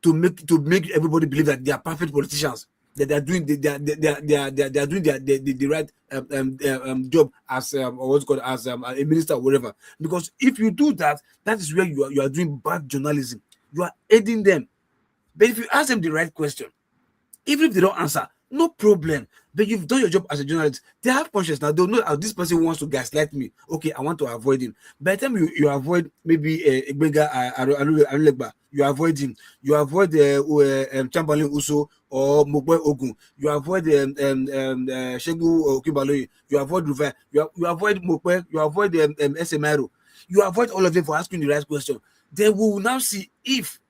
to make everybody believe that they are perfect politicians, that they are doing they are doing the right job as or what's called as a minister or whatever. Because if you do that, that is where you are doing bad journalism. You are aiding them. But if you ask them the right question, even if they don't answer, no problem. But you've done your job as a journalist. They have conscience now. They'll know how this person wants to gaslight me. Okay, I want to avoid him. By the time you avoid maybe Egbenga, you avoid him. You avoid Chamberlain Uso or Mogbe Ogun. You avoid Shegu Okibaloyi. You avoid Rufai. You avoid Mogbe. You avoid SMRO. You avoid all of them for asking the right question. Then we will now see if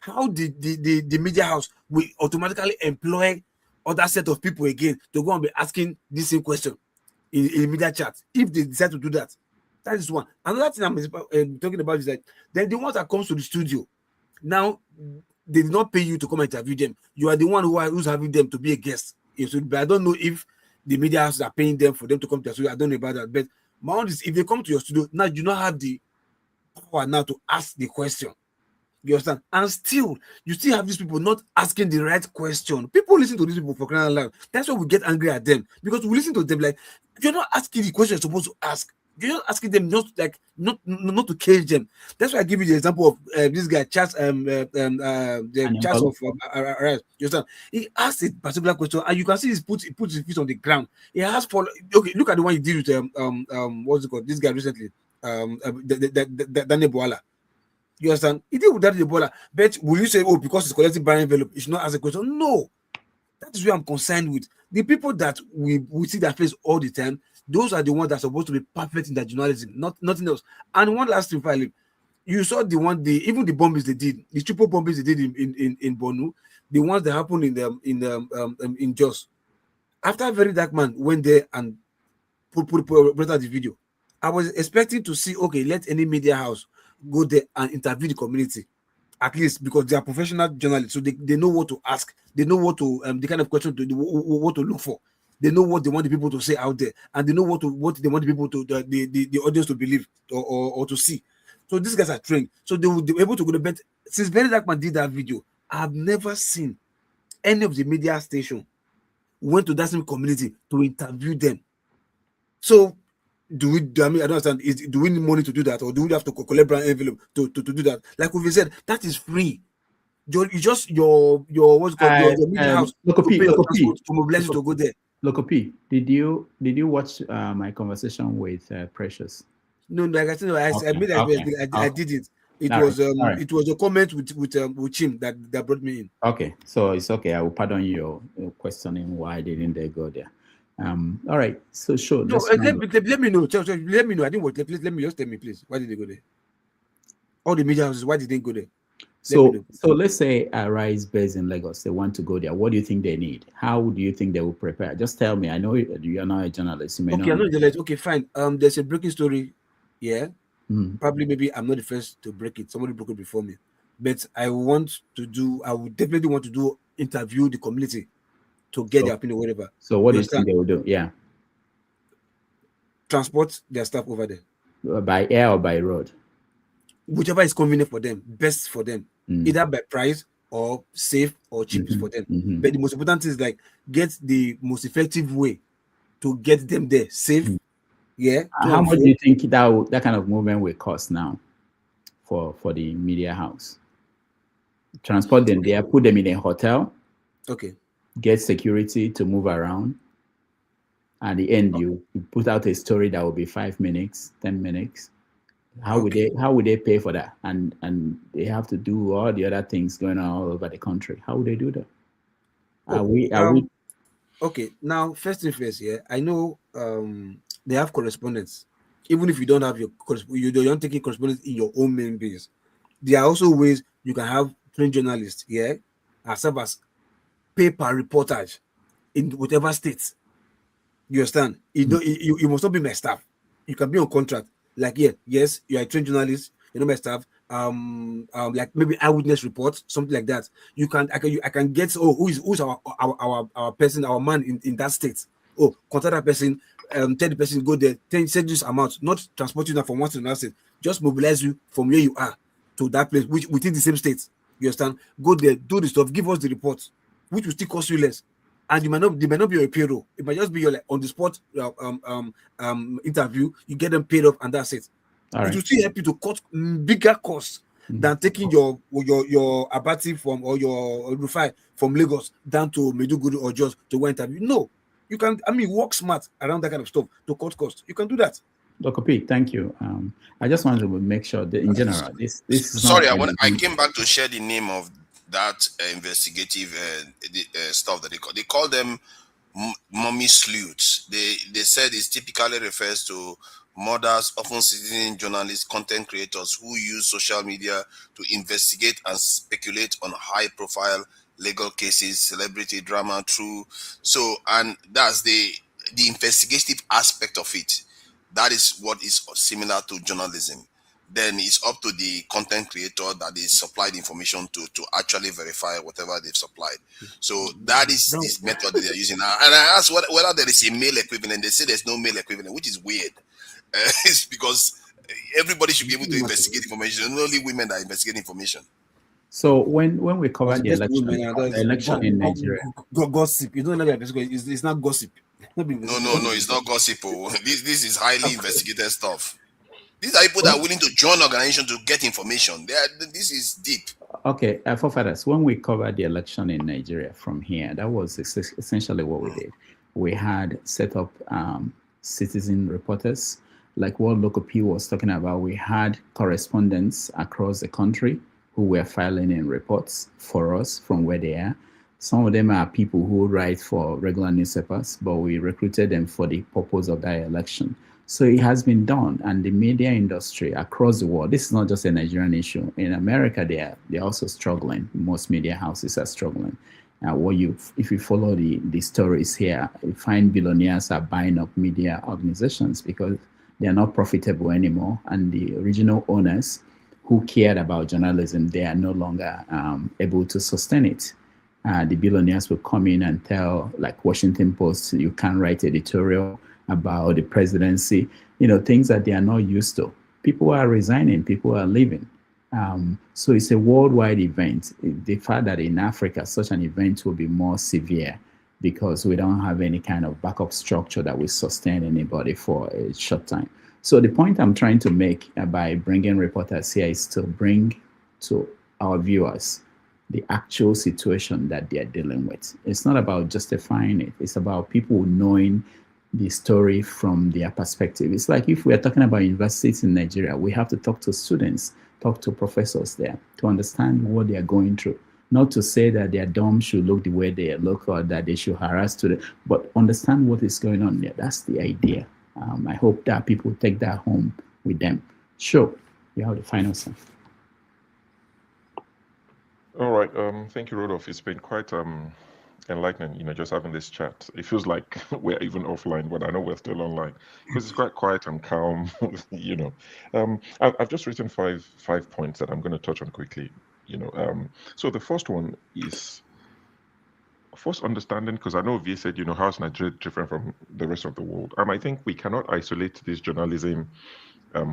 how the media house will automatically employ other set of people again to go and be asking this same question in media chat if they decide to do that. That is one. Another thing I'm talking about is that then the ones that comes to the studio now, they did not pay you to come and interview them. You are the one who's having them to be a guest. But I don't know if the media houses are paying them for them to come to your studio. I don't know about that. But my own is if they come to your studio now, you don't have the power now to ask the question. You understand? And still, you still have these people not asking the right question. People listen to these people for crying out loud. That's why we get angry at them because we listen to them like you're not asking the question you're supposed to ask. You're not asking them not to cage them. That's why I give you the example of this guy, Charles, the Charles of you understand? He asked a particular question, and you can see he puts his feet on the ground. He has for okay. Look at the one he did with what's it called? This guy recently, Daniel Boala. You understand? He did with that Ebola. But will you say, oh, because it's collecting barren envelope, it should not ask a question? No. That is where I'm concerned with. The people that we see their face all the time, those are the ones that are supposed to be perfect in their journalism, nothing else. And one last thing, finally, you saw even the bombings they did, the triple bombings they did in Bonu, the ones that happened in Jos. After Very Dark Man went there and put out the video, I was expecting to see, okay, let any media house go there and interview the community, at least because they are professional journalists, so they know what to ask, they know what to the kind of question what to look for, they know what they want the people to say out there, and they know what they want the people to the audience to believe or to see. So these guys are trained, so they will be able to go to bed. Since Very Dark Man did that video, I have never seen any of the media station went to that same community to interview them. So do we? I mean, I don't understand. Do we need money to do that, or do we have to collect brand envelope to do that? Like we said, that is free. You just your what's it called your media house Local to pay your Local transport to mobilize you to go there. Local P, did you watch my conversation with Precious? No, like I said, I made I did it. It was it was a comment with him that brought me in. Okay, so it's okay. I will pardon your questioning why didn't they go there. All right, so sure. No, let me know. Let me know. I didn't watch. Let me just tell me, please. Why did they go there? All the media houses. Why did they go there? So let's say Arise based in Lagos, they want to go there. What do you think they need? How do you think they will prepare? Just tell me. I know you're not a journalist. You may okay, I know journalist. Okay, fine. There's a breaking story. Yeah. Probably maybe I'm not the first to break it. Somebody broke it before me. But I would definitely want to interview the community to get their opinion, whatever. So what do you think they will do? Yeah. Transport their stuff over there. By air or by road? Whichever is convenient for them, best for them. Either by price or safe or cheapest for them. But the most important is like get the most effective way to get them there safe. Yeah. How much do you think that kind of movement will cost now for the media house? Transport them there, put them in a hotel. Okay. Get security to move around. At the end, you put out a story that will be 5 minutes, 10 minutes. How would they pay for that? And they have to do all the other things going on all over the country. How would they do that? Are we okay? Now, first thing first, yeah. I know they have correspondents. Even if you don't have you don't take correspondence in your own main base, there are also ways you can have trained journalists, yeah, as serve as paper reportage in whatever state. You understand? You must not be my staff. You can be on contract. Like, yes, you are a trained journalist, you're not my staff. Like maybe eyewitness reports, something like that. I can get who's our person, our man in that state. Oh, contact that person, tell the person go there, send this amount, not transport you now from one to another state, just mobilize you from where you are to that place, which within the same state. You understand? Go there, do the stuff, give us the report, which will still cost you less. And they might not be your payroll. It might just be your like on the spot interview. You get them paid off, and that's it. It will still help you to cut bigger costs than taking your abati from or your Rufai from Lagos down to Maiduguri or just to go interview. No, you can. I mean, work smart around that kind of stuff to cut costs. You can do that. Dr. P, thank you. I just wanted to make sure that in general, this is sorry. I came back to share the name of that investigative stuff that they call them mummy sleuths. They said it typically refers to murders, often citizen journalists, content creators who use social media to investigate and speculate on high-profile legal cases, celebrity drama, and that's the investigative aspect of it. That is what is similar to journalism. Then it's up to the content creator that is supplied information to actually verify whatever they've supplied. So that is this method they're using now. And I asked whether there is a male equivalent. They say there's no male equivalent, which is weird. It's because everybody should be able to investigate information. Only women that investigate information. So when we covered the election in Nigeria, gossip. You don't know it's not gossip. No, it's not gossip. This is highly investigated stuff. These are people that are willing to join organizations to get information. This is deep. Okay, forefathers, when we covered the election in Nigeria from here, that was essentially what we did. We had set up citizen reporters, like what Local P was talking about. We had correspondents across the country who were filing in reports for us from where they are. Some of them are people who write for regular newspapers, but we recruited them for the purpose of that election. So it has been done, and the media industry across the world, this is not just a Nigerian issue. In America, they're also struggling. Most media houses are struggling. If you follow the stories here, you find billionaires are buying up media organizations because they are not profitable anymore, and the original owners who cared about journalism, they are no longer able to sustain it. The billionaires will come in and tell, like Washington Post, you can't write editorial about the presidency, things that they are not used to. People are resigning, people are leaving. So it's a worldwide event. The fact that in Africa, such an event will be more severe because we don't have any kind of backup structure that will sustain anybody for a short time. So the point I'm trying to make by bringing reporters here is to bring to our viewers the actual situation that they're dealing with. It's not about justifying it. It's about people knowing the story from their perspective. It's like if we are talking about universities in Nigeria, we have to talk to students, talk to professors there to understand what they are going through. Not to say that their dorm should look the way they look or that they should harass students, but understand what is going on there. That's the idea. I hope that people take that home with them. Sure, you have the final say. All right. Thank you, Rodolphe. It's been quite enlightening, just having this chat. It feels like we're even offline, but I know we're still online because it's quite quiet and calm. I've just written five points that I'm going to touch on quickly. So the first one is first understanding, because I know V said, how's Nigeria different from the rest of the world? I think we cannot isolate this journalism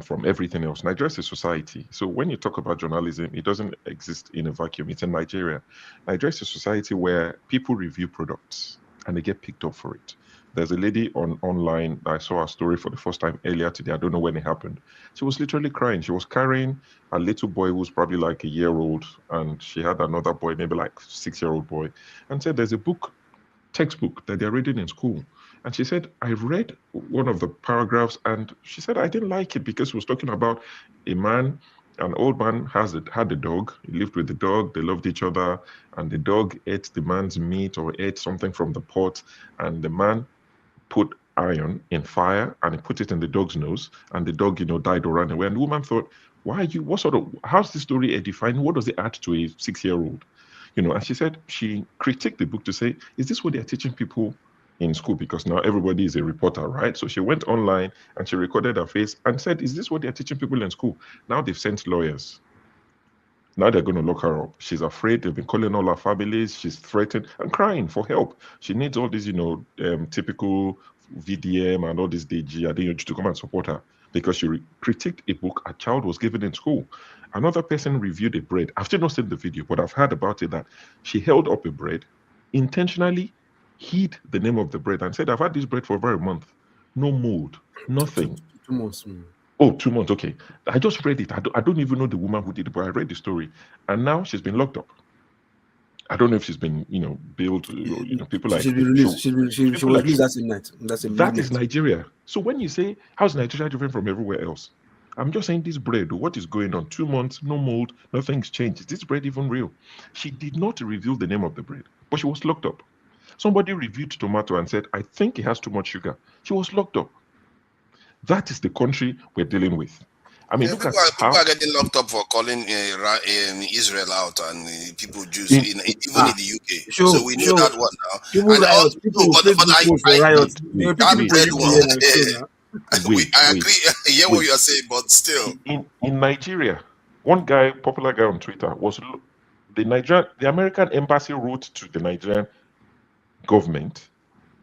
from everything else. Nigeria is a society. So when you talk about journalism, it doesn't exist in a vacuum. It's in Nigeria. Nigeria is a society where people review products and they get picked up for it. There's a lady online, I saw her story for the first time earlier today. I don't know when it happened. She was literally crying. She was carrying a little boy who was probably like a year old, and she had another boy, maybe like 6-year-old boy, and said there's a textbook that they're reading in school. And she said, I read one of the paragraphs, and she said, I didn't like it because it was talking about an old man had a dog. He lived with the dog. They loved each other. And the dog ate the man's meat or ate something from the pot. And the man put iron in fire and he put it in the dog's nose. And the dog, died or ran away. And the woman thought, how's this story edifying? What does it add to a 6-year-old? And she said she critiqued the book to say, is this what they're teaching people in school? Because now everybody is a reporter, right? So she went online and she recorded her face and said, is this what they're teaching people in school? Now they've sent lawyers. Now they're going to lock her up. She's afraid. They've been calling all her families. She's threatened and crying for help. She needs all these, typical VDM and all this DG to come and support her because she critiqued a book a child was given in school. Another person reviewed a bread. I've still not seen the video, but I've heard about it that she held up a bread, intentionally hid the name of the bread and said, I've had this bread for over a month. No mold, nothing. 2 months. Oh, 2 months. Okay. I just read it. I don't even know the woman who did it, but I read the story. And now she's been locked up. I don't know if she's been, bailed. People like... She'll be released. She was released that same night. That is Nigeria. So when you say, how's Nigeria different from everywhere else? I'm just saying this bread, what is going on? 2 months, no mold, nothing's changed. Is this bread even real? She did not reveal the name of the bread, but she was locked up. Somebody reviewed tomato and said, I think it has too much sugar. She was locked up. That is the country we're dealing with. I mean, people are getting locked up for calling Israel out and people Jews, even in the UK. So we know that one now. People riot. I agree. I hear what you are saying, but still. In Nigeria, one guy, popular guy on Twitter, the American embassy wrote to the Nigerian government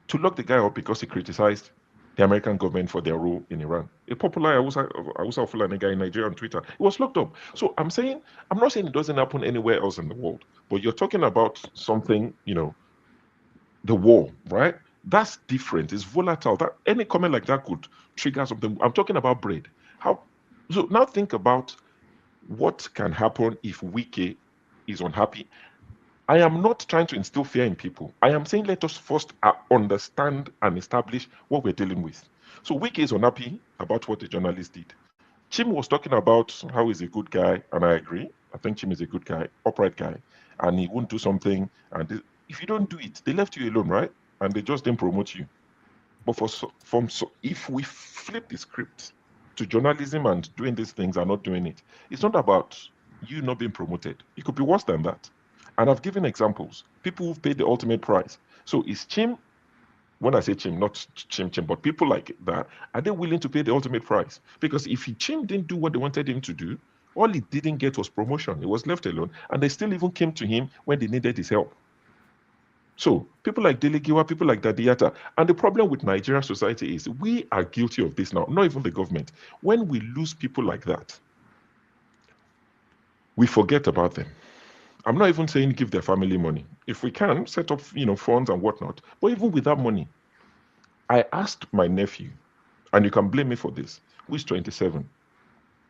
to lock the guy up because he criticized the American government for their role in Iran. A popular Hausa Fulani guy in Nigeria on Twitter, he was locked up. So I'm not saying it doesn't happen anywhere else in the world, but you're talking about something, the war, right? That's different. It's volatile. That any comment like that could trigger something. I'm talking about bread. So now think about what can happen if Wike is unhappy. I am not trying to instill fear in people. I am saying let us first understand and establish what we're dealing with. So Wike is unhappy about what the journalist did. Chim was talking about how he's a good guy, and I agree. I think Chim is a good guy, upright guy, and he won't do something. And if you don't do it, they left you alone, right? And they just didn't promote you. But if we flip the script to journalism and doing these things and not doing it, it's not about you not being promoted. It could be worse than that. And I've given examples. People who've paid the ultimate price. So is Chim, when I say Chim, not Chim, but people like that, are they willing to pay the ultimate price? Because if Chim didn't do what they wanted him to do, all he didn't get was promotion. He was left alone. And they still even came to him when they needed his help. So people like Delegiwa, people like Dadiyata. And the problem with Nigerian society is we are guilty of this now, not even the government. When we lose people like that, we forget about them. I'm not even saying give their family money. If we can, set up, funds and whatnot. But even with that money, I asked my nephew, and you can blame me for this, who is 27.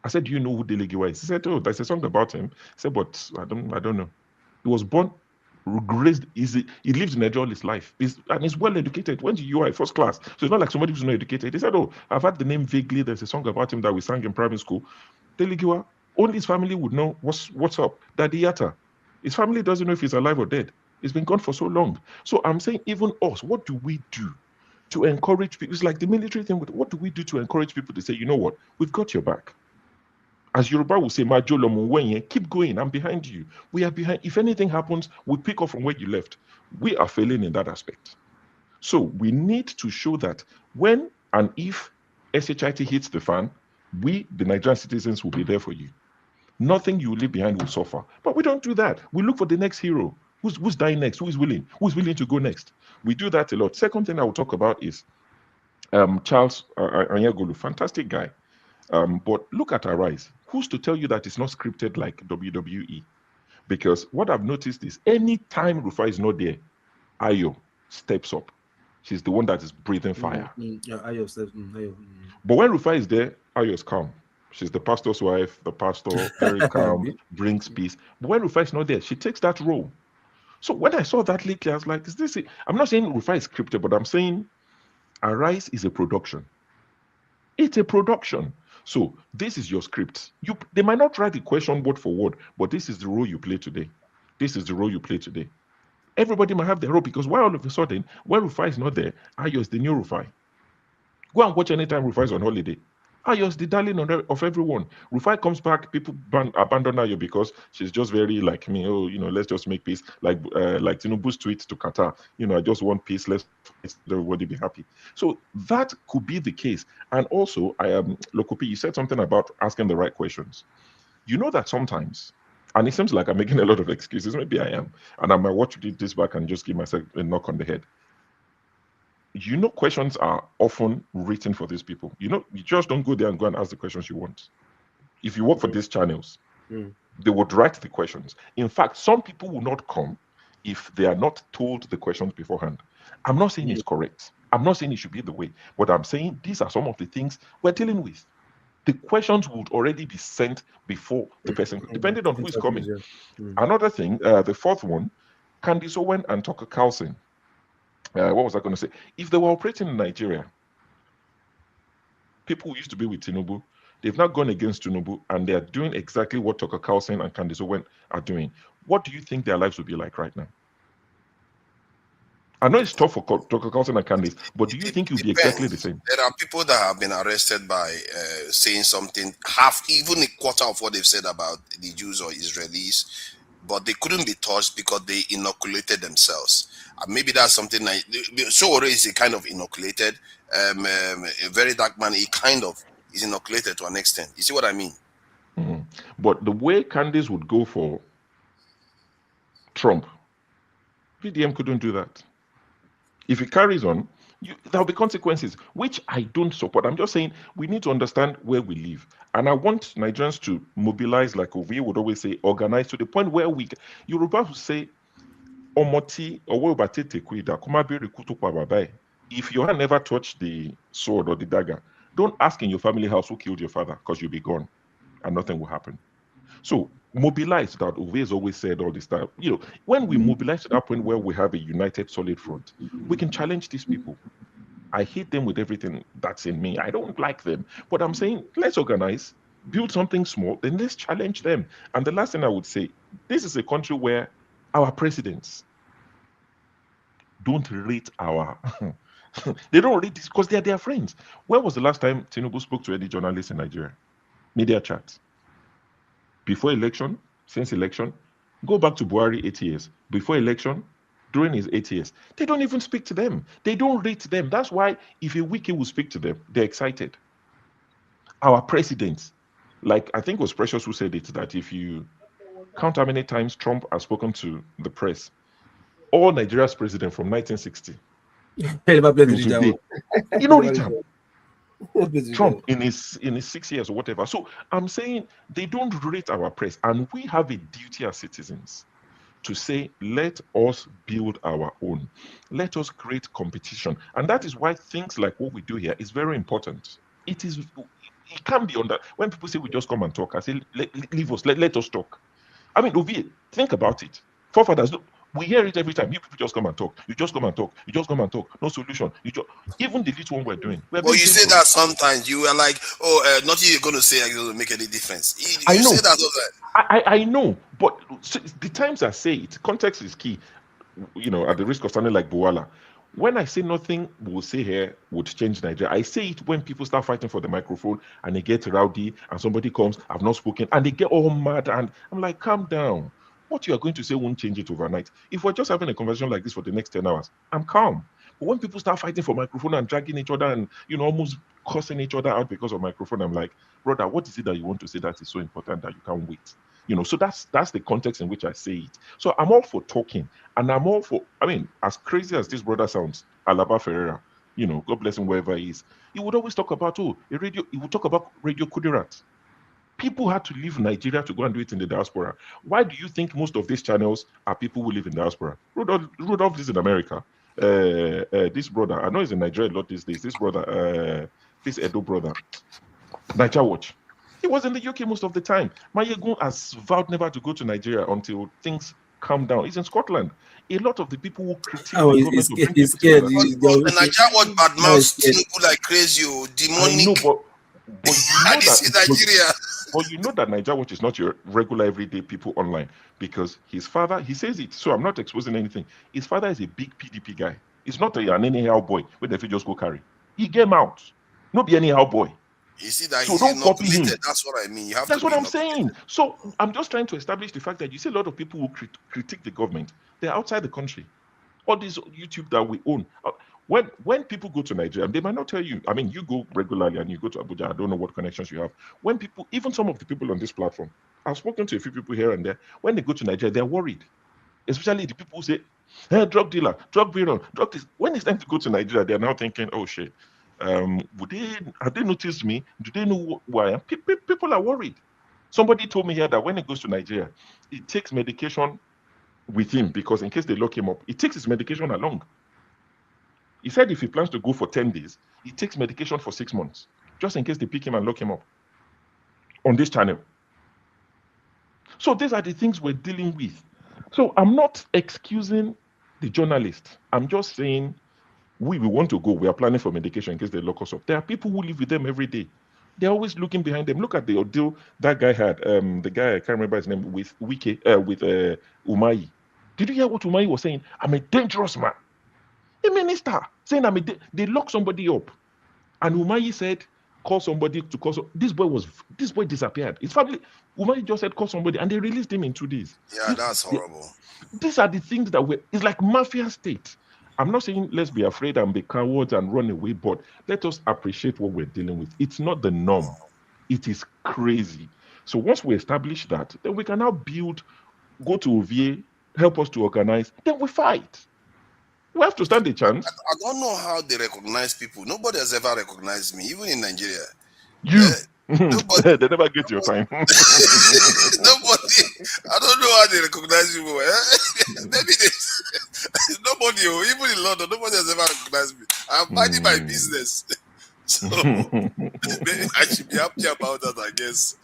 I said, do you know who Delegiwa is? He said, oh, there's a song about him. I said, but I don't know. He was born, raised, he lived in Nigeria all his life. And he's well educated. Went to UI, first class. So it's not like somebody who's not educated. He said, oh, I've had the name vaguely. There's a song about him that we sang in private school. Delegiwa, only his family would know what's up. Daddy Yata. His family doesn't know if he's alive or dead. He's been gone for so long. So I'm saying, even us, what do we do to encourage people? It's like the military thing. What do we do to encourage people to say, you know what, we've got your back? As Yoruba will say, keep going, I'm behind you. We are behind. If anything happens, we pick up from where you left. We are failing in that aspect. So we need to show that when and if SHIT hits the fan, we, the Nigerian citizens, will be there for you. Nothing you leave behind will suffer. But we don't do that. We look for the next hero. Who's dying next? Who's willing to go next? We do that a lot. Second thing I will talk about is Charles Anyagolu, fantastic guy. But look at Arise. Who's to tell you that it's not scripted like WWE? Because what I've noticed is anytime Rufai is not there, Ayo steps up. She's the one that is breathing fire. Yeah, Ayo steps. Ayo. But when Rufai is there, Ayo is calm. She's the pastor's wife, the pastor, very calm, brings peace. But when Rufai is not there, she takes that role. So when I saw that lately, I was like, is this it? I'm not saying Rufai is scripted, but I'm saying Arise is a production. It's a production. So this is your script. They might not write the question word for word, but this is the role you play today. This is the role you play today. Everybody might have their role, because why all of a sudden, when Rufai is not there, Ayo is the new Rufai. Go and watch anytime Rufai is on holiday. Ayo is the darling of everyone. Rufai comes back, people abandon Ayo because she's just very like me. Oh, let's just make peace. Like Tinubu's tweet to Qatar. I just want peace. Let's everybody be happy. So that could be the case. And also, Lokopi, you said something about asking the right questions. You know that sometimes, and it seems like I'm making a lot of excuses. Maybe I am, and I might watch this back and just give myself a knock on the head. Questions are often written for these people. You just don't go there and go and ask the questions you want. If you work for these channels, they would write the questions. In fact, some people will not come if they are not told the questions beforehand. I'm not saying it's correct. I'm not saying it should be the way, but I'm saying these are some of the things we're dealing with. The questions would already be sent before the person, depending on who is coming. Another thing, the fourth one, Candice Owen and Tucker Carlson. What was I going to say? If they were operating in Nigeria, people who used to be with Tinubu, they've now gone against Tinubu, and they are doing exactly what Tucker Carlson and Candice Owen are doing. What do you think their lives would be like right now? I know it's tough for Tucker Carlson and Candice, but do you think it would be exactly the same? There are people that have been arrested by saying something, even a quarter of what they've said about the Jews or Israelis, but they couldn't be touched because they inoculated themselves. Maybe that's something like Sowore is a kind of inoculated, a very dark man. He kind of is inoculated to an extent. You see what I mean? Mm-hmm. But the way Candice would go for Trump, VDM couldn't do that. If it carries on, there will be consequences, which I don't support. I'm just saying we need to understand where we live. And I want Nigerians to mobilize, like we would always say, organize to the point where Yoruba would say, Omoti, if your hand never touched the sword or the dagger, don't ask in your family house who killed your father, because you'll be gone and nothing will happen. So mobilize, that Uwe has always said all this time. When we mobilize to that point where we have a united, solid front, we can challenge these people. I hate them with everything that's in me. I don't like them. But I'm saying, let's organize, build something small, then let's challenge them. And the last thing I would say, this is a country where our presidents don't rate they don't rate this because they're their friends. When was the last time Tinubu spoke to any journalist in Nigeria? Media chat. Before election, since election, go back to Buhari 8 years. Before election, during his 8 years, they don't even speak to them. They don't rate them. That's why if a wiki will speak to them, they're excited. Our presidents, like I think it was Precious who said it, that if you count how many times Trump has spoken to the press, all Nigeria's president from 1960. Trump in his 6 years or whatever. So I'm saying they don't rate our press, and we have a duty as citizens to say, let us build our own. Let us create competition. And that is why things like what we do here is very important. It can't be under, when people say we just come and talk, I say, leave us, let us talk. I mean, Ovi, think about it. Forefathers, we hear it every time. You people just come and talk. You just come and talk. You just come and talk. No solution. Even the little one we're doing. But you say that sometimes. You are like, oh, nothing you're going to say is going to make any difference. You know. Say that all the time. I know, but the times I say it, context is key. At the risk of sounding like Buwala, when I say nothing we'll say here would change Nigeria, I say it when people start fighting for the microphone and they get rowdy and somebody comes, I've not spoken, and they get all mad, and I'm like, calm down. What you are going to say won't change it overnight. If we're just having a conversation like this for the next 10 hours, I'm calm. But when people start fighting for microphone and dragging each other and, almost cursing each other out because of microphone, I'm like, brother, what is it that you want to say that is so important that you can't wait? So that's the context in which I say it. So I'm all for talking, and I'm all for, as crazy as this brother sounds, Alaba Ferreira, God bless him wherever he is, he would always talk about, he would talk about Radio Kudirat. People had to leave Nigeria to go and do it in the diaspora. Why do you think most of these channels are people who live in diaspora? Rudolph lives in America. This brother, I know he's in Nigeria a lot these days. This brother, this Edo brother, Niger Watch. He was in the UK most of the time. Mayegun has vowed never to go to Nigeria until things calm down. He's in Scotland. A lot of the people who critique the government he's scared. The Niger Watch badmouth Tinubu like crazy, demonic. I know, but Nigeria. But you know that Niger Watch is not your regular everyday people online, because his father, he says it, so I'm not exposing anything. His father is a big PDP guy. He's not an anyhow boy where they just go carry. He came out. Not be anyhow boy. You see that so he's don't copy him. That's what I mean. That's what I'm saying. So I'm just trying to establish the fact that you see a lot of people who critique the government, they're outside the country. All this YouTube that we own. When people go to Nigeria, they might not tell you. You go regularly and you go to Abuja. I don't know what connections you have. When people, even some of the people on this platform, I've spoken to a few people here and there. When they go to Nigeria, they're worried. Especially the people who say, hey, drug dealer, drug baron, drug this. When it's time to go to Nigeria, they're now thinking, oh shit. Have they noticed me? Do they know who I am? People are worried. Somebody told me here that when he goes to Nigeria, he takes medication with him, because in case they lock him up, he takes his medication along. He said if he plans to go for 10 days, he takes medication for 6 months, just in case they pick him and lock him up on this channel. So these are the things we're dealing with. So I'm not excusing the journalist. I'm just saying we want to go. We are planning for medication in case they lock us up. There are people who live with them every day. They're always looking behind them. Look at the ordeal that guy had. The guy, I can't remember his name, with Umahi. Did you hear what Umahi was saying? I'm a dangerous man. A minister saying they lock somebody up. And Umahi said, call somebody to call. This boy disappeared. His family, Umahi just said, call somebody, and they released him in 2 days. Yeah, that's horrible. These are the things that it's like mafia state. I'm not saying let's be afraid and be cowards and run away, but let us appreciate what we're dealing with. It's not the norm. It is crazy. So once we establish that, then we can now build, go to OVA, help us to organize, then we fight. We have to stand a chance. I don't know how they recognize people. Nobody has ever recognized me, even in Nigeria. Nobody, they never get your time. Nobody. I don't know how they recognize you. Maybe nobody, even in London, nobody has ever recognized me. I'm minding my business. So maybe I should be happy about that, I guess.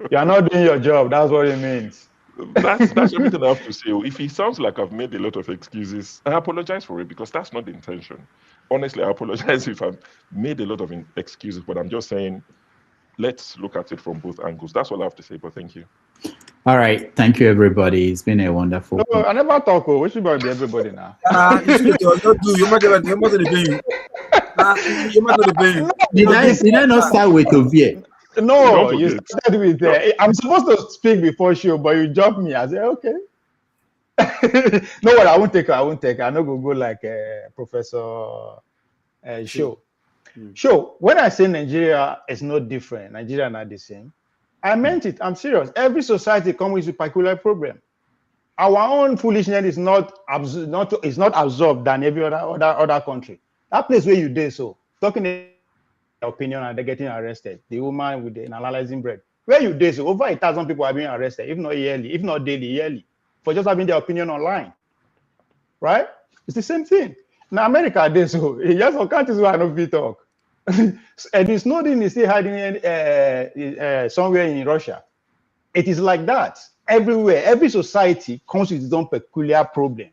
You're not doing your job. That's what it means. That's everything I have to say. If it sounds like I've made a lot of excuses, I apologize for it, because that's not the intention. Honestly, I apologize if I've made a lot of excuses, but I'm just saying, let's look at it from both angles. That's all I have to say, but thank you. All right. Thank you, everybody. It's been a wonderful... No, I never talk. We should be everybody now. Did I not start with Ovie? No, you started with... I'm supposed to speak before show, but you jumped me. I said, okay. No, what I won't take. I not go like Professor Show. Show. When I say Nigeria is not different, Nigeria not the same, I meant it. I'm serious. Every society comes with a particular problem. Our own foolishness is not absorbed than every other country. That place where you did so talking opinion and they're getting arrested. The woman with the analyzing bread. Where you did, so over 1,000 people are being arrested, if not yearly, if not daily, yearly, for just having their opinion online. Right? It's the same thing. Now, America did so. Yes, for countries where I know we talk. And Snowden is still hiding somewhere in Russia. It is like that everywhere. Every society comes with its own peculiar problem.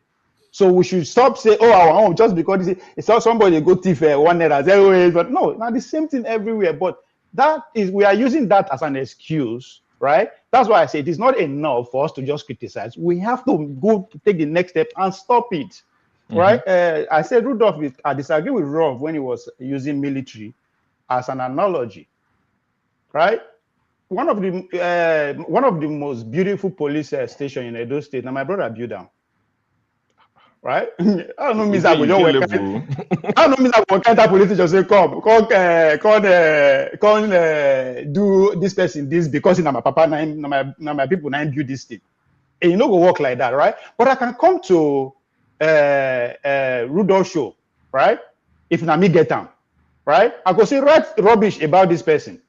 So we should stop saying, "Oh, our own," just because it's not somebody go thief 1 naira. But no, now the same thing everywhere. But that is, we are using that as an excuse, right? That's why I say it is not enough for us to just criticize. We have to go to take the next step and stop it, right? I said Rudolph. I disagree with Rolf when he was using military as an analogy, right? One of the most beautiful police station in Edo State. Now my brother built them. Right? I don't know, Miss Abu. I don't know, Miss Abu. Can't police station say come do this person this because in my papa my people nine build this thing, and you know go work like that, right? But I can come to Rudolph show, right? If na me get them, right? I go say write rubbish about this person,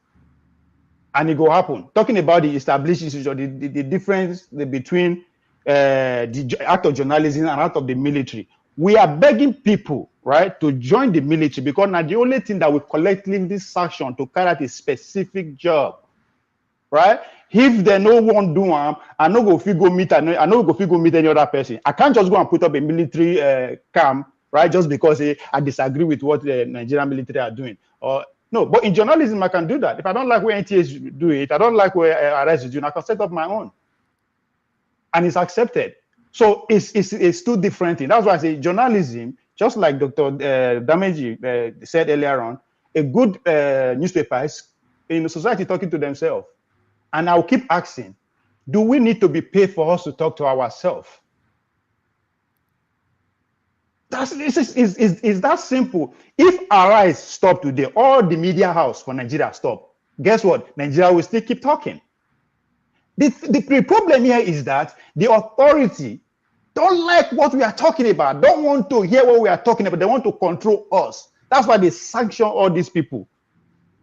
and it go happen. Talking about the established institution, the difference between the act of journalism and act of the military. We are begging people, right, to join the military because now the only thing that we collectively sanction to carry out a specific job, right? If they no one do I no go fit go meet I no go fit go meet any other person. I can't just go and put up a military camp, right, just because I disagree with what the Nigerian military are doing. Or no, but in journalism I can do that. If I don't like where NTS do it, I don't like where RS is doing, I can set up my own. And it's accepted. So it's two different things. That's why I say journalism, just like Dr. Dameji said earlier on, a good newspaper is in society talking to themselves. And I'll keep asking, do we need to be paid for us to talk to ourselves? It's that simple. If our eyes stop today, all the media house for Nigeria stop, guess what? Nigeria will still keep talking. The problem here is that the authority don't like what we are talking about, don't want to hear what we are talking about. They want to control us. That's why they sanction all these people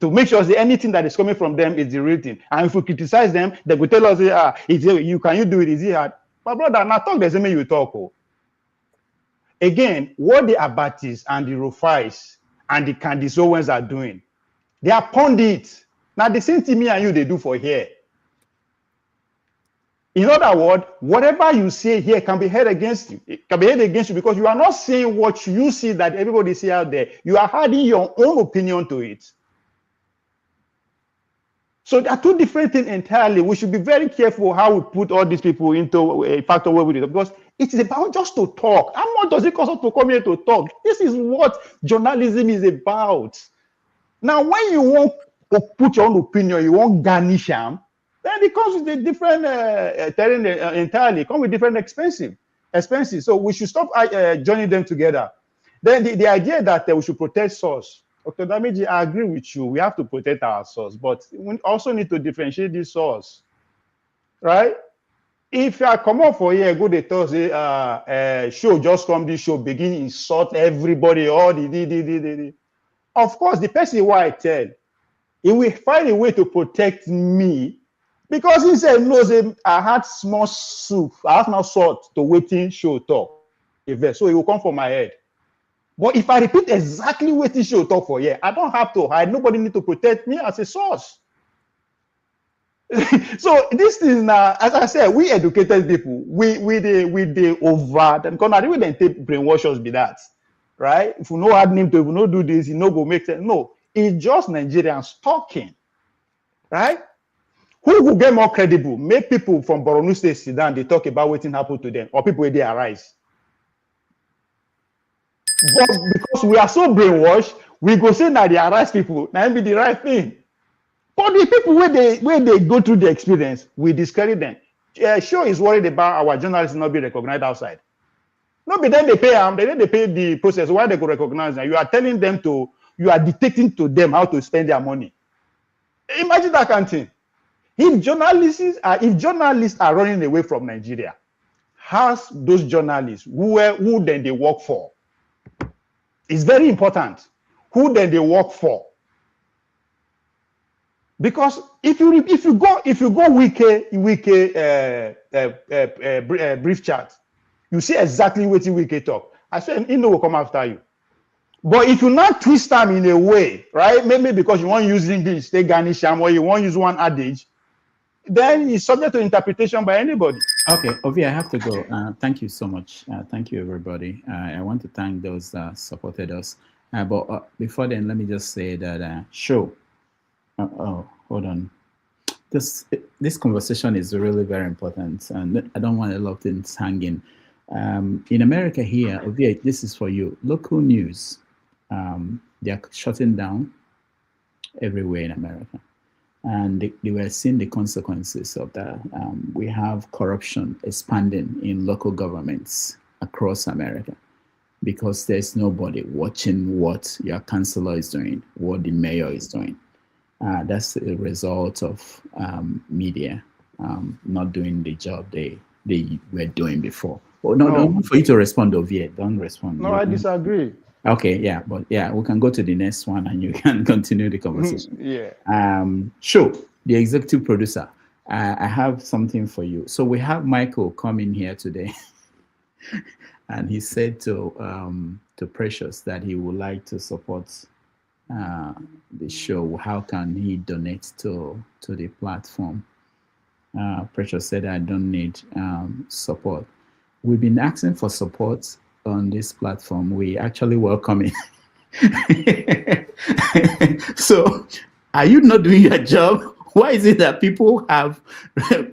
to make sure that anything that is coming from them is the real thing. And if we criticize them, they will tell us, can you do it? Is it hard? My brother, now talk the same way you talk. Oh. Again, what the Abatis and the Rufais and the Candice Owens are doing, they are pundits. Now the same thing me and you they do for here. In other words, whatever you say here can be heard against you. It can be heard against you because you are not saying what you see that everybody see out there. You are adding your own opinion to it. So there are two different things entirely. We should be very careful how we put all these people into a factor where we do it, because it is about just to talk. How much does it cost us to come here to talk? This is what journalism is about. Now, when you want to put your own opinion, you want garnish them, then it comes with a different terrain entirely. It comes with different expenses. So we should stop joining them together. Then the idea that we should protect source. Dr. Dameji, I agree with you. We have to protect our source, but we also need to differentiate this source, right? If I come up for here, go to Thursday show, just from this show, begin insult everybody, all the. Of course, the person who I tell, he will find a way to protect me. Because he said, no, I had small soup, I have no salt to waiting show talk. So he will come for my head. But if I repeat exactly what he show talk for here, I don't have to hide. Nobody need to protect me as a source. So this is now, as I said, we educated people, we over them. Because now the way they take brainwashers be that, right? If we know hard name to, if we no do this, you know go make sense. No, it's just Nigerians talking, right? Who will get more credible? Make people from Borno State sit down, they talk about what happened to them, or people where they arise. But because we are so brainwashed, we go say now they arise people, now be the right thing. But the people where they go through the experience, we discredit them. Show is worried about our journalists not being recognized outside. No, but then they pay them, then they pay the process. Why they go recognize them? You are telling them to, you are dictating to them how to spend their money. Imagine that kind of thing. If journalists are running away from Nigeria, how's those journalists who then they work for? It's very important. Who then they work for? Because if you go wiki brief chat, you see exactly what wiki talk. I said he will come after you. But if you not twist them in a way, right? Maybe because you want to use English, take garnish or you want to use one adage, then it's subject to interpretation by anybody. Okay, Ovi, I have to go. Thank you so much. Thank you, everybody. I want to thank those that supported us. But before then, let me just say that hold on. This conversation is really very important, and I don't want a lot of things hanging. In America here, Ovi, this is for you. Local news, they are shutting down everywhere in America. And they were seeing the consequences of that. We have corruption expanding in local governments across America because there's nobody watching what your councilor is doing, what the mayor is doing. That's a result of media not doing the job they were doing before. Oh, no, for you to respond, Ovie, don't respond. No, I disagree. Okay, yeah, but yeah, we can go to the next one and you can continue the conversation. Yeah. Sure, the executive producer. I have something for you. So we have Michael coming here today, and he said to Precious that he would like to support the show. How can he donate to the platform? Precious said, I don't need support. We've been asking for support on this platform. We actually welcome it. So are you not doing your job? Why is it that people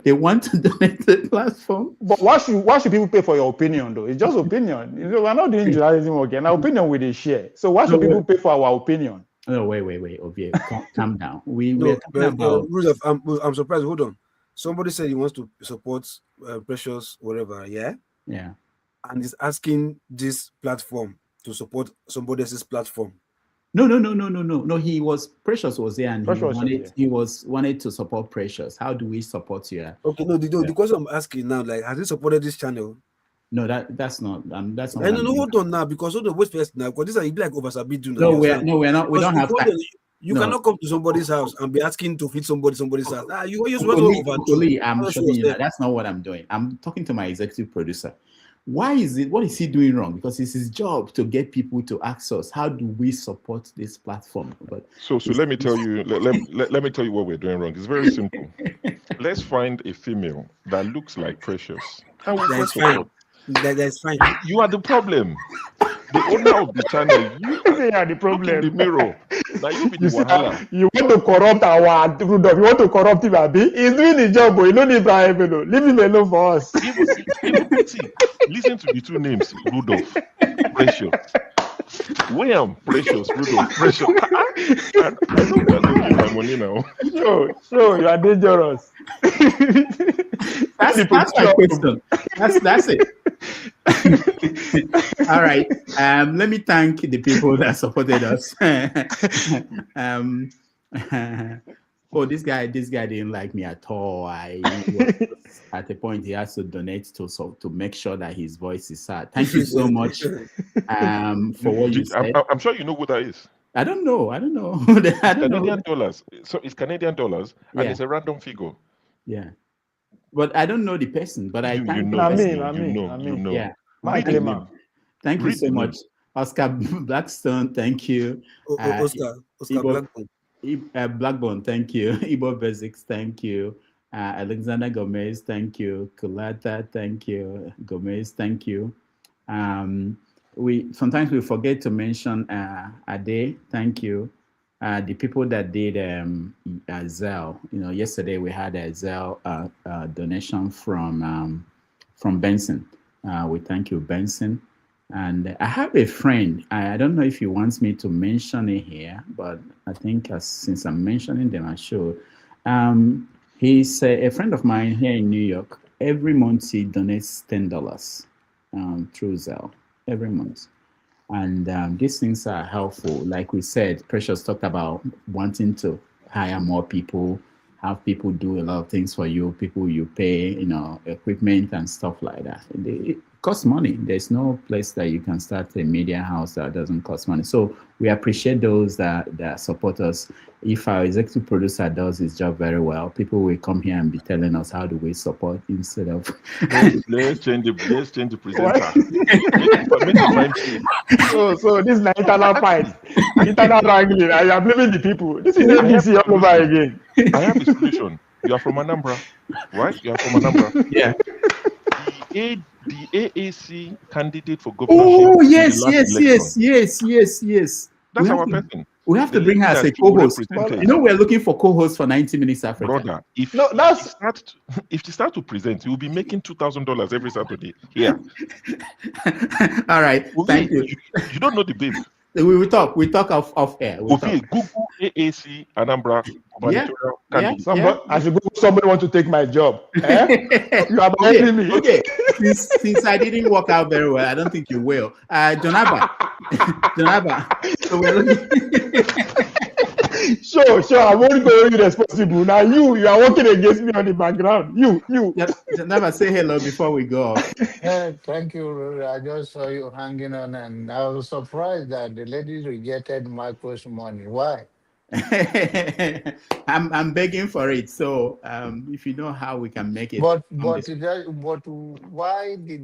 they want to donate to the platform? But why should people pay for your opinion though? It's just opinion. You know, we're not doing journalism again. Our opinion we share. So why should people pay for our opinion? No, wait, Obie, calm down. We're talking about. about. I'm surprised. Hold on. Somebody said he wants to support Precious, whatever. Yeah. Yeah. And is asking this platform to support somebody else's platform. No. Precious was there, and he wanted to support Precious. How do we support you? Okay, the question I'm asking now, like, has he supported this channel? No, that's not. That's not. I no, hold on now, because wait first now, because this is like oversabidu now. We're not. We don't have time. You cannot come to somebody's house and be asking to feed somebody's house. I'm showing you that. That's not what I'm doing. I'm talking to my executive producer. What is he doing wrong? Because it's his job to get people to ask us, how do we support this platform? But so let me tell you, let me tell you what we're doing wrong. It's very simple. Let's find a female that looks like Precious. That's fine. That's fine. You are the problem. The owner of the channel, you are the problem. Look in the mirror. Now you be the wahala. You want to corrupt our Rudolph. You want to corrupt him, Abi. He's doing the job, but you don't need Brian. Leave him alone for us. Listen to the two names, Rudolph, Precious. William, Precious, Rudolph, Precious. I don't want to give my money now. So you are dangerous. That's my question. That's it. All right. Let me thank the people that supported us. This guy didn't like me at all. At a point he has to donate to make sure that his voice is heard. Thank you so much for what you said. I'm sure you know who that is. I don't know. Canadian dollars. So it's Canadian dollars, and it's a random figure. Yeah. But I don't know the person, but I thank you know. Yeah. Thank you so much. Oscar Blackstone, thank you. Oscar Blackstone. Blackburn, thank you. Ibo Basics, thank you. Alexander Gomez, thank you. Kulata, thank you. Gomez, thank you. Sometimes we forget to mention Ade, thank you. The people that did Zelle, yesterday we had a Zelle donation from Benson. We thank you, Benson. And I have a friend. I don't know if he wants me to mention it here, but I think since I'm mentioning them, I should. He's a friend of mine here in New York. Every month he donates $10 through Zelle every month. And these things are helpful. Like we said, Precious talked about wanting to hire more people, have people do a lot of things for you, people you pay, equipment and stuff like that. costs money. There's no place that you can start a media house that doesn't cost money. So we appreciate those that support us. If our executive producer does his job very well, people will come here and be telling us how do we support instead of let's change the presenter. So this is the internal fight, internal wrangling. I am blaming the people. This is ABC all over again. I have a solution. You are from Anambra, right? You are from Anambra. Yeah. The AAC candidate for governorship. Oh yes. That's our person. We have to bring her as a co-host. We're looking for co-hosts for 90 Minutes Africa. Brother, if she start to present, you'll be making $2,000 every Saturday. Yeah. All right. Thank you. You don't know the babe. We will talk. We talk off air. Google AAC Anambra. I should go. Somebody want to take my job. You are begging me. Okay. Since I didn't work out very well, I don't think you will. Jonaba. So we're looking. Sure. I won't go irresponsible. Now you are working against me on the background. You. Jonaba, say hello before we go. Thank you. I just saw you hanging on, and I was surprised that the lady rejected Michael's money. Why? I'm begging for it. So if you know how we can make it. But why did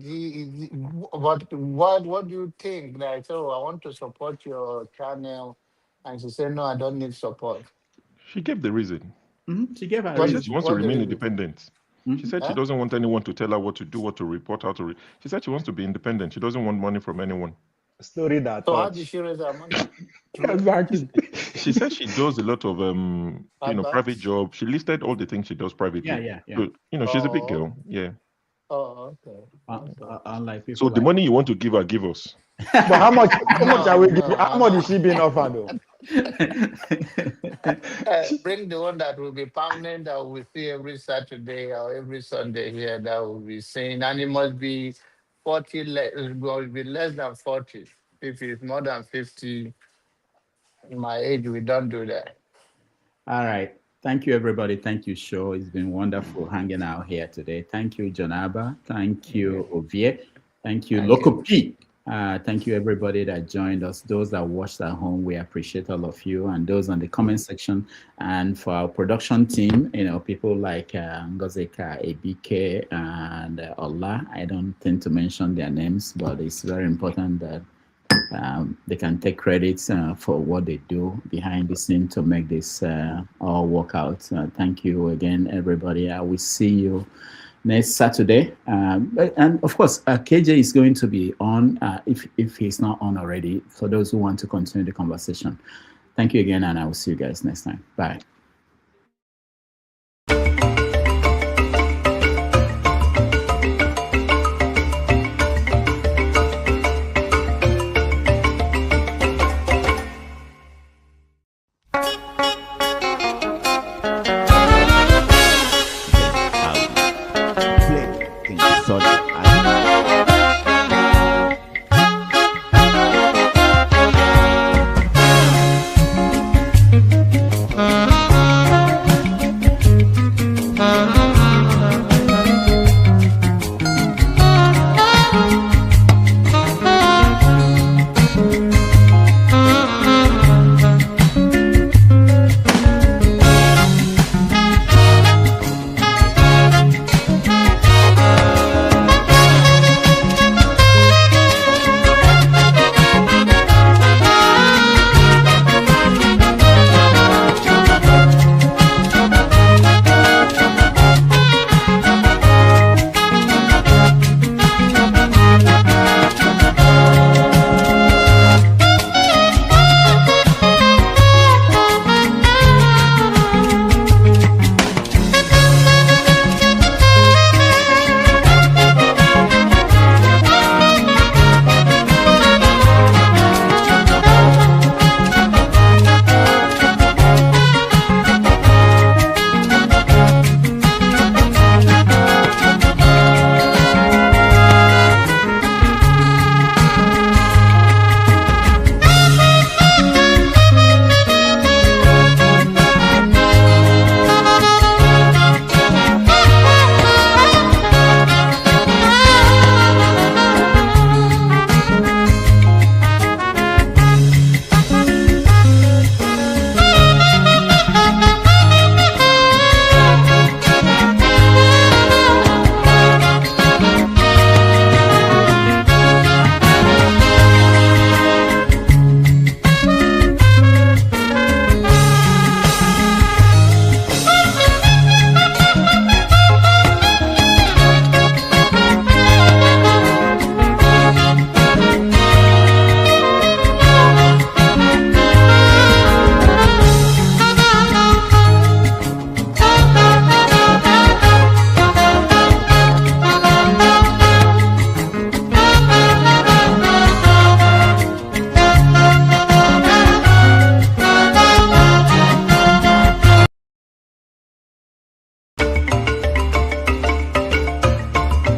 he? What do you think? Like, I want to support your channel, and she said, no, I don't need support. She gave the reason. Mm-hmm. She gave her She reason. said she wants to remain independent. Mm-hmm. She said she doesn't want anyone to tell her what to do, what to report, how to. She said she wants to be independent. She doesn't want money from anyone. Story that. So how did she raise her money? Exactly. She said she does a lot of private jobs. She listed all the things she does privately. Yeah. So, she's a big girl. Yeah. Oh, okay. Unlike people. So the money you want to give her, give us. But how much are we giving? How much is she being offered though? Bring the one that will be permanent, that we see every Saturday or every Sunday here, that will be seen, and it must be 40, it will be less than 40. If it's more than 50, in my age, we don't do that. All right. Thank you, everybody. Thank you, Show. It's been wonderful hanging out here today. Thank you, Jonaba. Thank you, Ovie. Thank you, Loco P. Thank you, everybody that joined us. Those that watched at home, we appreciate all of you, and those on the comment section. And for our production team, people like Ngozeka, ABK, and Allah. I don't tend to mention their names, but it's very important that they can take credits for what they do behind the scene to make this all work out. Thank you again, everybody. I will see you next Saturday. And of course, KJ is going to be on if he's not on already, for those who want to continue the conversation. Thank you again, and I will see you guys next time. Bye. Uh-huh.